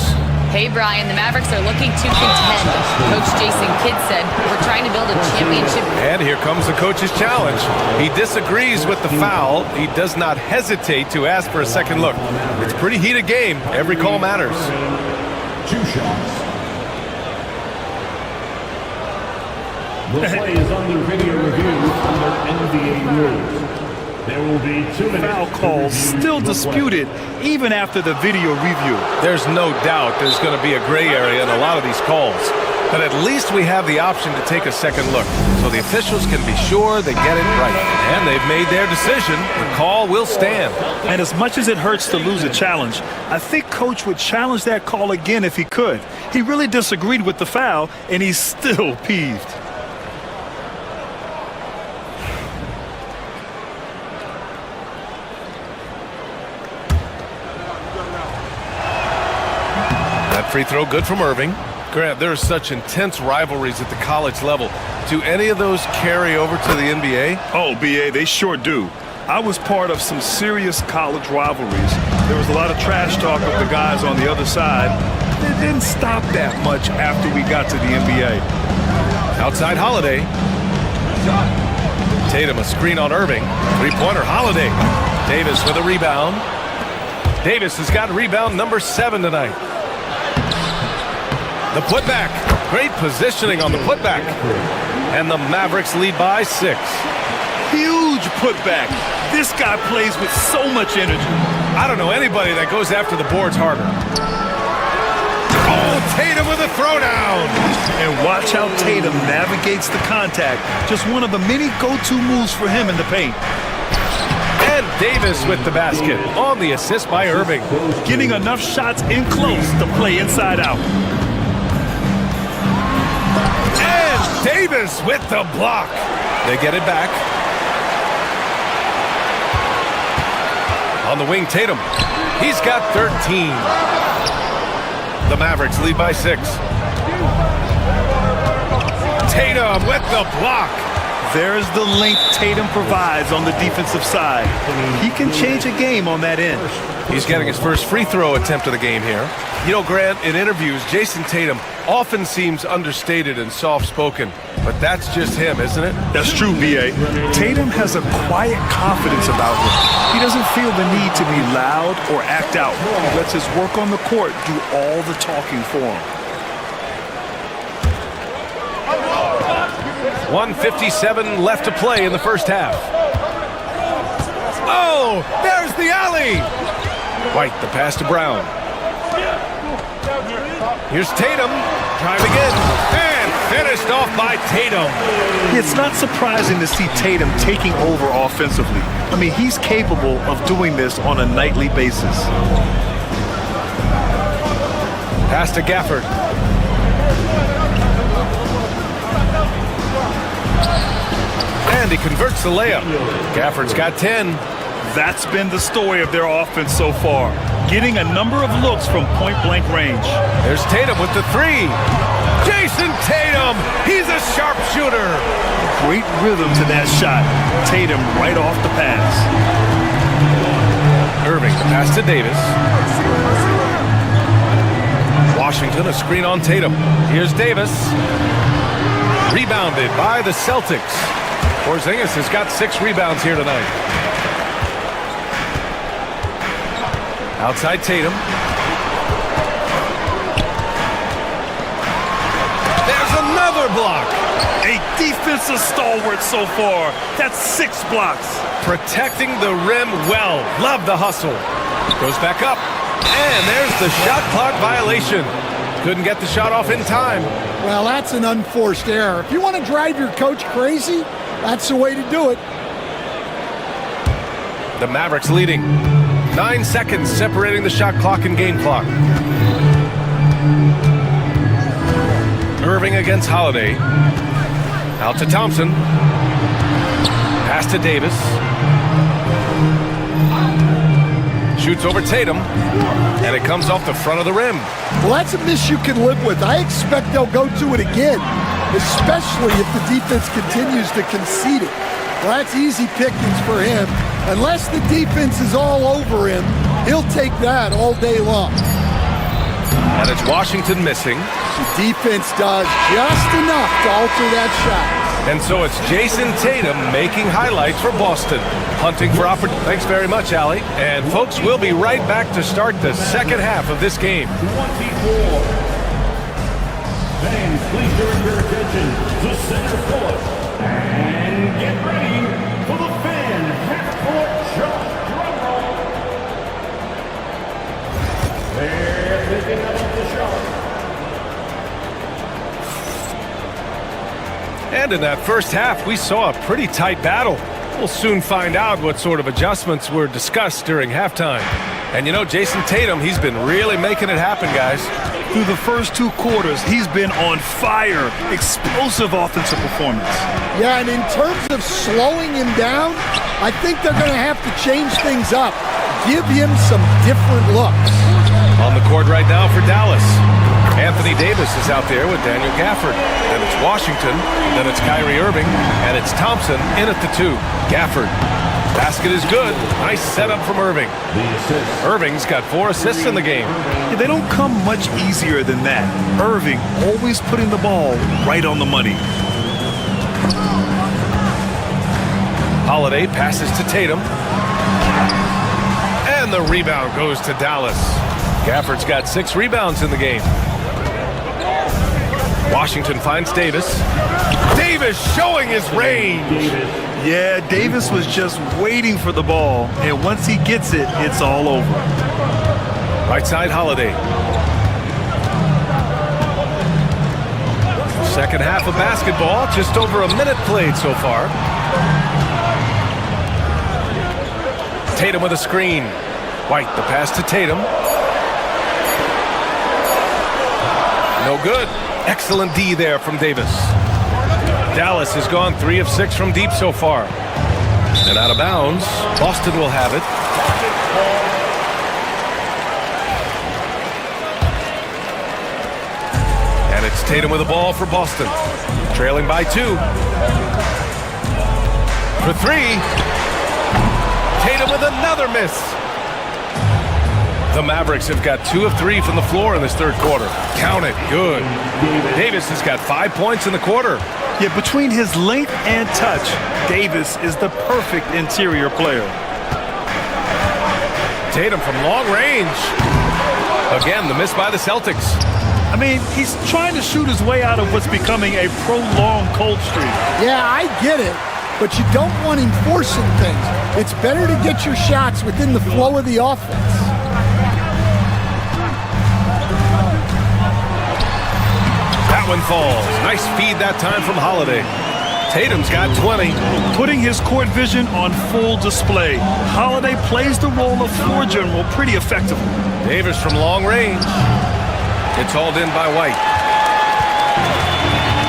Hey, Brian, the Mavericks are looking to contend. Coach Jason Kidd said, we're trying to build a championship. And here comes the coach's challenge. He disagrees with the foul. He does not hesitate to ask for a second look. It's a pretty heated game. Every call matters. 2 shots. The play is under video review under NBA rules. There will be 2 minutes. Foul calls still disputed even after the video review. There's no doubt there's going to be a gray area in a lot of these calls. But at least we have the option to take a second look, so the officials can be sure they get it right. And they've made their decision. The call will stand. And as much as it hurts to lose a challenge, I think Coach would challenge that call again if he could. He really disagreed with the foul, and he's still peeved. Free throw good from Irving. Grant, there are such intense rivalries at the college level. Do any of those carry over to the NBA? Oh, BA, they sure do. I was part of some serious college rivalries. There was a lot of trash talk of the guys on the other side. It didn't stop that much after we got to the NBA. Outside Holiday. Tatum a screen on Irving. Three-pointer Holiday. Davis with a rebound. Davis has got rebound number 7 tonight. The putback. Great positioning on the putback. And the Mavericks lead by 6. Huge putback. This guy plays with so much energy. I don't know anybody that goes after the boards harder. Oh, Tatum with a throwdown. And watch how Tatum navigates the contact. Just one of the many go-to moves for him in the paint. And Davis with the basket on the assist by Irving. Getting enough shots in close to play inside out. Davis with the block. They get it back. On the wing, Tatum. He's got 13. The Mavericks lead by 6. Tatum with the block. There's the length Tatum provides on the defensive side. He can change a game on that end. He's getting his first free throw attempt of the game here. You know, Grant, in interviews, Jason Tatum often seems understated and soft-spoken, but that's just him, isn't it? That's true, B.A. Tatum has a quiet confidence about him. He doesn't feel the need to be loud or act out. He lets his work on the court do all the talking for him. 1:57 left to play in the first half. Oh, there's the alley. White, the pass to Brown. Here's Tatum, driving in, and finished off by Tatum. It's not surprising to see Tatum taking over offensively. I mean, he's capable of doing this on a nightly basis. Pass to Gafford. And he converts the layup. Gafford's got 10. That's been the story of their offense so far. Getting a number of looks from point-blank range. There's Tatum with the 3. Jason Tatum! He's a sharpshooter! Great rhythm to that shot. Tatum right off the pass. Irving, the pass to Davis. Washington, a screen on Tatum. Here's Davis. Rebounded by the Celtics. Porzingis has got 6 rebounds here tonight. Outside Tatum. There's another block. A defensive stalwart so far. That's 6 blocks. Protecting the rim well. Love the hustle. Goes back up. And there's the shot clock violation. Couldn't get the shot off in time. Well, that's an unforced error. If you want to drive your coach crazy, that's the way to do it. The Mavericks leading. 9 seconds separating the shot clock and game clock. Irving against Holiday. Out to Thompson. Pass to Davis. Shoots over Tatum. And it comes off the front of the rim. Well, that's a miss you can live with. I expect they'll go to it again, especially if the defense continues to concede it. Well, that's easy pickings for him. Unless the defense is all over him, he'll take that all day long. And it's Washington missing. The defense does just enough to alter that shot. And so it's Jason Tatum making highlights for Boston. Hunting for opportunity. Thanks very much, Allie. And folks, we'll be right back to start the second half of this game. 24. Fans, please turn your attention to center court. And get ready for the fan half-court shot drum roll. They're picking up the shot. And in that first half, we saw a pretty tight battle. We'll soon find out what sort of adjustments were discussed during halftime. And you know, Jason Tatum, he's been really making it happen, guys. Through the first 2 quarters, he's been on fire. Explosive offensive performance. Yeah, and in terms of slowing him down, I think they're going to have to change things up. Give him some different looks. On the court right now for Dallas. Anthony Davis is out there with Daniel Gafford. Then it's Washington, then it's Kyrie Irving, and it's Thompson in at the 2. Gafford. Basket is good. Nice setup from Irving. Irving's got 4 assists in the game. Yeah, they don't come much easier than that. Irving always putting the ball right on the money. Holiday passes to Tatum. And the rebound goes to Dallas. Gafford's got 6 rebounds in the game. Washington finds Davis. Davis showing his range. Yeah, Davis was just waiting for the ball, and once he gets it, it's all over. Right side, Holiday. Second half of basketball, just over a minute played so far. Tatum with a screen. White, the pass to Tatum. No good. Excellent D there from Davis. Dallas has gone 3 of 6 from deep so far. And out of bounds, Boston will have it. And it's Tatum with the ball for Boston. Trailing by 2. For 3. Tatum with another miss. The Mavericks have got 2 of 3 from the floor in this third quarter. Count it. Good. Davis has got 5 points in the quarter. Yeah, between his length and touch, Davis is the perfect interior player. Tatum from long range. Again, the miss by the Celtics. I mean, he's trying to shoot his way out of what's becoming a prolonged cold streak. Yeah, I get it, but you don't want him forcing things. It's better to get your shots within the flow of the offense. That one falls. Nice feed that time from Holiday. Tatum's got 20. Putting his court vision on full display. Holiday plays the role of floor general pretty effectively. Davis from long range. It's hauled in by White.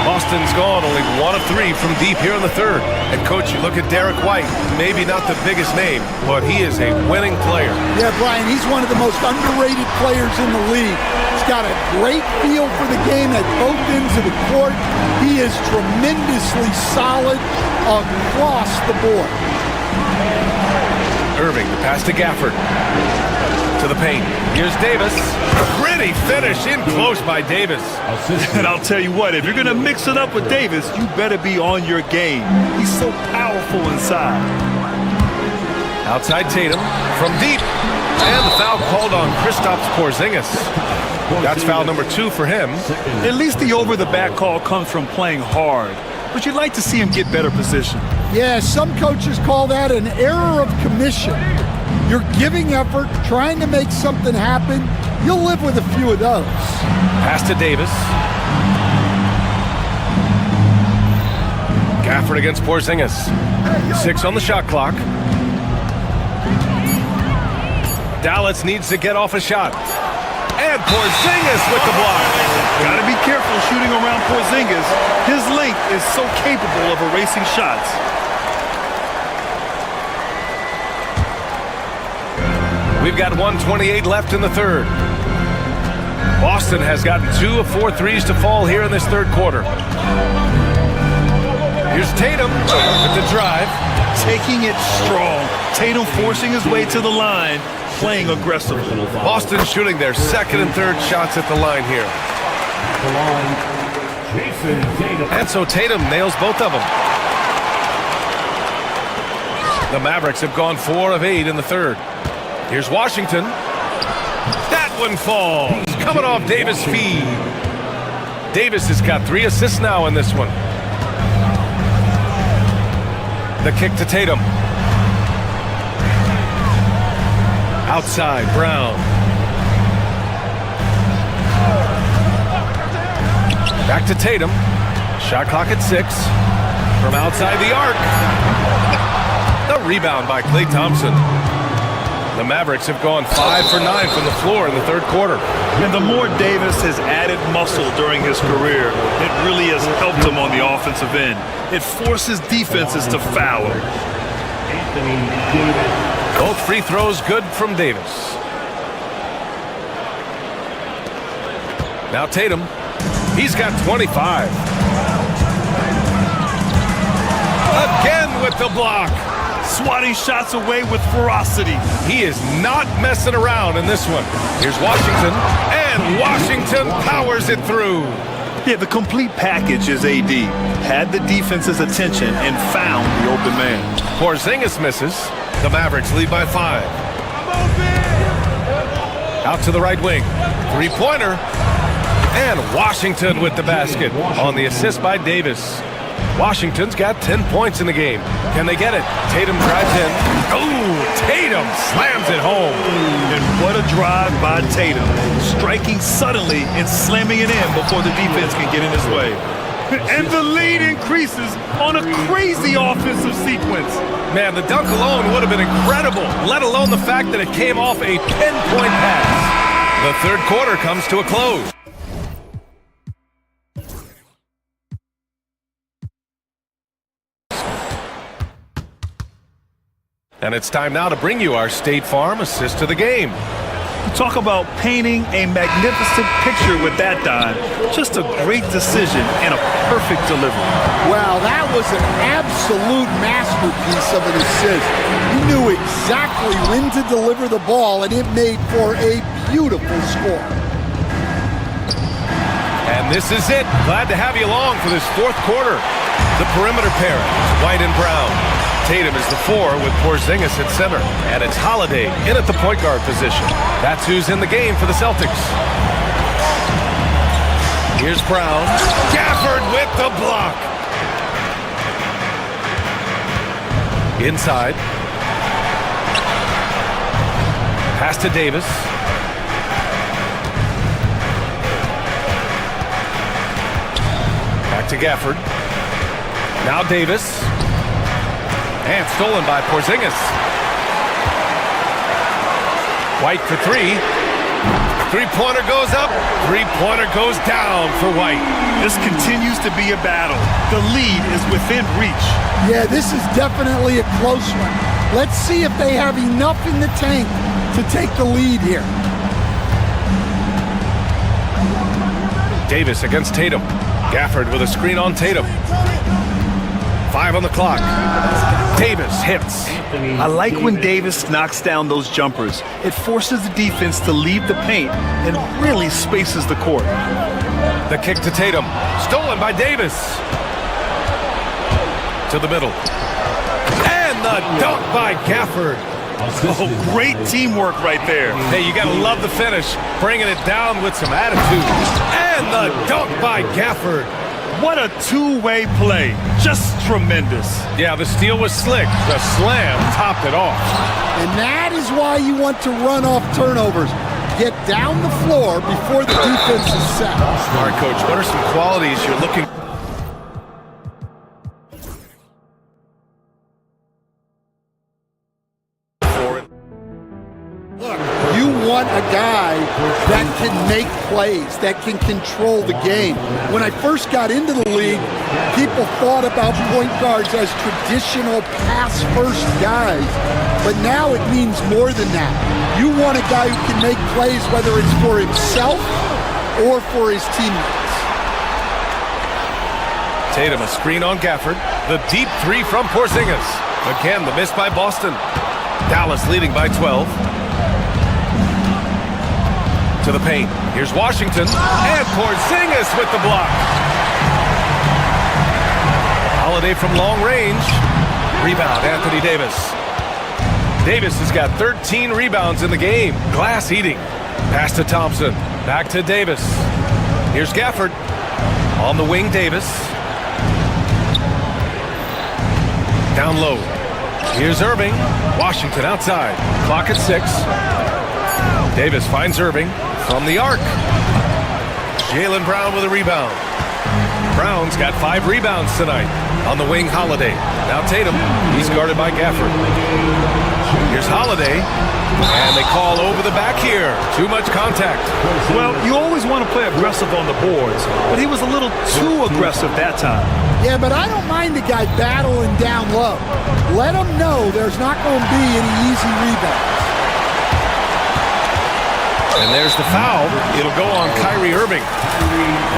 Boston's gone only 1 of 3 from deep here in the third. And coach, you look at Derek White, maybe not the biggest name, but he is a winning player. Yeah, Brian, he's one of the most underrated players in the league. He's got a great feel for the game at both ends of the court. He is tremendously solid across the board. Irving, the pass to Gafford. To the paint. Here's Davis. Pretty finish in close by Davis. And I'll tell you what, if you're going to mix it up with Davis, you better be on your game. He's so powerful inside. Outside Tatum from deep. And the foul called on Kristaps Porzingis. That's foul number 2 for him. At least the over-the-back call comes from playing hard. But you'd like to see him get better position. Yeah, some coaches call that an error of commission. You're giving effort, trying to make something happen. You'll live with a few of those. Pass to Davis. Gafford against Porzingis. 6 on the shot clock. Dallas needs to get off a shot. And Porzingis with the block. Got to be careful shooting around Porzingis. His length is so capable of erasing shots. We've got 1:28 left in the third. Boston has gotten 2 of 4 threes to fall here in this third quarter. Here's Tatum with the drive. taking it strong. Tatum forcing his way to the line, playing aggressively. Boston shooting their second and third shots at the line here. And so Tatum nails both of them. The Mavericks have gone 4 of 8 in the third. Here's Washington. That one falls. Coming off Davis' feed. Davis has got 3 assists now in this one. The kick to Tatum. Outside, Brown. Back to Tatum. Shot clock at 6. From outside the arc. The rebound by Klay Thompson. The Mavericks have gone 5 for 9 from the floor in the third quarter. And the more Davis has added muscle during his career, it really has helped him on the offensive end. It forces defenses to foul him. Both free throws good from Davis. Now Tatum. He's got 25. Again with the block. Swatting shots away with ferocity. He is not messing around in this one. Here's Washington, and Washington powers it through. Yeah, the complete package is AD. Had the defense's attention and found the open man. Porzingis misses. The Mavericks lead by 5. Out to the right wing. Three-pointer. And Washington with the basket on the assist by Davis. Washington's got 10 points in the game. Can they get it? Tatum drives in. Oh, Tatum slams it home. And what a drive by Tatum. Striking suddenly and slamming it in before the defense can get in his way. And the lead increases on a crazy offensive sequence. Man, the dunk alone would have been incredible, let alone the fact that it came off a 10-point pass. The third quarter comes to a close. And it's time now to bring you our State Farm assist of the game. Talk about painting a magnificent picture with that dime. Just a great decision and a perfect delivery. Wow, that was an absolute masterpiece of an assist. He knew exactly when to deliver the ball, and it made for a beautiful score. And this is it. Glad to have you along for this fourth quarter. The perimeter pair, White and Brown. Tatum is the 4 with Porzingis at center. And it's Holiday in at the point guard position. That's who's in the game for the Celtics. Here's Brown. Gafford with the block. Inside. Pass to Davis. Back to Gafford. Now Davis. And stolen by Porzingis. White for 3. Three-pointer goes up. Three-pointer goes down for White. This continues to be a battle. The lead is within reach. Yeah, this is definitely a close one. Let's see if they have enough in the tank to take the lead here. Davis against Tatum. Gafford with a screen on Tatum. 5 on the clock. Davis hits. I like when Davis knocks down those jumpers. It forces the defense to leave the paint and really spaces the court. The kick to Tatum. Stolen by Davis. To the middle. And the dunk by Gafford. Oh, great teamwork right there. Hey, you got to love the finish. Bringing it down with some attitude. And the dunk by Gafford. What a two-way play. Just tremendous. Yeah, the steal was slick. The slam topped it off. And that is why you want to run off turnovers. Get down the floor before the defense is set. All right, Coach, what are some qualities you're looking for? You want a guy that can make plays, that can control the game. When I first got into the league, people thought about point guards as traditional pass-first guys, but now it means more than that. You want a guy who can make plays, whether it's for himself or for his teammates. Tatum, a screen on Gafford. The deep 3 from Porzingis. Again, the miss by Boston. Dallas leading by 12. To the paint. Here's Washington. And Porzingis with the block. Holiday from long range. Rebound, Anthony Davis. Davis has got 13 rebounds in the game. Glass eating. Pass to Thompson. Back to Davis. Here's Gafford. On the wing, Davis. Down low. Here's Irving. Washington outside. Clock at 6. Davis finds Irving from the arc. Jaylen Brown with a rebound. Brown's got 5 rebounds tonight. On the wing, Holiday. Now Tatum. He's guarded by Gafford. Here's Holiday. And they call over the back here. Too much contact. Well, you always want to play aggressive on the boards, but he was a little too aggressive that time. Yeah, but I don't mind the guy battling down low. Let him know there's not going to be any easy rebounds. And there's the foul. It'll go on Kyrie Irving.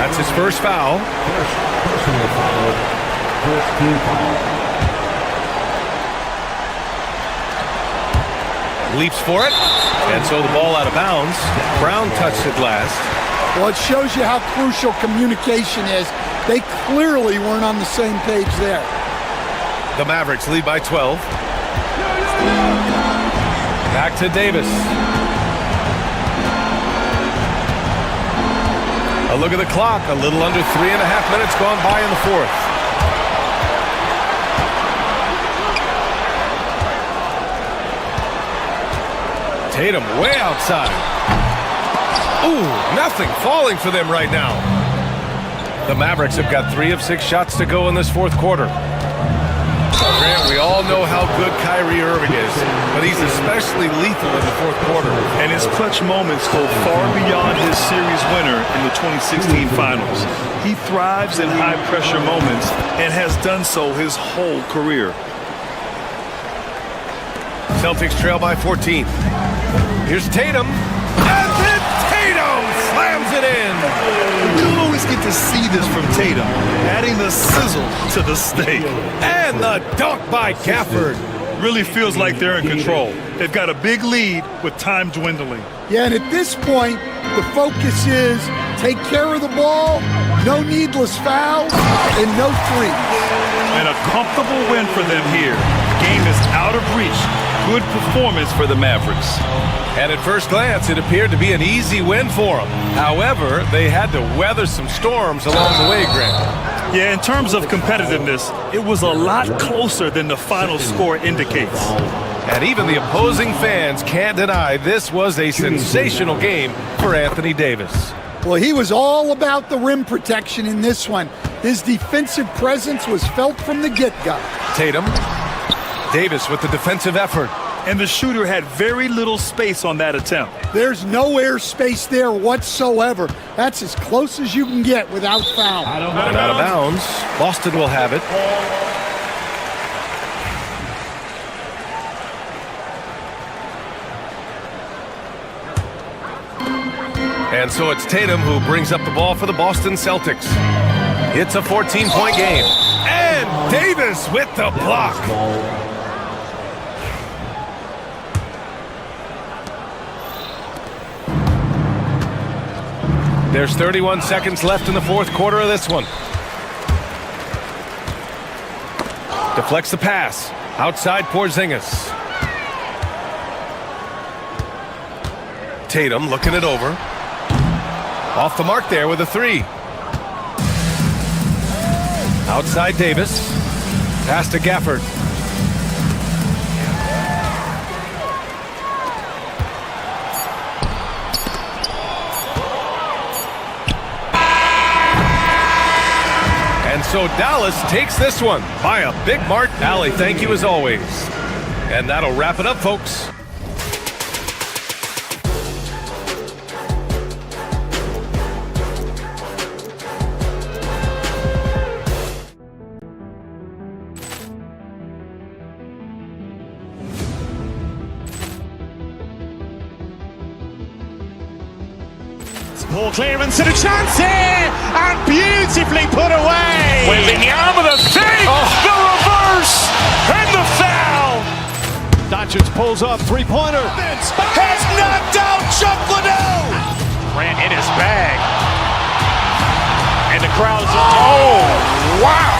That's his first foul. Personal foul. First team foul. Leaps for it. And so the ball out of bounds. Brown touched it last. Well, it shows you how crucial communication is. They clearly weren't on the same page there. The Mavericks lead by 12. Back to Davis. A look at the clock. A little under 3.5 minutes gone by in the fourth. Tatum way outside. Ooh, nothing falling for them right now. The Mavericks have got 3 of 6 shots to go in this fourth quarter. Grant, we all know how good Kyrie Irving is, but he's especially lethal in the fourth quarter. And his clutch moments go far beyond his series winner in the 2016 finals. He thrives in high-pressure moments and has done so his whole career. Celtics trail by 14. Here's Tatum. And then Tatum slams it in. You don't always get to see this from Tatum, adding the sizzle to the steak. And the dunk by Gafford. Really feels like they're in control. They've got a big lead with time dwindling. Yeah, and at this point, the focus is take care of the ball, no needless fouls, and no threes. And a comfortable win for them here. The game is out of reach. Good performance for the Mavericks. And at first glance, it appeared to be an easy win for them. However, they had to weather some storms along the way, Grant. Yeah, in terms of competitiveness, it was a lot closer than the final score indicates. And even the opposing fans can't deny this was a sensational game for Anthony Davis. Well, he was all about the rim protection in this one. His defensive presence was felt from the get-go. Tatum. Davis with the defensive effort. And the shooter had very little space on that attempt. There's no air space there whatsoever. That's as close as you can get without foul. And out of bounds. Boston will have it. And so it's Tatum who brings up the ball for the Boston Celtics. It's a 14-point game. And Davis with the block. There's 31 seconds left in the fourth quarter of this one. Deflects the pass. Outside Porzingis. Tatum looking it over. Off the mark there with a 3. Outside Davis. Pass to Gafford. And so Dallas takes this one by a big mark. Allie, thank you as always. And that'll wrap it up, folks. Ball clearance and a chance here, and beautifully put away. Wembanyama the save, the reverse, and the foul. Doncic pulls up, three-pointer. Has knocked out Chuck Liddell. Grant in his bag. And the crowd's wow!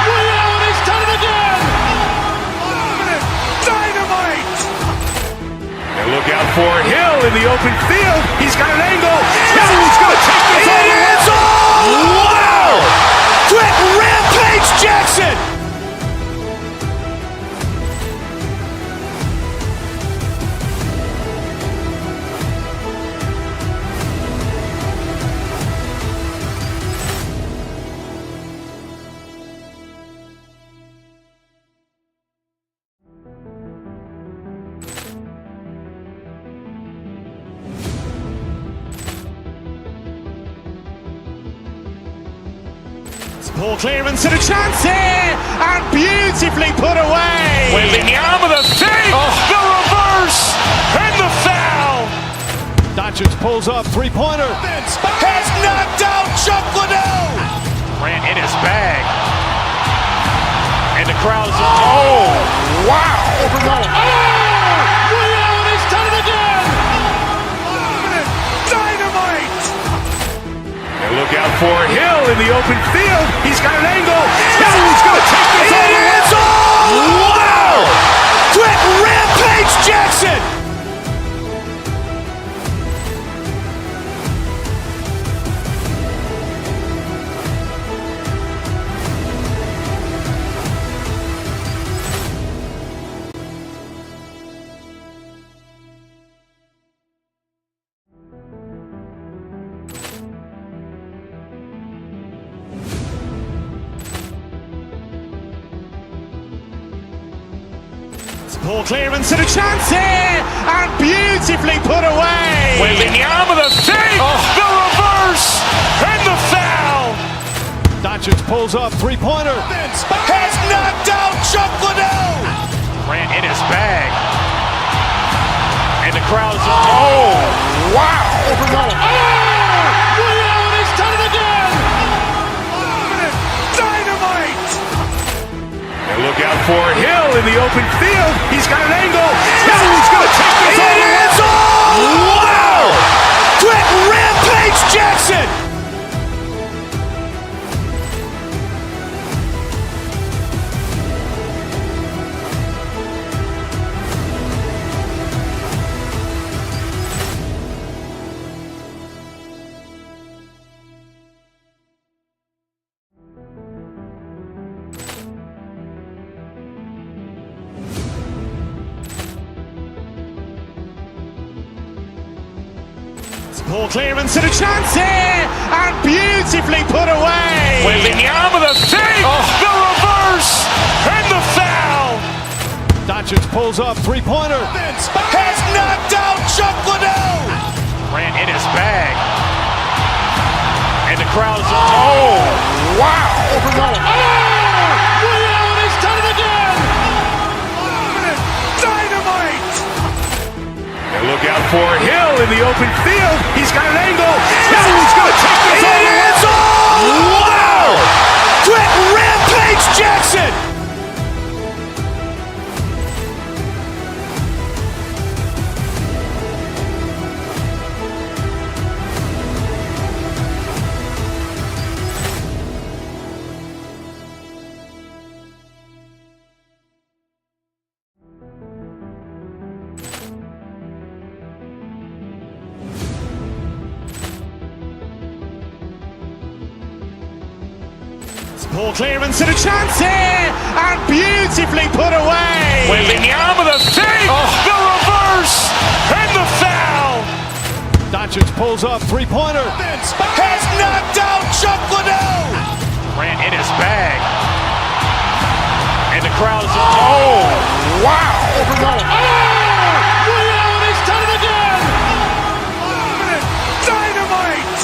Ray Allen has done it again. Dynamite. And look out for Hill in the open field. He's got an angle. He's going to take this all the way. Wow! Quick Rampage Jackson. Poor clearance and a chance here, and beautifully put away. Wembanyama the fake, the reverse, and the foul. Doncic pulls up, three-pointer. Has knocked out Chuck Liddell. Grant in his bag. And the crowd's wow! Ray Allen has done it again. Dynamite. And look out for Hill in the open field. He's got an angle. He's going to take this all the way. Wow! Quick Rampage Jackson. Poor clearance and a chance here, and beautifully put away. Wembanyama the fake, the reverse, and the foul. Doncic pulls up, three-pointer. Has knocked out Chuck Liddell. Grant in his bag. And the crowd's wow! Ray Allen has done it again. Dynamite. And look out for Hill in the open field. He's got an angle. He's going to take this all the way. Wow! Quick Rampage Jackson. Poor clearance and a chance here, and beautifully put away. Wembanyama the fake, the reverse, and the foul. Doncic pulls up, three-pointer. Has knocked out Chuck Liddell. Grant in his bag. And the crowd's wow! Ray Allen has done it again. Dynamite. And look out for Hill in the open field. He's got an angle. He's going to take this all the way. Wow! Quick Rampage Jackson. Poor clearance and a chance here, and beautifully put away. Wembanyama the fake, the reverse, and the foul. Doncic pulls up, three-pointer. Has knocked out Chuck Liddell. Grant in his bag. And the crowd's wow! Ray Allen has done it again. Dynamite.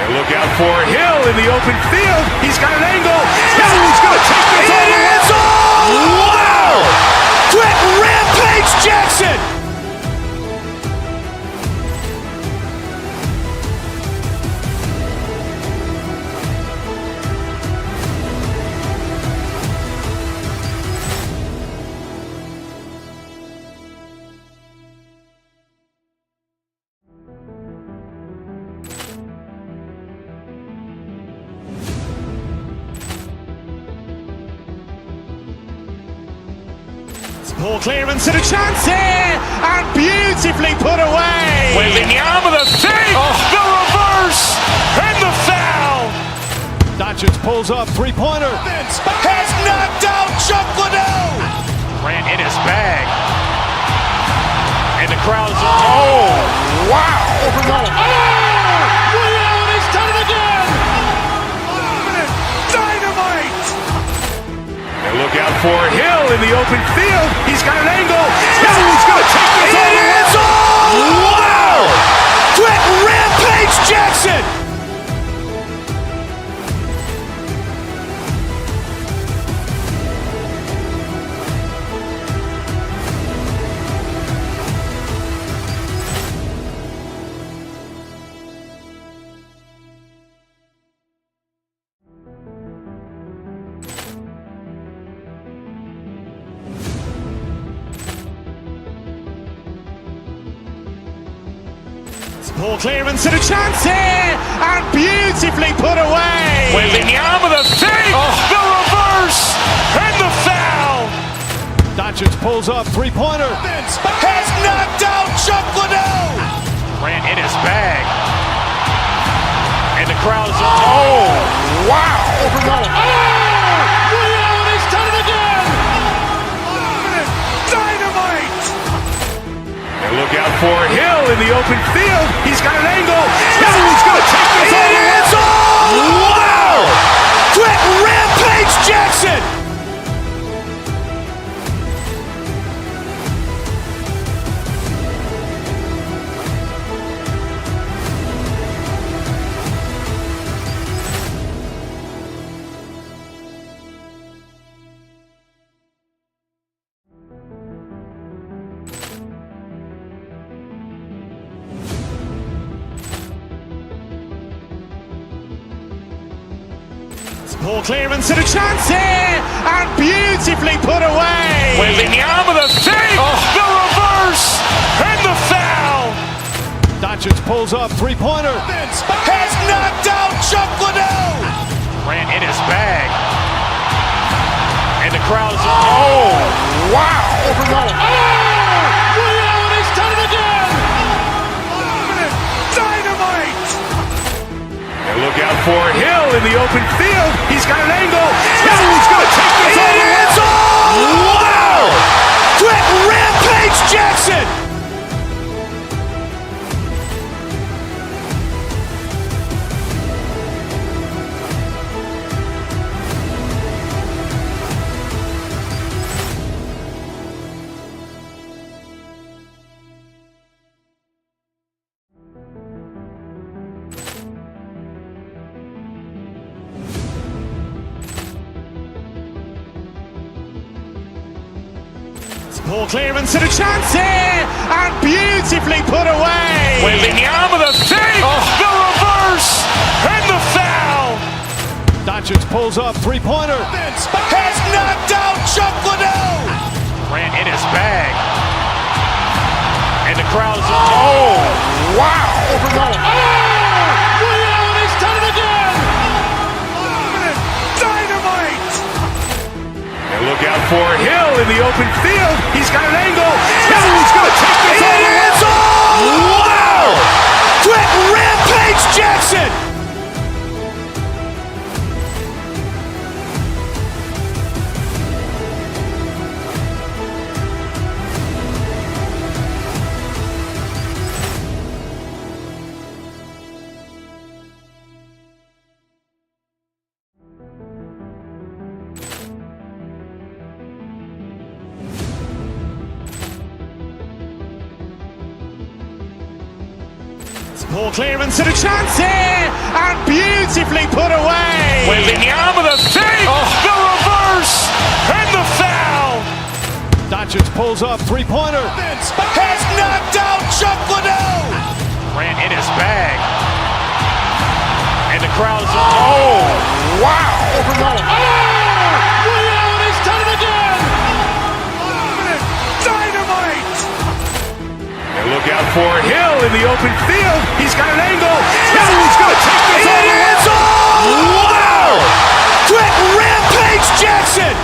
And look out for Hill in the open field. He's got an angle. He's going to take this all the way. Wow! Quick Rampage Jackson. Poor clearance and a chance here, and beautifully put away. Wembanyama the fake, the reverse, and the foul. Doncic pulls up, three-pointer. Has knocked out Chuck Liddell. Grant in his bag. And the crowd's wow. Ray Allen has done it again. Dynamite. And look out for Hill in the open field. He's got an angle. Hill's going to take this all the way. Wow. Quick Rampage Jackson. Poor clearance and a chance here, and beautifully put away. Wembanyama the fake, the reverse, and the foul. Doncic pulls up, three-pointer. Has knocked out Chuck Liddell. Grant in his bag. And the crowd's wow. Ray Allen has done it again. Dynamite. And look out for Hill in the open field. He's got an angle. Hill's going to take this all the way. Wow. Quick Rampage Jackson. Poor clearance and a chance here, and beautifully put away. Wembanyama the fake, the reverse, and the foul. Doncic pulls up, three-pointer. Has knocked out Chuck Liddell. Grant in his bag. And the crowd's wow. Ray Allen has done it again. Dynamite. And look out for Hill in the open field. He's got an angle. Hill's going to take this all the way. Wow. Quick Rampage Jackson. Poor clearance and a chance here, and beautifully put away. Wembanyama the fake, the reverse, and the foul. Doncic pulls up, three-pointer. Has knocked out Chuck Liddell. Grant in his bag. And the crowd's wow. Ray Allen has done it again. Dynamite. And look out for Hill in the open field. He's got an angle. Hill's going to take this all the way. Wow. Quick Rampage Jackson. Poor clearance and a chance here, and beautifully put away. Wembanyama the fake, the reverse, and the foul. Doncic pulls up, three-pointer. Has knocked out Chuck Liddell. Grant in his bag. And the crowd's wow. Ray Allen has done it again. Dynamite. And look out for Hill in the open field. He's got an angle. Hill's going to take this all the way. Wow. Quick Rampage Jackson.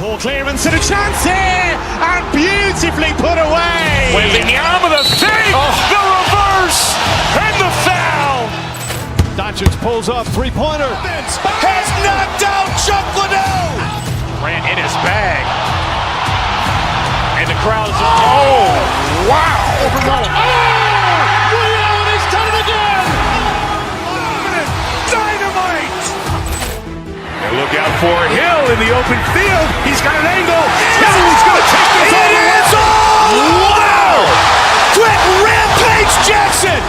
Poor clearance and a chance here, and beautifully put away. Wembanyama the fake, the reverse, and the foul. Doncic pulls up, three-pointer. Has knocked out Chuck Liddell. Ran in his bag. And the crowd is, oh, wow. Ray Allen has done it again. Dynamite. And look out for Hill in the open field. He's got an angle. He's going to take this all the way. Wow. Quick Rampage Jackson.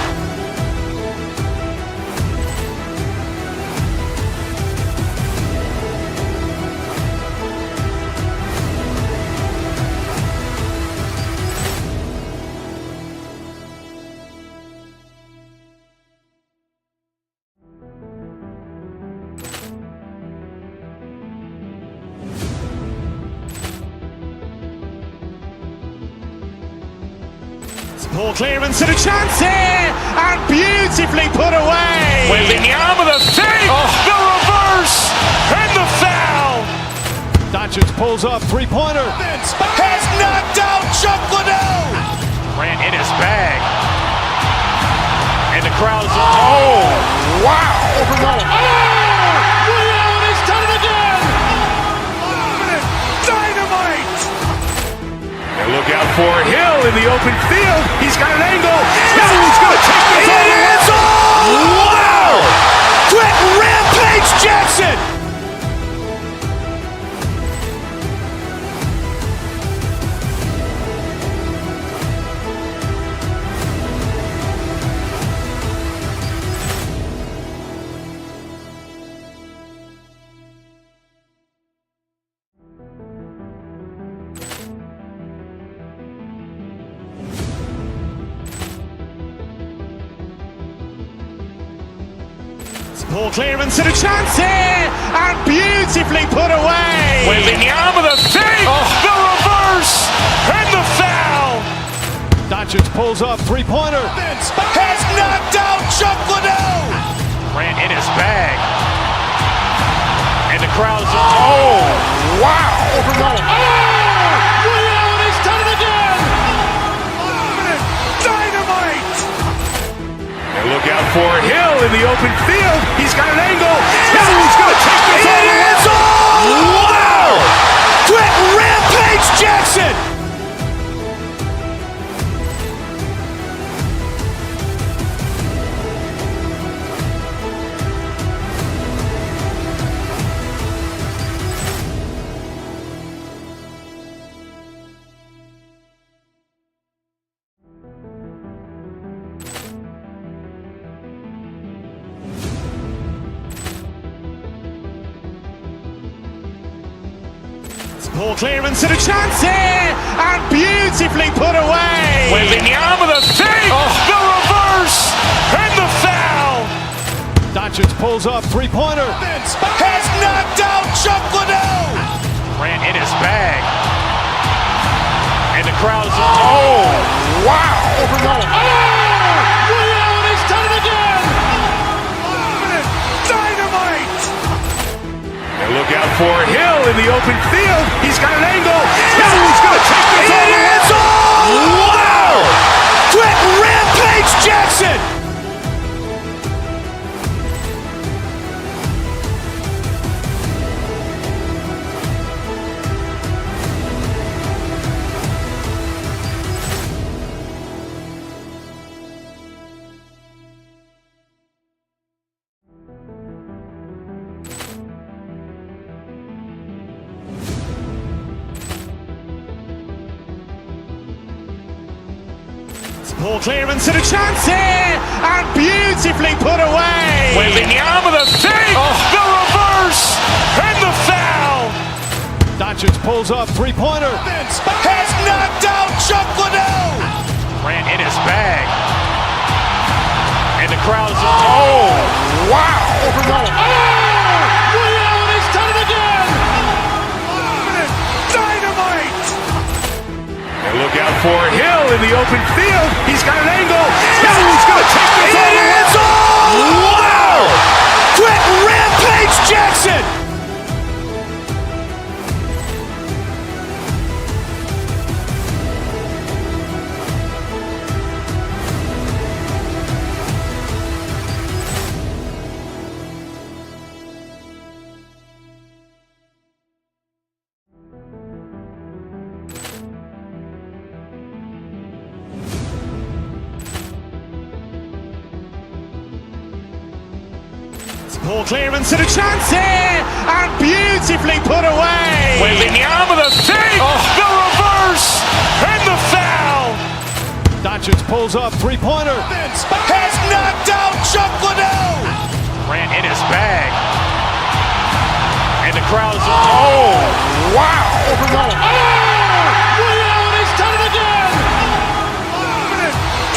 Poor clearance and a chance here, and beautifully put away. Wembanyama the fake, the reverse, and the foul. Doncic pulls up, three-pointer. Has knocked out Chuck Liddell. Ran in his bag. And the crowd is, oh, wow. Ray Allen has done it again. Dynamite. And look out for Hill in the open field. He's got an angle. He's going to take this all the way. Wow. Quick Rampage Jackson. Poor clearance and a chance here, and beautifully put away. Wembanyama the fake, the reverse, and the foul. Doncic pulls up, three-pointer. Has knocked out Chuck Liddell. Ran in his bag. And the crowd is, oh, wow. Ray Allen has done it again. Dynamite. And look out for Hill in the open field. He's got an angle. He's going to take this all the way. Wow. Quick Rampage Jackson. Poor clearance and a chance here, and beautifully put away. Wembanyama the fake, the reverse, and the foul. Doncic pulls up, three-pointer. Has knocked out Chuck Liddell. Ran in his bag. And the crowd is, oh, wow. Ray Allen has done it again. Dynamite. And look out for Hill in the open field. He's got an angle. He's going to take this all the way. Wow. Quick Rampage Jackson. Poor clearance and a chance here, and beautifully put away. Wembanyama the fake, the reverse, and the foul. Doncic pulls up, three-pointer. Has knocked out Chuck Liddell. Ran in his bag. And the crowd is, oh, wow. Ray Allen has done it again. Dynamite. And look out for Hill in the open field. He's got an angle. He's going to take this all the way. Wow. Quick Rampage Jackson. Poor clearance and a chance here, and beautifully put away. Wembanyama with a fake, the reverse, and the foul. Doncic pulls up, three-pointer. Has knocked out Chuck Liddell. Grant in his bag. And the crowd is, oh, wow. Ray Allen has done it again.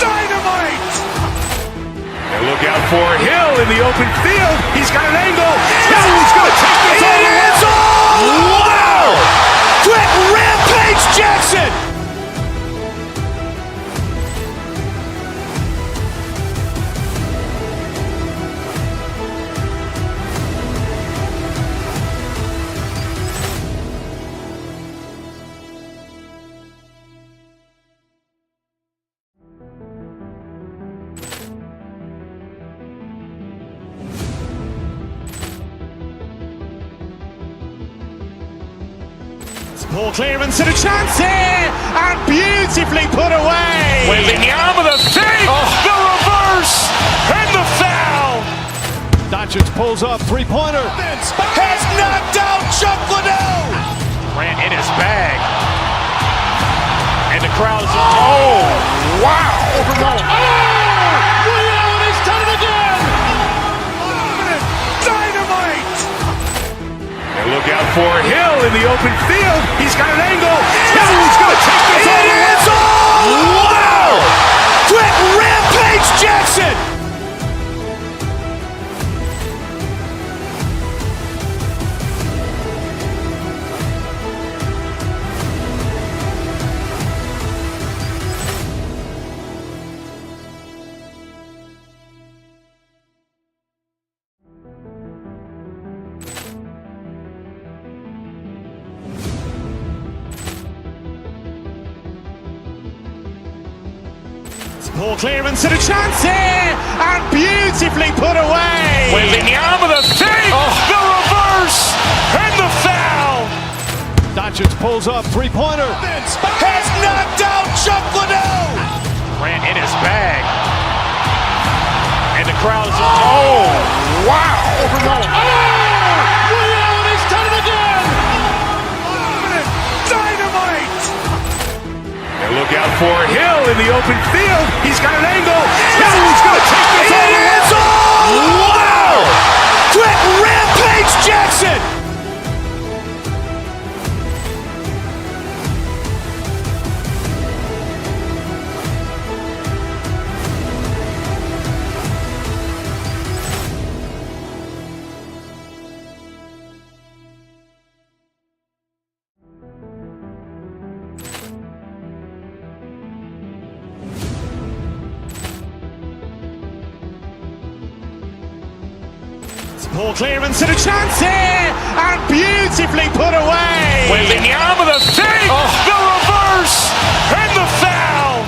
Dynamite. And look out for Hill in the open field. He's got an angle. He's going to take this all the way. Wow. Quick Rampage Jackson. Poor clearance and a chance here, and beautifully put away. Wembanyama with a fake, the reverse, and the foul. Doncic pulls up, three-pointer. Has knocked out Chuck Liddell. Grant in his bag. And the crowd is, oh, wow. Ray Allen has done it again. Dynamite. And look out for Hill in the open field. He's got an angle. He's going to take this all the way. Wow. Quick Rampage Jackson. Poor clearance and a chance here, and beautifully put away. Wembanyama with a fake, the reverse, and the foul. Doncic pulls up, three-pointer. Has knocked out Chuck Liddell. Grant in his bag. And the crowd is, oh, wow. Ray Allen has done it again. Dynamite. And look out for Hill in the open field. He's got an angle. He's going to take this all the way. Wow. Quick Rampage Jackson. Poor clearance and a chance here, and beautifully put away. Wembanyama with a fake, the reverse, and the foul.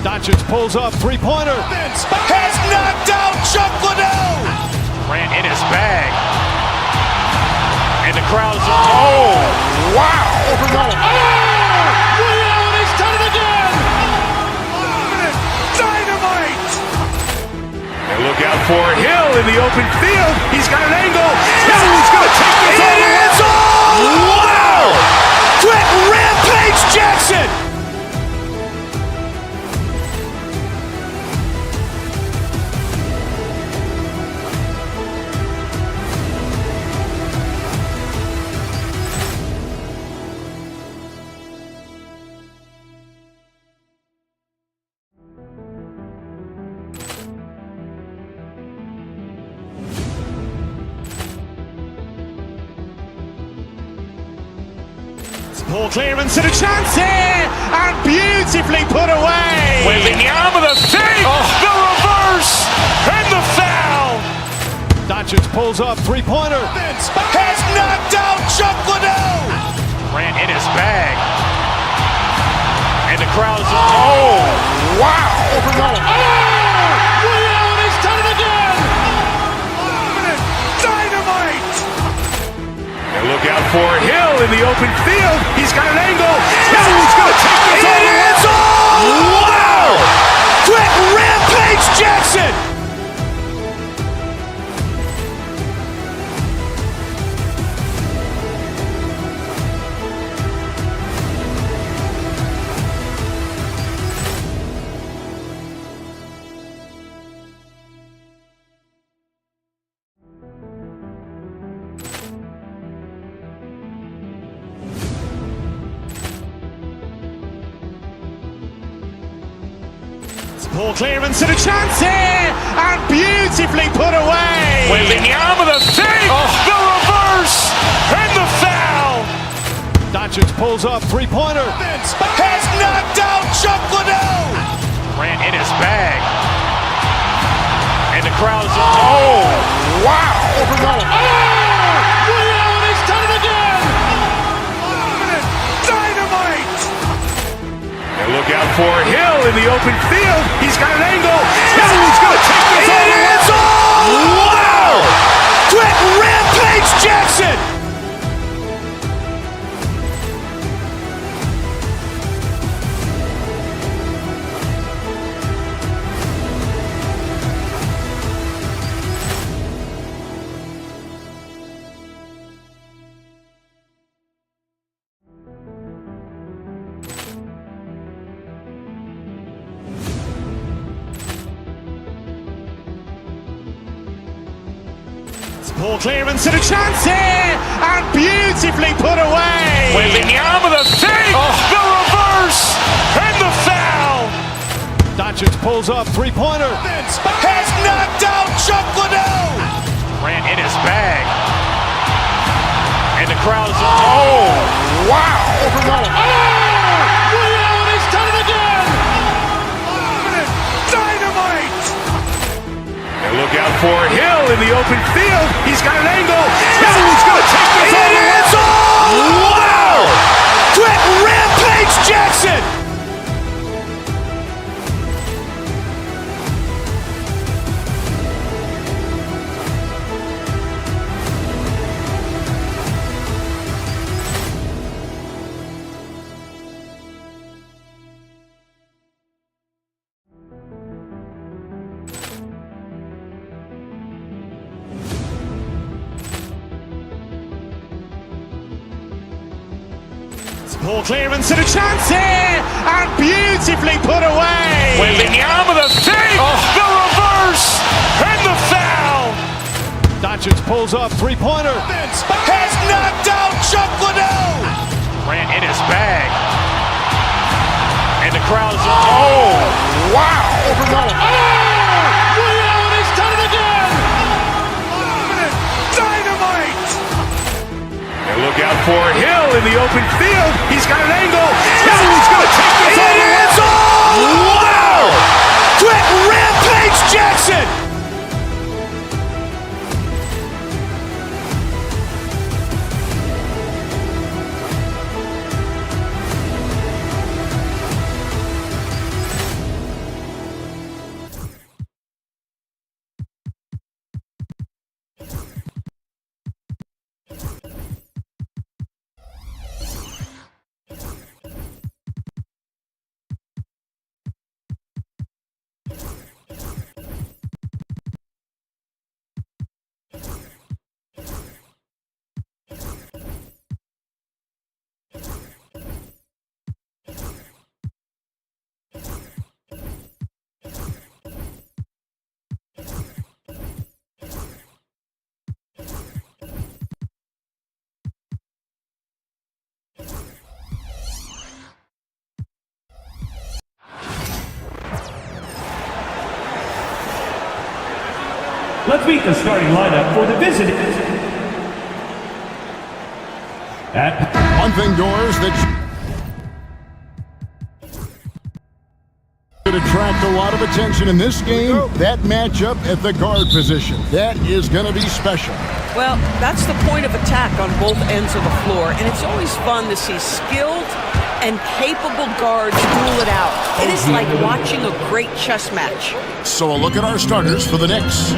Doncic pulls up, three-pointer. Has knocked out Chuck Liddell. Grant in his bag. And the crowd is, oh, wow. Ray Allen has done it again. Dynamite. And look out for Hill in the open field. He's got an angle. He's going to take this all the way. Wow. Quick Rampage Jackson. Poor clearance and a chance here, and beautifully put away. Wembanyama with a fake, the reverse, and the foul. Doncic pulls up, three-pointer. Has knocked out Chuck Liddell. Grant in his bag. And the crowd is, oh, wow. Ray Allen has done it again. Dynamite. And look out for Hill in the open field. He's got an angle. He's going to take this all the way. Wow. Quick Rampage Jackson. Poor clearance and a chance here, and beautifully put away. Wembanyama the save, the reverse, and the foul. Doncic pulls up, three-pointer. Has knocked out Chuck Liddell. Ran in his bag. And the crowd's, oh, wow. Ray Allen has done it again. Dynamite. And look out for Hill in the open field. He's got an angle. Hill's going to take this all the way. Wow. Quick Rampage Jackson. Poor clearance and a chance here, and beautifully put away. Wembanyama the save, the reverse, and the foul. Doncic pulls up, three-pointer. Has knocked out Chuck Liddell. Ran in his bag. And the crowd's, oh, wow. Ray Allen has done it again. Dynamite. And look out for Hill in the open field. He's got an angle. Hill's going to take this all the way. Wow. Quick Rampage Jackson. Poor clearance and a chance here, and beautifully put away. Wembanyama the save, the reverse, and the foul. Doncic pulls up, three-pointer. Has knocked out Chuck Liddell. Ran in his bag. And the crowd's, oh, wow. Ray Allen has done it again. Dynamite. And look out for Hill in the open field. He's got an angle. Hill's going to take this all the way. Wow. Quick Rampage Jackson. Let's meet the starting lineup for the visitors. One thing, Doors, that should attract a lot of attention in this game, that matchup at the guard position. That is going to be special. Well, that's the point of attack on both ends of the floor, and it's always fun to see skilled and capable guards duel it out. It is like watching a great chess match. So a look at our starters for the Knicks.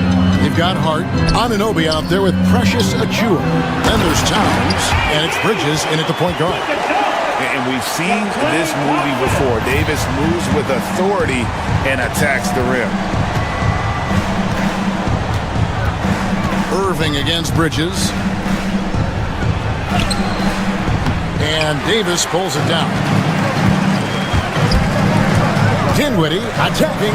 You've got Hart, Anunoby out there with Precious Achua. Then there's Towns, and it's Bridges in at the point guard. And we've seen this movie before. Davis moves with authority and attacks the rim. Irving against Bridges. And Davis pulls it down. Dinwiddie attacking.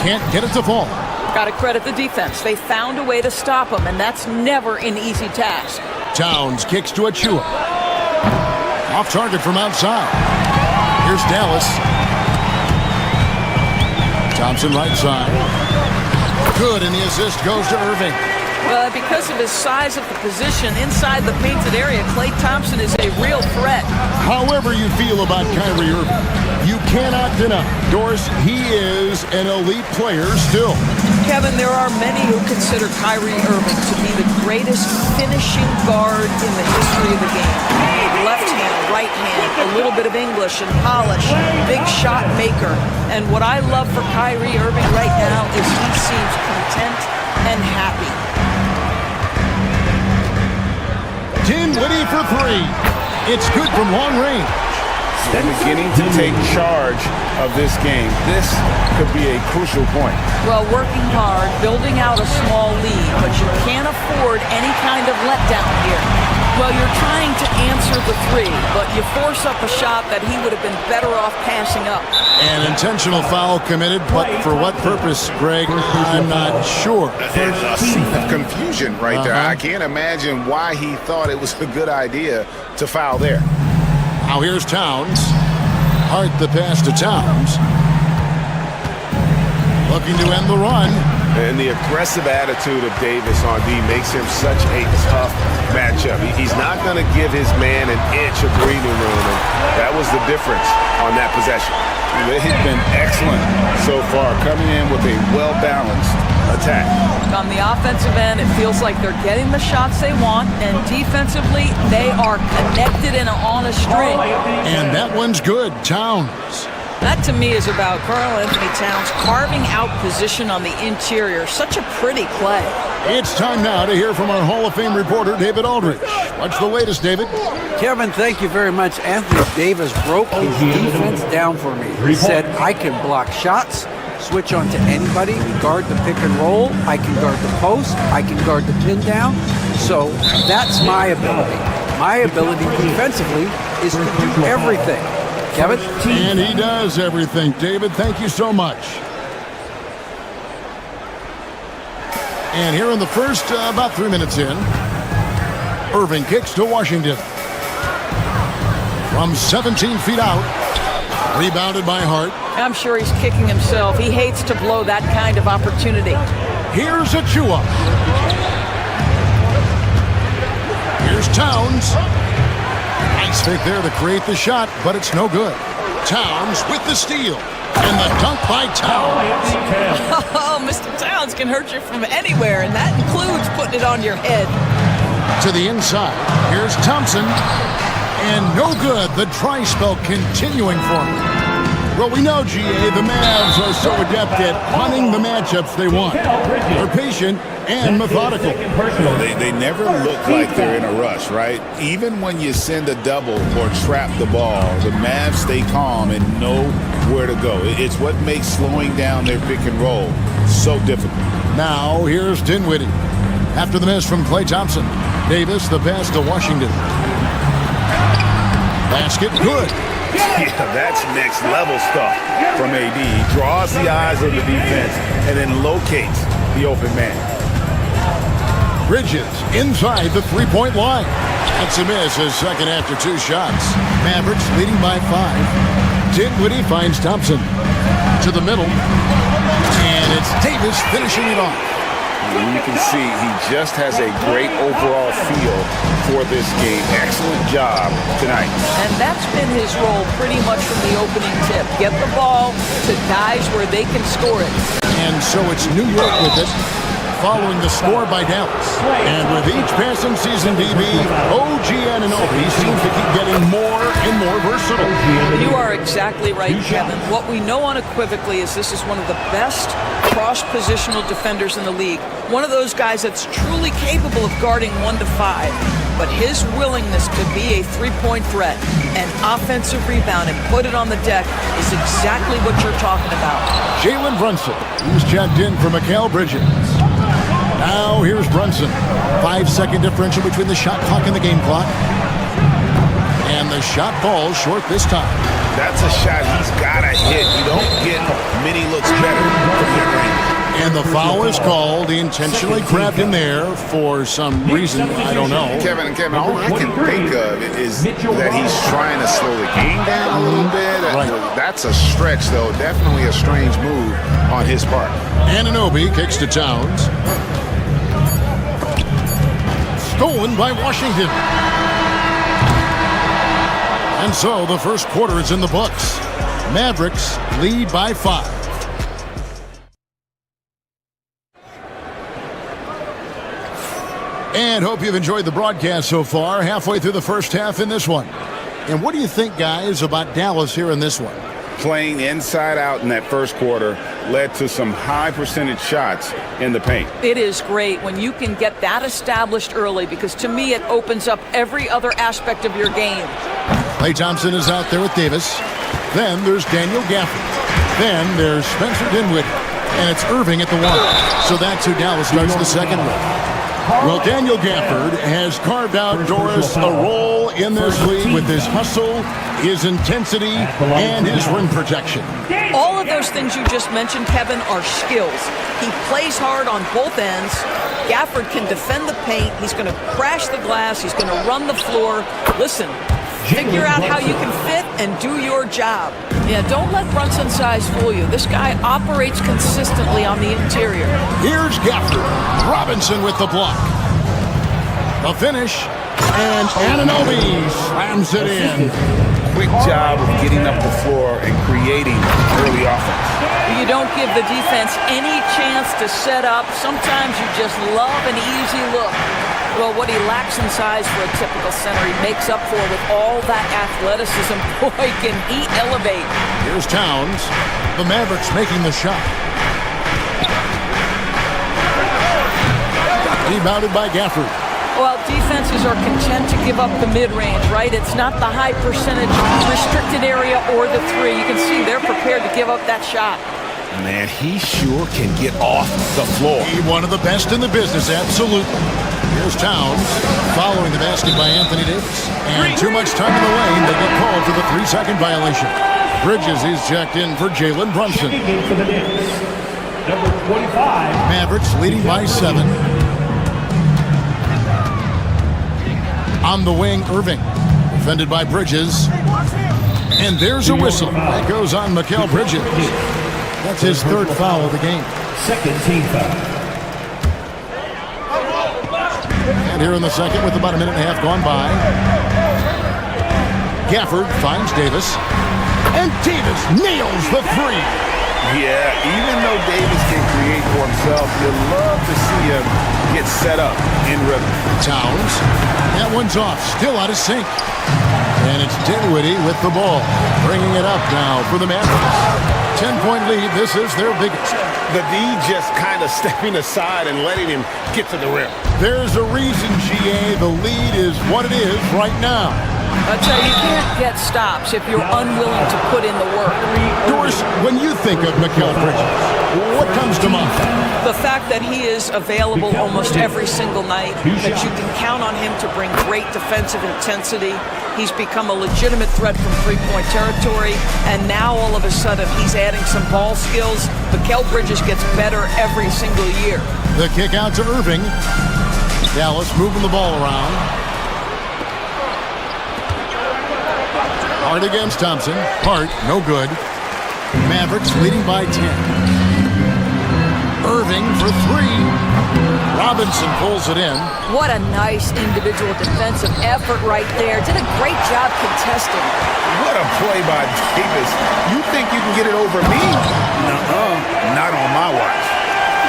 Can't get it to fall. Got to credit the defense. They found a way to stop him, and that's never an easy task. Towns kicks to Achua. Off target from outside. Here's Dallas. Thompson right side. Good, and the assist goes to Irving. Well, because of his size of the position inside the painted area, Klay Thompson is a real threat. However you feel about Kyrie Irving, you cannot deny, Doris, he is an elite player still. Kevin, there are many who consider Kyrie Irving to be the greatest finishing guard in the history of the game. Left hand, right hand, a little bit of English and polish, big shot maker. And what I love for Kyrie Irving right now is he seems content and happy. Dinwiddie for three. It's good from long range. They're beginning to take charge of this game. This could be a crucial point. Well, working hard, building out a small lead, but you can't afford any kind of letdown here. Well, you're trying to answer the three, but you force up a shot that he would have been better off passing up. An intentional foul committed, but for what purpose, Greg? I'm not sure. There's a scene of confusion right there. I can't imagine why he thought it was a good idea to foul there. Now here's Towns. Hart the pass to Towns. Looking to end the run. And the aggressive attitude of Davis on D makes him such a tough matchup. He's not going to give his man an inch of breathing room, and that was the difference on that possession. They've been excellent so far, coming in with a well-balanced attack. On the offensive end, it feels like they're getting the shots they want, and defensively, they are connected and on a string. And that one's good. Towns. That, to me, is about Karl Anthony Towns carving out position on the interior. Such a pretty play. It's time now to hear from our Hall of Fame reporter, David Aldridge. What's the latest, David? Kevin, thank you very much. Anthony Davis broke his defense down for me. He said, I can block shots, switch on to anybody, guard the pick and roll, I can guard the post, I can guard the pin down. So that's my ability. My ability defensively is to do everything. Kevin? And he does everything. David, thank you so much. And here in the first, about 3 minutes in, Irving kicks to Washington. From 17 feet out, rebounded by Hart. I'm sure he's kicking himself. He hates to blow that kind of opportunity. Here's Achua. Here's Towns. Nice fake there to create the shot, but it's no good. Towns with the steal. And the dunk by Towns. Oh, Mr. Towns can hurt you from anywhere, and that includes putting it on your head. To the inside. Here's Thompson. And no good. The dry spell continuing for him. Well, we know, GA, the Mavs are so adept at hunting the matchups they want. They're patient and methodical. They never look like they're in a rush, right? Even when you send a double or trap the ball, the Mavs stay calm and know where to go. It's what makes slowing down their pick and roll so difficult. Now, here's Dinwiddie. After the miss from Klay Thompson. Davis, the pass to Washington. Basket, good. Yeah, that's next level stuff from AD. He draws the eyes of the defense and then locates the open man. Bridges inside the three-point line. That's a miss, his second after 2 shots. Mavericks leading by 5. Dinwiddie finds Thompson to the middle. And it's Davis finishing it off. You can see he just has a great overall feel for this game. Excellent job tonight. And that's been his role pretty much from the opening tip. Get the ball to guys where they can score it. And so it's New York with it, following the score by Dallas. And with each passing season, DB, OG Anunoby seems to keep getting more and more versatile. You are exactly right, Kevin. What we know unequivocally is this is one of the best cross-positional defenders in the league. One of those guys that's truly capable of guarding 1 to 5. But his willingness to be a three-point threat and offensive rebound and put it on the deck is exactly what you're talking about. Jalen Brunson, who's checked in for Mikal Bridges. Now here's Brunson. 5-second differential between the shot clock and the game clock. And the shot falls short this time. That's a shot he's got to hit. You don't get many looks better from that range. And the foul is called. He intentionally grabbed him there for some reason. I don't know. Kevin, all I can think of is that he's trying to slow the game down a little bit. Right. That's a stretch, though. Definitely a strange move on his part. Anunoby kicks to Towns. Stolen by Washington. And so the first quarter is in the books. Mavericks lead by 5. And hope you've enjoyed the broadcast so far. Halfway through the first half in this one. And what do you think, guys, about Dallas here in this one? Playing inside out in that first quarter led to some high percentage shots in the paint. It is great when you can get that established early, because to me it opens up every other aspect of your game. Klay Thompson is out there with Davis. Then there's Daniel Gafford. Then there's Spencer Dinwiddie. And it's Irving at the 1. So that's who Dallas starts the second with. Well, Daniel Gafford has carved out, Doris, a role in this league with his hustle, his intensity, and his rim protection. All of those things you just mentioned, Kevin, are skills. He plays hard on both ends. Gafford can defend the paint. He's going to crash the glass. He's going to run the floor. Listen, figure out how you can fit and do your job. Yeah, don't let Brunson's size fool you. This guy operates consistently on the interior. Here's Gafford. Robinson with the block. The finish. And Anunoby slams it in. Quick job of getting up the floor and creating early offense. You don't give the defense any chance to set up. Sometimes you just love an easy look. Well, what he lacks in size for a typical center, he makes up for with all that athleticism. Boy, can he elevate. Here's Towns. The Mavericks making the shot. Rebounded by Gafford. Well, defenses are content to give up the mid-range, right? It's not the high percentage restricted area or the 3. You can see they're prepared to give up that shot. Man, he sure can get off the floor. One of the best in the business, absolutely. Here's Towns, following the basket by Anthony Davis. And too much time in the lane, they get called for the 3-second violation. Bridges is checked in for Jalen Brunson. Number 25. Mavericks leading by 7. On the wing, Irving, defended by Bridges. And there's a whistle. That goes on Mikal Bridges. That's his 3rd foul of the game. Second team foul. And here in the second, with about a minute and a half gone by, Gafford finds Davis. And Davis nails the 3. Yeah, even though Davis can create for himself, you'd love to see him get set up in rhythm. Towns, that one's off, still out of sync. And it's Dinwiddie with the ball, bringing it up now for the Mavericks. 10-point lead, this is their biggest. The D just kind of stepping aside and letting him get to the rim. There's a reason, GA, the lead is what it is right now. I tell you, you can't get stops if you're unwilling to put in the work. Doris, when you think of Mikal Bridges, what comes to mind? The fact that he is available almost every single night, that you can count on him to bring great defensive intensity. He's become a legitimate threat from three-point territory, and now all of a sudden he's adding some ball skills. Mikal Bridges gets better every single year. The kick out to Irving. Dallas moving the ball around. Hart against Thompson. Hart, no good. Mavericks leading by 10. Irving for 3. Robinson pulls it in. What a nice individual defensive effort right there. Did a great job contesting. What a play by Davis. You think you can get it over me? Nuh-uh. Not on my watch.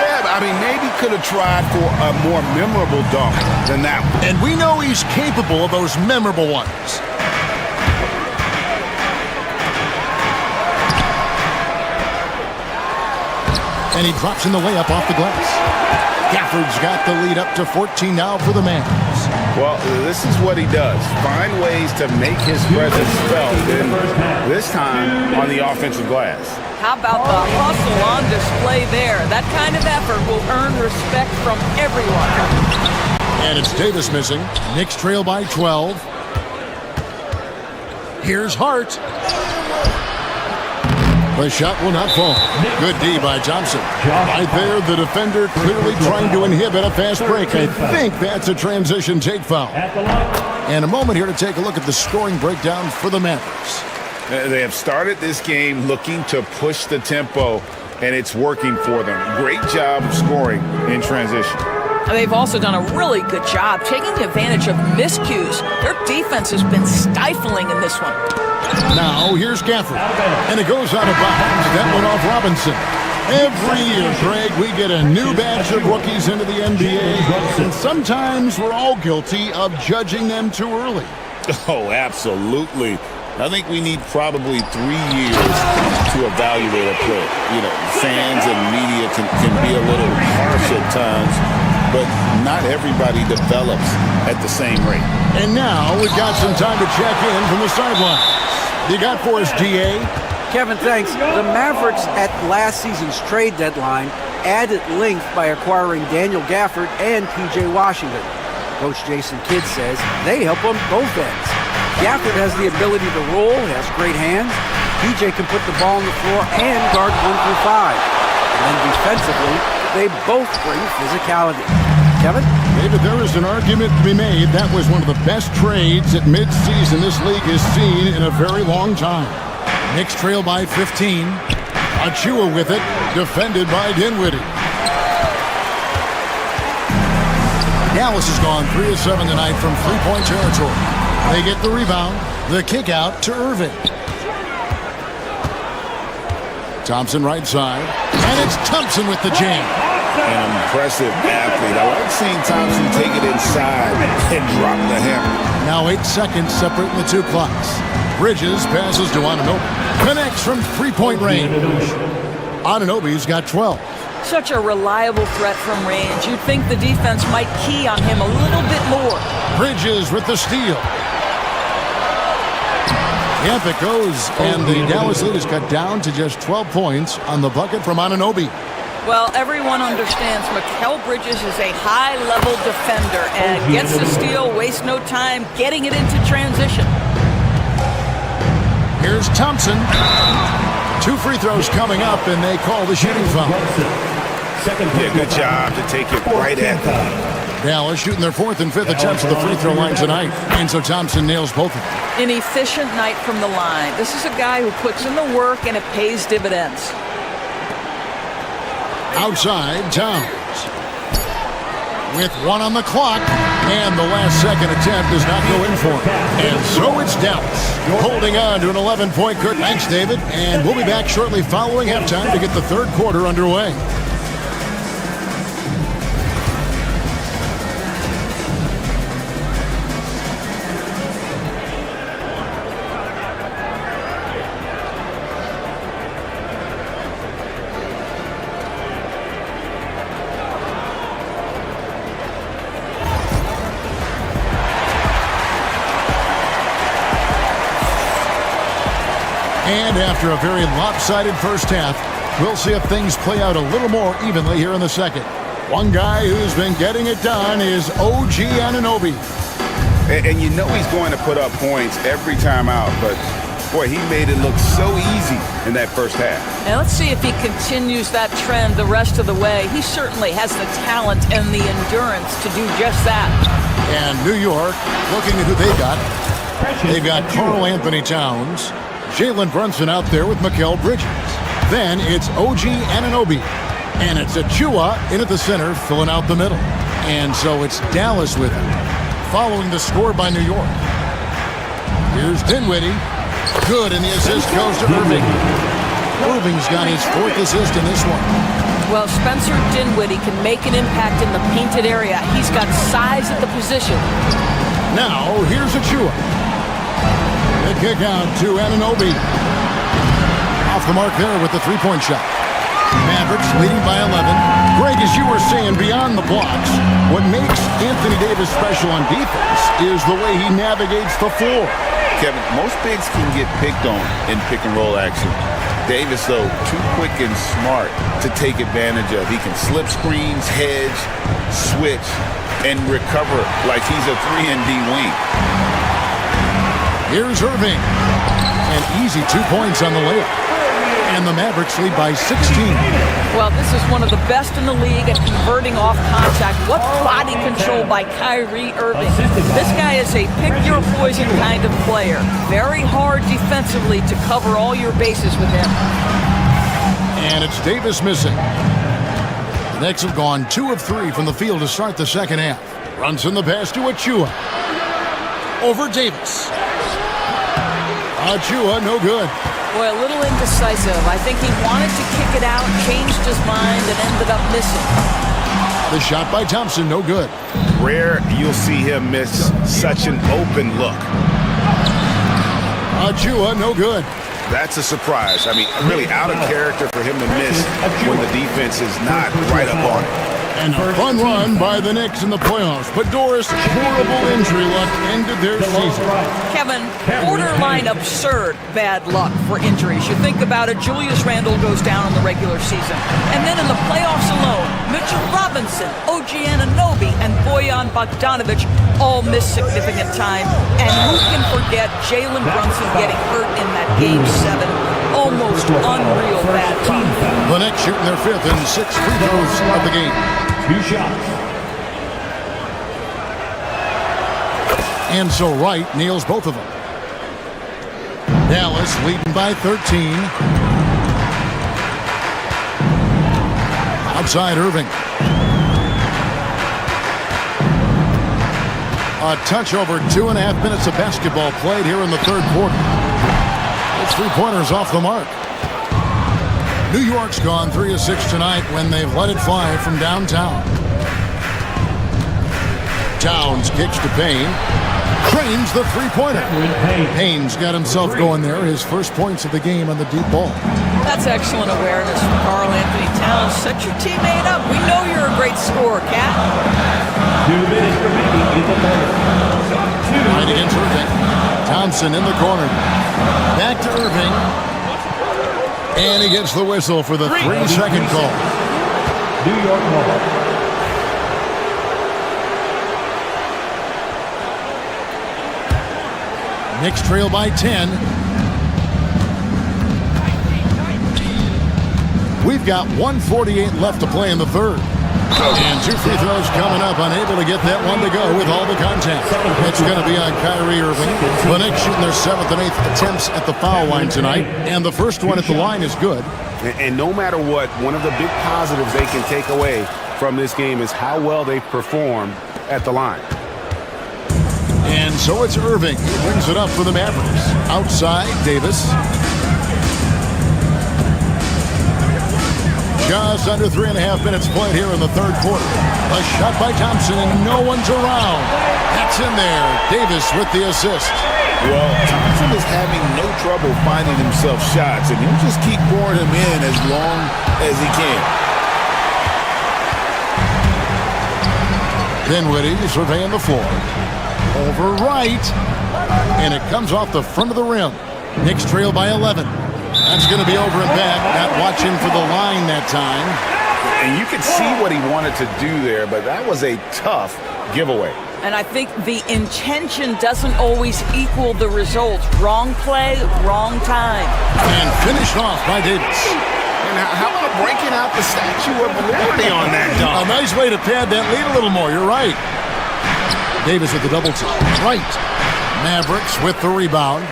Yeah, I mean, maybe could have tried for a more memorable dunk than that one. And we know he's capable of those memorable ones. And he drops in the layup off the glass. Gafford's got the lead up to 14 now for the Mavs. Well, this is what he does. Find ways to make his presence felt, and this time on the offensive glass. How about the hustle on display there? That kind of effort will earn respect from everyone. And it's Davis missing. Knicks trail by 12. Here's Hart. The shot will not fall. Good D by Thompson. Right there, the defender clearly trying to inhibit a fast break. I think that's a transition take foul. And a moment here to take a look at the scoring breakdown for the Mavericks. They have started this game looking to push the tempo, and it's working for them. Great job of scoring in transition. They've also done a really good job taking advantage of miscues. Their defense has been stifling in this one. Now, here's Gafford. And it goes out of bounds. That went off Robinson. Every year, Greg, we get a new batch of rookies into the NBA. And sometimes we're all guilty of judging them too early. Oh, absolutely. I think we need probably 3 years to evaluate a player. You know, fans and media can be a little harsh at times, but not everybody develops at the same rate. And now we've got some time to check in from the sidelines. You got for us, DA? Kevin, thanks. The Mavericks at last season's trade deadline added length by acquiring Daniel Gafford and P.J. Washington. Coach Jason Kidd says they help on both ends. Gafford has the ability to roll, has great hands. P.J. can put the ball on the floor and guard 1 through 5. And then defensively, they both bring physicality. Kevin? David, there is an argument to be made. That was one of the best trades at midseason this league has seen in a very long time. Knicks trail by 15. Achua with it, defended by Dinwiddie. Dallas has gone 3 of 7 tonight from three-point territory. They get the rebound, the kick out to Irving. Thompson right side, and it's Thompson with the jam. An impressive athlete. I like seeing Thompson take it inside and drop the hammer. Now 8 seconds separating the two clocks. Bridges passes to Anunoby. Connects from three-point range. Anunoby's got 12. Such a reliable threat from range. You'd think the defense might key on him a little bit more. Bridges with the steal. Yep, it goes, and the Dallas lead is cut down to just 12 points on the bucket from Anunoby. Well, everyone understands Mikal Bridges is a high-level defender and gets the steal, wastes no time getting it into transition. Here's Thompson. 2 free throws coming up, and they call the shooting foul. Yeah, good job to take it right at them. Dallas shooting their 4th and 5th attempts at the free throw line tonight. And so Thompson nails both of them. An efficient night from the line. This is a guy who puts in the work and it pays dividends. Outside, Towns. With 1 on the clock, and the last second attempt does not go in for him. And so it's Dallas holding on to an 11-point cut. Thanks, David. And we'll be back shortly following halftime to get the third quarter underway. And after a very lopsided first half, we'll see if things play out a little more evenly here in the second. One guy who's been getting it done is OG Anunoby. And you know he's going to put up points every time out, but boy, he made it look so easy in that first half. And let's see if he continues that trend the rest of the way. He certainly has the talent and the endurance to do just that. And New York, looking at who they got. They've got Karl Anthony Towns, Jalen Brunson out there with Mikal Bridges. Then it's OG Anunoby. And it's Achua in at the center, filling out the middle. And so it's Dallas with him, following the score by New York. Here's Dinwiddie. Good, and the assist goes to Irving. Irving's got his 4th assist in this one. Well, Spencer Dinwiddie can make an impact in the painted area. He's got size at the position. Now, here's Achua. The kick out to Anunoby. Off the mark there with the three-point shot. Mavericks leading by 11. Greg, as you were saying, beyond the blocks, what makes Anthony Davis special on defense is the way he navigates the floor. Kevin, most bigs can get picked on in pick-and-roll action. Davis, though, too quick and smart to take advantage of. He can slip screens, hedge, switch, and recover like he's a 3-and-D wing. Here's Irving. An easy 2 points on the layup. And the Mavericks lead by 16. Well, this is one of the best in the league at converting off contact. What body control by Kyrie Irving. This guy is a pick-your-poison kind of player. Very hard defensively to cover all your bases with him. And it's Davis missing. The Knicks have gone 2 of 3 from the field to start the second half. Runs in the pass to Achua. Over Davis. Achua, no good. Boy, a little indecisive. I think he wanted to kick it out, changed his mind, and ended up missing. The shot by Thompson, no good. Rare you'll see him miss such an open look. Achua, no good. That's a surprise. I mean, really out of character for him to miss when the defense is not right up on it. And a fun run by the Knicks in the playoffs. But Doris' horrible injury luck ended their season. Kevin, borderline absurd bad luck for injuries. You think about it, Julius Randle goes down in the regular season. And then in the playoffs alone, Mitchell Robinson, OG Anunoby, and Bojan Bogdanovic all missed significant time. And who can forget Jalen Brunson getting hurt in that Game 7? Almost unreal bad luck. The Knicks shooting their 5th and 6th free throws of the game. 2 shots. And so Wright nails both of them. Dallas leading by 13. Outside Irving. A touch over 2.5 minutes of basketball played here in the third quarter. Those 3-pointers off the mark. New York's gone 3 of 6 tonight when they've let it fly from downtown. Towns kicks to Payne. Cranes the 3-pointer. Payne's got himself going there. His first points of the game on the deep ball. That's excellent awareness from Karl Anthony Towns. Set your teammate up. We know you're a great scorer, Cat. 2 minutes remaining in the third. Right against Irving. Thompson in the corner. Back to Irving. And he gets the whistle for the 3-second call. New York ball. Knicks trail by 10. We've got 1:48 left to play in the third. And 2 free throws coming up, unable to get that one to go with all the contact. It's going to be on Kyrie Irving. The Knicks shooting their 7th and 8th attempts at the foul line tonight. And the first one at the line is good. And no matter what, one of the big positives they can take away from this game is how well they perform at the line. And so it's Irving who brings it up for the Mavericks. Outside, Davis. Just under 3.5 minutes played here in the third quarter. A shot by Thompson and no one's around. That's in there. Davis with the assist. Well, Thompson is having no trouble finding himself shots, and he'll just keep pouring them in as long as he can. Dinwiddie surveying the floor. Over right. And it comes off the front of the rim. Knicks trail by 11. That's going to be over and back. Not watching for the line that time. And you could see what he wanted to do there, but that was a tough giveaway. And I think the intention doesn't always equal the result. Wrong play, wrong time. And finished off by Davis. And how about breaking out the Statue of Liberty on that dunk? A nice way to pad that lead a little more. You're right. Davis with the double team. Right. Mavericks with the rebound.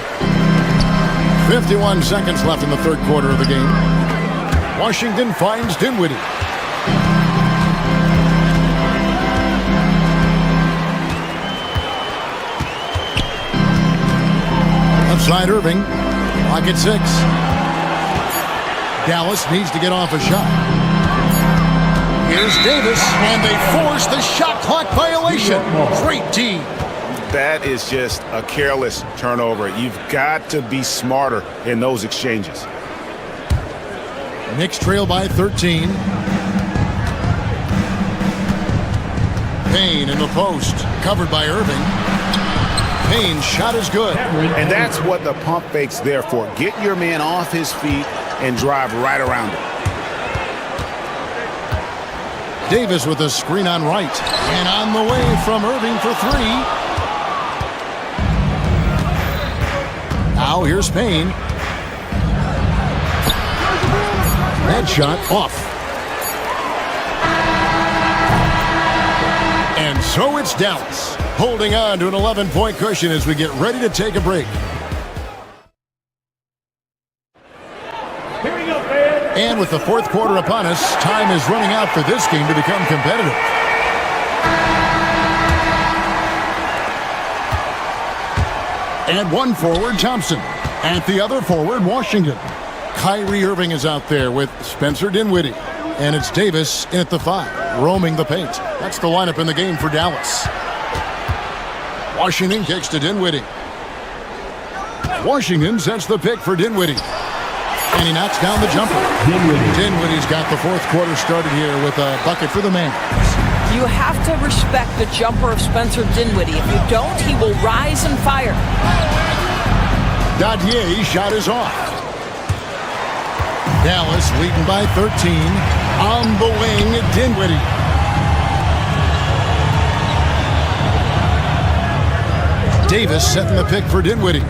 51 seconds left in the third quarter of the game. Washington finds Dinwiddie. Outside Irving. Clock at 6. Dallas needs to get off a shot. Here's Davis, and they force the shot clock violation. Great D. That is just a careless turnover. You've got to be smarter in those exchanges. Knicks trail by 13. Payne in the post, covered by Irving. Payne's shot is good. And that's what the pump fake's there for. Get your man off his feet and drive right around him. Davis with a screen on right. And on the way from Irving for 3. Now here's Payne. That shot off. And so it's Dallas, holding on to an 11-point cushion as we get ready to take a break. And with the fourth quarter upon us, time is running out for this game to become competitive. And one forward, Thompson. At the other forward, Washington. Kyrie Irving is out there with Spencer Dinwiddie. And it's Davis in at the 5, roaming the paint. That's the lineup in the game for Dallas. Washington kicks to Dinwiddie. Washington sets the pick for Dinwiddie. And he knocks down the jumper. Dinwiddie's got the fourth quarter started here with a bucket for the Mavericks. You have to respect the jumper of Spencer Dinwiddie. If you don't, he will rise and fire. Dadier's shot is off. Dallas leading by 13. On the wing, Dinwiddie. Davis setting the pick for Dinwiddie.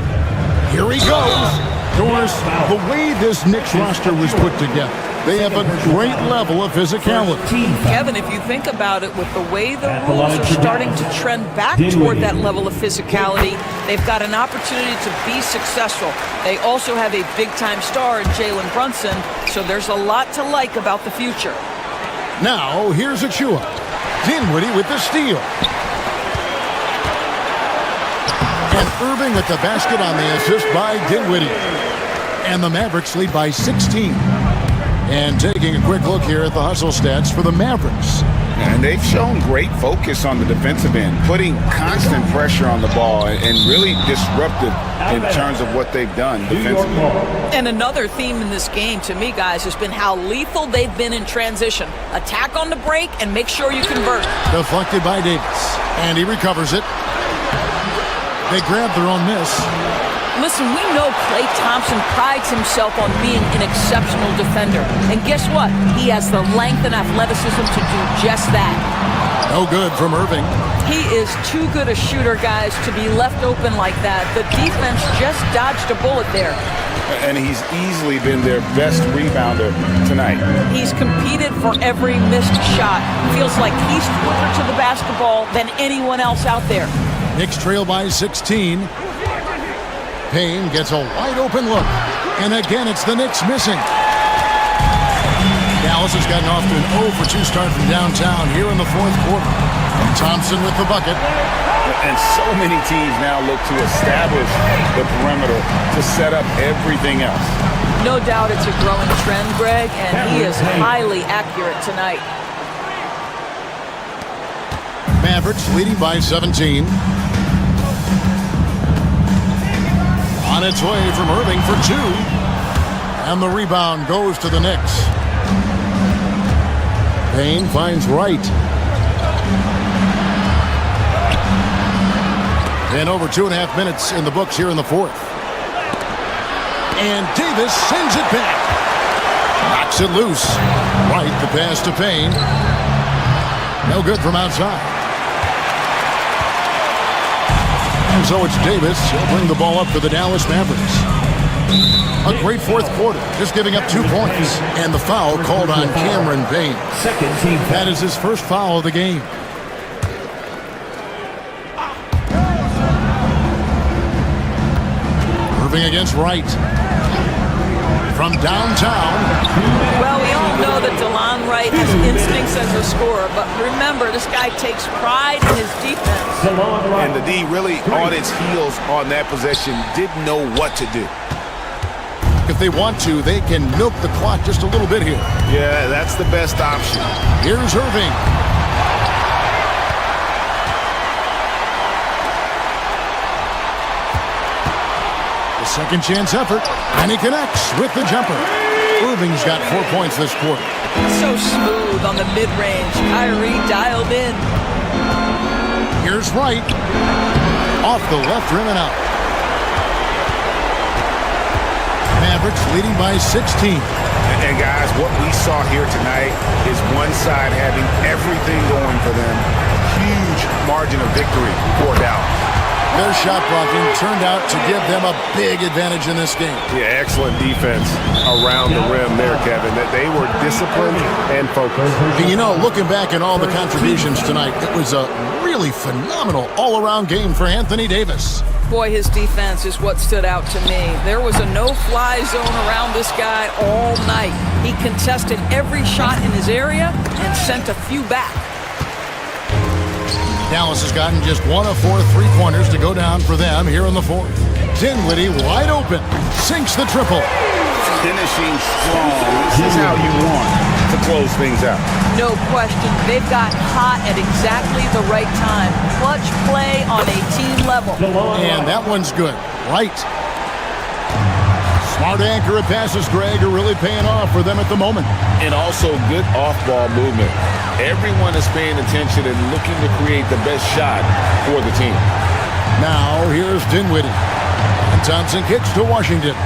Here he goes. Doris, the way this Knicks roster was put together, they have a great level of physicality. Kevin, if you think about it, with the way the rules are starting to trend back toward that level of physicality, they've got an opportunity to be successful. They also have a big-time star in Jalen Brunson, so there's a lot to like about the future. Now, here's Achua. Dinwiddie with the steal. And Irving with the basket on the assist by Dinwiddie. And the Mavericks lead by 16. And taking a quick look here at the hustle stats for the Mavericks. And they've shown great focus on the defensive end, putting constant pressure on the ball and really disruptive in terms of what they've done defensively. And another theme in this game, to me, guys, has been how lethal they've been in transition. Attack on the break and make sure you convert. Deflected by Davis. And he recovers it. They grab their own miss. Listen, we know Klay Thompson prides himself on being an exceptional defender. And guess what? He has the length and athleticism to do just that. No good from Irving. He is too good a shooter, guys, to be left open like that. The defense just dodged a bullet there. And he's easily been their best rebounder tonight. He's competed for every missed shot. Feels like he's quicker to the basketball than anyone else out there. Knicks trail by 16. Payne gets a wide open look. And again, it's the Knicks missing. Dallas has gotten off to an 0 for 2 start from downtown here in the fourth quarter. Thompson with the bucket. And so many teams now look to establish the perimeter to set up everything else. No doubt it's a growing trend, Greg, and he is highly accurate tonight. Mavericks leading by 17. On its way from Irving for 2. And the rebound goes to the Knicks. Payne finds Wright. And over 2.5 minutes in the books here in the fourth. And Davis sends it back. Knocks it loose. Wright the pass to Payne. No good from outside. And so it's Davis. He'll bring the ball up for the Dallas Mavericks. A great fourth quarter, just giving up 2 points. And the foul called on Cameron Payne. That is his first foul of the game. Irving against Wright. From downtown. Well, we all know that DeLon Wright has instincts as a scorer, but remember, this guy takes pride in his defense. And the D really on its heels on that possession, didn't know what to do. If they want to, they can milk the clock just a little bit here. Yeah, that's the best option. Here's Irving. The second chance effort, and he connects with the jumper. Irving's got 4 points this quarter. So smooth on the mid-range. Kyrie dialed in. Here's Wright. Off the left rim and out. Mavericks leading by 16. And guys, what we saw here tonight is one side having everything going for them. Huge margin of victory for Dallas. Their shot blocking turned out to give them a big advantage in this game. Yeah, excellent defense around the rim there, Kevin. They were disciplined and focused. And you know, looking back at all the contributions tonight, it was a really phenomenal all-around game for Anthony Davis. Boy, his defense is what stood out to me. There was a no-fly zone around this guy all night. He contested every shot in his area and sent a few back. Dallas has gotten just 1 of 4 3-pointers to go down for them here in the fourth. Dinwiddie wide open, sinks the triple. Finishing strong. This is how you want to close things out. No question. They've got hot at exactly the right time. Clutch play on a team level. And that one's good. Right. Smart accurate passes, Greg, are really paying off for them at the moment. And also good off-ball movement. Everyone is paying attention and looking to create the best shot for the team. Now, here's Dinwiddie. And Thompson kicks to Washington.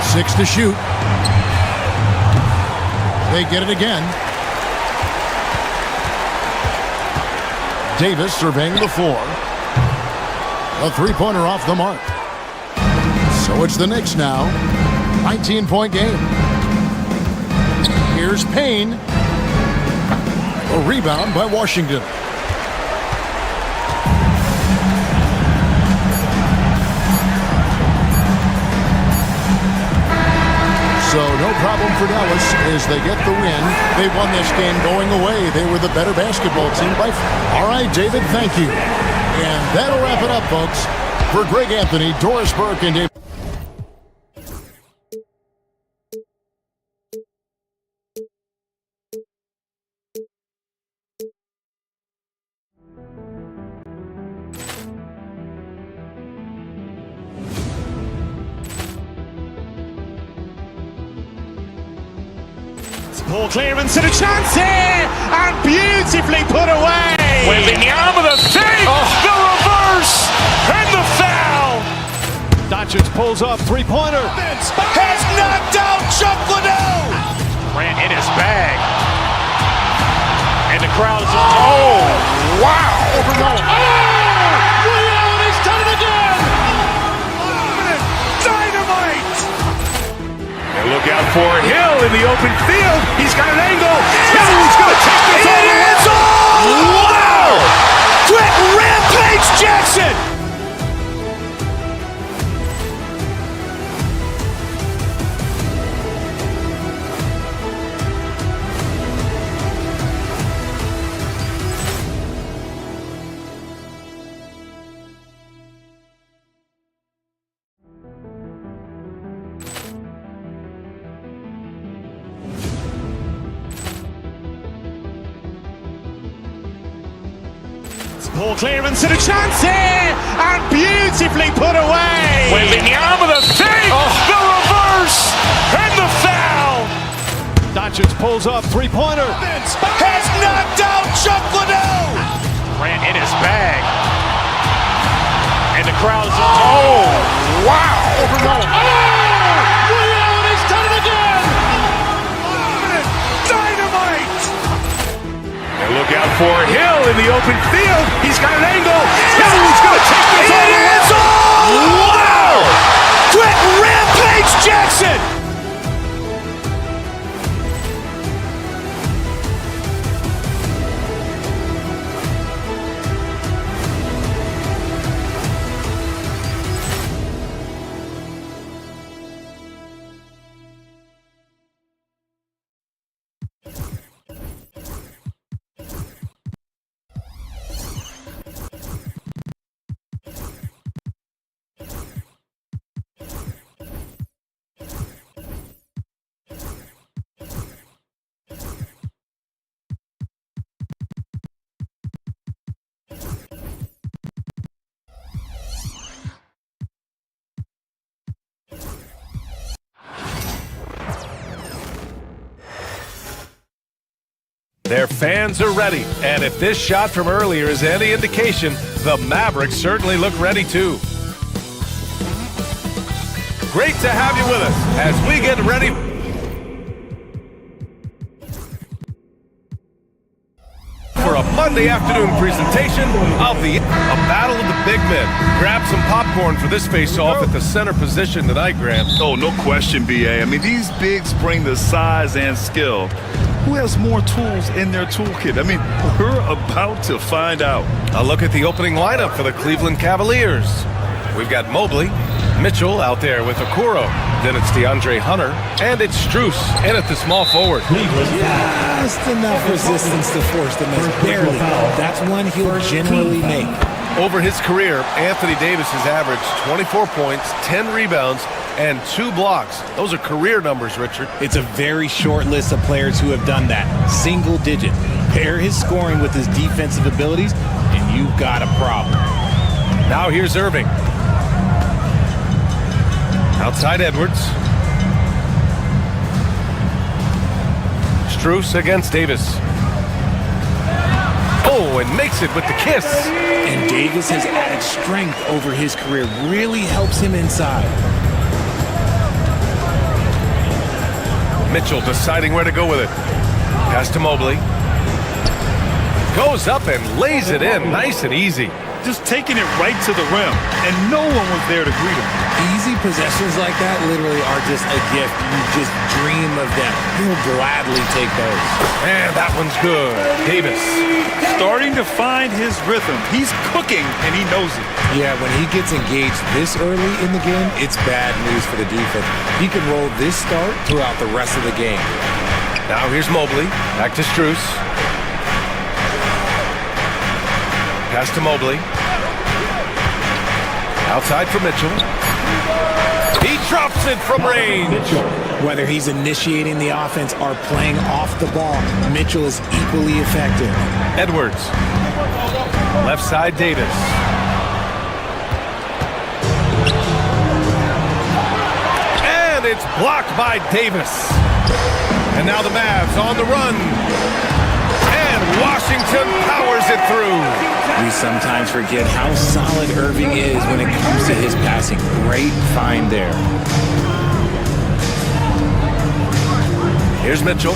6 to shoot. They get it again. Davis surveying the floor. A three-pointer off the mark. So it's the Knicks now. 19-point game. Here's Payne. A rebound by Washington. So no problem for Dallas as they get the win. They won this game going away. They were the better basketball team by far. All right, David, thank you. And that'll wrap it up, folks. For Greg Anthony, Doris Burke, and David. Poor clearance and a chance here, and beautifully put away. Wembanyama the save, the reverse, and the foul. Doncic pulls up, three-pointer. Has knocked out Chuck Liddell. Ran in his bag. And the crowd is... Oh, wow. Ray Allen has done it again. Dynamite. And look out for Hill in the open field. He's got an angle. Hill's going to take this all the way. Wow! Quick Rampage Jackson. Poor clearance and a chance here, and beautifully put away. Wembanyama the save, the reverse, and the foul. Doncic pulls up, three-pointer. Has knocked out Chuck Liddell. Ran in his bag. And the crowd is... Oh, wow. Ray Allen has done it again. Dynamite. And look out for Hill in the open field. He's got an angle. Hill's going to take this all the way. Wow. Quick Rampage Jackson. Their fans are ready, and if this shot from earlier is any indication, the Mavericks certainly look ready too. Great to have you with us as we get ready for a a Monday afternoon presentation of a battle of the big men. Grab some popcorn for this face-off at the center position tonight, Grant. Oh, no question, B.A. I mean, these bigs bring the size and skill. Who has more tools in their toolkit? I mean, we're about to find out. A look at the opening lineup for the Cleveland Cavaliers. We've got Mobley, Mitchell out there with Okoro. Then it's DeAndre Hunter, and it's Strus in at the small forward. Just enough resistance to force the miss, barely. That's one he'll generally make. Over his career, Anthony Davis has averaged 24 points, 10 rebounds, and 2 blocks. Those are career numbers, Richard. It's a very short list of players who have done that. Single digit. Pair his scoring with his defensive abilities, and you've got a problem. Now here's Irving. Outside Edwards. Strus against Davis. Oh, and makes it with the kiss. And Davis has added strength over his career. Really helps him inside. Mitchell deciding where to go with it. Pass to Mobley. Goes up and lays it in nice and easy. Just taking it right to the rim, and no one was there to greet him. Easy possessions like that literally are just a gift. You just dream of them. He'll gladly take those. And that one's good. Davis. Starting to find his rhythm. He's cooking, and he knows it. Yeah, when he gets engaged this early in the game, it's bad news for the defense. He can roll this start throughout the rest of the game. Now here's Mobley. Back to Strus. Pass to Mobley. Outside for Mitchell. He drops it from range. Whether he's initiating the offense or playing off the ball, Mitchell is equally effective. Edwards. Left side, Davis. And it's blocked by Davis. And now the Mavs on the run. And Washington powers it through. We sometimes forget how solid Irving is when it comes to his passing. Great find there. Here's Mitchell.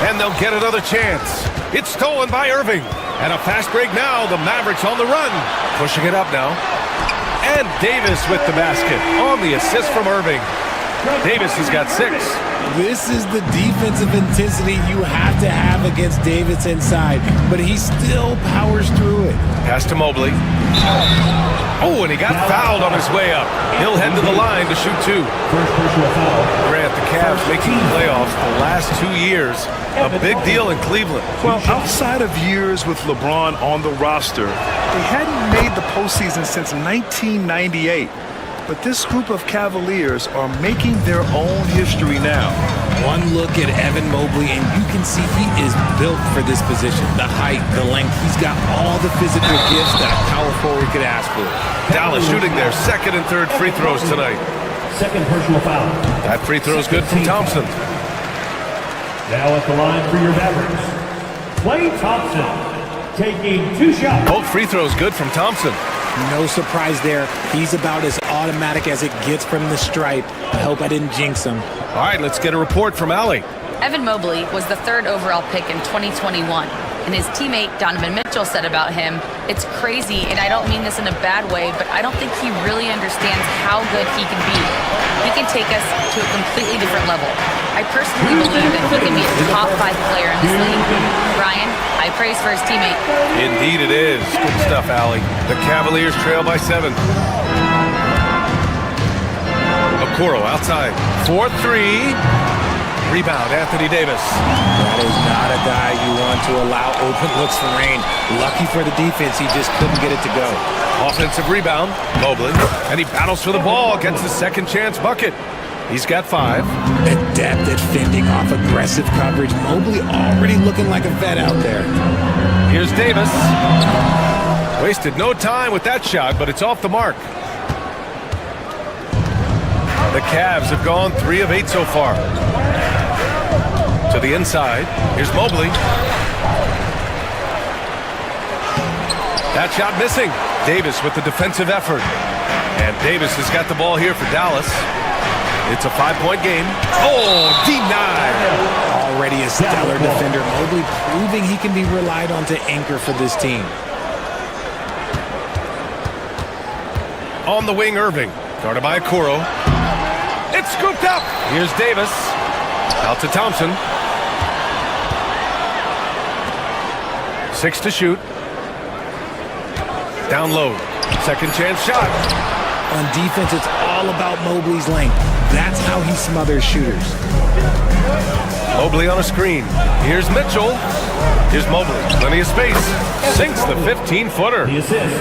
And they'll get another chance. It's stolen by Irving. And a fast break now. The Mavericks on the run. Pushing it up now. And Davis with the basket on the assist from Irving. Davis has got 6. This is the defensive intensity you have to have against Davis inside, but he still powers through it. Pass to Mobley. Oh, and he got fouled on his way up. He'll head to the line to shoot 2. Grant, the Cavs making the playoffs the last 2 years. A big deal in Cleveland. Well, outside of years with LeBron on the roster, they hadn't made the postseason since 1998. But this group of Cavaliers are making their own history now. One look at Evan Mobley, and you can see he is built for this position. The height, the length, he's got all the physical gifts that a power forward could ask for. Dallas shooting their second and third free throws tonight. Second personal foul. That free throw's good from Thompson. Now at the line for your Mavericks, Klay Thompson taking 2 shots. Both free throws good from Thompson. No surprise there. He's about as automatic as it gets from the stripe. I hope I didn't jinx him. All right, let's get a report from Allie. Evan Mobley was the 3rd overall pick in 2021, and his teammate Donovan Mitchell said about him, "It's crazy, and I don't mean this in a bad way, but I don't think he really understands how good he can be. He can take us to a completely different level. I personally believe that he can be a top 5 player in this league." Brian, high praise for his teammate. Indeed it is. Good stuff, Allie. The Cavaliers trail by 7. Okoro outside. 4-3. Rebound, Anthony Davis. That is not a guy you want to allow open looks from range. Lucky for the defense, he just couldn't get it to go. Offensive rebound, Mobley. And he battles for the ball, gets the second chance bucket. He's got 5. Adept at fending off aggressive coverage. Mobley already looking like a vet out there. Here's Davis. Wasted no time with that shot, but it's off the mark. The Cavs have gone 3 of 8 so far. To the inside. Here's Mobley. That shot missing. Davis with the defensive effort. And Davis has got the ball here for Dallas. It's a 5-point game. Oh, denied. Already a stellar defender. Mobley proving he can be relied on to anchor for this team. On the wing, Irving. Guarded by Okoro. It's scooped up. Here's Davis. Out to Thompson. 6 to shoot. Down low. Second chance shot. On defense, it's all about Mobley's length. That's how he smothers shooters. Mobley on a screen. Here's Mitchell. Here's Mobley. Plenty of space. Sinks the 15-footer.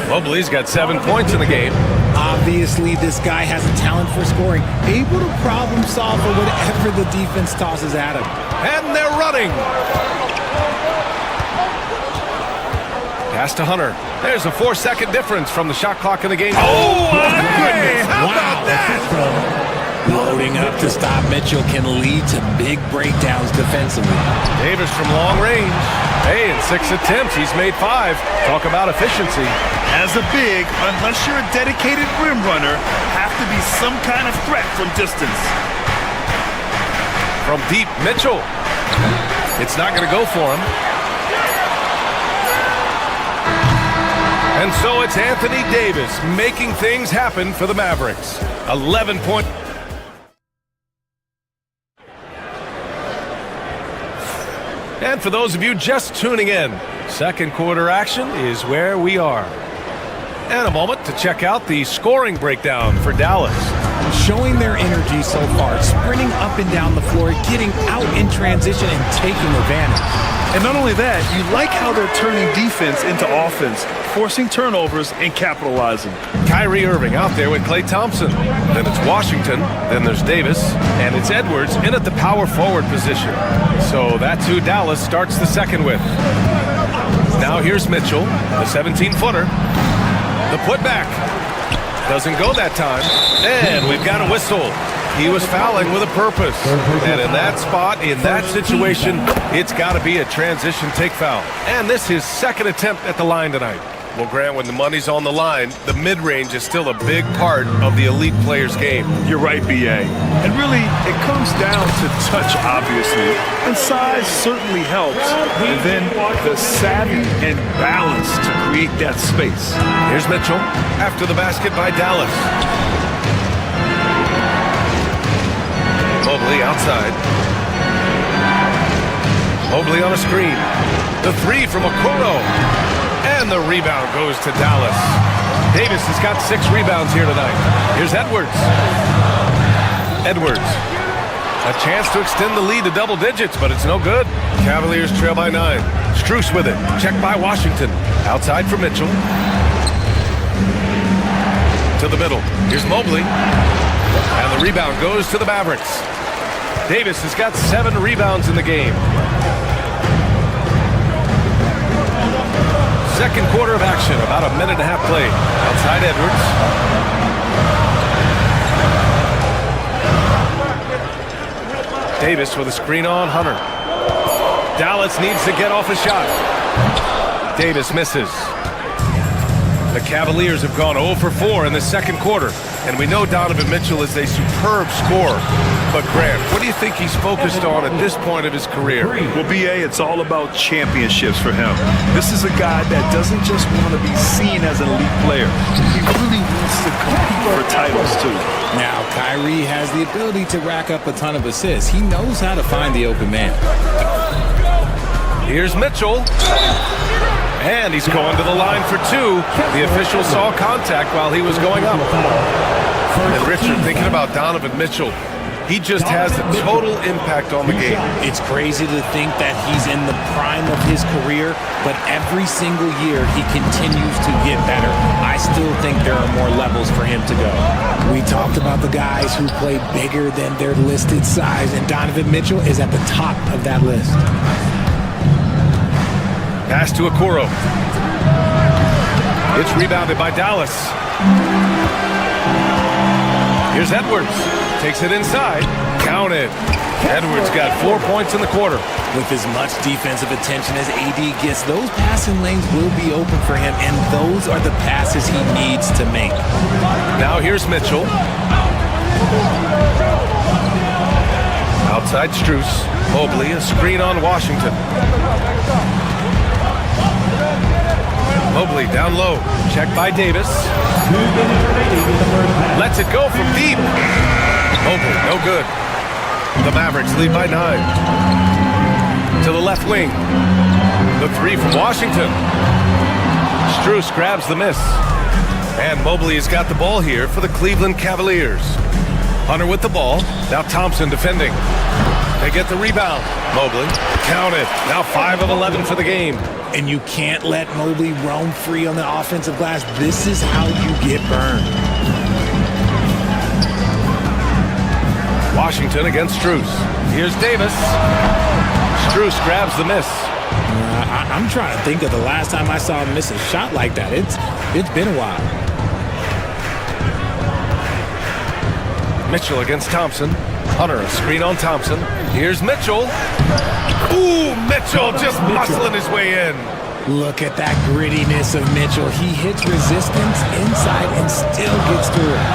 Mobley's got 7 points in the game. Obviously, this guy has a talent for scoring. Able to problem solve for whatever the defense tosses at him. And they're running. Pass to Hunter. There's a 4-second difference from the shot clock in the game. Oh, hey, how about that? Loading up to stop Mitchell can lead to big breakdowns defensively. Davis from long range. Hey, in 6 attempts, he's made 5. Talk about efficiency. As a big, unless you're a dedicated rim runner, have to be some kind of threat from distance. From deep, Mitchell. It's not going to go for him. And so it's Anthony Davis making things happen for the Mavericks. 11-point. And for those of you just tuning in, second quarter action is where we are. And a moment to check out the scoring breakdown for Dallas. Showing their energy so far, sprinting up and down the floor, getting out in transition and taking advantage. And not only that, you like how they're turning defense into offense, forcing turnovers and capitalizing. Kyrie Irving out there with Klay Thompson. Then it's Washington. Then there's Davis. And it's Edwards in at the power forward position. So that's who Dallas starts the second with. Now here's Mitchell, the 17-footer. The putback. Doesn't go that time. And we've got a whistle. He was fouling with a purpose. And in that spot, in that situation, it's got to be a transition take foul. And this is his second attempt at the line tonight. Well, Grant, when the money's on the line, the mid-range is still a big part of the elite player's game. You're right, B.A. And really, it comes down to touch, obviously. And size certainly helps. And then the savvy and balance to create that space. Here's Mitchell after the basket by Dallas. Mobley outside. Mobley on a screen. The 3 from Okoro. And the rebound goes to Dallas. Davis has got 6 rebounds here tonight. Here's Edwards. Edwards. A chance to extend the lead to double digits, but it's no good. Cavaliers trail by 9. Strus with it. Checked by Washington. Outside for Mitchell. To the middle. Here's Mobley. And the rebound goes to the Mavericks. Davis has got 7 rebounds in the game. Second quarter of action, about a minute and a half play. Outside Edwards. Davis with a screen on Hunter. Dallas needs to get off a shot. Davis misses. The Cavaliers have gone 0 for 4 in the second quarter. And we know Donovan Mitchell is a superb scorer. But Grant, what do you think he's focused on at this point of his career? Well, B.A., it's all about championships for him. This is a guy that doesn't just want to be seen as an elite player. He really wants to compete for titles, too. Now, Kyrie has the ability to rack up a ton of assists. He knows how to find the open man. Here's Mitchell. And he's going to the line for 2. The official saw contact while he was going up. And Richard, thinking about Donovan Mitchell, he just has a total impact on the game. It's crazy to think that he's in the prime of his career, but every single year he continues to get better. I still think there are more levels for him to go. We talked about the guys who play bigger than their listed size, and Donovan Mitchell is at the top of that list. Pass to Okoro. It's rebounded by Dallas. Here's Edwards. Takes it inside. Counted. Edwards got 4 points in the quarter. With as much defensive attention as AD gets, those passing lanes will be open for him, and those are the passes he needs to make. Now here's Mitchell. Outside Strus. Mobley, a screen on Washington. Mobley down low. Checked by Davis. Lets it go from deep. Mobley, no good. The Mavericks lead by 9. To the left wing. The three from Washington. Strus grabs the miss. And Mobley has got the ball here for the Cleveland Cavaliers. Hunter with the ball. Now Thompson defending. They get the rebound. Mobley, counted. Now 5 of 11 for the game. And you can't let Mobley roam free on the offensive glass. This is how you get burned. Washington against Strus. Here's Davis. Strus grabs the miss. I'm trying to think of the last time I saw him miss a shot like that. It's been a while. Mitchell against Thompson. Hunter, a screen on Thompson. Here's Mitchell. Ooh, Mitchell just muscling his way in. Look at that grittiness of Mitchell. He hits resistance inside and still gets through it.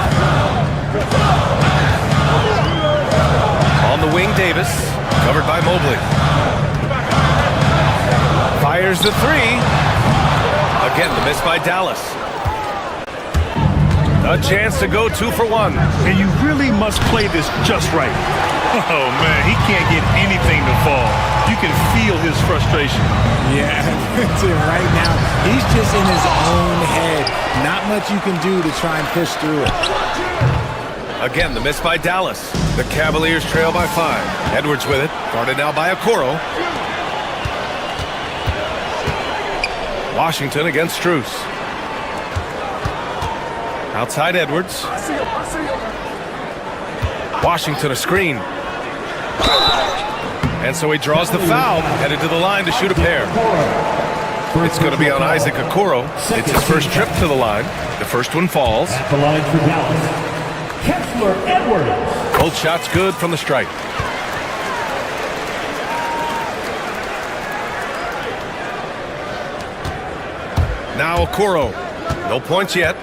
On the wing, Davis. Covered by Mobley. Fires the three. Again, the miss by Dallas. A chance to go 2 for 1. And you really must play this just right. Oh, man, he can't get anything to fall. You can feel his frustration. Yeah, right now, he's just in his own head. Not much you can do to try and push through it. Again, the miss by Dallas. The Cavaliers trail by 5. Edwards with it. Guarded now by Okoro. Washington against Strus. Outside Edwards. Washington a screen. And so he draws the foul, headed to the line to shoot a pair. It's going to be on Isaac Okoro. It's his first trip to the line. The first one falls. At the line for Dallas, Kessler Edwards. Both shots good from the stripe. Now Okoro. No points yet.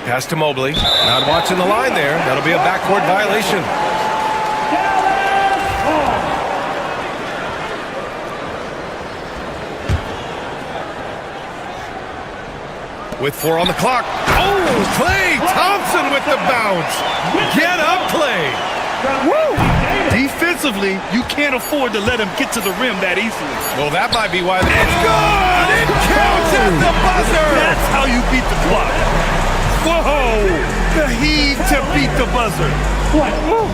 Pass to Mobley. Not watching the line there. That'll be a backcourt violation. With 4 on the clock. Oh, Klay Thompson with the bounce. Get up, Klay. Woo! Defensively, you can't afford to let him get to the rim that easily. Well, that might be why. It's good! It counts at the buzzer! That's how you beat the clock. Whoa! The heave to beat the buzzer. Woo.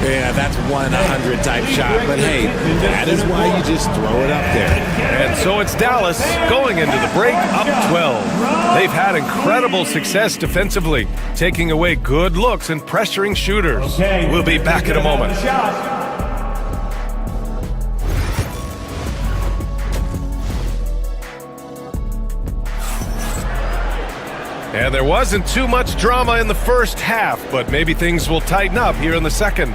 Yeah, that's 1-100 type shot. But hey, that is why you just throw it up there. And so it's Dallas going into the break up 12. They've had incredible success defensively, taking away good looks and pressuring shooters. We'll be back in a moment. And there wasn't too much drama in the first half, but maybe things will tighten up here in the second.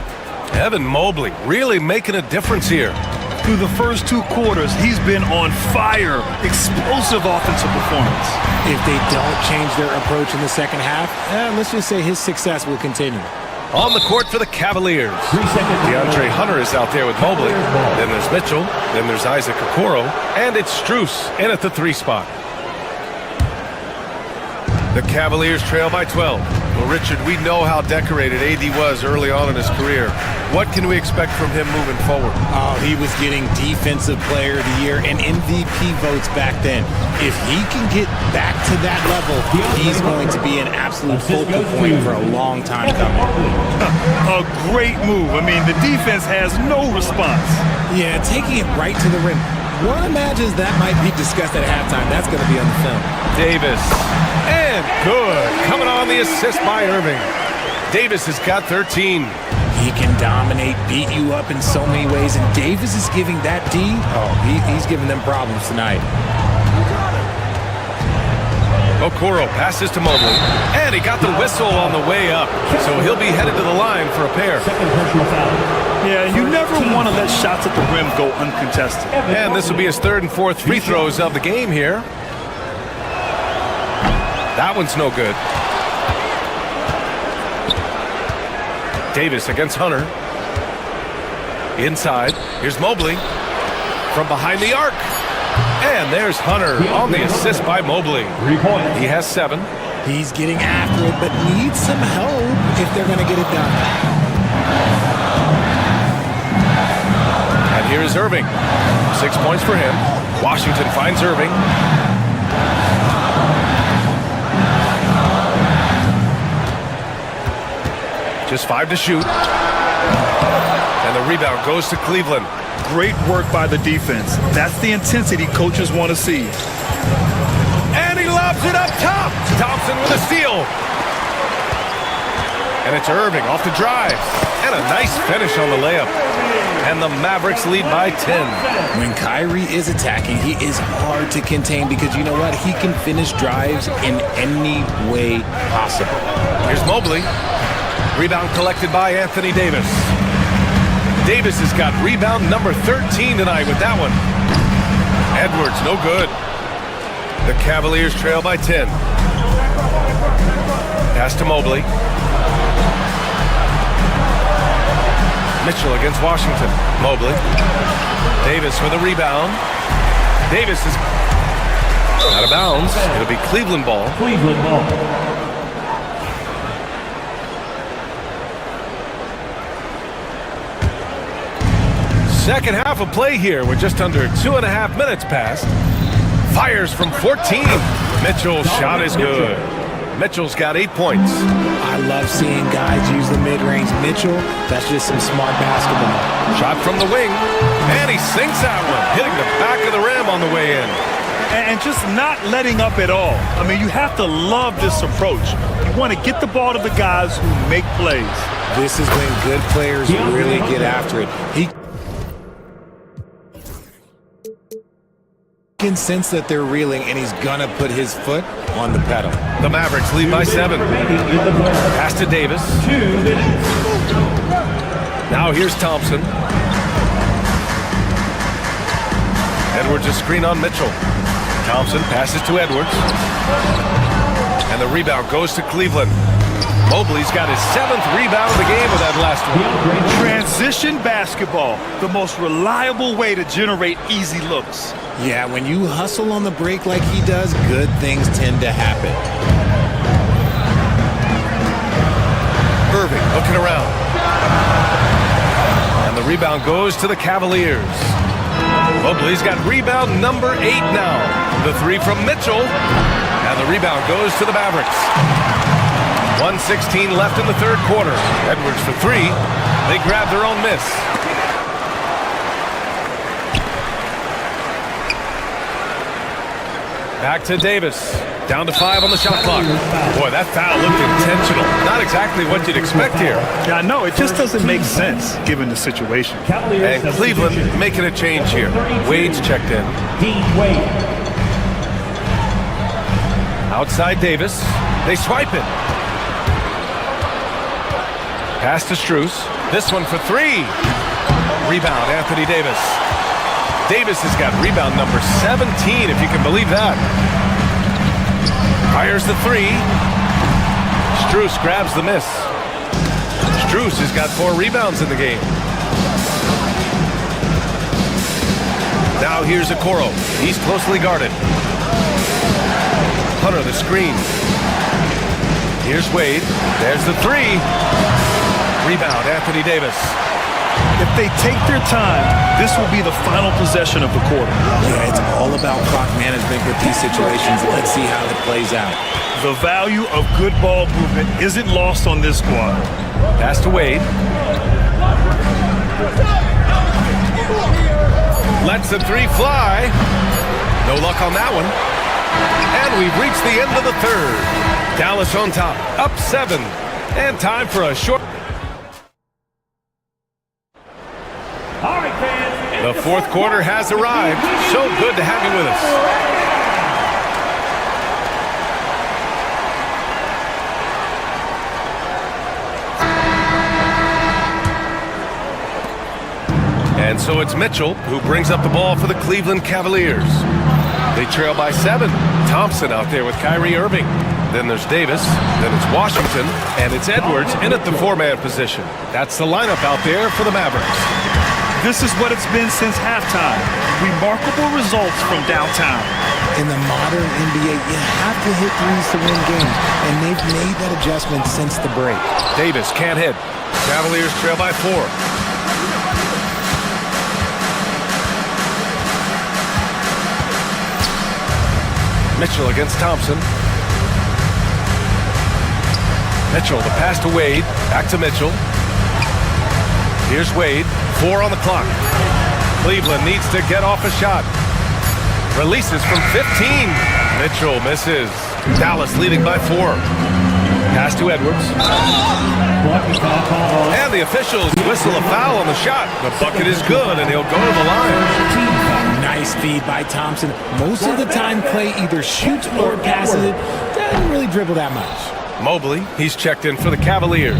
Evan Mobley really making a difference here. Through the first 2 quarters, he's been on fire. Explosive offensive performance. If they don't change their approach in the second half, let's just say his success will continue. On the court for the Cavaliers. DeAndre Hunter is out there with Mobley. Then there's Mitchell. Then there's Isaac Okoro. And it's Strus in at the 3 spot. The Cavaliers trail by 12. Well, Richard, we know how decorated AD was early on in his career. What can we expect from him moving forward? Oh, he was getting Defensive Player of the Year and MVP votes back then. If he can get back to that level, he's going to be an absolute focal point for a long time coming. A great move. I mean, the defense has no response. Yeah, taking it right to the rim. One imagines that might be discussed at halftime. That's going to be on the film. Davis. And good. Coming on the assist by Irving. Davis has got 13. He can dominate, beat you up in so many ways. And Davis is giving that D. Oh, he's giving them problems tonight. Okoro passes to Mobley. And he got the whistle on the way up. So he'll be headed to the line for a pair. Yeah, you never want to let shots at the rim go uncontested. And this will be his 3rd and 4th free throws of the game here. That one's no good. Davis against Hunter. Inside, here's Mobley from behind the arc. And there's Hunter on the assist by Mobley. He has 7. He's getting after it, but needs some help if they're going to get it done. And here is Irving. 6 points for him. Washington finds Irving. Just 5 to shoot. And the rebound goes to Cleveland. Great work by the defense. That's the intensity coaches want to see. And he lobs it up top. Thompson with a steal. And it's Irving off the drive. And a nice finish on the layup. And the Mavericks lead by 10. When Kyrie is attacking, he is hard to contain because you know what? He can finish drives in any way possible. Here's Mobley. Rebound collected by Anthony Davis. Davis has got rebound number 13 tonight with that one. Edwards, no good. The Cavaliers trail by 10. Pass to Mobley. Mitchell against Washington. Mobley. Davis with a rebound. Davis is out of bounds. It'll be Cleveland ball. Cleveland ball. Second half of play here with just under 2.5 minutes passed. Fires from 14. Mitchell's shot is good. Mitchell's got 8 points. I love seeing guys use the mid-range. Mitchell, that's just some smart basketball. Shot from the wing, and he sinks that one, hitting the back of the rim on the way in. And just not letting up at all. I mean, you have to love this approach. You want to get the ball to the guys who make plays. This is when good players really get after it. He can sense that they're reeling, and he's gonna put his foot on the pedal. The Mavericks lead by 7. Pass to Davis. Now here's Thompson. Edwards a screen on Mitchell. Thompson passes to Edwards. And the rebound goes to Cleveland. Mobley's got his 7th rebound of the game with that last one. Transition basketball, the most reliable way to generate easy looks. Yeah, when you hustle on the break like he does, good things tend to happen. Irving looking around. And the rebound goes to the Cavaliers. Mobley's got rebound number 8 now. The 3 from Mitchell. And the rebound goes to the Mavericks. 1:16 left in the third quarter. Edwards for 3. They grab their own miss. Back to Davis. Down to 5 on the shot clock. Boy, that foul looked intentional. Not exactly what you'd expect here. Yeah, I know. It just doesn't make sense given the situation. And Cleveland making a change here. Wade's checked in. Outside Davis. They swipe it. Pass to Strus. This one for 3. Rebound, Anthony Davis. Davis has got rebound number 17, if you can believe that. Fires the 3. Strus grabs the miss. Strus has got 4 rebounds in the game. Now here's Okoro. He's closely guarded. Hunter the screen. Here's Wade. There's the 3. Rebound, Anthony Davis. If they take their time, this will be the final possession of the quarter. Yeah, it's all about clock management with these situations. Let's see how it plays out. The value of good ball movement isn't lost on this squad. Pass to Wade. Lets the 3 fly. No luck on that one. And we've reached the end of the third. Dallas on top, up 7. And time for a short... The fourth quarter has arrived. So good to have you with us. And so it's Mitchell who brings up the ball for the Cleveland Cavaliers. They trail by 7. Thompson out there with Kyrie Irving. Then there's Davis. Then it's Washington. And it's Edwards in at the 4-man position. That's the lineup out there for the Mavericks. This is what it's been since halftime. Remarkable results from downtown. In the modern NBA, you have to hit threes to win games, and they've made that adjustment since the break. Davis can't hit. Cavaliers trail by 4. Mitchell against Thompson. Mitchell, the pass to Wade. Back to Mitchell. Here's Wade. 4 on the clock. Cleveland needs to get off a shot. Releases from 15. Mitchell misses. Dallas leading by 4. Pass to Edwards. And the officials whistle a foul on the shot. The bucket is good, and he'll go to the line. Nice feed by Thompson. Most of the time, Clay either shoots or passes it. Doesn't really dribble that much. Mobley, he's checked in for the Cavaliers.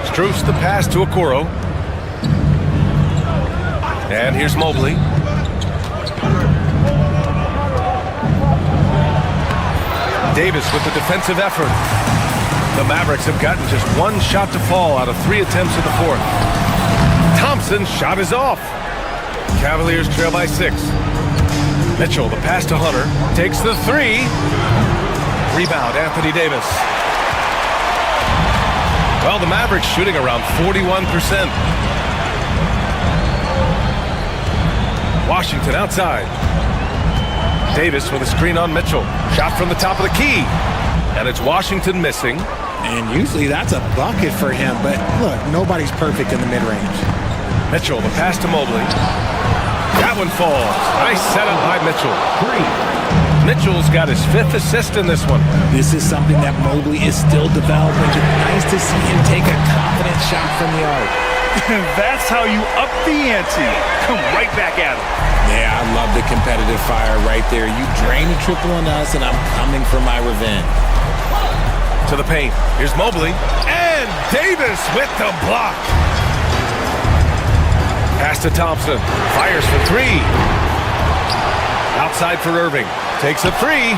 Strus the pass to Okoro. And here's Mobley. Davis with the defensive effort. The Mavericks have gotten just 1 shot to fall out of 3 attempts in the 4th. Thompson's shot is off. Cavaliers trail by 6. Mitchell, the pass to Hunter, takes the 3. Rebound, Anthony Davis. Well, the Mavericks shooting around 41%. Washington outside. Davis with a screen on Mitchell. Shot from the top of the key. And it's Washington missing. And usually that's a bucket for him, but look, nobody's perfect in the mid-range. Mitchell, the pass to Mobley. That one falls. Nice setup by Mitchell. Mitchell's got his 5th assist in this one. This is something that Mobley is still developing. It's nice to see him take a confident shot from the arc. That's how you up the ante. Come right back at him. Yeah, I love the competitive fire right there. You drain a triple on us, and I'm coming for my revenge. To the paint. Here's Mobley. And Davis with the block. Pass to Thompson. Fires for 3. Outside for Irving. Takes a 3.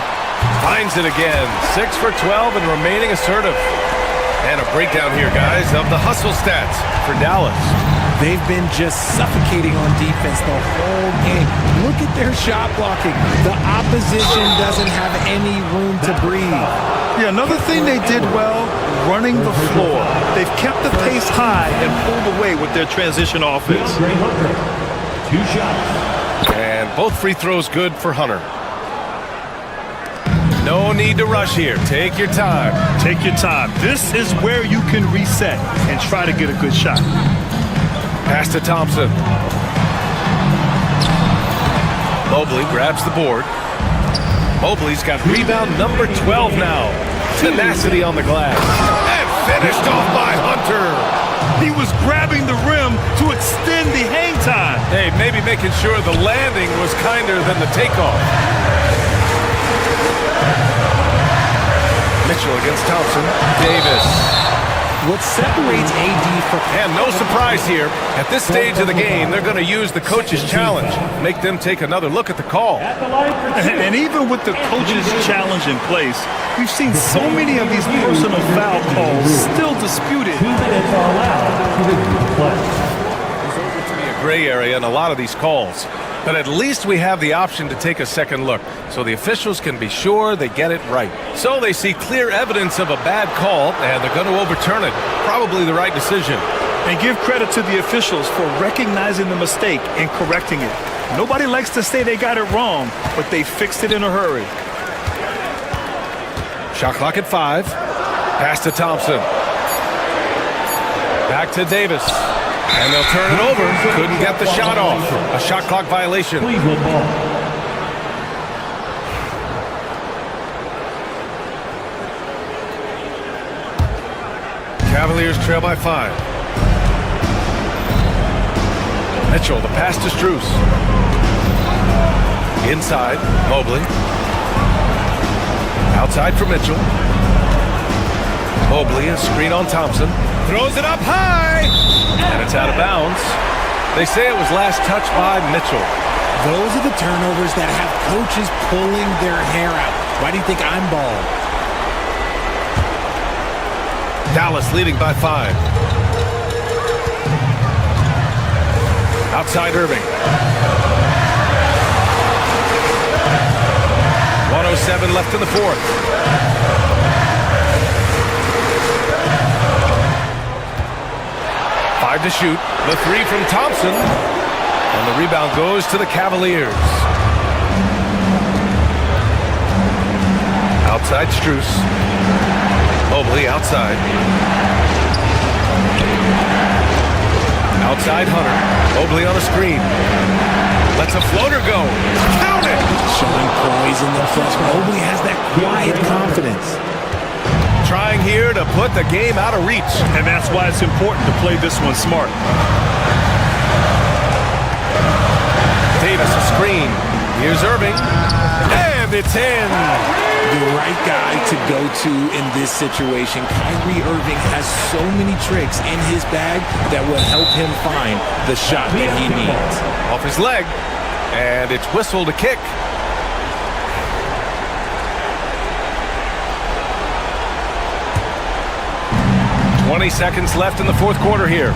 Finds it again. 6 for 12 and remaining assertive. And a breakdown here, guys, of the hustle stats for Dallas. They've been just suffocating on defense the whole game. Look at their shot blocking. The opposition doesn't have any room to breathe. Yeah, another thing they did well, running the floor. They've kept the pace high and pulled away with their transition offense. 2 shots. And both free throws good for Hunter. No need to rush here. Take your time. Take your time. This is where you can reset and try to get a good shot. Pass to Thompson. Mobley grabs the board. Mobley's got rebound number 12 now. Tenacity on the glass. And finished off by Hunter. He was grabbing the rim to extend the hang time. Hey, maybe making sure the landing was kinder than the takeoff. Mitchell against Thompson. Davis. What separates AD from... And no surprise here. At this stage of the game, they're going to use the coach's challenge. Make them take another look at the call. And even with the coach's challenge in place, we've seen so many of these personal foul calls still disputed. 2 minutes are allowed to play. There's over to be a gray area in a lot of these calls. But at least we have the option to take a second look, so the officials can be sure they get it right. So they see clear evidence of a bad call, and they're going to overturn it. Probably the right decision. And give credit to the officials for recognizing the mistake and correcting it. Nobody likes to say they got it wrong, but they fixed it in a hurry. Shot clock at 5. Pass to Thompson. Back to Davis. And they'll turn it over. Couldn't get the shot off. A shot clock violation. Cleveland ball. Cavaliers trail by 5. Mitchell, the pass to Strus. Inside, Mobley. Outside for Mitchell. Mobley, a screen on Thompson. Throws it up high! And it's out of bounds. They say it was last touched by Mitchell. Those are the turnovers that have coaches pulling their hair out. Why do you think I'm bald? Dallas leading by 5. Outside Irving. 1:07 left in the fourth. Five to shoot. The three from Thompson. And the rebound goes to the Cavaliers. Outside Strus. Mobley outside. Outside Hunter. Mobley on a screen. Lets a floater go. Count it! Showing poise in the freshman. Mobley has that quiet confidence. Trying here to put the game out of reach. And that's why it's important to play this one smart. Davis a screen. Here's Irving. And it's in. The right guy to go to in this situation. Kyrie Irving has so many tricks in his bag that will help him find the shot that he needs. Off his leg. And it's whistled to kick. "20 seconds left in the fourth quarter here.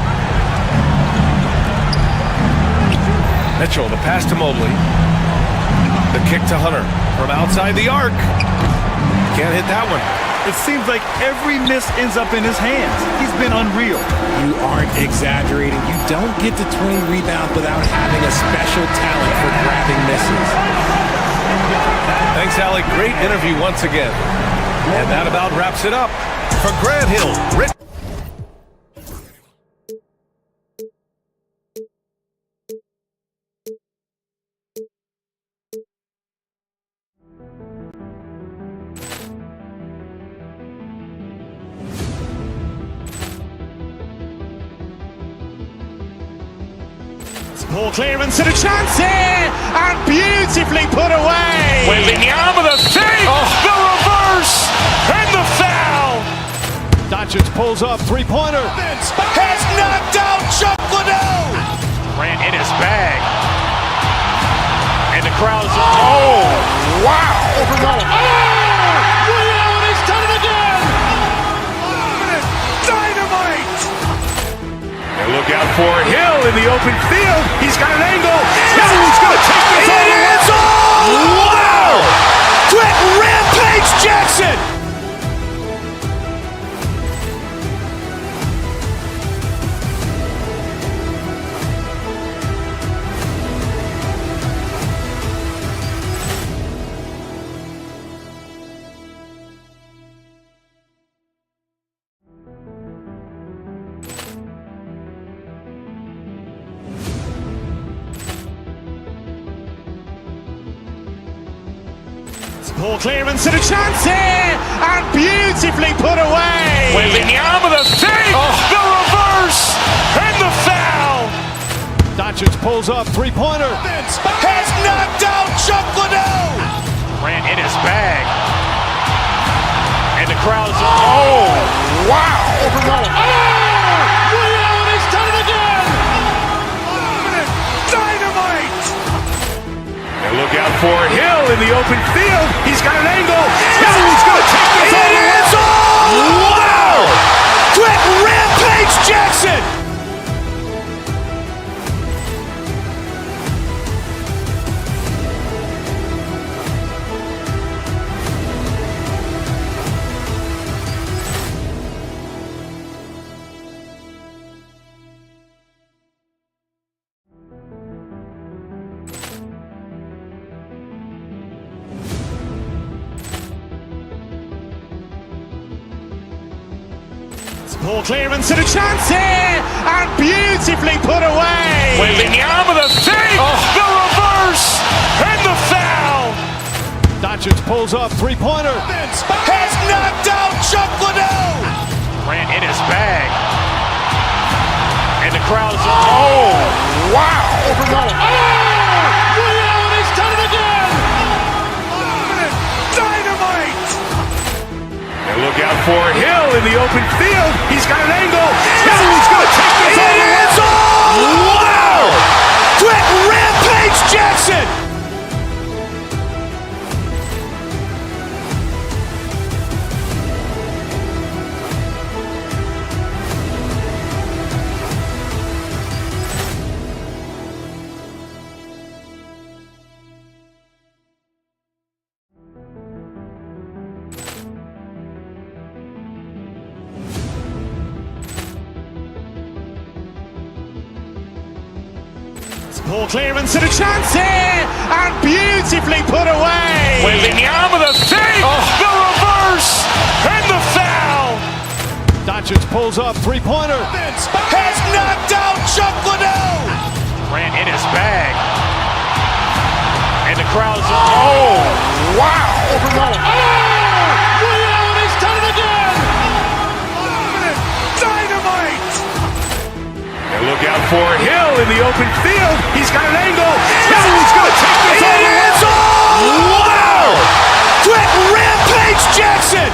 Mitchell, the pass to Mobley. The kick to Hunter from outside the arc. Can't hit that one. It seems like every miss ends up in his hands. He's been unreal. You aren't exaggerating. You don't get to 20 rebounds without having a special talent for grabbing misses. Thanks, Alec. Great interview once again. And that about wraps it up. For Grant Hill, Rick. Ball clearance and a chance here, and beautifully put away. Wembanyama the save, the reverse, and the foul. Doncic pulls up, three-pointer. Has knocked out Chuck Liddell. Ran in his bag. And the crowd's, oh, wow. Ray Allen has done it again. Dynamite. And look out for Hill in the open field. He's got an angle. He's going to take this all the way. Wow. Quick Rampage Jackson. Ball clearance and a chance here, and beautifully put away. Wembanyama the save, the reverse, and the foul. Doncic pulls up, three-pointer. Has knocked out Chuck Liddell. Ran in his bag. And the crowd's, oh, wow. Ray Allen has done it again. Dynamite. And look out for Hill in the open field. He's got an angle. He's going to take this all the way. Wow. Quick Rampage Jackson. Ball clearance and a chance here, and beautifully put away. Wembanyama the save, the reverse, and the foul. Doncic pulls up, three-pointer. Has knocked out Chuck Liddell. Ran in his bag. And the crowd's, oh, wow. Ray Allen has done it again. Dynamite. And look out for Hill in the open field. He's got an angle. He's going to take this all the way. Wow. Quick Rampage Jackson. Poor clearance and a chance here, and beautifully put away. Wembanyama with a save, the reverse, and the foul. Doncic pulls up, three-pointer. Has knocked out Chuck Liddell. Ran in his bag. And the crowd's, wow. Ray Allen has done it again. Dynamite. And look out for Hill in the open field. He's got an angle. Hill's going to take this all the way. Wow. Quick Rampage Jackson.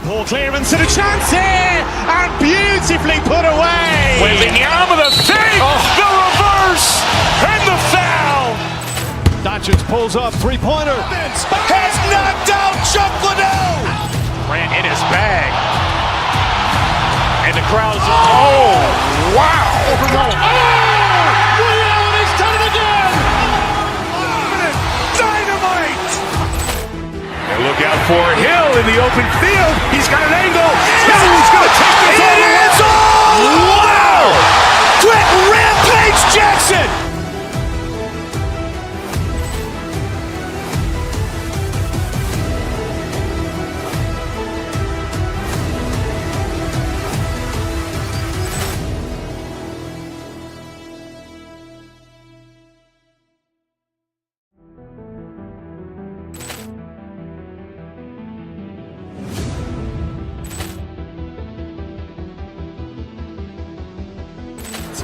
Poor clearance and a chance here, and beautifully put away. Wembanyama with a save, the reverse, and the foul. Doncic pulls up, three-pointer. Has knocked out Chuck Liddell. Ran in his bag. And the crowd's, wow. Ray Allen has done it again. Dynamite. And look out for Hill in the open field. He's got an angle. Hill's going to take this all the way. Wow. Quick Rampage Jackson.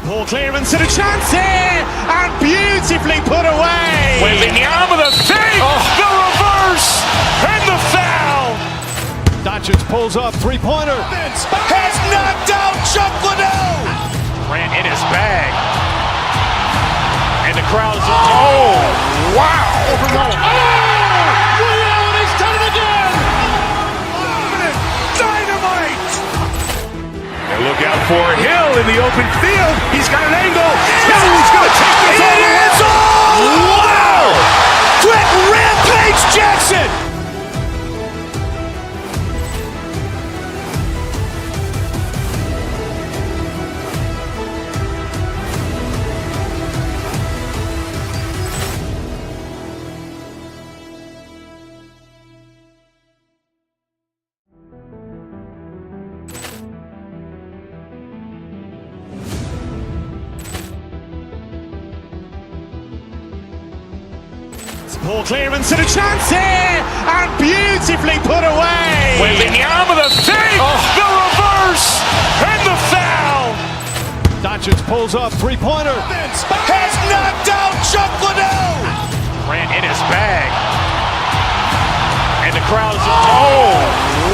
Poor clearance and a chance here, and beautifully put away. Wembanyama with a save, the reverse, and the foul. Doncic pulls up, three-pointer. Has knocked out Chuck Liddell. Ran in his bag. And the crowd's, wow. Ray Allen has done it again. Dynamite. And look out for Hill in the open field. He's got an angle. Hill's going to take this all the way. Wow. Quick Rampage Jackson. Poor clearance and a chance here, and beautifully put away. Wembanyama with a save, the reverse, and the foul. Doncic pulls up, three-pointer. Has knocked out Chuck Liddell. Ran in his bag. And the crowd's,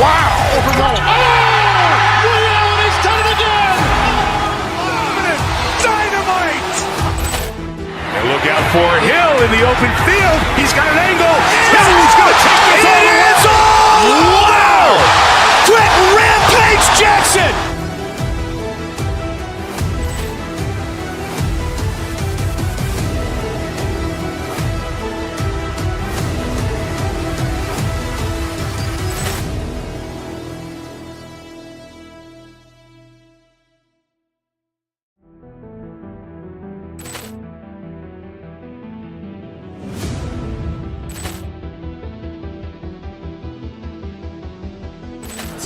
wow. Ray Allen has done it again. Dynamite. And look out for Hill in the open field. He's got an angle. Hill's going to take this all the way. Wow. Quick Rampage Jackson.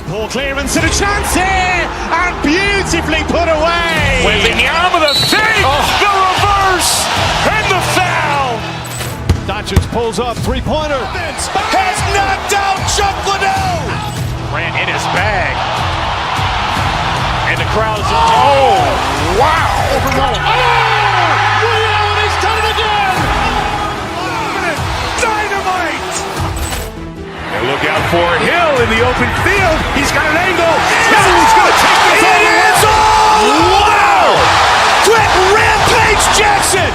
Poor clearance and a chance here, and beautifully put away. Wembanyama with a save, the reverse, and the foul. Doncic pulls up, three-pointer. Has knocked out Chuck Liddell. Ran in his bag. And the crowd's, wow. Ray Allen has done it again. Dynamite. And look out for Hill in the open field. He's got an angle. Hill's going to take this all the way. Wow. Quick Rampage Jackson.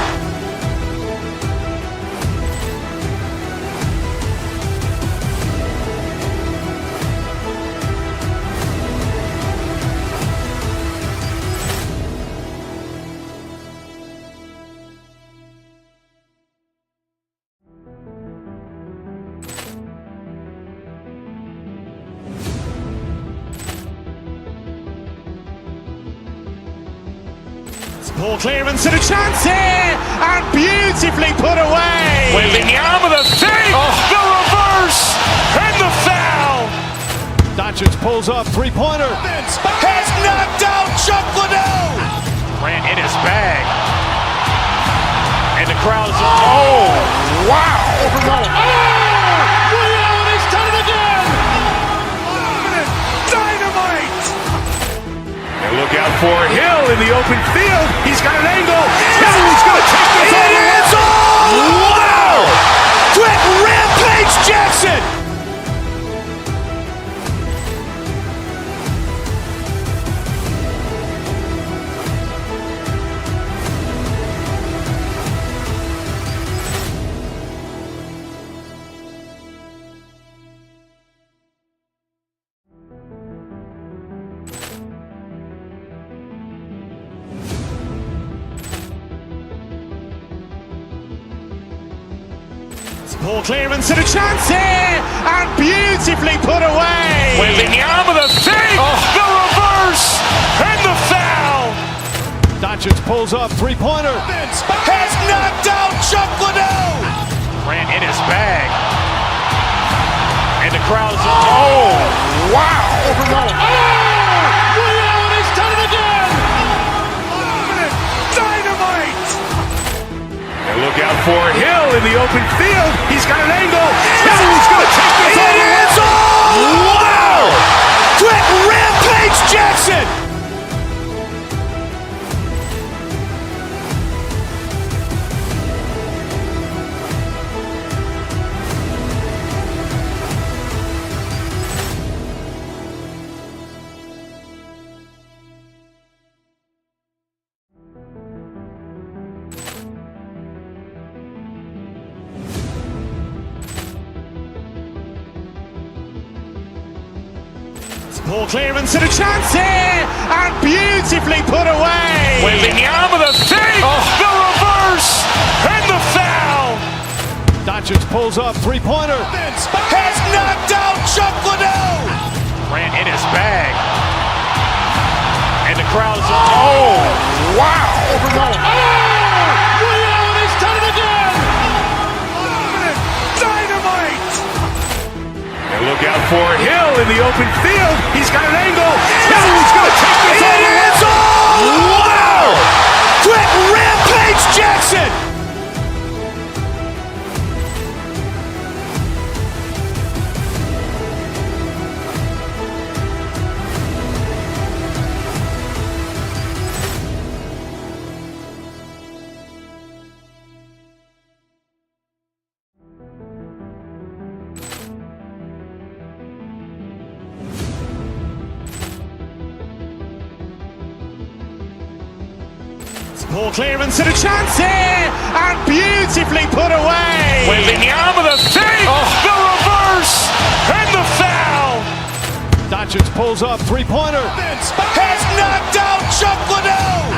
Ball clearance and a chance here, and beautifully put away. Wembanyama the fake, the reverse, and the foul. Doncic pulls up, three-pointer. Has knocked out Chuck Liddell. Grant in his bag. And the crowd's, oh, wow. Ray Allen has done it again. Dynamite. And look out for Hill in the open field. He's got an angle. Hill's going to take this all the way. Wow. Quick Rampage Jackson. Ball clearance and a chance here, and beautifully put away. Wembanyama the fake, the reverse, and the foul. Doncic pulls up, three-pointer. Has knocked out Chuck Liddell. Grant in his bag. And the crowd's, oh, wow. Ray Allen has done it again. Dynamite. And look out for Hill in the open field. He's got an angle. Hill's going to take this all the way. Wow. Quick Rampage Jackson. Ball clearance and a chance here, and beautifully put away. Wembanyama the fake, the reverse, and the foul. Doncic pulls up, three-pointer. Has knocked out Chuck Liddell. Grant in his bag. And the crowd's, oh, wow. Ray Allen has done it again. Dynamite. And look out for Hill in the open field. He's got an angle. Hill's going to take this all the way. Wow. Quick Rampage Jackson. Ball clearance and a chance here, and beautifully put away. Wembanyama the fake, the reverse, and the foul. Doncic pulls up, three-pointer. Has knocked out Chuck Liddell.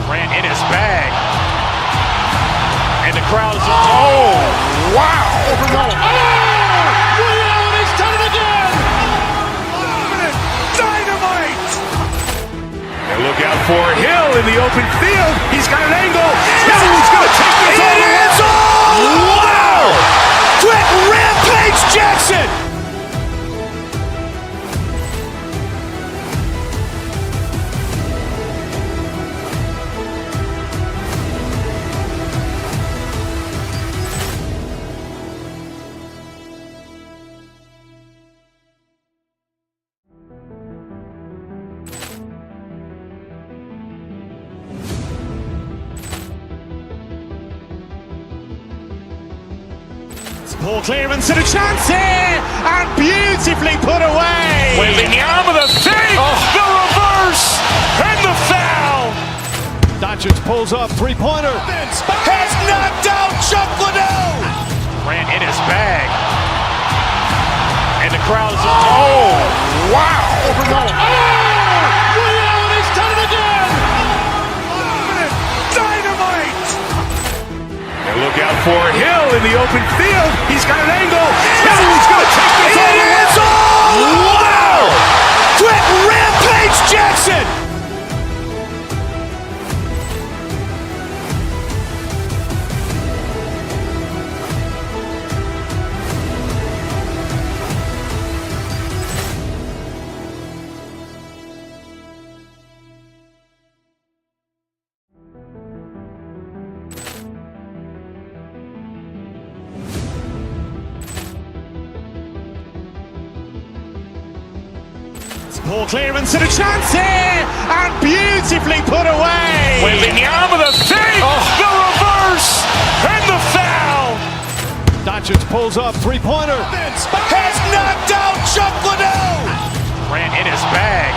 Grant in his bag. And the crowd's, oh, wow. Ray Allen has done it again. Dynamite. And look out for Hill in the open field. He's got an angle. Hill's going to take this all the way. Wow. Quick Rampage Jackson. Ball clearance and a chance here, and beautifully put away. Wembanyama the fake, the reverse, and the foul. Doncic pulls up, three-pointer. Has knocked out Chuck Liddell. Grant in his bag. And the crowd's, oh, wow. Ray Allen has done it again. Dynamite. And look out for Hill in the open field. He's got an angle. Hill's going to take this all the way. Wow. Quick Rampage Jackson. Ball clearance and a chance here, and beautifully put away. Wembanyama with a fake, the reverse, and the foul. Doncic pulls up, three-pointer. Has knocked out Chuck Liddell. Grant in his bag.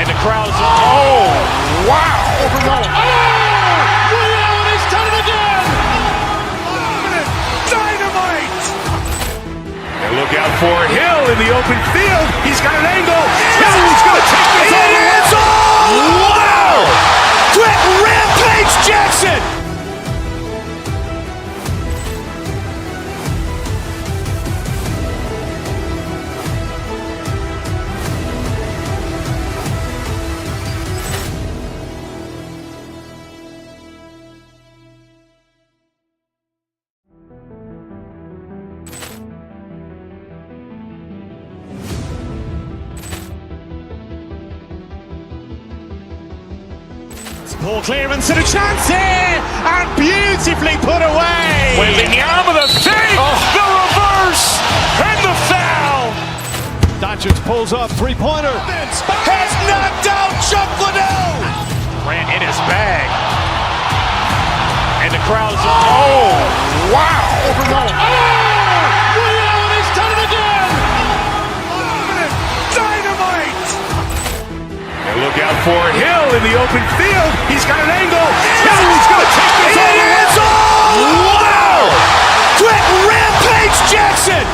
And the crowd's, oh, wow. Ray Allen has done it again. Dynamite. And look out for Hill in the open field. He's got an angle. Hill's going to take this all the way. Wow. Quick Rampage Jackson. Ball clearance and a chance here, and beautifully put away. Wembanyama with a fake, the reverse, and the foul. Doncic pulls up, three-pointer. Has knocked out Chuck Liddell. Grant in his bag. And the crowd's, oh, wow. Ray Allen has done it again. Dynamite. And look out for Hill in the open field. He's got an angle. Hill's going to take this all the way. Wow. Quick Rampage Jackson.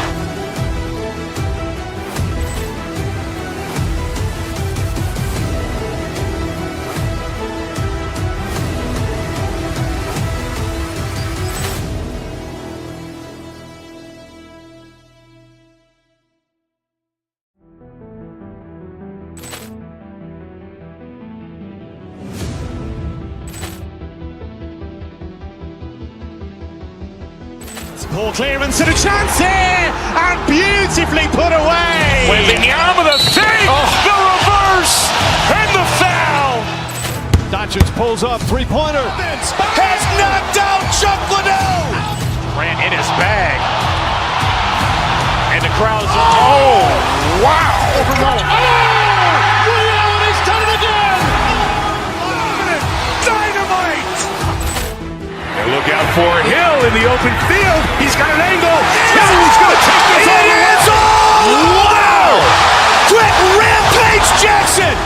Ball clearance and a chance here, and beautifully put away. Wembanyama with a fake, the reverse, and the foul. Doncic pulls up, three-pointer. Has knocked out Chuck Liddell. Grant in his bag. And the crowd's, oh, wow. Ray Allen has done it again. Dynamite. And look out for Hill in the open field. He's got an angle. Hill's going to take this all the way. Wow. Quick Rampage Jackson.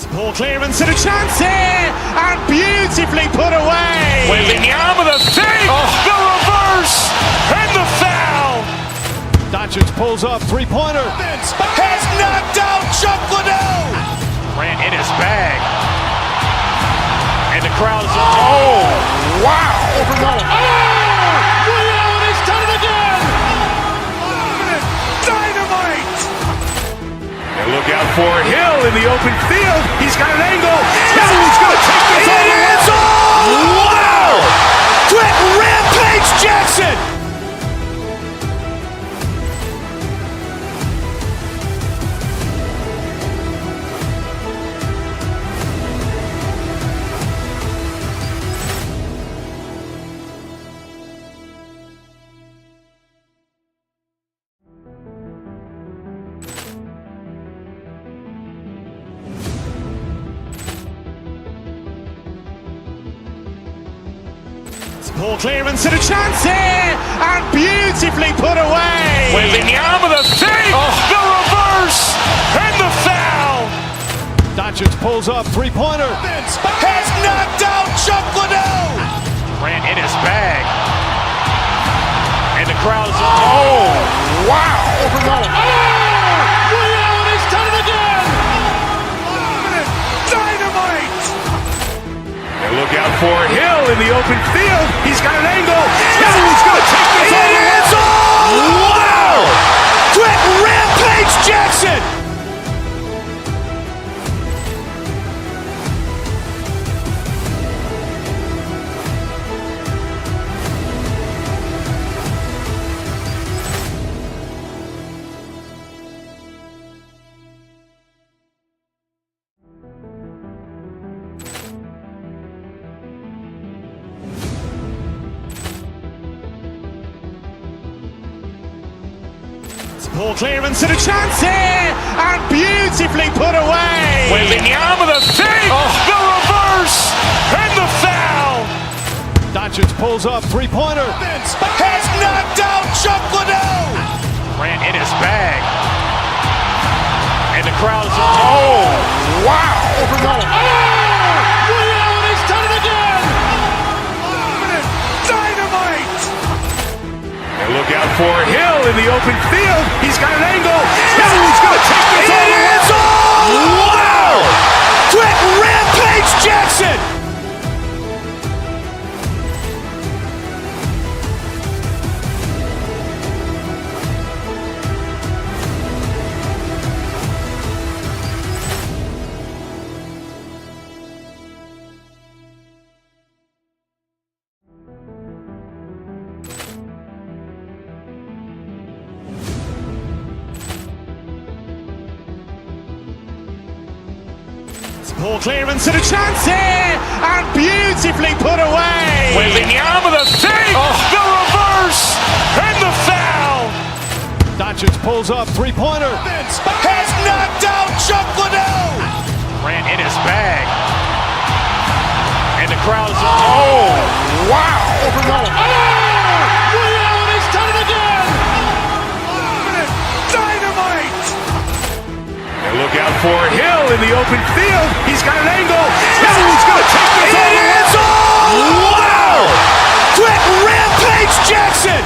Ball clearance and a chance here, and beautifully put away. Wembanyama with a fake, the reverse, and the foul. Doncic pulls up, three-pointer. Has knocked out Chuck Liddell. Grant in his bag. And the crowd's, oh, wow. Ray Allen has done it again. Dynamite. And look out for Hill in the open field. He's got an angle. Hill's going to take this all the way. Wow. Quick Rampage Jackson. Ball clearance and a chance here, and beautifully put away. Wembanyama with a fake, the reverse, and the foul. Doncic pulls up, three-pointer. Has knocked out Chuck Liddell. Grant in his bag. And the crowd's, oh, wow. Ray Allen has done it again. Dynamite. And look out for Hill in the open field. He's got an angle. Hill's going to take this all the way. Wow. Quick Rampage Jackson. Ball clearance and a chance here, and beautifully put away. Wembanyama the fake, the reverse, and the foul. Doncic pulls up, three-pointer. Has knocked out Chuck Liddell. Grant in his bag. And the crowd is, oh, wow. Ray Allen has done it again. Dynamite. And look out for Hill in the open field. He's got an angle. He's going to take this all the way. Wow. Quick Rampage Jackson. Ball clearance and a chance here, and beautifully put away. Wembanyama the fake, the reverse, and the foul. Doncic pulls up, three-pointer. Has knocked out Chuck Liddell. Grant in his bag. And the crowd is, oh, wow. Ray Allen has done it again. Dynamite. And look out for Hill in the open field. He's got an angle. He's going to take this all the way. Wow. Quick Rampage Jackson.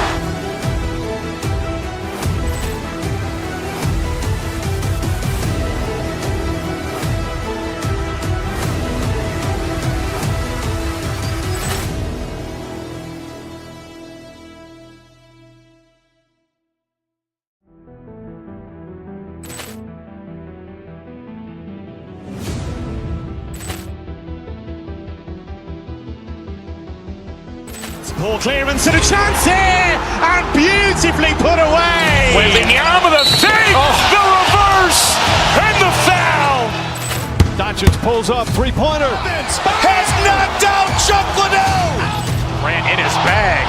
Ball clearance and a chance here, and beautifully put away. Wembanyama the fake, the reverse, and the foul. Doncic pulls up, three-pointer. Has knocked out Chuck Liddell. Grant in his bag.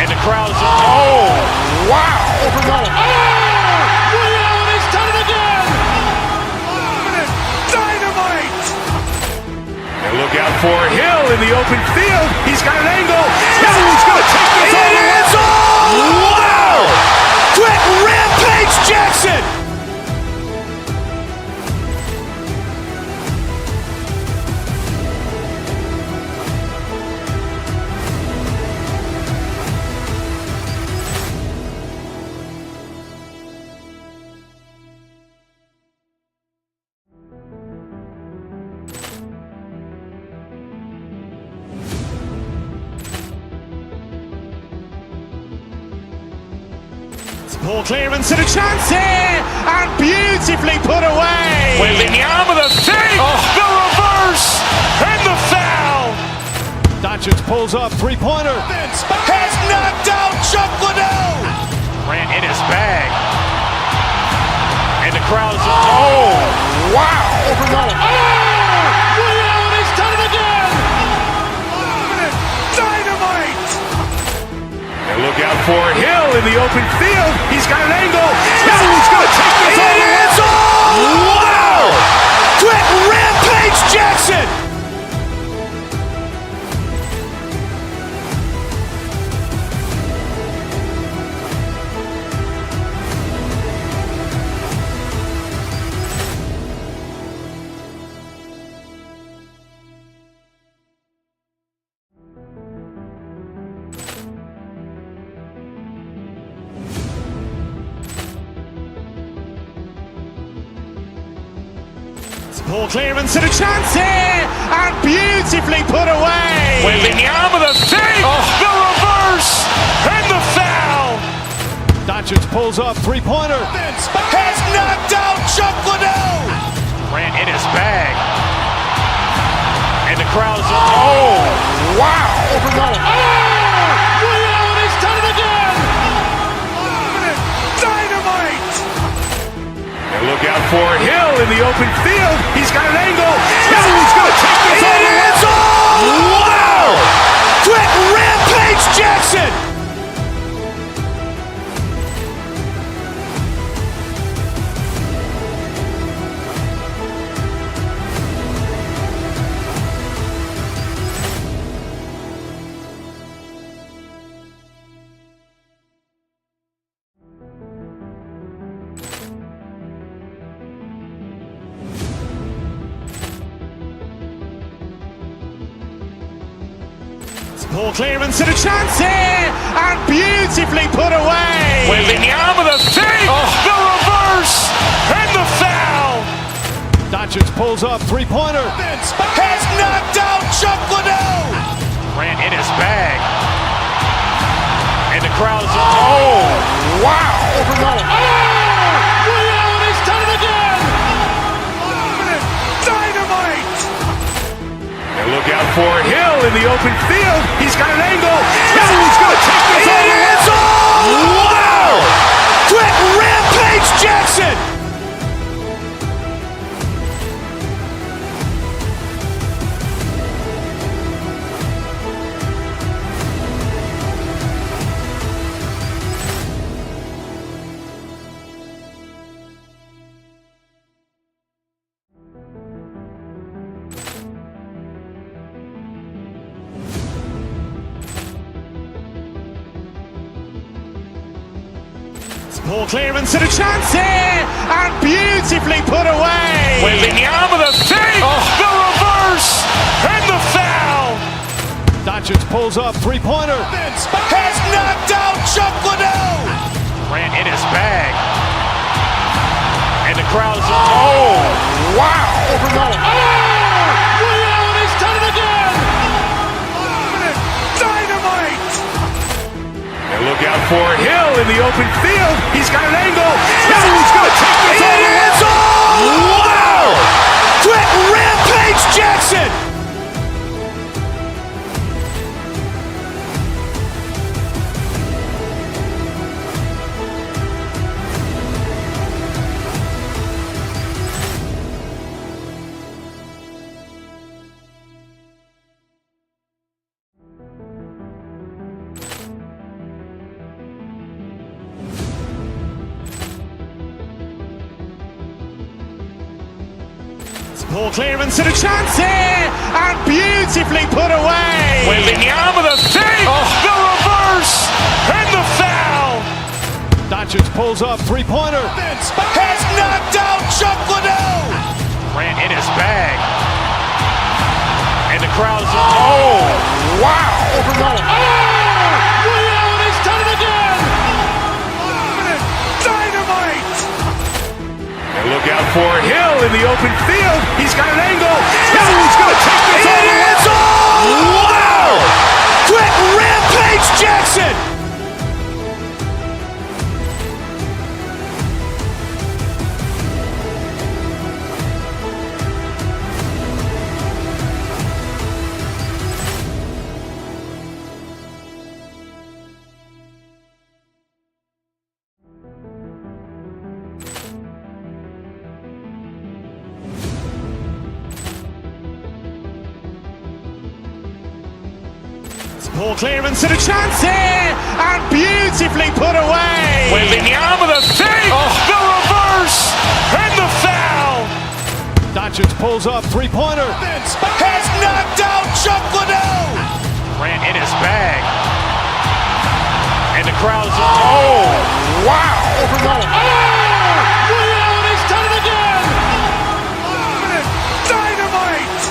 And the crowd is, oh, wow. Ray Allen has done it again. Dynamite. And look out for Hill in the open field. He's got an angle. He's going to take this all the way. Wow. Quick Rampage Jackson. Ball clearance and a chance here, and beautifully put away. Wembanyama the fake, the reverse, and the foul. Doncic pulls up, three-pointer. Has knocked out Chuck Liddell. Grant in his bag. And the crowd is, oh, wow. Ray Allen has done it again. Dynamite. And look out for Hill in the open field. He's got an angle. He's going to take this all the way. Wow. Quick Rampage Jackson. Ball clearance and a chance here, and beautifully put away. Wembanyama the fake, the reverse, and the foul. Doncic pulls up, three-pointer. Has knocked out Chuck Liddell. Grant in his bag. And the crowd is, oh, wow. Ray Allen has done it again. Dynamite. And look out for Hill in the open field. He's got an angle. He's going to take this all the way. Wow. Quick Rampage Jackson. Poor clearance and a chance here, and beautifully put away. Wembanyama with a save, the reverse, and the foul. Doncic pulls up, three-pointer. Has knocked out Chuck Liddell. Grant in his bag. And the crowd's wow. Ray Allen has done it again. Dynamite. And look out for Hill in the open field. He's got an angle. He's going to take this all the way. Wow. Quick Rampage Jackson. Poor clearance and a chance here, and beautifully put away. Wembanyama with a save, the reverse, and the foul. Doncic pulls up, three-pointer. Has knocked out Chuck Liddell. Grant in his bag. And the crowd's wow. Ray Allen has done it again. Dynamite. And look out for Hill in the open field. He's got an angle. He's going to take this all the way. Wow. Quick Rampage Jackson. Poor clearance and a chance here, and beautifully put away. Wembanyama with a save, the reverse, and the foul. Doncic pulls up, three-pointer. Has knocked out Chuck Liddell. Grant in his bag. And the crowd's wow. Ray Allen has done it again. Dynamite. And look out for Hill in the open field. He's got an angle. He's going to take this all the way. Wow. Quick Rampage Jackson. Poor clearance and a chance here, and beautifully put away. Wembanyama with a save, the reverse, and the foul. Doncic pulls up, three-pointer. Has knocked out Chuck Liddell. Grant in his bag. And the crowd's wow. Ray Allen has done it again. Dynamite.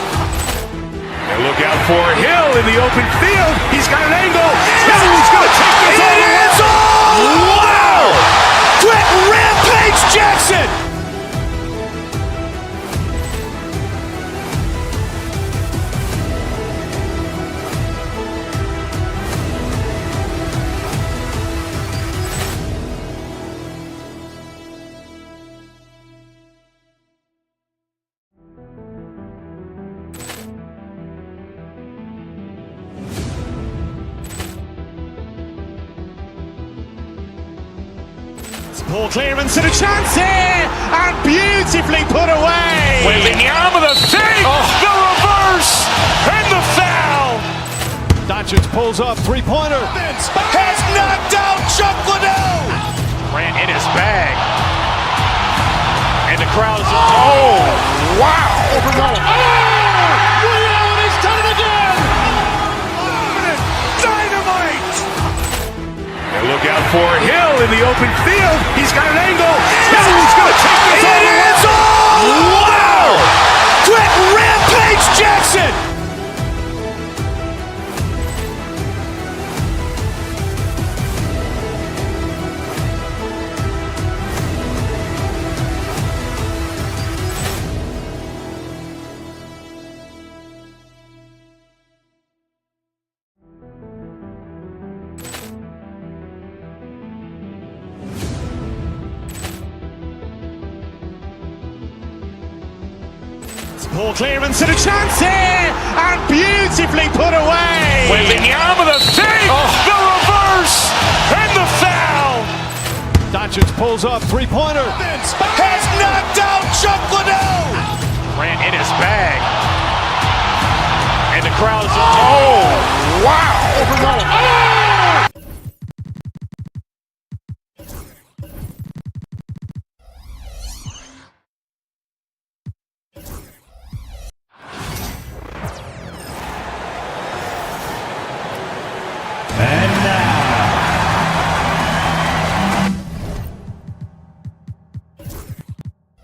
And look out for Hill in the open field. He's got an angle. He's going to take this all the way. Wow. Quick Rampage Jackson. Poor clearance and a chance here, and beautifully put away. Wembanyama with a save, the reverse, and the foul. Doncic pulls up, three-pointer. Has knocked out Chuck Liddell. Grant in his bag. And the crowd's wow. Ray Allen has done it again. Dynamite. And look out for Hill in the open field. He's got an angle. He's going to take this all the way. Wow. Quick Rampage Jackson. Poor clearance and a chance here, and beautifully put away. Wembanyama the fake, the reverse, and the foul. Doncic pulls up, three-pointer. Has knocked out Chuck Liddell. Ran in his bag. And the crowd is... Oh, wow.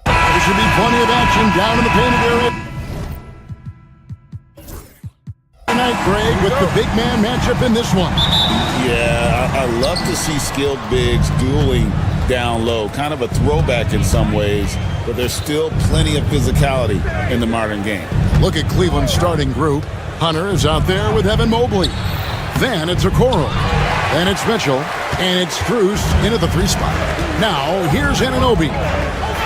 There should be plenty of action down in the painted area tonight, Greg, with the big man matchup in this one. Yeah, I love to see skilled bigs dueling down low. Kind of a throwback in some ways, but there's still plenty of physicality in the modern game. Look at Cleveland's starting group. Hunter is out there with Evan Mobley. Then it's Okoro. Then it's Mitchell. And it's Strus into the 3 spot. Now, here's Anunoby.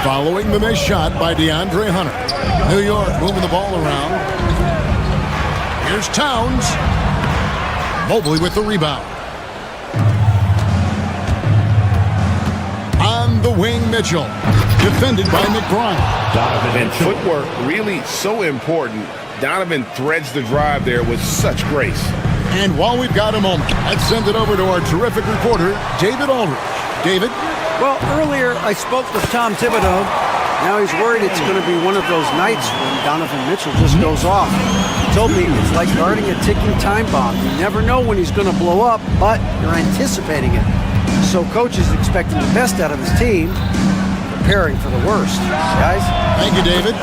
Following the missed shot by DeAndre Hunter. New York moving the ball around. Here's Towns. Mobley with the rebound. On the wing, Mitchell. Defended by McBride. And footwork really so important. Donovan threads the drive there with such grace. And while we've got a moment, let's send it over to our terrific reporter, David Aldridge. David? Well, earlier I spoke with Tom Thibodeau. Now he's worried it's going to be one of those nights when Donovan Mitchell just goes off. He told me it's like guarding a ticking time bomb. You never know when he's going to blow up, but you're anticipating it. So coach is expecting the best out of his team, preparing for the worst. Guys? Thank you, David.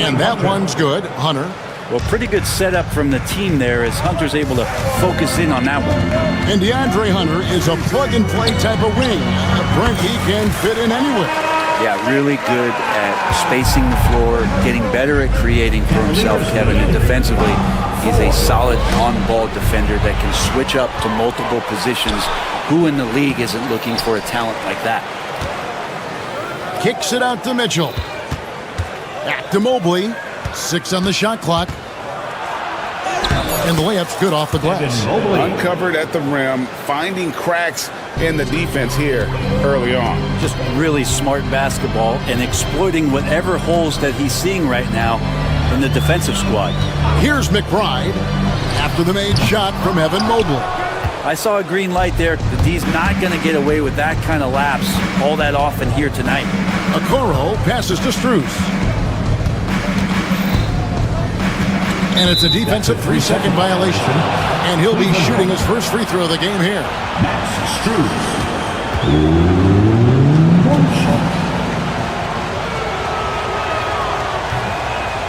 And that one's good. Hunter. Well, pretty good setup from the team there as Hunter's able to focus in on that one. And DeAndre Hunter is a plug-and-play type of wing. He can fit in anywhere. Yeah, really good at spacing the floor, getting better at creating for himself, Kevin. And defensively, he's a solid on-ball defender that can switch up to multiple positions. Who in the league isn't looking for a talent like that? Kicks it out to Mitchell. Back to Mobley. 6 on the shot clock. And the layup's good off the glass. Uncovered at the rim, finding cracks in the defense here early on. Just really smart basketball and exploiting whatever holes that he's seeing right now in the defensive squad. Here's McBride after the made shot from Evan Mobley. I saw a green light there. The D's not going to get away with that kind of lapse all that often here tonight. Okoro passes to Strus. And it's a defensive 3-second violation. And he'll be shooting his first free throw of the game here.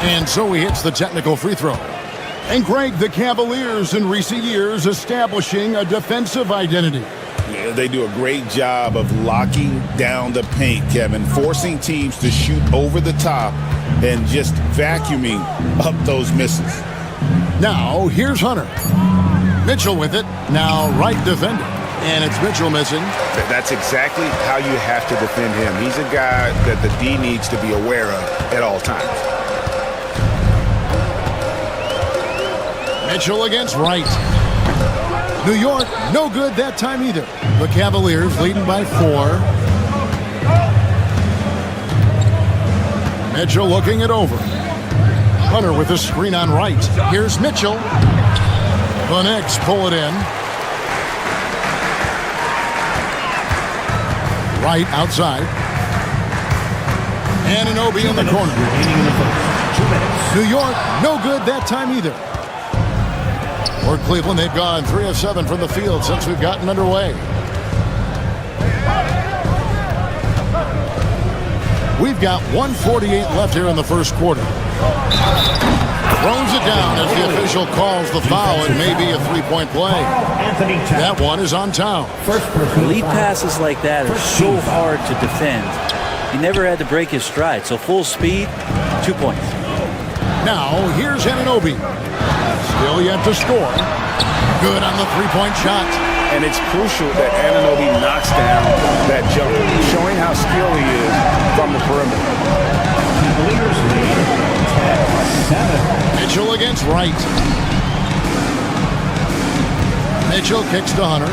And so he hits the technical free throw. And Greg, the Cavaliers in recent years establishing a defensive identity. Yeah, they do a great job of locking down the paint, Kevin, forcing teams to shoot over the top and just vacuuming up those misses. Now, here's Hunter. Mitchell with it. Now, right defender. And it's Mitchell missing. That's exactly how you have to defend him. He's a guy that the D needs to be aware of at all times. Mitchell against Wright. New York, no good that time either. The Cavaliers leading by 4. Mitchell looking it over. Hunter with a screen on Wright. Here's Mitchell. The Knicks pull it in. Wright outside. Anunoby in the corner. New York, no good that time either. For Cleveland, they've gone 3 of 7 from the field since we've gotten underway. We've got 1:48 left here in the first quarter. Throws it down as the official calls the foul. It may be a 3-point play. That one is on Town. Lead passes like that are so hard to defend. He never had to break his stride, so full speed, 2 points. Now, here's Anunoby. Still yet to score. Good on the 3-point shot. And it's crucial that Anunoby knocks down that jumper, showing how skilled he is from the perimeter. Mitchell against Wright. Mitchell kicks to Hunter.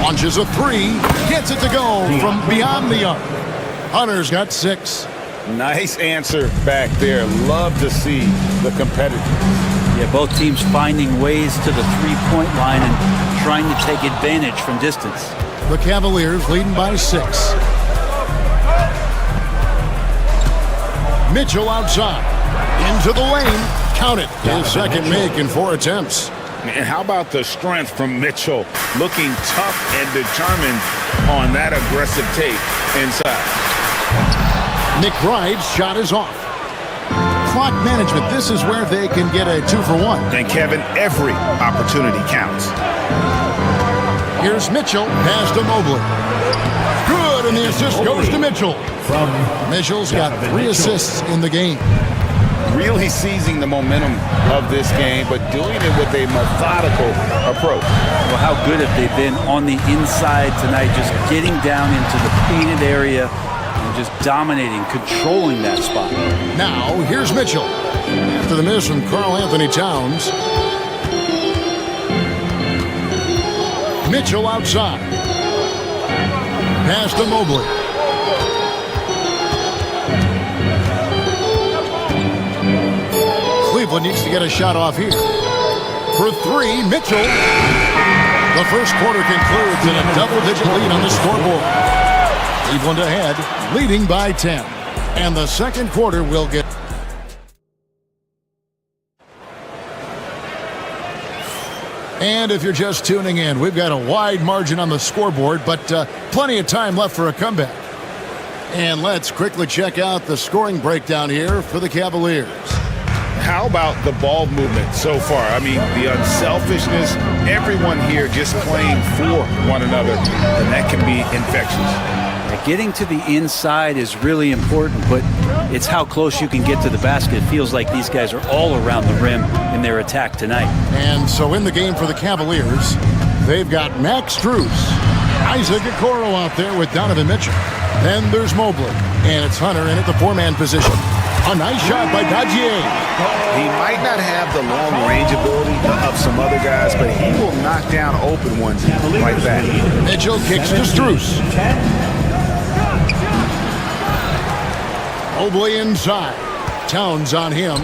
Launches a three. Gets it to go from beyond the arc. Hunter's got 6. Nice answer back there. Love to see the competitors. Yeah, both teams finding ways to the three-point line and trying to take advantage from distance. The Cavaliers leading by 6. Mitchell outside. Into the lane. Count it. His second make in 4 attempts. And how about the strength from Mitchell? Looking tough and determined on that aggressive take inside. McBride's shot is off. Clock management. This is where they can get a 2-for-1. And Kevin, every opportunity counts. Here's Mitchell. Pass to Mobley. Good, and the assist goes to Mitchell. Mitchell's got 3 assists in the game. Really seizing the momentum of this game, but doing it with a methodical approach. Well, how good have they been on the inside tonight, just getting down into the painted area and just dominating, controlling that spot. Now, here's Mitchell. After the miss from Karl Anthony Towns. Mitchell outside. Pass to Mobley. Cleveland needs to get a shot off here. For 3, Mitchell. The first quarter concludes in a double-digit lead on the scoreboard. Cleveland ahead, leading by 10. And the second quarter will get... And if you're just tuning in, we've got a wide margin on the scoreboard, but plenty of time left for a comeback. And let's quickly check out the scoring breakdown here for the Cavaliers. How about the ball movement so far? I mean, the unselfishness, everyone here just playing for one another, and that can be infectious. Getting to the inside is really important, but it's how close you can get to the basket. It feels like these guys are all around the rim in their attack tonight. And so in the game for the Cavaliers, they've got Max Strus, Isaac Okoro out there with Donovan Mitchell. Then there's Mobley, and it's Hunter in at the 4-man position. A nice shot by Gauthier. He might not have the long-range ability of some other guys, but he will knock down open ones like that. Mitchell kicks to Strus. Mobley inside. Towns on him.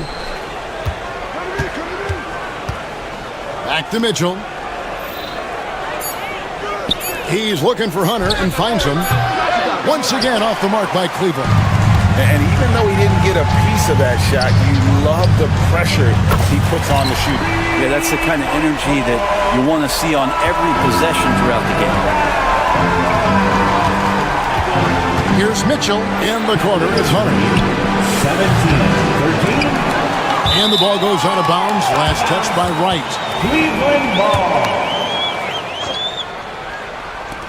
Back to Mitchell. He's looking for Hunter and finds him. Once again off the mark by Cleveland. And even though he didn't get a piece of that shot, you love the pressure he puts on the shooter. Yeah, that's the kind of energy that you want to see on every possession throughout the game. Here's Mitchell in the corner. It's Hunter. 17-13. And the ball goes out of bounds. Last touch by Wright. Cleveland ball.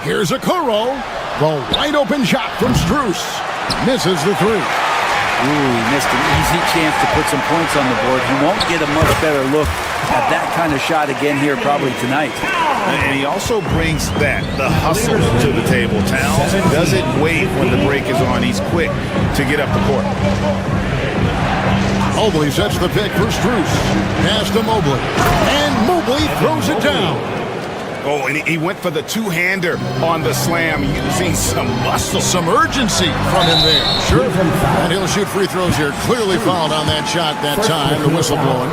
Here's Okoro. The wide open shot from Strus. Misses the 3. Ooh, he missed an easy chance to put some points on the board. He won't get a much better look at that kind of shot again here probably tonight. And he also brings the hustle to the table. Towns doesn't wait when the break is on. He's quick to get up the court. Mobley sets the pick for Strus. Pass to Mobley. And Mobley throws it down. Oh, and he went for the two-hander on the slam. You can see some muscle. Some urgency from him there. Sure. And he'll shoot free throws here. Clearly fouled on that shot that time. The whistle blowing.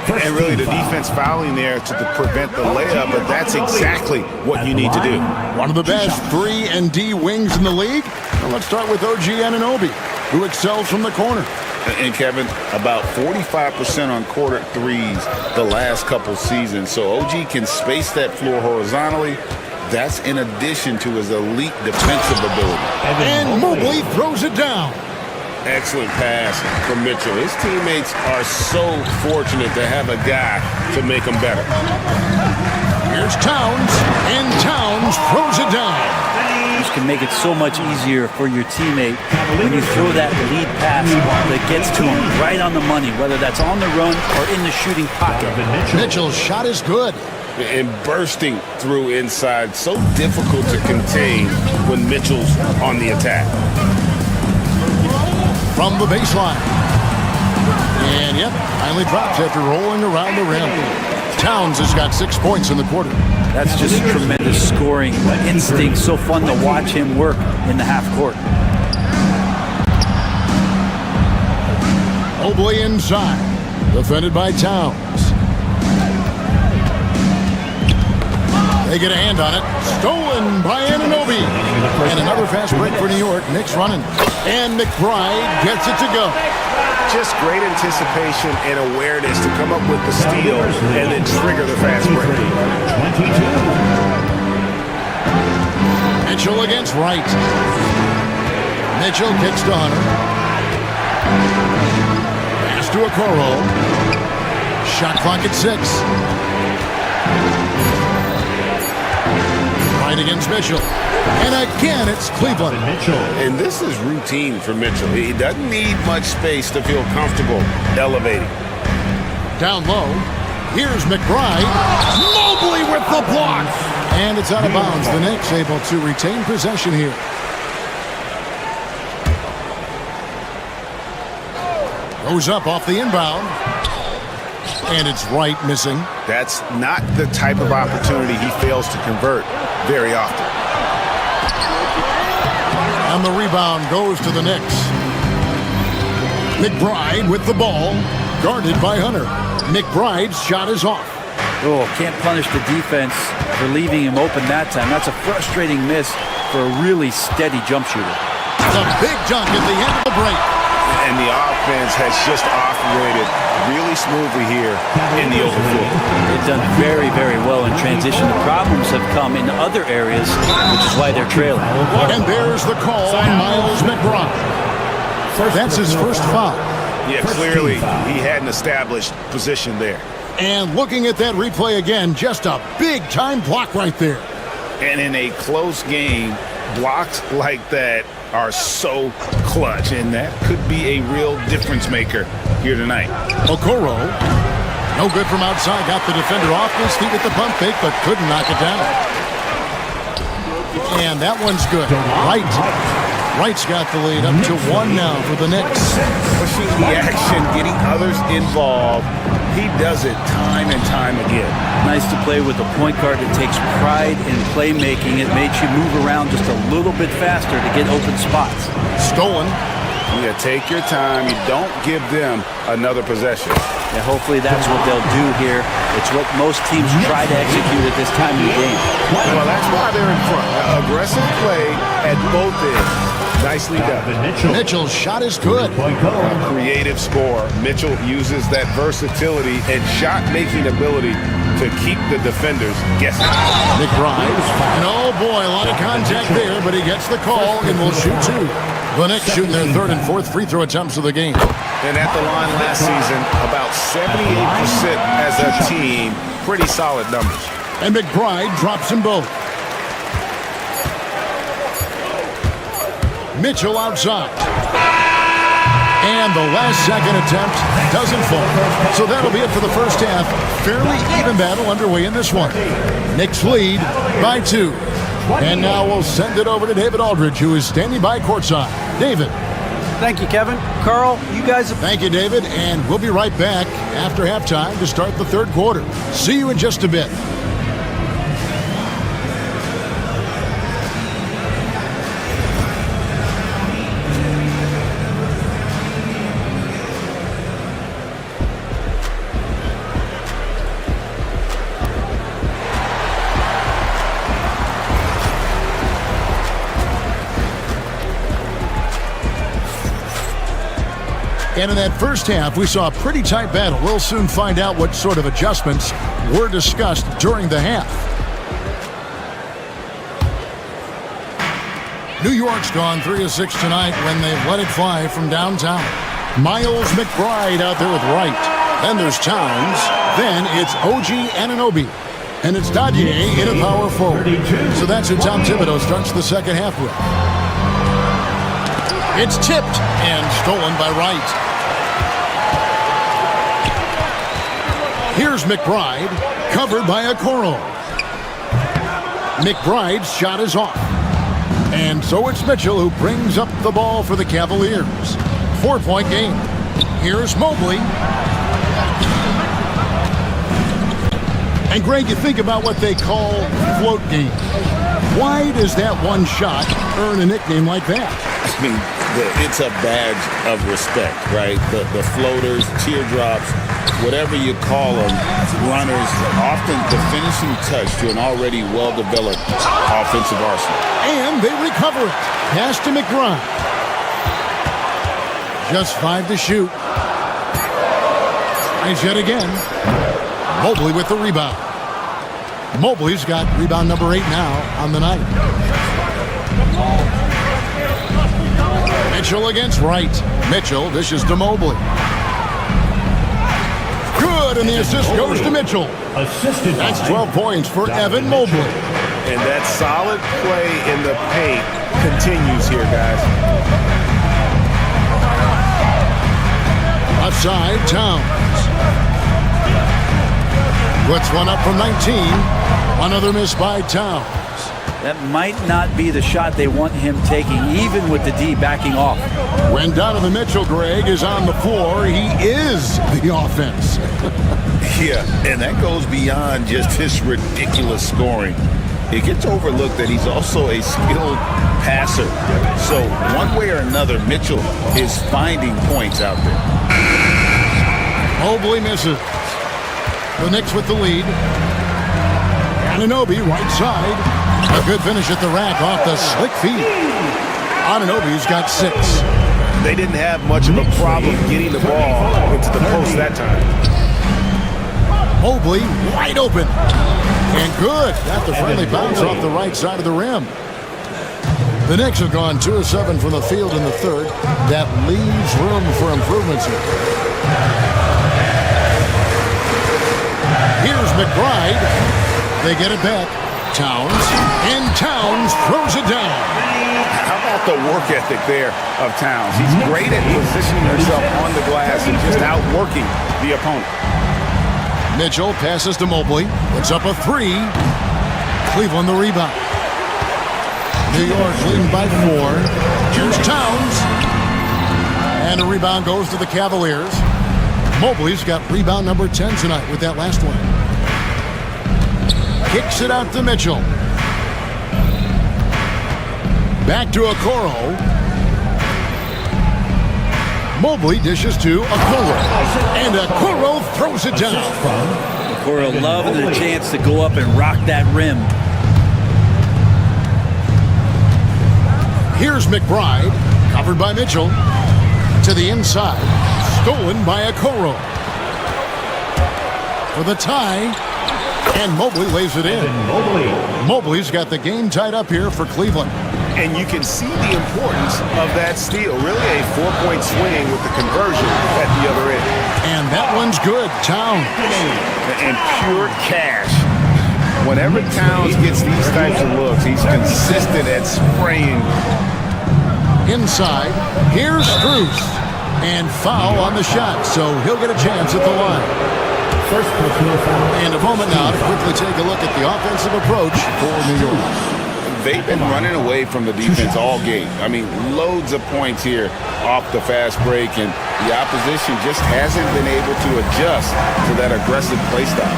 And really the defense fouling there to prevent the layup, but that's exactly what you need to do. One of the best 3-and-D wings in the league. Well, let's start with OG Anunoby, who excels from the corner. And Kevin, about 45% on quarter threes the last couple seasons. So OG can space that floor horizontally. That's in addition to his elite defensive ability. And Mobley throws it down. Excellent pass from Mitchell. His teammates are so fortunate to have a guy to make them better. Here's Towns, and Towns throws it down. This can make it so much easier for your teammate when you throw that lead pass that gets to him right on the money, whether that's on the run or in the shooting pocket. Mitchell's shot is good. And bursting through inside. So difficult to contain when Mitchell's on the attack. From the baseline. And Yep, finally drops after rolling around the rim. Towns has got 6 points in the quarter. That's just tremendous scoring instinct. So fun to watch him work in the half court. Mobley inside, defended by Towns. They get a hand on it. Stolen by Anunoby. And another fast break for New York. Knicks running. And McBride gets it to go. Just great anticipation and awareness to come up with the steal and then trigger the fast break. 22. Mitchell against Wright. Mitchell kicks to Hunter. Pass to Okoro. Shot clock at 6. Against Mitchell. And again, it's Cleveland. And this is routine for Mitchell. He doesn't need much space to feel comfortable elevating. Down low, here's McBride. Mobley with the block. And it's out of bounds. The Knicks able to retain possession here. Goes up off the inbound. And it's Wright missing. That's not the type of opportunity he fails to convert very often. And the rebound goes to the Knicks. McBride with the ball, guarded by Hunter. McBride's shot is off. Oh, can't punish the defense for leaving him open that time. That's a frustrating miss for a really steady jump shooter. The big dunk at the end of the break. And the offense has just operated really smoothly here in the open floor. They've done very, very well in transition. The problems have come in other areas, which is why they're trailing. And there's the call on Miles McBride. That's his first foul. Yeah, clearly he hadn't established position there. And looking at that replay again, just a big-time block right there. And in a close game, blocks like that are so clutch, and that could be a real difference maker here tonight. Okoro, no good from outside, got the defender off his feet with the pump fake, but couldn't knock it down. And that one's good. Wright's got the lead up to 1 now for the Knicks. Pushing the action, getting others involved. He does it time and time again. Nice to play with a point guard that takes pride in playmaking. It makes you move around just a little bit faster to get open spots. Stolen. Yeah, take your time. You don't give them another possession. Yeah, hopefully that's what they'll do here. It's what most teams try to execute at this time of the game. Well, that's why they're in front. Aggressive play at both ends. Nicely done. Mitchell's shot is good. A creative scorer. Mitchell uses that versatility and shot-making ability to keep the defenders guessing. McBride. And oh boy, a lot of contact there, but he gets the call and will shoot 2. The Knicks shooting their 3rd and 4th free throw attempts of the game. And at the line last season, about 78% as a team. Pretty solid numbers. And McBride drops them both. Mitchell outside. And the last second attempt doesn't fall. So that'll be it for the first half. Fairly even battle underway in this one. Knicks lead by 2. And now we'll send it over to David Aldridge, who is standing by courtside. David. Thank you, Kevin. Carl, you guys have... Thank you, David. And we'll be right back after halftime to start the 3rd quarter. See you in just a bit. And in that first half, we saw a pretty tight battle. We'll soon find out what sort of adjustments were discussed during the half. New York's gone 3 of 6 tonight when they've let it fly from downtown. Miles McBride out there with Wright. Then there's Towns. Then it's OG Anunoby. And it's Dadier in a power forward. So that's who Tom Thibodeau starts the second half with. It's tipped and stolen by Wright. Here's McBride, covered by Okoro. McBride's shot is off. And so it's Mitchell who brings up the ball for the Cavaliers. 4-point game. Here's Mobley. And Greg, you think about what they call float games. Why does that one shot earn a nickname like that? I mean, it's a badge of respect, right? The floaters, teardrops, whatever you call them, runners, often the finishing touch to an already well-developed offensive arsenal. And they recover it. Pass to McBride. Just 5 to shoot. Tries yet again. Mobley with the rebound. Mobley's got rebound number 8 now on the night. Mitchell against Wright. Mitchell dishes to Mobley. Good, and the assist goes to Mitchell. That's 12 points for Evan Mobley. And that solid play in the paint continues here, guys. Left side, Towns. Puts one up from 19. Another miss by Towns. That might not be the shot they want him taking, even with the D backing off. When Donovan Mitchell, Greg, is on the floor, he is the offense. Yeah, and that goes beyond just his ridiculous scoring. It gets overlooked that he's also a skilled passer. So one way or another, Mitchell is finding points out there. Mobley misses. The Knicks with the lead. Anunoby, right side. A good finish at the rack off the slick feed. Anunoby's got 6. They didn't have much of a problem getting the ball into the post that time. Mobley wide open. And good. Got the friendly bounce off the right side of the rim. The Knicks have gone 2 of 7 from the field in the third. That leaves room for improvements here. Here's McBride. They get it back. Towns. And Towns throws it down. How about the work ethic there of Towns? He's great at positioning himself on the glass and just outworking the opponent. Mitchell passes to Mobley. It's up a 3. Cleveland the rebound. New York leading by 4. Here's Towns. And the rebound goes to the Cavaliers. Mobley's got rebound number 10 tonight with that last one. Kicks it out to Mitchell. Back to Okoro. Mobley dishes to Okoro. And Okoro throws it down. Okoro loving the chance to go up and rock that rim. Here's McBride. Covered by Mitchell. To the inside. Stolen by Okoro. For the tie. And Mobley lays it in. Mobley's got the game tied up here for Cleveland. And you can see the importance of that steal. Really a 4-point swing with the conversion at the other end. And that one's good. Towns. And pure cash. Whenever Towns gets these types of looks, he's consistent at spraying. Inside. Here's Strus. And foul on the shot, so he'll get a chance at the line. And a moment now to quickly take a look at the offensive approach for New York. They've been running away from the defense all game. I mean, loads of points here off the fast break, and the opposition just hasn't been able to adjust to that aggressive play style.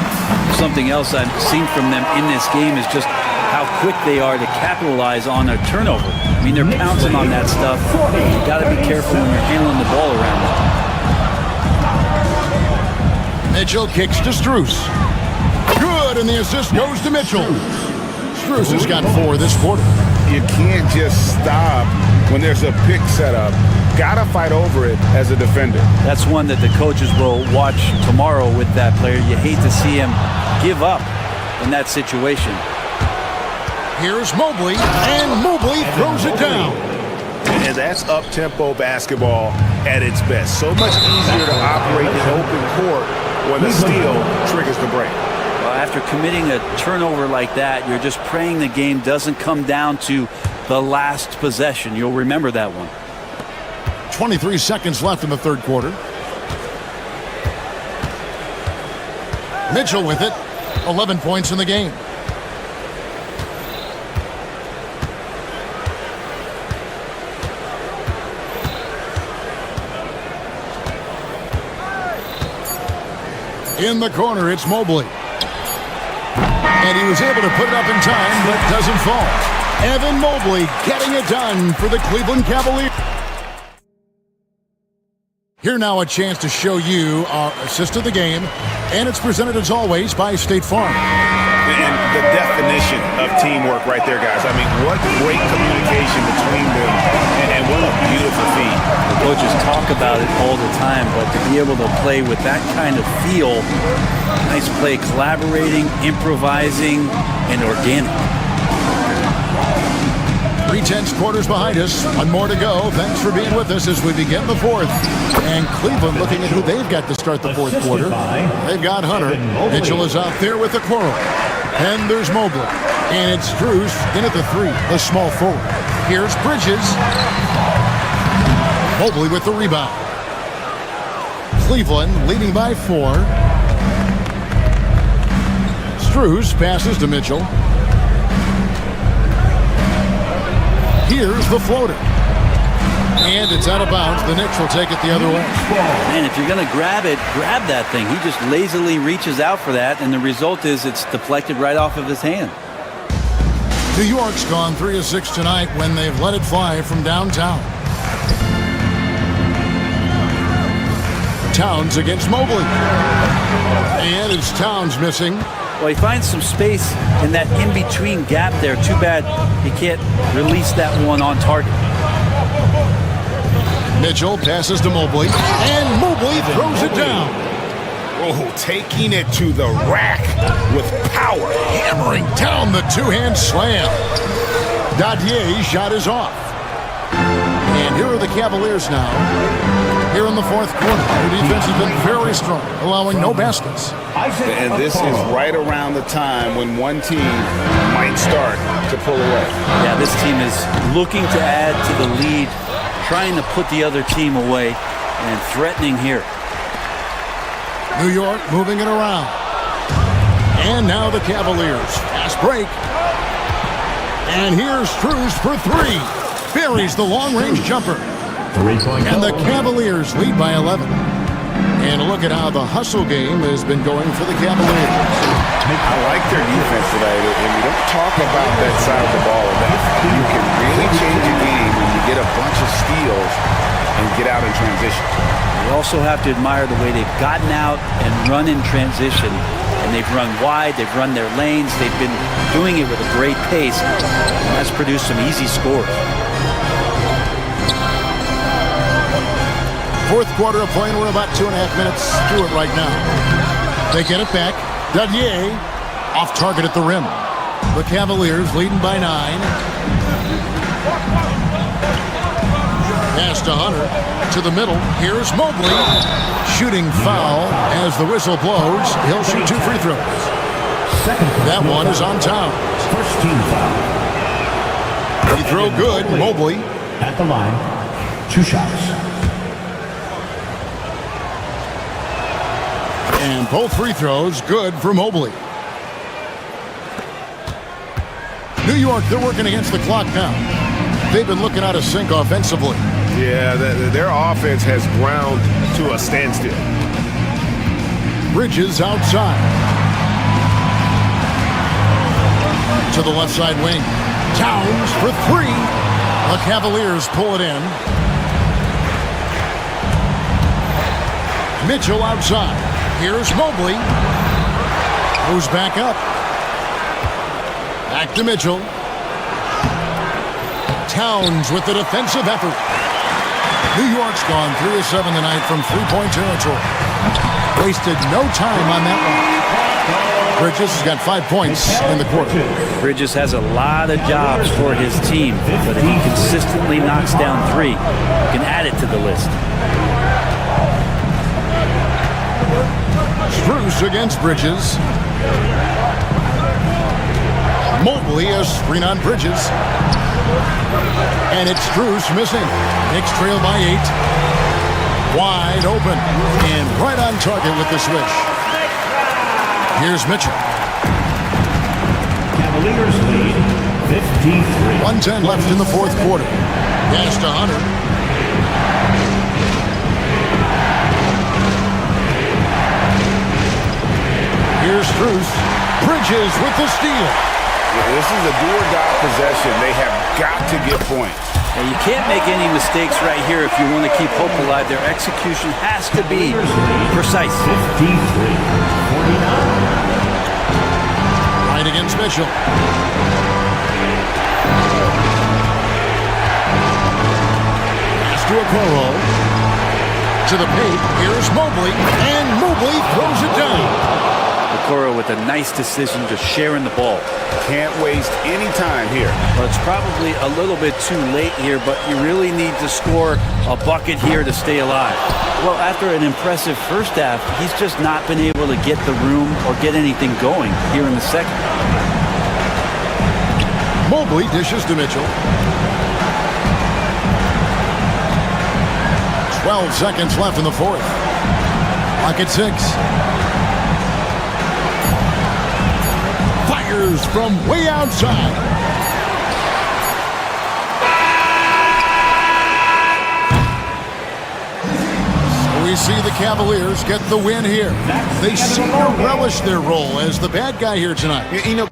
Something else I've seen from them in this game is just how quick they are to capitalize on a turnover. I mean, they're pouncing on that stuff. You got to be careful when you're handling the ball around them. Mitchell kicks to Strus. Good, and the assist goes to Mitchell. Strus has got 4 this quarter. You can't just stop when there's a pick set up. Gotta fight over it as a defender. That's one that the coaches will watch tomorrow with that player. You hate to see him give up in that situation. Here's Mobley, and Mobley throws it down. And that's up-tempo basketball at its best. So much easier to operate in open court when the steal triggers the break. Well, after committing a turnover like that, you're just praying the game doesn't come down to the last possession. You'll remember that one. 23 seconds left in the third quarter. Mitchell with it. 11 points in the game. In the corner, it's Mobley. And he was able to put it up in time, but doesn't fall. Evan Mobley getting it done for the Cleveland Cavaliers. Here now a chance to show you our assist of the game, and it's presented as always by State Farm. And the definition of teamwork right there, guys. I mean, what great communication between them, and what a beautiful feed. The coaches talk about it all the time, but to be able to play with that kind of feel, nice play, collaborating, improvising, and organic. 3/10 quarters behind us. One more to go. Thanks for being with us as we begin the fourth. And Cleveland looking at who they've got to start the fourth quarter. They've got Hunter. Mitchell is out there with the quarrel. And there's Mobley. And it's Strus in at the 3, the small forward. Here's Bridges. Mobley with the rebound. Cleveland leading by 4. Strus passes to Mitchell. Here's the floater. And it's out of bounds. The Knicks will take it the other way. Man, if you're going to grab it, grab that thing. He just lazily reaches out for that, and the result is it's deflected right off of his hand. New York's gone 3 of 6 tonight when they've let it fly from downtown. Towns against Mobley. And it's Towns missing. Well, he finds some space in that in-between gap there. Too bad he can't release that one on target. Mitchell passes to Mobley, and Mobley throws it down. Oh, taking it to the rack with power. Hammering down the two-hand slam. Dadier's shot is off. And here are the Cavaliers now. Here in the fourth quarter, their defense has been very strong, allowing no baskets. And this is right around the time when one team might start to pull away. Yeah, this team is looking to add to the lead, trying to put the other team away, and threatening here. New York moving it around. And now the Cavaliers. Fast break. And here's Strus for 3. Buries the long-range jumper. And the Cavaliers lead by 11. And look at how the hustle game has been going for the Cavaliers. I like their defense today, and you don't talk about that side of the ball enough. You can really change a game when you get a bunch of steals and get out in transition. You also have to admire the way they've gotten out and run in transition. And they've run wide, they've run their lanes, they've been doing it with a great pace. And that's produced some easy scores. Fourth quarter of play, and we're about 2.5 minutes through it right now. They get it back. Dadier off target at the rim. The Cavaliers leading by 9. Pass to Hunter. To the middle. Here's Mobley. Shooting foul as the whistle blows. He'll shoot 2 free throws. That one is on Towns. First team foul. Free throw good. Mobley. At the line. 2 shots. And both free throws good for Mobley. New York, they're working against the clock now. They've been looking out of sync offensively. Yeah, their offense has ground to a standstill. Bridges outside. To the left side wing. Towns for 3. The Cavaliers pull it in. Mitchell outside. Here's Mobley. Moves back up. Back to Mitchell. Towns with the defensive effort. New York's gone 3 of 7 tonight from three-point territory. Wasted no time on that one. Bridges has got 5 points in the quarter. Bridges has a lot of jobs for his team, but if he consistently knocks down 3, you can add it to the list. Strus against Bridges. Mobley has screen on Bridges. And it's Strus missing. Knicks trail by 8. Wide open. And right on target with the switch. Here's Mitchell. Cavaliers lead 53. 1:10 left in the fourth quarter. Pass to Hunter. Cruz. Bridges with the steal. Yeah, this is a do-or-die possession. They have got to get points. And you can't make any mistakes right here if you want to keep hope alive. Their execution has to be precise. 53-49. Right against Mitchell. Pass to Okoro. To the paint. Here's Mobley. And Mobley throws it down. Okoro with a nice decision to share in the ball. Can't waste any time here. Well, it's probably a little bit too late here, but you really need to score a bucket here to stay alive. Well, after an impressive first half, he's just not been able to get the room or get anything going here in the second. Mobley dishes to Mitchell. 12 seconds left in the fourth. Clock at 6. Fires from way outside. So we see the Cavaliers get the win here. They seem to relish their role as the bad guy here tonight. You know,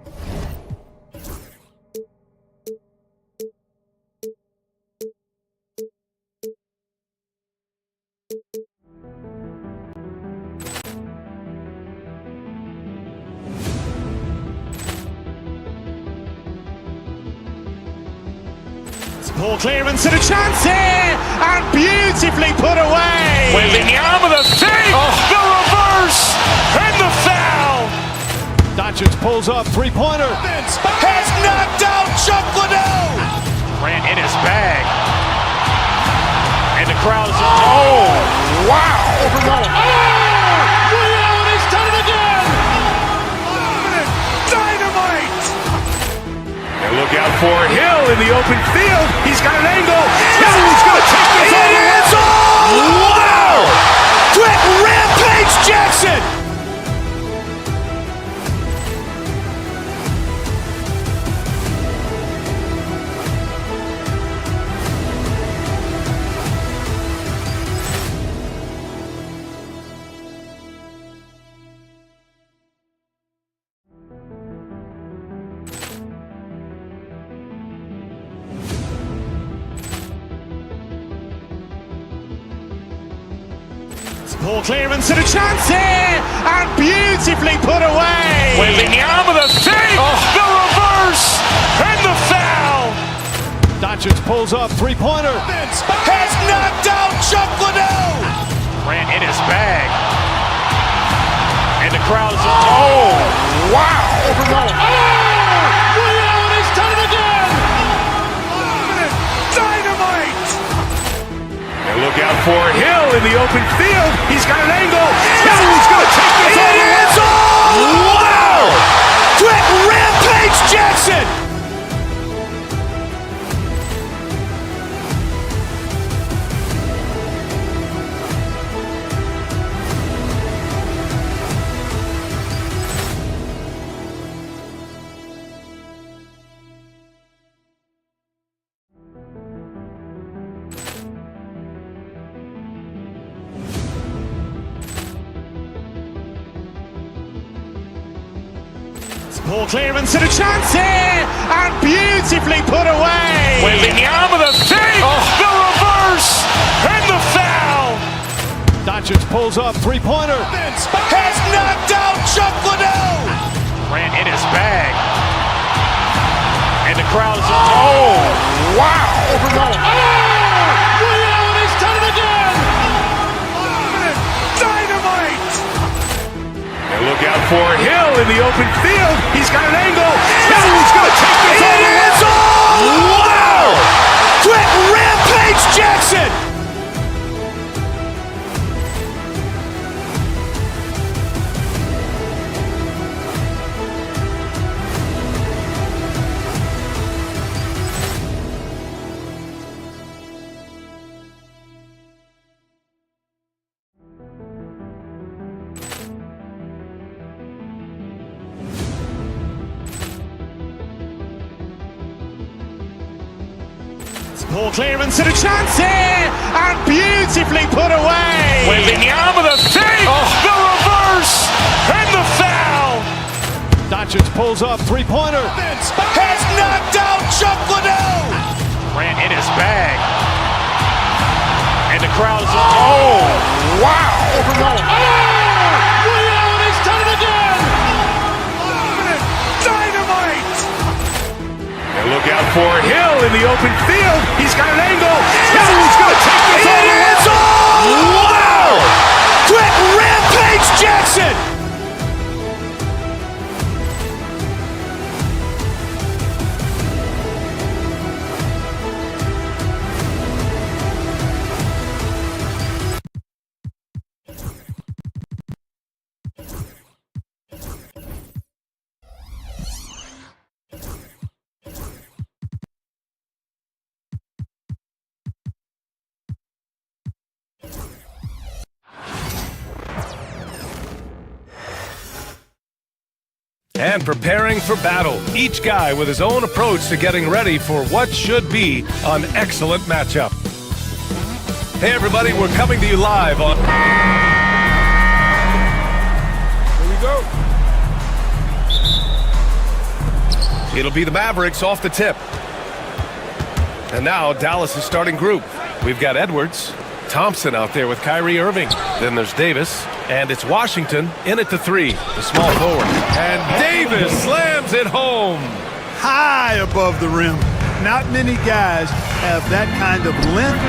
Poor clearance and a chance here, and beautifully put away. Wembanyama the fake, the reverse, and the foul. Doncic pulls up, three-pointer. Has knocked out Chuck Liddell. Grant in his bag. And the crowd is, oh, wow. Ray Allen has done it again. Dynamite. And look out for Hill in the open field. He's got an angle. He's going to take this all the way. Wow. Quick Rampage Jackson. Poor clearance and a chance here, and beautifully put away. Wembanyama the fake, the reverse, and the foul. Doncic pulls up, three-pointer. Has knocked out Chuck Liddell. Grant in his bag. And the crowd is, oh, wow. Ray Allen has done it again. Dynamite. And look out for Hill in the open field. He's got an angle. He's going to take this all the way. Wow. Quick Rampage Jackson. Poor clearance and a chance here, and beautifully put away. Wembanyama the fake, the reverse, and the foul. Doncic pulls up, three-pointer. Has knocked out Chuck Liddell. Grant in his bag. And the crowd is, oh, wow. Ray Allen has done it again. Dynamite. And look out for Hill in the open field. He's got an angle. He's going to take this all the way. Wow. Quick Rampage Jackson. Poor clearance and a chance here, and beautifully put away. Wembanyama the fake, the reverse, and the foul. Richards pulls up, three-pointer. Has knocked out Chuck Liddell. Grant in his bag. And the crowd is... Oh, wow. Ray Allen has done it again. Dynamite. And look out for Hill in the open field. He's got an angle. Hill's going to take this all the way. Wow. Quick Rampage Jackson. And preparing for battle, each guy with his own approach to getting ready for what should be an excellent matchup. Hey everybody, we're coming to you live on... Here we go. It'll be the Mavericks off the tip. And now Dallas' starting group. We've got Edwards, Thompson out there with Kyrie Irving. Then there's Davis, and it's Washington in at the three, the small forward. And Davis slams it home. High above the rim. Not many guys have that kind of length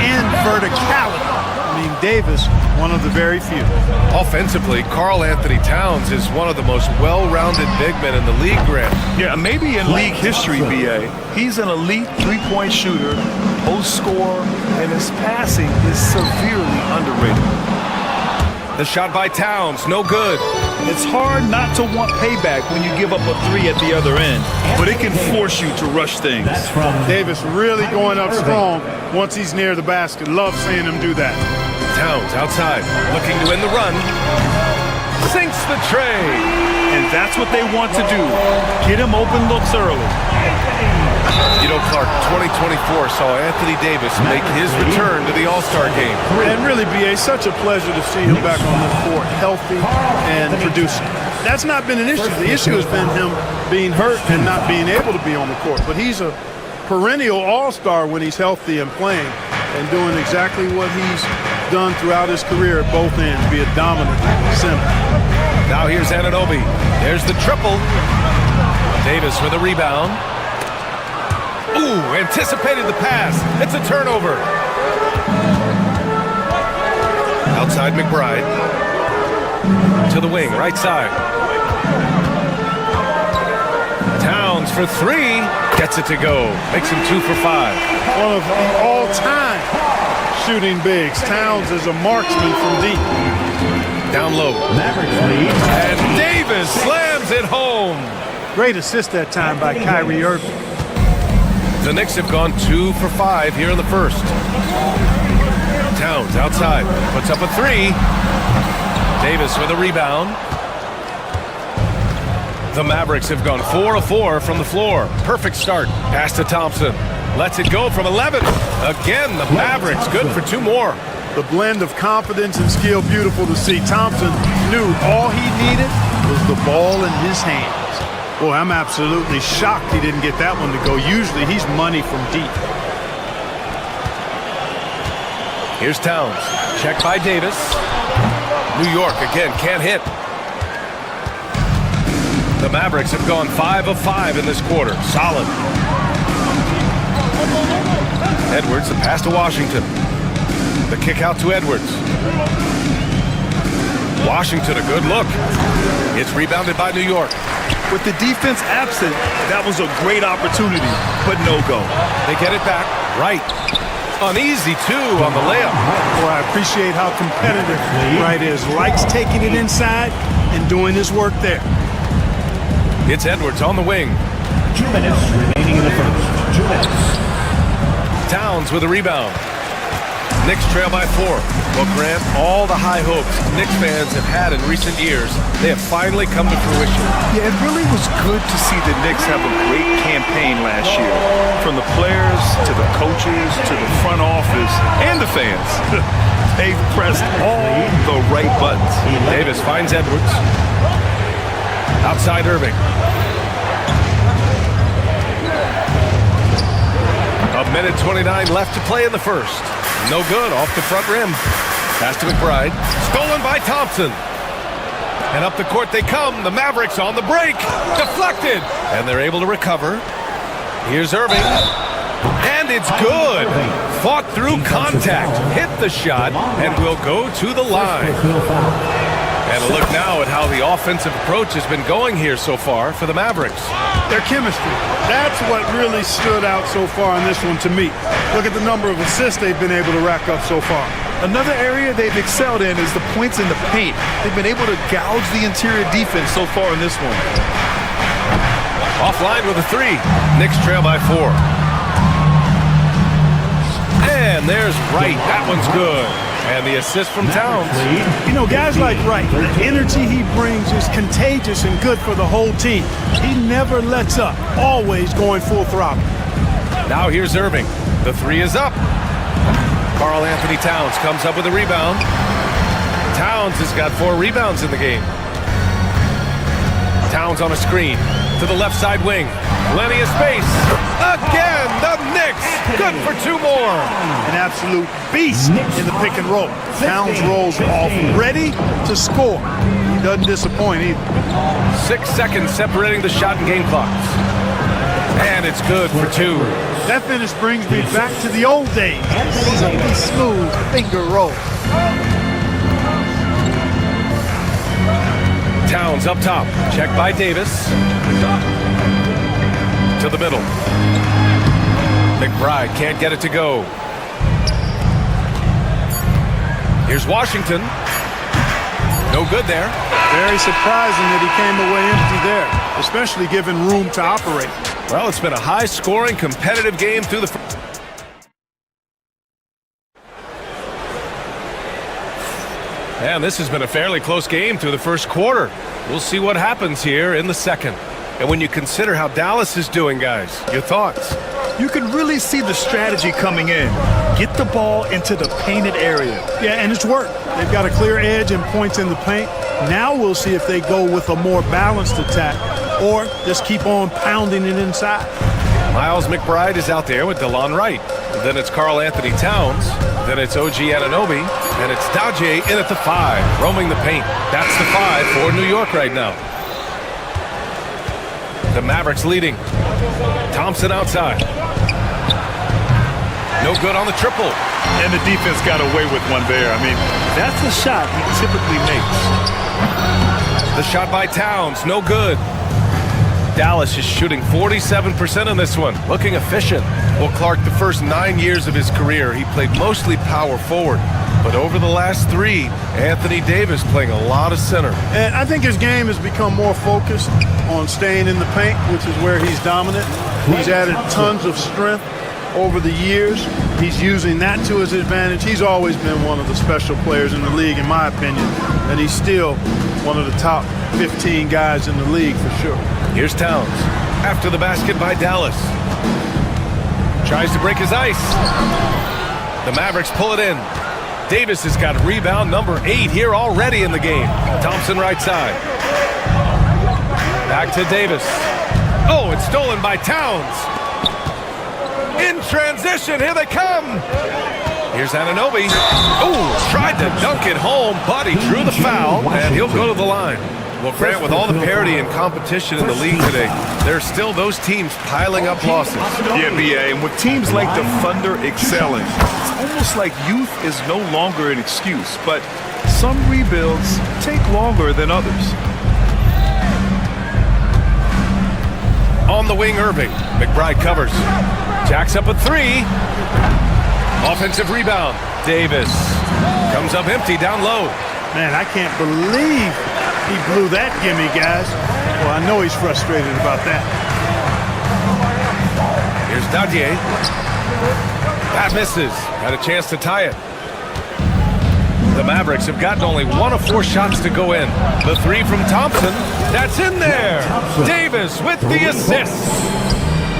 and verticality. I mean, Davis, one of the very few. Offensively, Karl Anthony Towns is one of the most well-rounded big men in the league, Grant. Yeah, maybe in league history, BA. He's an elite three-point shooter, post scorer, and his passing is severely underrated. The shot by Towns, no good. It's hard not to want payback when you give up a three at the other end, but it can force you to rush things. Davis really going up strong once he's near the basket. Love seeing him do that. Towns outside, looking to win the run. Sinks the tray. And that's what they want to do. Get him open looks early. You know, Clark, 2024 saw Anthony Davis make his return to the All-Star game. And really, BA, such a pleasure to see him back on the court, healthy and producing. That's not been an issue. The issue has been him being hurt and not being able to be on the court. But he's a perennial all-star when he's healthy and playing and doing exactly what he's done throughout his career at both ends, be a dominant center. Now here's Anunoby. There's the triple. Davis for the rebound. Ooh, anticipated the pass. It's a turnover. Outside McBride. To the wing, right side. Towns for three. Gets it to go. Makes him 2 for 5. One of the all-time shooting bigs. Towns is a marksman from deep. Down low. And Davis slams it home. Great assist that time by Kyrie Irving. The Knicks have gone 2 for 5 here in the first. Towns outside, puts up a three. Davis with a rebound. The Mavericks have gone 4 of 4 from the floor. Perfect start. Pass to Thompson. Lets it go from 11. Again, the Mavericks good for 2 more. The blend of confidence and skill, beautiful to see. Thompson knew all he needed was the ball in his hands. Boy, I'm absolutely shocked he didn't get that one to go. Usually he's money from deep. Here's Towns. Check by Davis. New York again can't hit. The Mavericks have gone 5 of 5 in this quarter. Solid. Edwards, the pass to Washington. The kick out to Edwards. Washington, a good look. It's rebounded by New York. With the defense absent, that was a great opportunity, but no go. They get it back. Right. Uneasy, too, on the layup. Boy, I appreciate how competitive Wright is. Likes taking it inside and doing his work there. It's Edwards on the wing. 2 minutes remaining in the first. 2 minutes. Towns with a rebound. Knicks trail by 4. Well, Grant, all the high hopes Knicks fans have had in recent years, they have finally come to fruition. Yeah, it really was good to see the Knicks have a great campaign last year. From the players, to the coaches, to the front office, and the fans. They've pressed all the right buttons. Davis finds Edwards. Outside Irving. A minute 29 left to play in the first. No good, off the front rim. Pass to McBride. Stolen by Thompson. And up the court they come. The Mavericks on the break. Deflected. And they're able to recover. Here's Irving. And it's good. Fought through contact. Hit the shot and will go to the line. And a look now at how the offensive approach has been going here so far for the Mavericks. Their chemistry. That's what really stood out so far in this one to me. Look at the number of assists they've been able to rack up so far. Another area they've excelled in is the points in the paint. They've been able to gouge the interior defense so far in this one. Offline with a three. Knicks trail by 4. And there's Wright. That one's good. And the assist from Towns. You know, guys like Wright, the energy he brings is contagious and good for the whole team. He never lets up, always going full throttle. Now here's Irving. The three is up. Karl Anthony Towns comes up with a rebound. Towns has got 4 rebounds in the game. Towns on a screen to the left side wing. Plenty of space. Again, the Knicks. Good for 2 more. An absolute beast in the pick and roll. Towns rolls off ready to score. He doesn't disappoint either. 6 seconds separating the shot and game clocks. And it's good for 2. That finish brings me back to the old days. Silky smooth finger roll. Towns up top. Check by Davis. To the middle. McBride can't get it to go. Here's Washington. No good there. Very surprising that he came away empty there, especially given room to operate. Well, it's been a high-scoring, competitive game through the And this has been a fairly close game through the first quarter. We'll see what happens here in the second. And when you consider how Dallas is doing, guys, your thoughts? You can really see the strategy coming in. Get the ball into the painted area. Yeah, and it's worked. They've got a clear edge and points in the paint. Now we'll see if they go with a more balanced attack or just keep on pounding it inside. Miles McBride is out there with DeLon Wright. Then it's Karl Anthony Towns. Then it's OG Anunoby. And it's Daje in at the 5, roaming the paint. That's the 5 for New York right now. The Mavericks leading. Thompson outside. No good on the triple. And the defense got away with one there. I mean, that's the shot he typically makes. The shot by Towns, no good. Dallas is shooting 47% in this one, looking efficient. Well, Clark, the first 9 years of his career, he played mostly power forward. But over the last 3, Anthony Davis playing a lot of center. And I think his game has become more focused on staying in the paint, which is where he's dominant. He's added tons of strength over the years. He's using that to his advantage. He's always been one of the special players in the league, in my opinion. And he's still one of the top 15 guys in the league for sure. Here's Towns. After the basket by Dallas. Tries to break his ice. The Mavericks pull it in. Davis has got rebound number 8 here already in the game. Thompson right side. Back to Davis. Oh, it's stolen by Towns. In transition, here they come. Here's Anunoby. Oh, tried to dunk it home, but he drew the foul, and he'll go to the line. Well, Grant, with all the parity and competition in the league today, there's still those teams piling up losses. Yeah, BA, and with teams like the Thunder excelling, it's almost like youth is no longer an excuse, but some rebuilds take longer than others. On the wing, Irving. McBride covers. Jacks up a 3. Offensive rebound. Davis comes up empty down low. Man, I can't believe he blew that gimme, guys. Well, I know he's frustrated about that. Here's Daje. That misses. Had a chance to tie it. The Mavericks have gotten only 1 of 4 shots to go in. The 3 from Thompson. That's in there. Davis with the assist.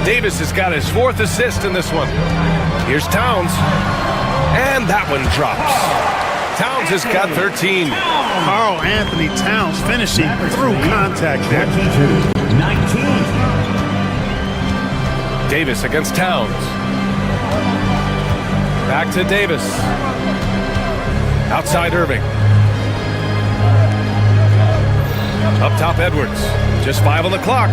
Davis has got his 4th assist in this one. Here's Towns. And that one drops. Towns has got 13. Carl Anthony Towns finishing through contact there. 19. Davis against Towns. Back to Davis. Outside Irving. Up top Edwards. Just 5 on the clock.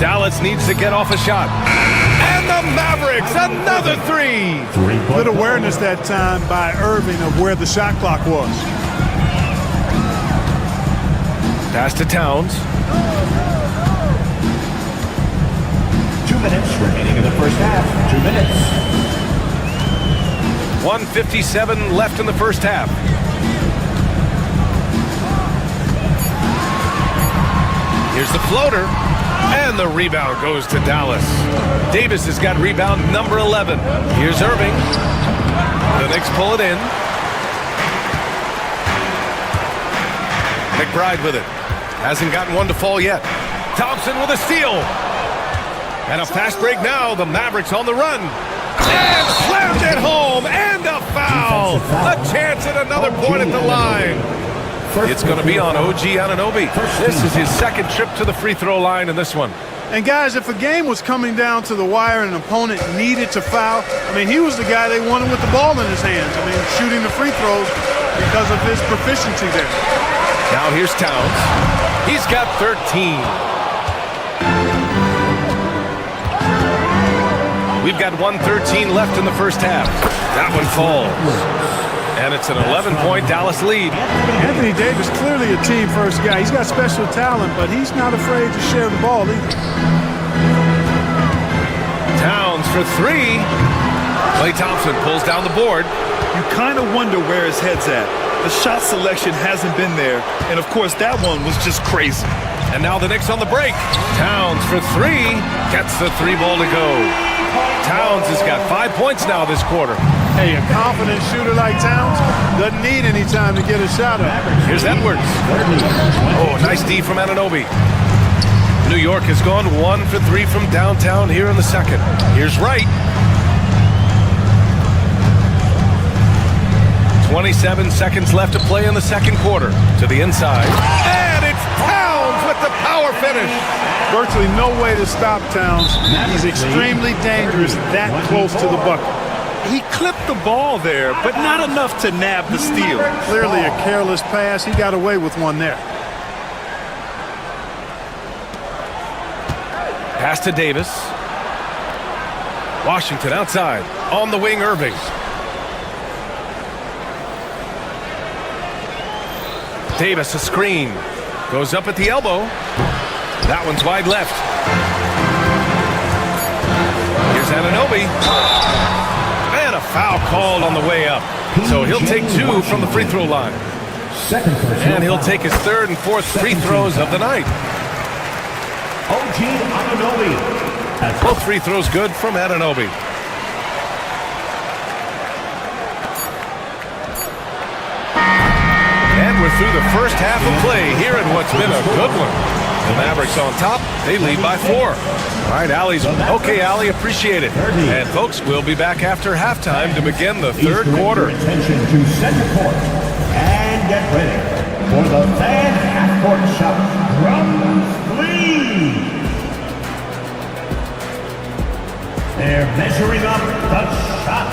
Dallas needs to get off a shot. And the Mavericks, another 3. Good awareness that time by Irving of where the shot clock was. Pass to Towns. 2 minutes remaining in the first half. 2 minutes. 1:57 left in the first half. Here's the floater. And the rebound goes to Dallas. Davis has got rebound number 11. Here's Irving. The Knicks pull it in. McBride with it. Hasn't gotten one to fall yet. Thompson with a steal. And a fast break now. The Mavericks on the run. And slammed it home. And a foul. A chance at another point at the line. It's going to be on OG Anunoby. This is his second trip to the free throw line in this one. And guys, if a game was coming down to the wire and an opponent needed to foul, I mean, he was the guy they wanted with the ball in his hands. I mean, shooting the free throws because of his proficiency there. Now here's Towns. He's got 13. We've got 1:13 left in the first half. That one falls. And it's an 11-point Dallas lead. Anthony Davis, clearly a team-first guy. He's got special talent, but he's not afraid to share the ball either. Towns for 3. Klay Thompson pulls down the board. You kind of wonder where his head's at. The shot selection hasn't been there, and of course that one was just crazy. And now the Knicks on the break. Towns for 3. Gets the 3 ball to go. Towns has got 5 points now this quarter. Hey, a confident shooter like Towns doesn't need any time to get a shot up. Here's Edwards. Oh, nice D from Anunoby. New York has gone 1 for 3 from downtown here in the second. Here's Wright. 27 seconds left to play in the second quarter. To the inside. And it's Towns with the power finish. Virtually no way to stop Towns. He's extremely dangerous that close to the bucket. He clipped the ball there, but not enough to nab the steal. Clearly a careless pass. He got away with one there. Pass to Davis. Washington outside. On the wing, Irving. Davis, a screen. Goes up at the elbow. That one's wide left. Here's Anunoby. And a foul called on the way up. So he'll take 2 from the free throw line. And he'll take his 3rd and 4th free throws of the night. OG Anunoby. Both free throws good from Anunoby. And we're through the first half of play here in what's been a good one. The Mavericks on top. They lead by 4. All right, Allie's okay, Allie, appreciate it. And folks, we'll be back after halftime to begin the third quarter. Attention to center court and get ready for the fan half-court shot. Drums, please. They're measuring up the shot.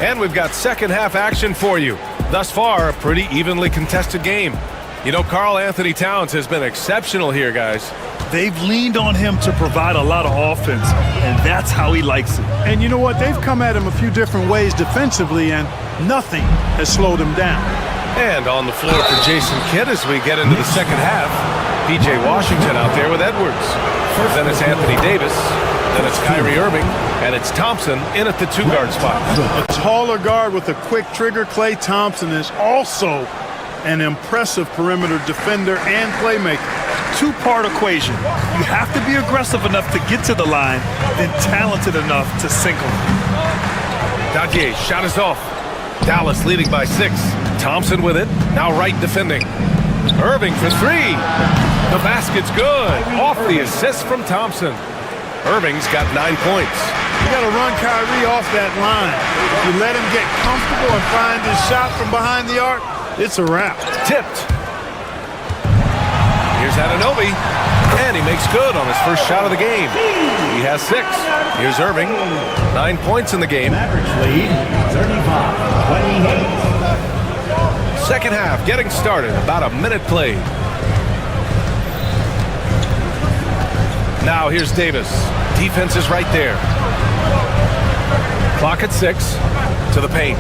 And we've got second half action for you. Thus far, a pretty evenly contested game. You know, Carl Anthony Towns has been exceptional here, guys. They've leaned on him to provide a lot of offense, and that's how he likes it. And you know what? They've come at him a few different ways defensively, and nothing has slowed him down. And on the floor for Jason Kidd as we get into the second half. P.J. Washington out there with Edwards. Then it's Anthony Davis. Then it's Kyrie Irving. And it's Thompson in at the 2-guard spot. A taller guard with a quick trigger. Klay Thompson is also an impressive perimeter defender and playmaker. Two-part equation. You have to be aggressive enough to get to the line, then talented enough to sink them. Dadier, shot is off. Dallas leading by 6. Thompson with it. Now Wright defending. Irving for 3. The basket's good. Off the assist from Thompson. Irving's got 9 points. You got to run Kyrie off that line. If you let him get comfortable and find his shot from behind the arc, it's a wrap. Tipped. Here's Anunoby, and he makes good on his first shot of the game. He has 6. Here's Irving, 9 points in the game. Mavericks lead 35-28. Second half getting started, about a minute played. Now here's Davis. Defense is right there. Clock at 6 to the paint.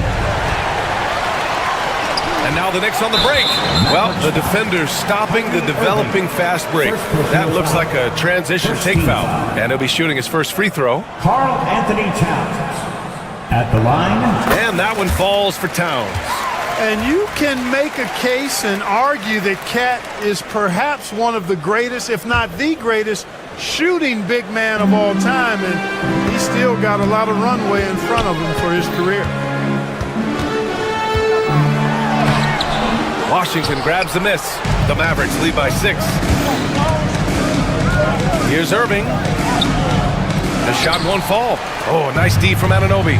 And now the Knicks on the break. Well, the defender's stopping the developing fast break. That looks like a transition take foul. And he'll be shooting his first free throw. Karl Anthony Towns at the line. And that one falls for Towns. And you can make a case and argue that Cat is perhaps one of the greatest, if not the greatest, shooting big man of all time. And he's still got a lot of runway in front of him for his career. Washington grabs the miss. The Mavericks lead by 6. Here's Irving. The shot won't fall. Oh, nice D from Anunoby.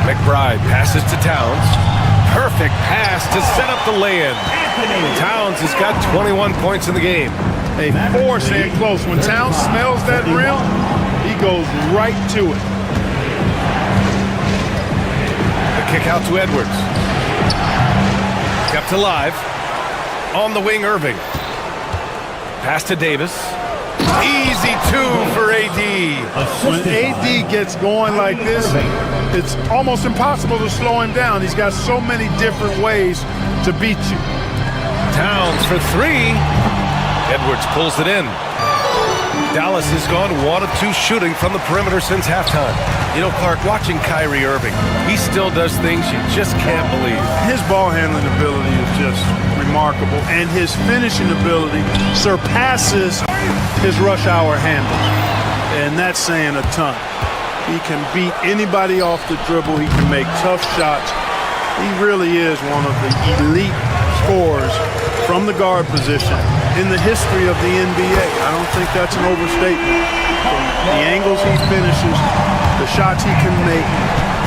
McBride passes to Towns. Perfect pass to set up the lay-in. Towns has got 21 points in the game. Hey, force in close. When Towns smells that rim, he goes right to it. The kick out to Edwards. Kept alive. On the wing, Irving. Pass to Davis. Easy 2 for AD. When AD gets going like this, it's almost impossible to slow him down. He's got so many different ways to beat you. Towns for 3. Edwards pulls it in. Dallas has gone 1 of 2 shooting from the perimeter since halftime. You know, Clark, watching Kyrie Irving, he still does things you just can't believe. His ball handling ability is just remarkable, and his finishing ability surpasses his rush hour handle, and that's saying a ton. He can beat anybody off the dribble. He can make tough shots. He really is one of the elite scorers from the guard position in the history of the NBA. I don't think that's an overstatement. From the angles he finishes, the shots he can make,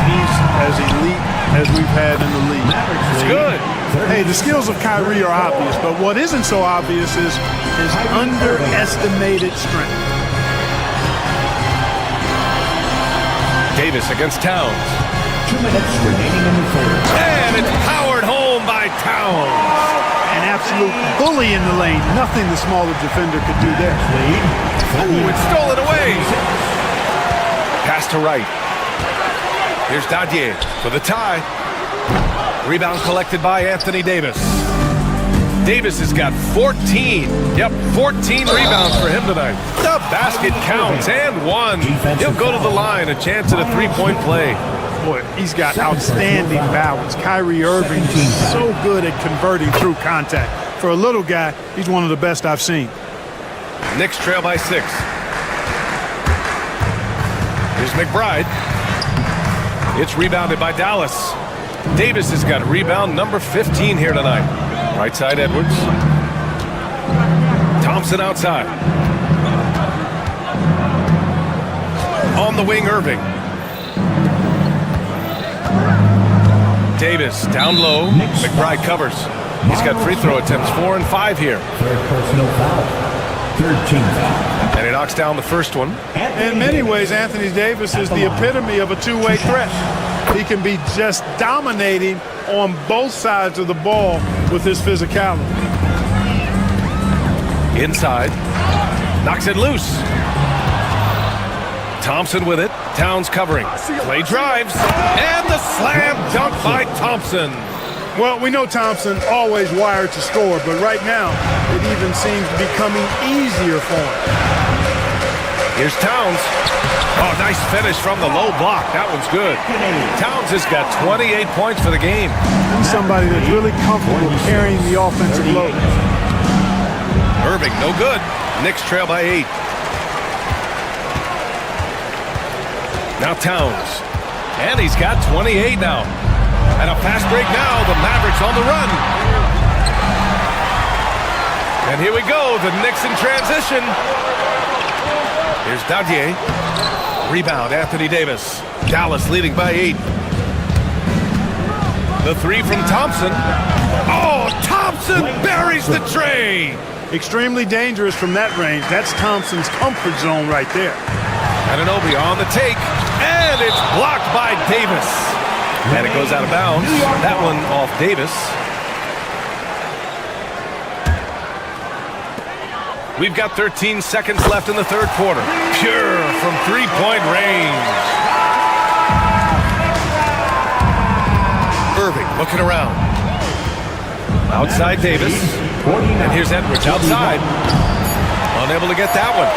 he's as elite as we've had in the league. It's good. Hey, the skills of Kyrie are obvious, but what isn't so obvious is his underestimated strength. Davis against Towns. 2 minutes remaining in the third. And it's powered home by Towns. An absolute bully in the lane. Nothing the smaller defender could do there. Ooh, it's stolen away. Pass to Wright. Here's Dadier for the tie. Rebound collected by Anthony Davis. Davis has got 14. Yep, 14 rebounds for him tonight. The basket counts and 1. He'll go to the line, a chance at a 3-point play. Boy, he's got outstanding balance. Kyrie Irving is so good at converting through contact. For a little guy, he's one of the best I've seen. Knicks trail by 6. Here's McBride. It's rebounded by Dallas. Davis has got rebound number 15 here tonight. Right side, Edwards. Thompson outside. On the wing, Irving. Davis down low. McBride covers. He's got free throw attempts 4 and 5 here. Third personal foul. Third team foul. And he knocks down the first one. In many ways, Anthony Davis is the epitome of a two-way threat. He can be just dominating on both sides of the ball with his physicality. Inside. Knocks it loose. Thompson with it. Towns covering. Play drives. And the slam dunk by Thompson. Well, we know Thompson always wired to score, but right now it even seems to be coming easier for him. Here's Towns. Oh, nice finish from the low block. That one's good. Towns has got 28 points for the game. He's somebody that's really comfortable carrying the offensive load. Irving, no good. Knicks trail by 8. Now Towns. And he's got 28 now. And a fast break now. The Mavericks on the run. And here we go, the Knicks in transition. Here's Dadier. Rebound, Anthony Davis. Dallas leading by 8. The three from Thompson. Oh, Thompson buries the tray. Extremely dangerous from that range. That's Thompson's comfort zone right there. Anunoby on the take, and it's blocked by Davis. And it goes out of bounds. That one off Davis. We've got 13 seconds left in the third quarter. Pure from three-point range. Irving looking around. Outside Davis. And here's Edwards outside. Unable to get that one.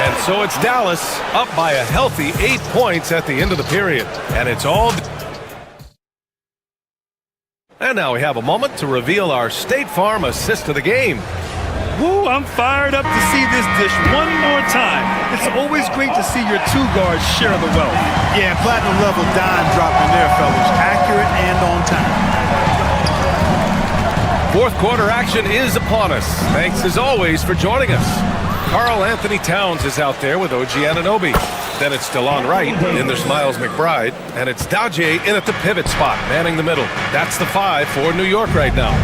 And so it's Dallas up by a healthy 8 points at the end of the period. And it's all... And now we have a moment to reveal our State Farm assist of the game. Woo, I'm fired up to see this dish one more time. It's always great to see your two guards share the wealth. Yeah, platinum level dime dropping there, fellas. Accurate and on time. Fourth quarter action is upon us. Thanks as always for joining us. Karl Anthony Towns is out there with OG Anunoby. Then it's DeLon Wright, and there's Miles McBride, and it's Dadier in at the pivot spot, manning the middle. That's the 5 for New York right now.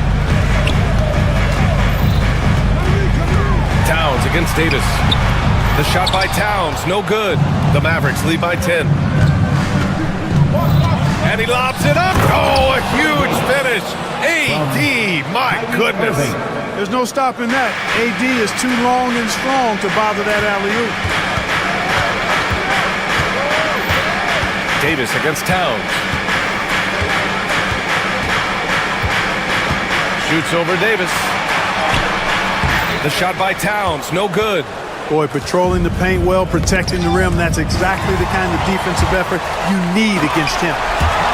Towns against Davis. The shot by Towns, no good. The Mavericks lead by 10. And he lobs it up. Oh, a huge finish. AD, my goodness. There's no stopping that. AD is too long and strong to bother that alley-oop. Davis against Towns. Shoots over Davis. The shot by Towns, no good. Boy, patrolling the paint well, protecting the rim, that's exactly the kind of defensive effort you need against him.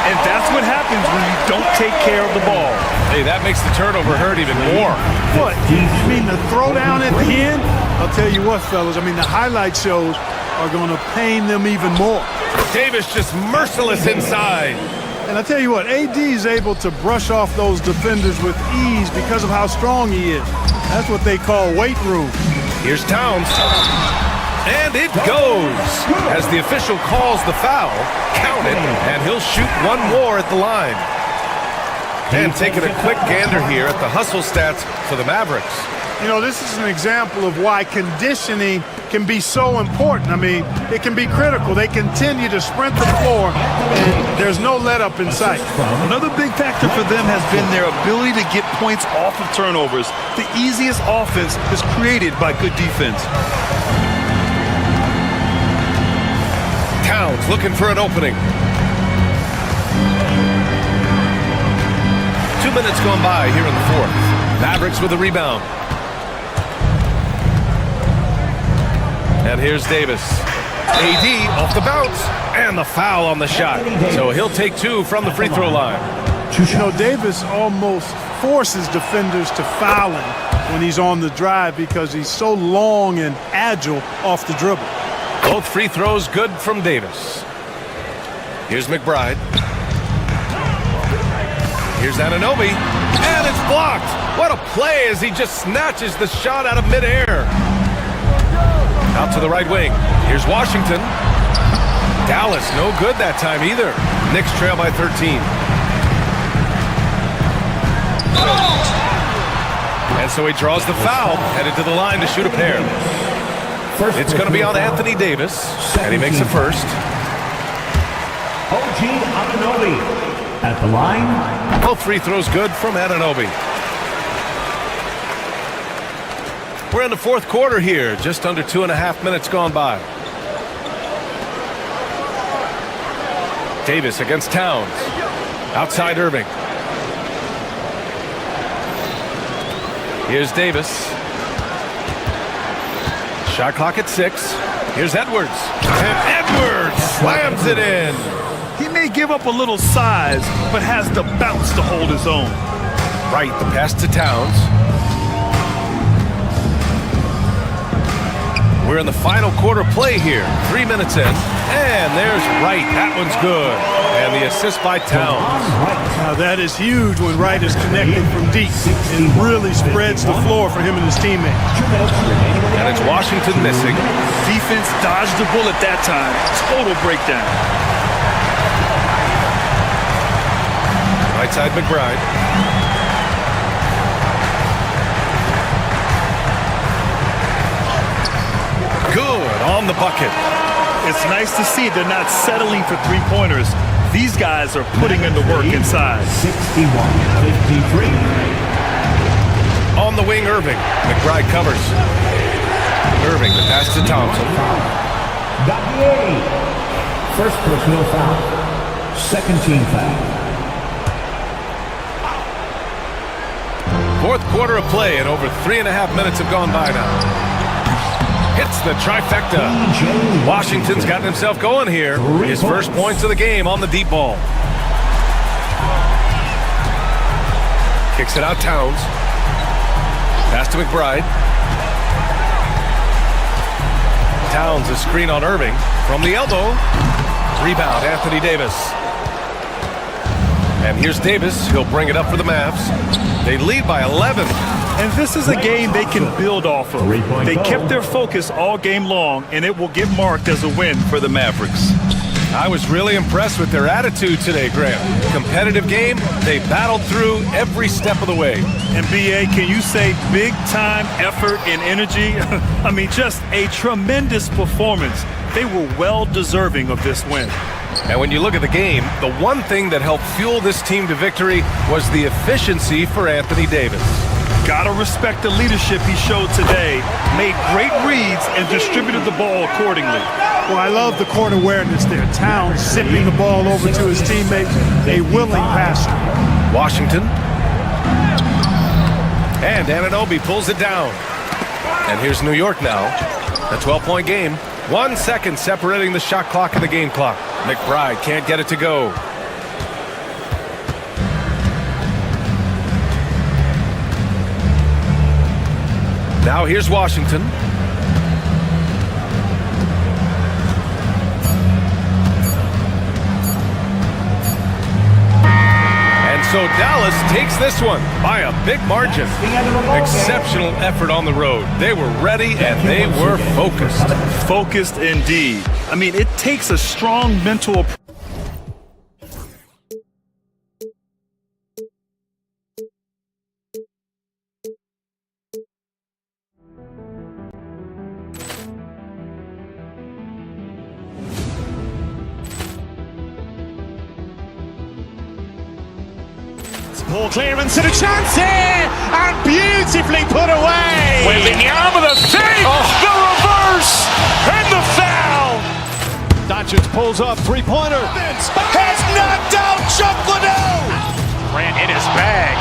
And that's what happens when you don't take care of the ball. Hey, that makes the turnover hurt even more. What? I mean, the throwdown at the end? I'll tell you what, fellas, I mean, the highlight shows are going to pain them even more. Davis just merciless inside. And I tell you what, AD is able to brush off those defenders with ease because of how strong he is. That's what they call weight room. Here's Towns. And it goes. As the official calls the foul, count it, and he'll shoot one more at the line. And taking a quick gander here at the hustle stats for the Mavericks. You know, this is an example of why conditioning can be so important. I mean, it can be critical. They continue to sprint the floor, and there's no let-up in sight. Another big factor for them has been their ability to get points off of turnovers. The easiest offense is created by good defense. Towns looking for an opening. 2 minutes gone by here in the fourth. Mavericks with a rebound. And here's Davis. AD off the bounce, and the foul on the shot. So he'll take 2 from the free throw line. You know, Davis almost forces defenders to foul him when he's on the drive because he's so long and agile off the dribble. Both free throws good from Davis. Here's McBride. Here's Anunoby, and it's blocked. What a play as he just snatches the shot out of midair. Out to the right wing. Here's Washington. Dallas, no good that time either. Knicks trail by 13. And so he draws the foul, headed to the line to shoot a pair. It's going to be on Anthony Davis, and he makes the first. OG Anunoby at the line. Both free throws good from Anunoby. We're in the fourth quarter here, just under 2.5 minutes gone by. Davis against Towns. Outside Irving. Here's Davis. Shot clock at 6. Here's Edwards. And Edwards slams it in. He may give up a little size, but has the bounce to hold his own. Right, the pass to Towns. We're in the final quarter play here. 3 minutes in. And there's Wright. That one's good. And the assist by Towns. Now that is huge when Wright is connected from deep. It really spreads the floor for him and his teammates. And it's Washington missing. Defense dodged the bullet that time. Total breakdown. Right side McBride. Good on the bucket. It's nice to see they're not settling for three-pointers. These guys are putting in the work inside. 61-53. On the wing, Irving. McBride covers. Irving, the pass to Thompson. Gagne. First personal foul. Second team foul. Fourth quarter of play, and over 3.5 minutes have gone by now. Hits the trifecta. Washington's gotten himself going here. His first points of the game on the deep ball. Kicks it out, Towns. Pass to McBride. Towns, a screen on Irving. From the elbow. Rebound, Anthony Davis. And here's Davis. He'll bring it up for the Mavs. They lead by 11. And this is a game they can build off of. They kept their focus all game long, and it will get marked as a win for the Mavericks. I was really impressed with their attitude today, Graham. Competitive game. They battled through every step of the way. And B.A., can you say big-time effort and energy? I mean, just a tremendous performance. They were well deserving of this win. And when you look at the game, the one thing that helped fuel this team to victory was the efficiency for Anthony Davis. Gotta respect the leadership he showed today. Made great reads and distributed the ball accordingly. Well, I love the court awareness there. Towns zipping the ball over to his teammates. A willing passer. Washington. And Anunoby pulls it down. And here's New York now. A 12-point game. 1 second separating the shot clock and the game clock. McBride can't get it to go. Now here's Washington. And so Dallas takes this one by a big margin. Exceptional effort on the road. They were ready and they were focused. Focused indeed. I mean, it takes a strong mental approach. Ball clearance and a chance here, and beautifully put away. Wembanyama the save, the reverse, and the foul. Doncic pulls up, three-pointer. Has knocked out Chuck Liddell. Grant in his bag.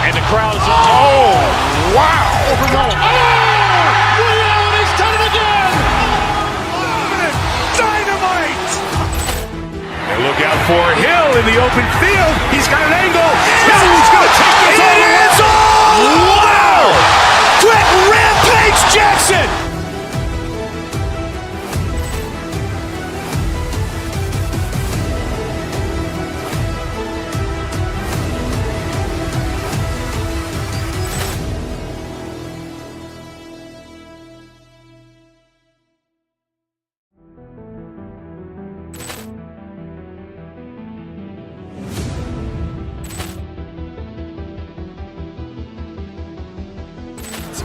And the crowd is, oh, wow. He's done it again. Dynamite. And look out for Hill in the open field. He's got an angle. Hill's going to take this all the way. Wow! Quick rampage Jackson.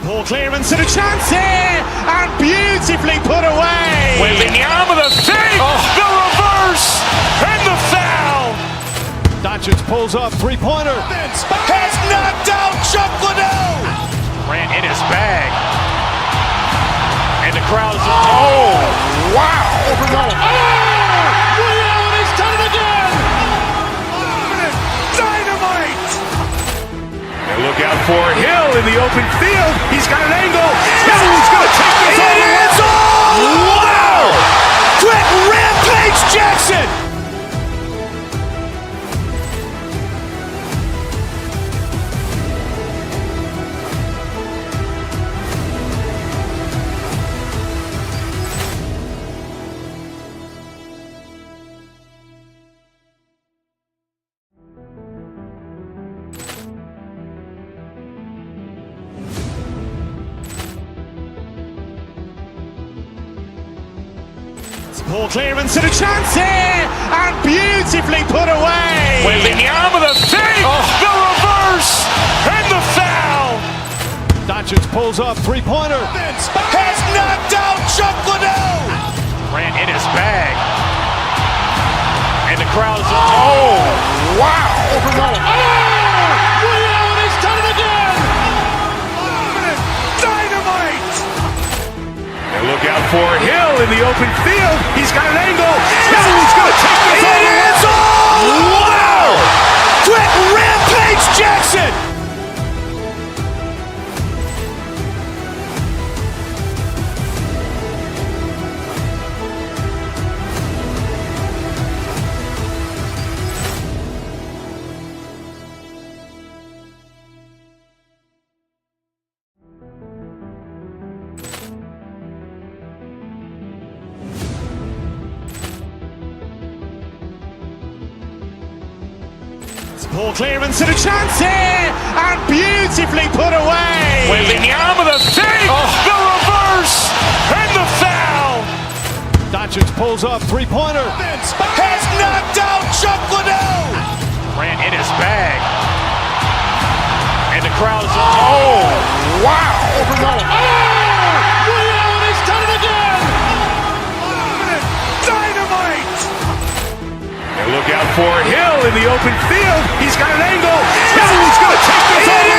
Ball clearance and a chance here, and beautifully put away. Wembanyama the save, the reverse, and the foul. Doncic pulls up, three-pointer. Has knocked out Chuck Liddell. Grant in his bag. And the crowd is, oh, wow. He's done it again. Dynamite. And look out for Hill in the open field. He's got an angle. Hill's going to take this all the way. Wow! Quick rampage Jackson. Poor clearance and a chance here, and beautifully put away. Wembanyama with a fake, the reverse, and the foul. Doncic pulls up, three-pointer. Has knocked out Chuck Liddell. Ran in his bag. And the crowd is, wow. He's done it again. Dynamite. And look out for Hill in the open field. He's got an angle. He's going to take this all the way. Wow. Quick Rampage Jackson. Poor clearance and a chance here, and beautifully put away. Wembanyama with a fake, the reverse, and the foul. Doncic pulls up, three-pointer. Has knocked out Chuck Liddell. Ran in his bag. And the crowd is, wow. He's done it again. Dynamite. And look out for Hill in the open field. He's got an angle. He's going to take this all the way.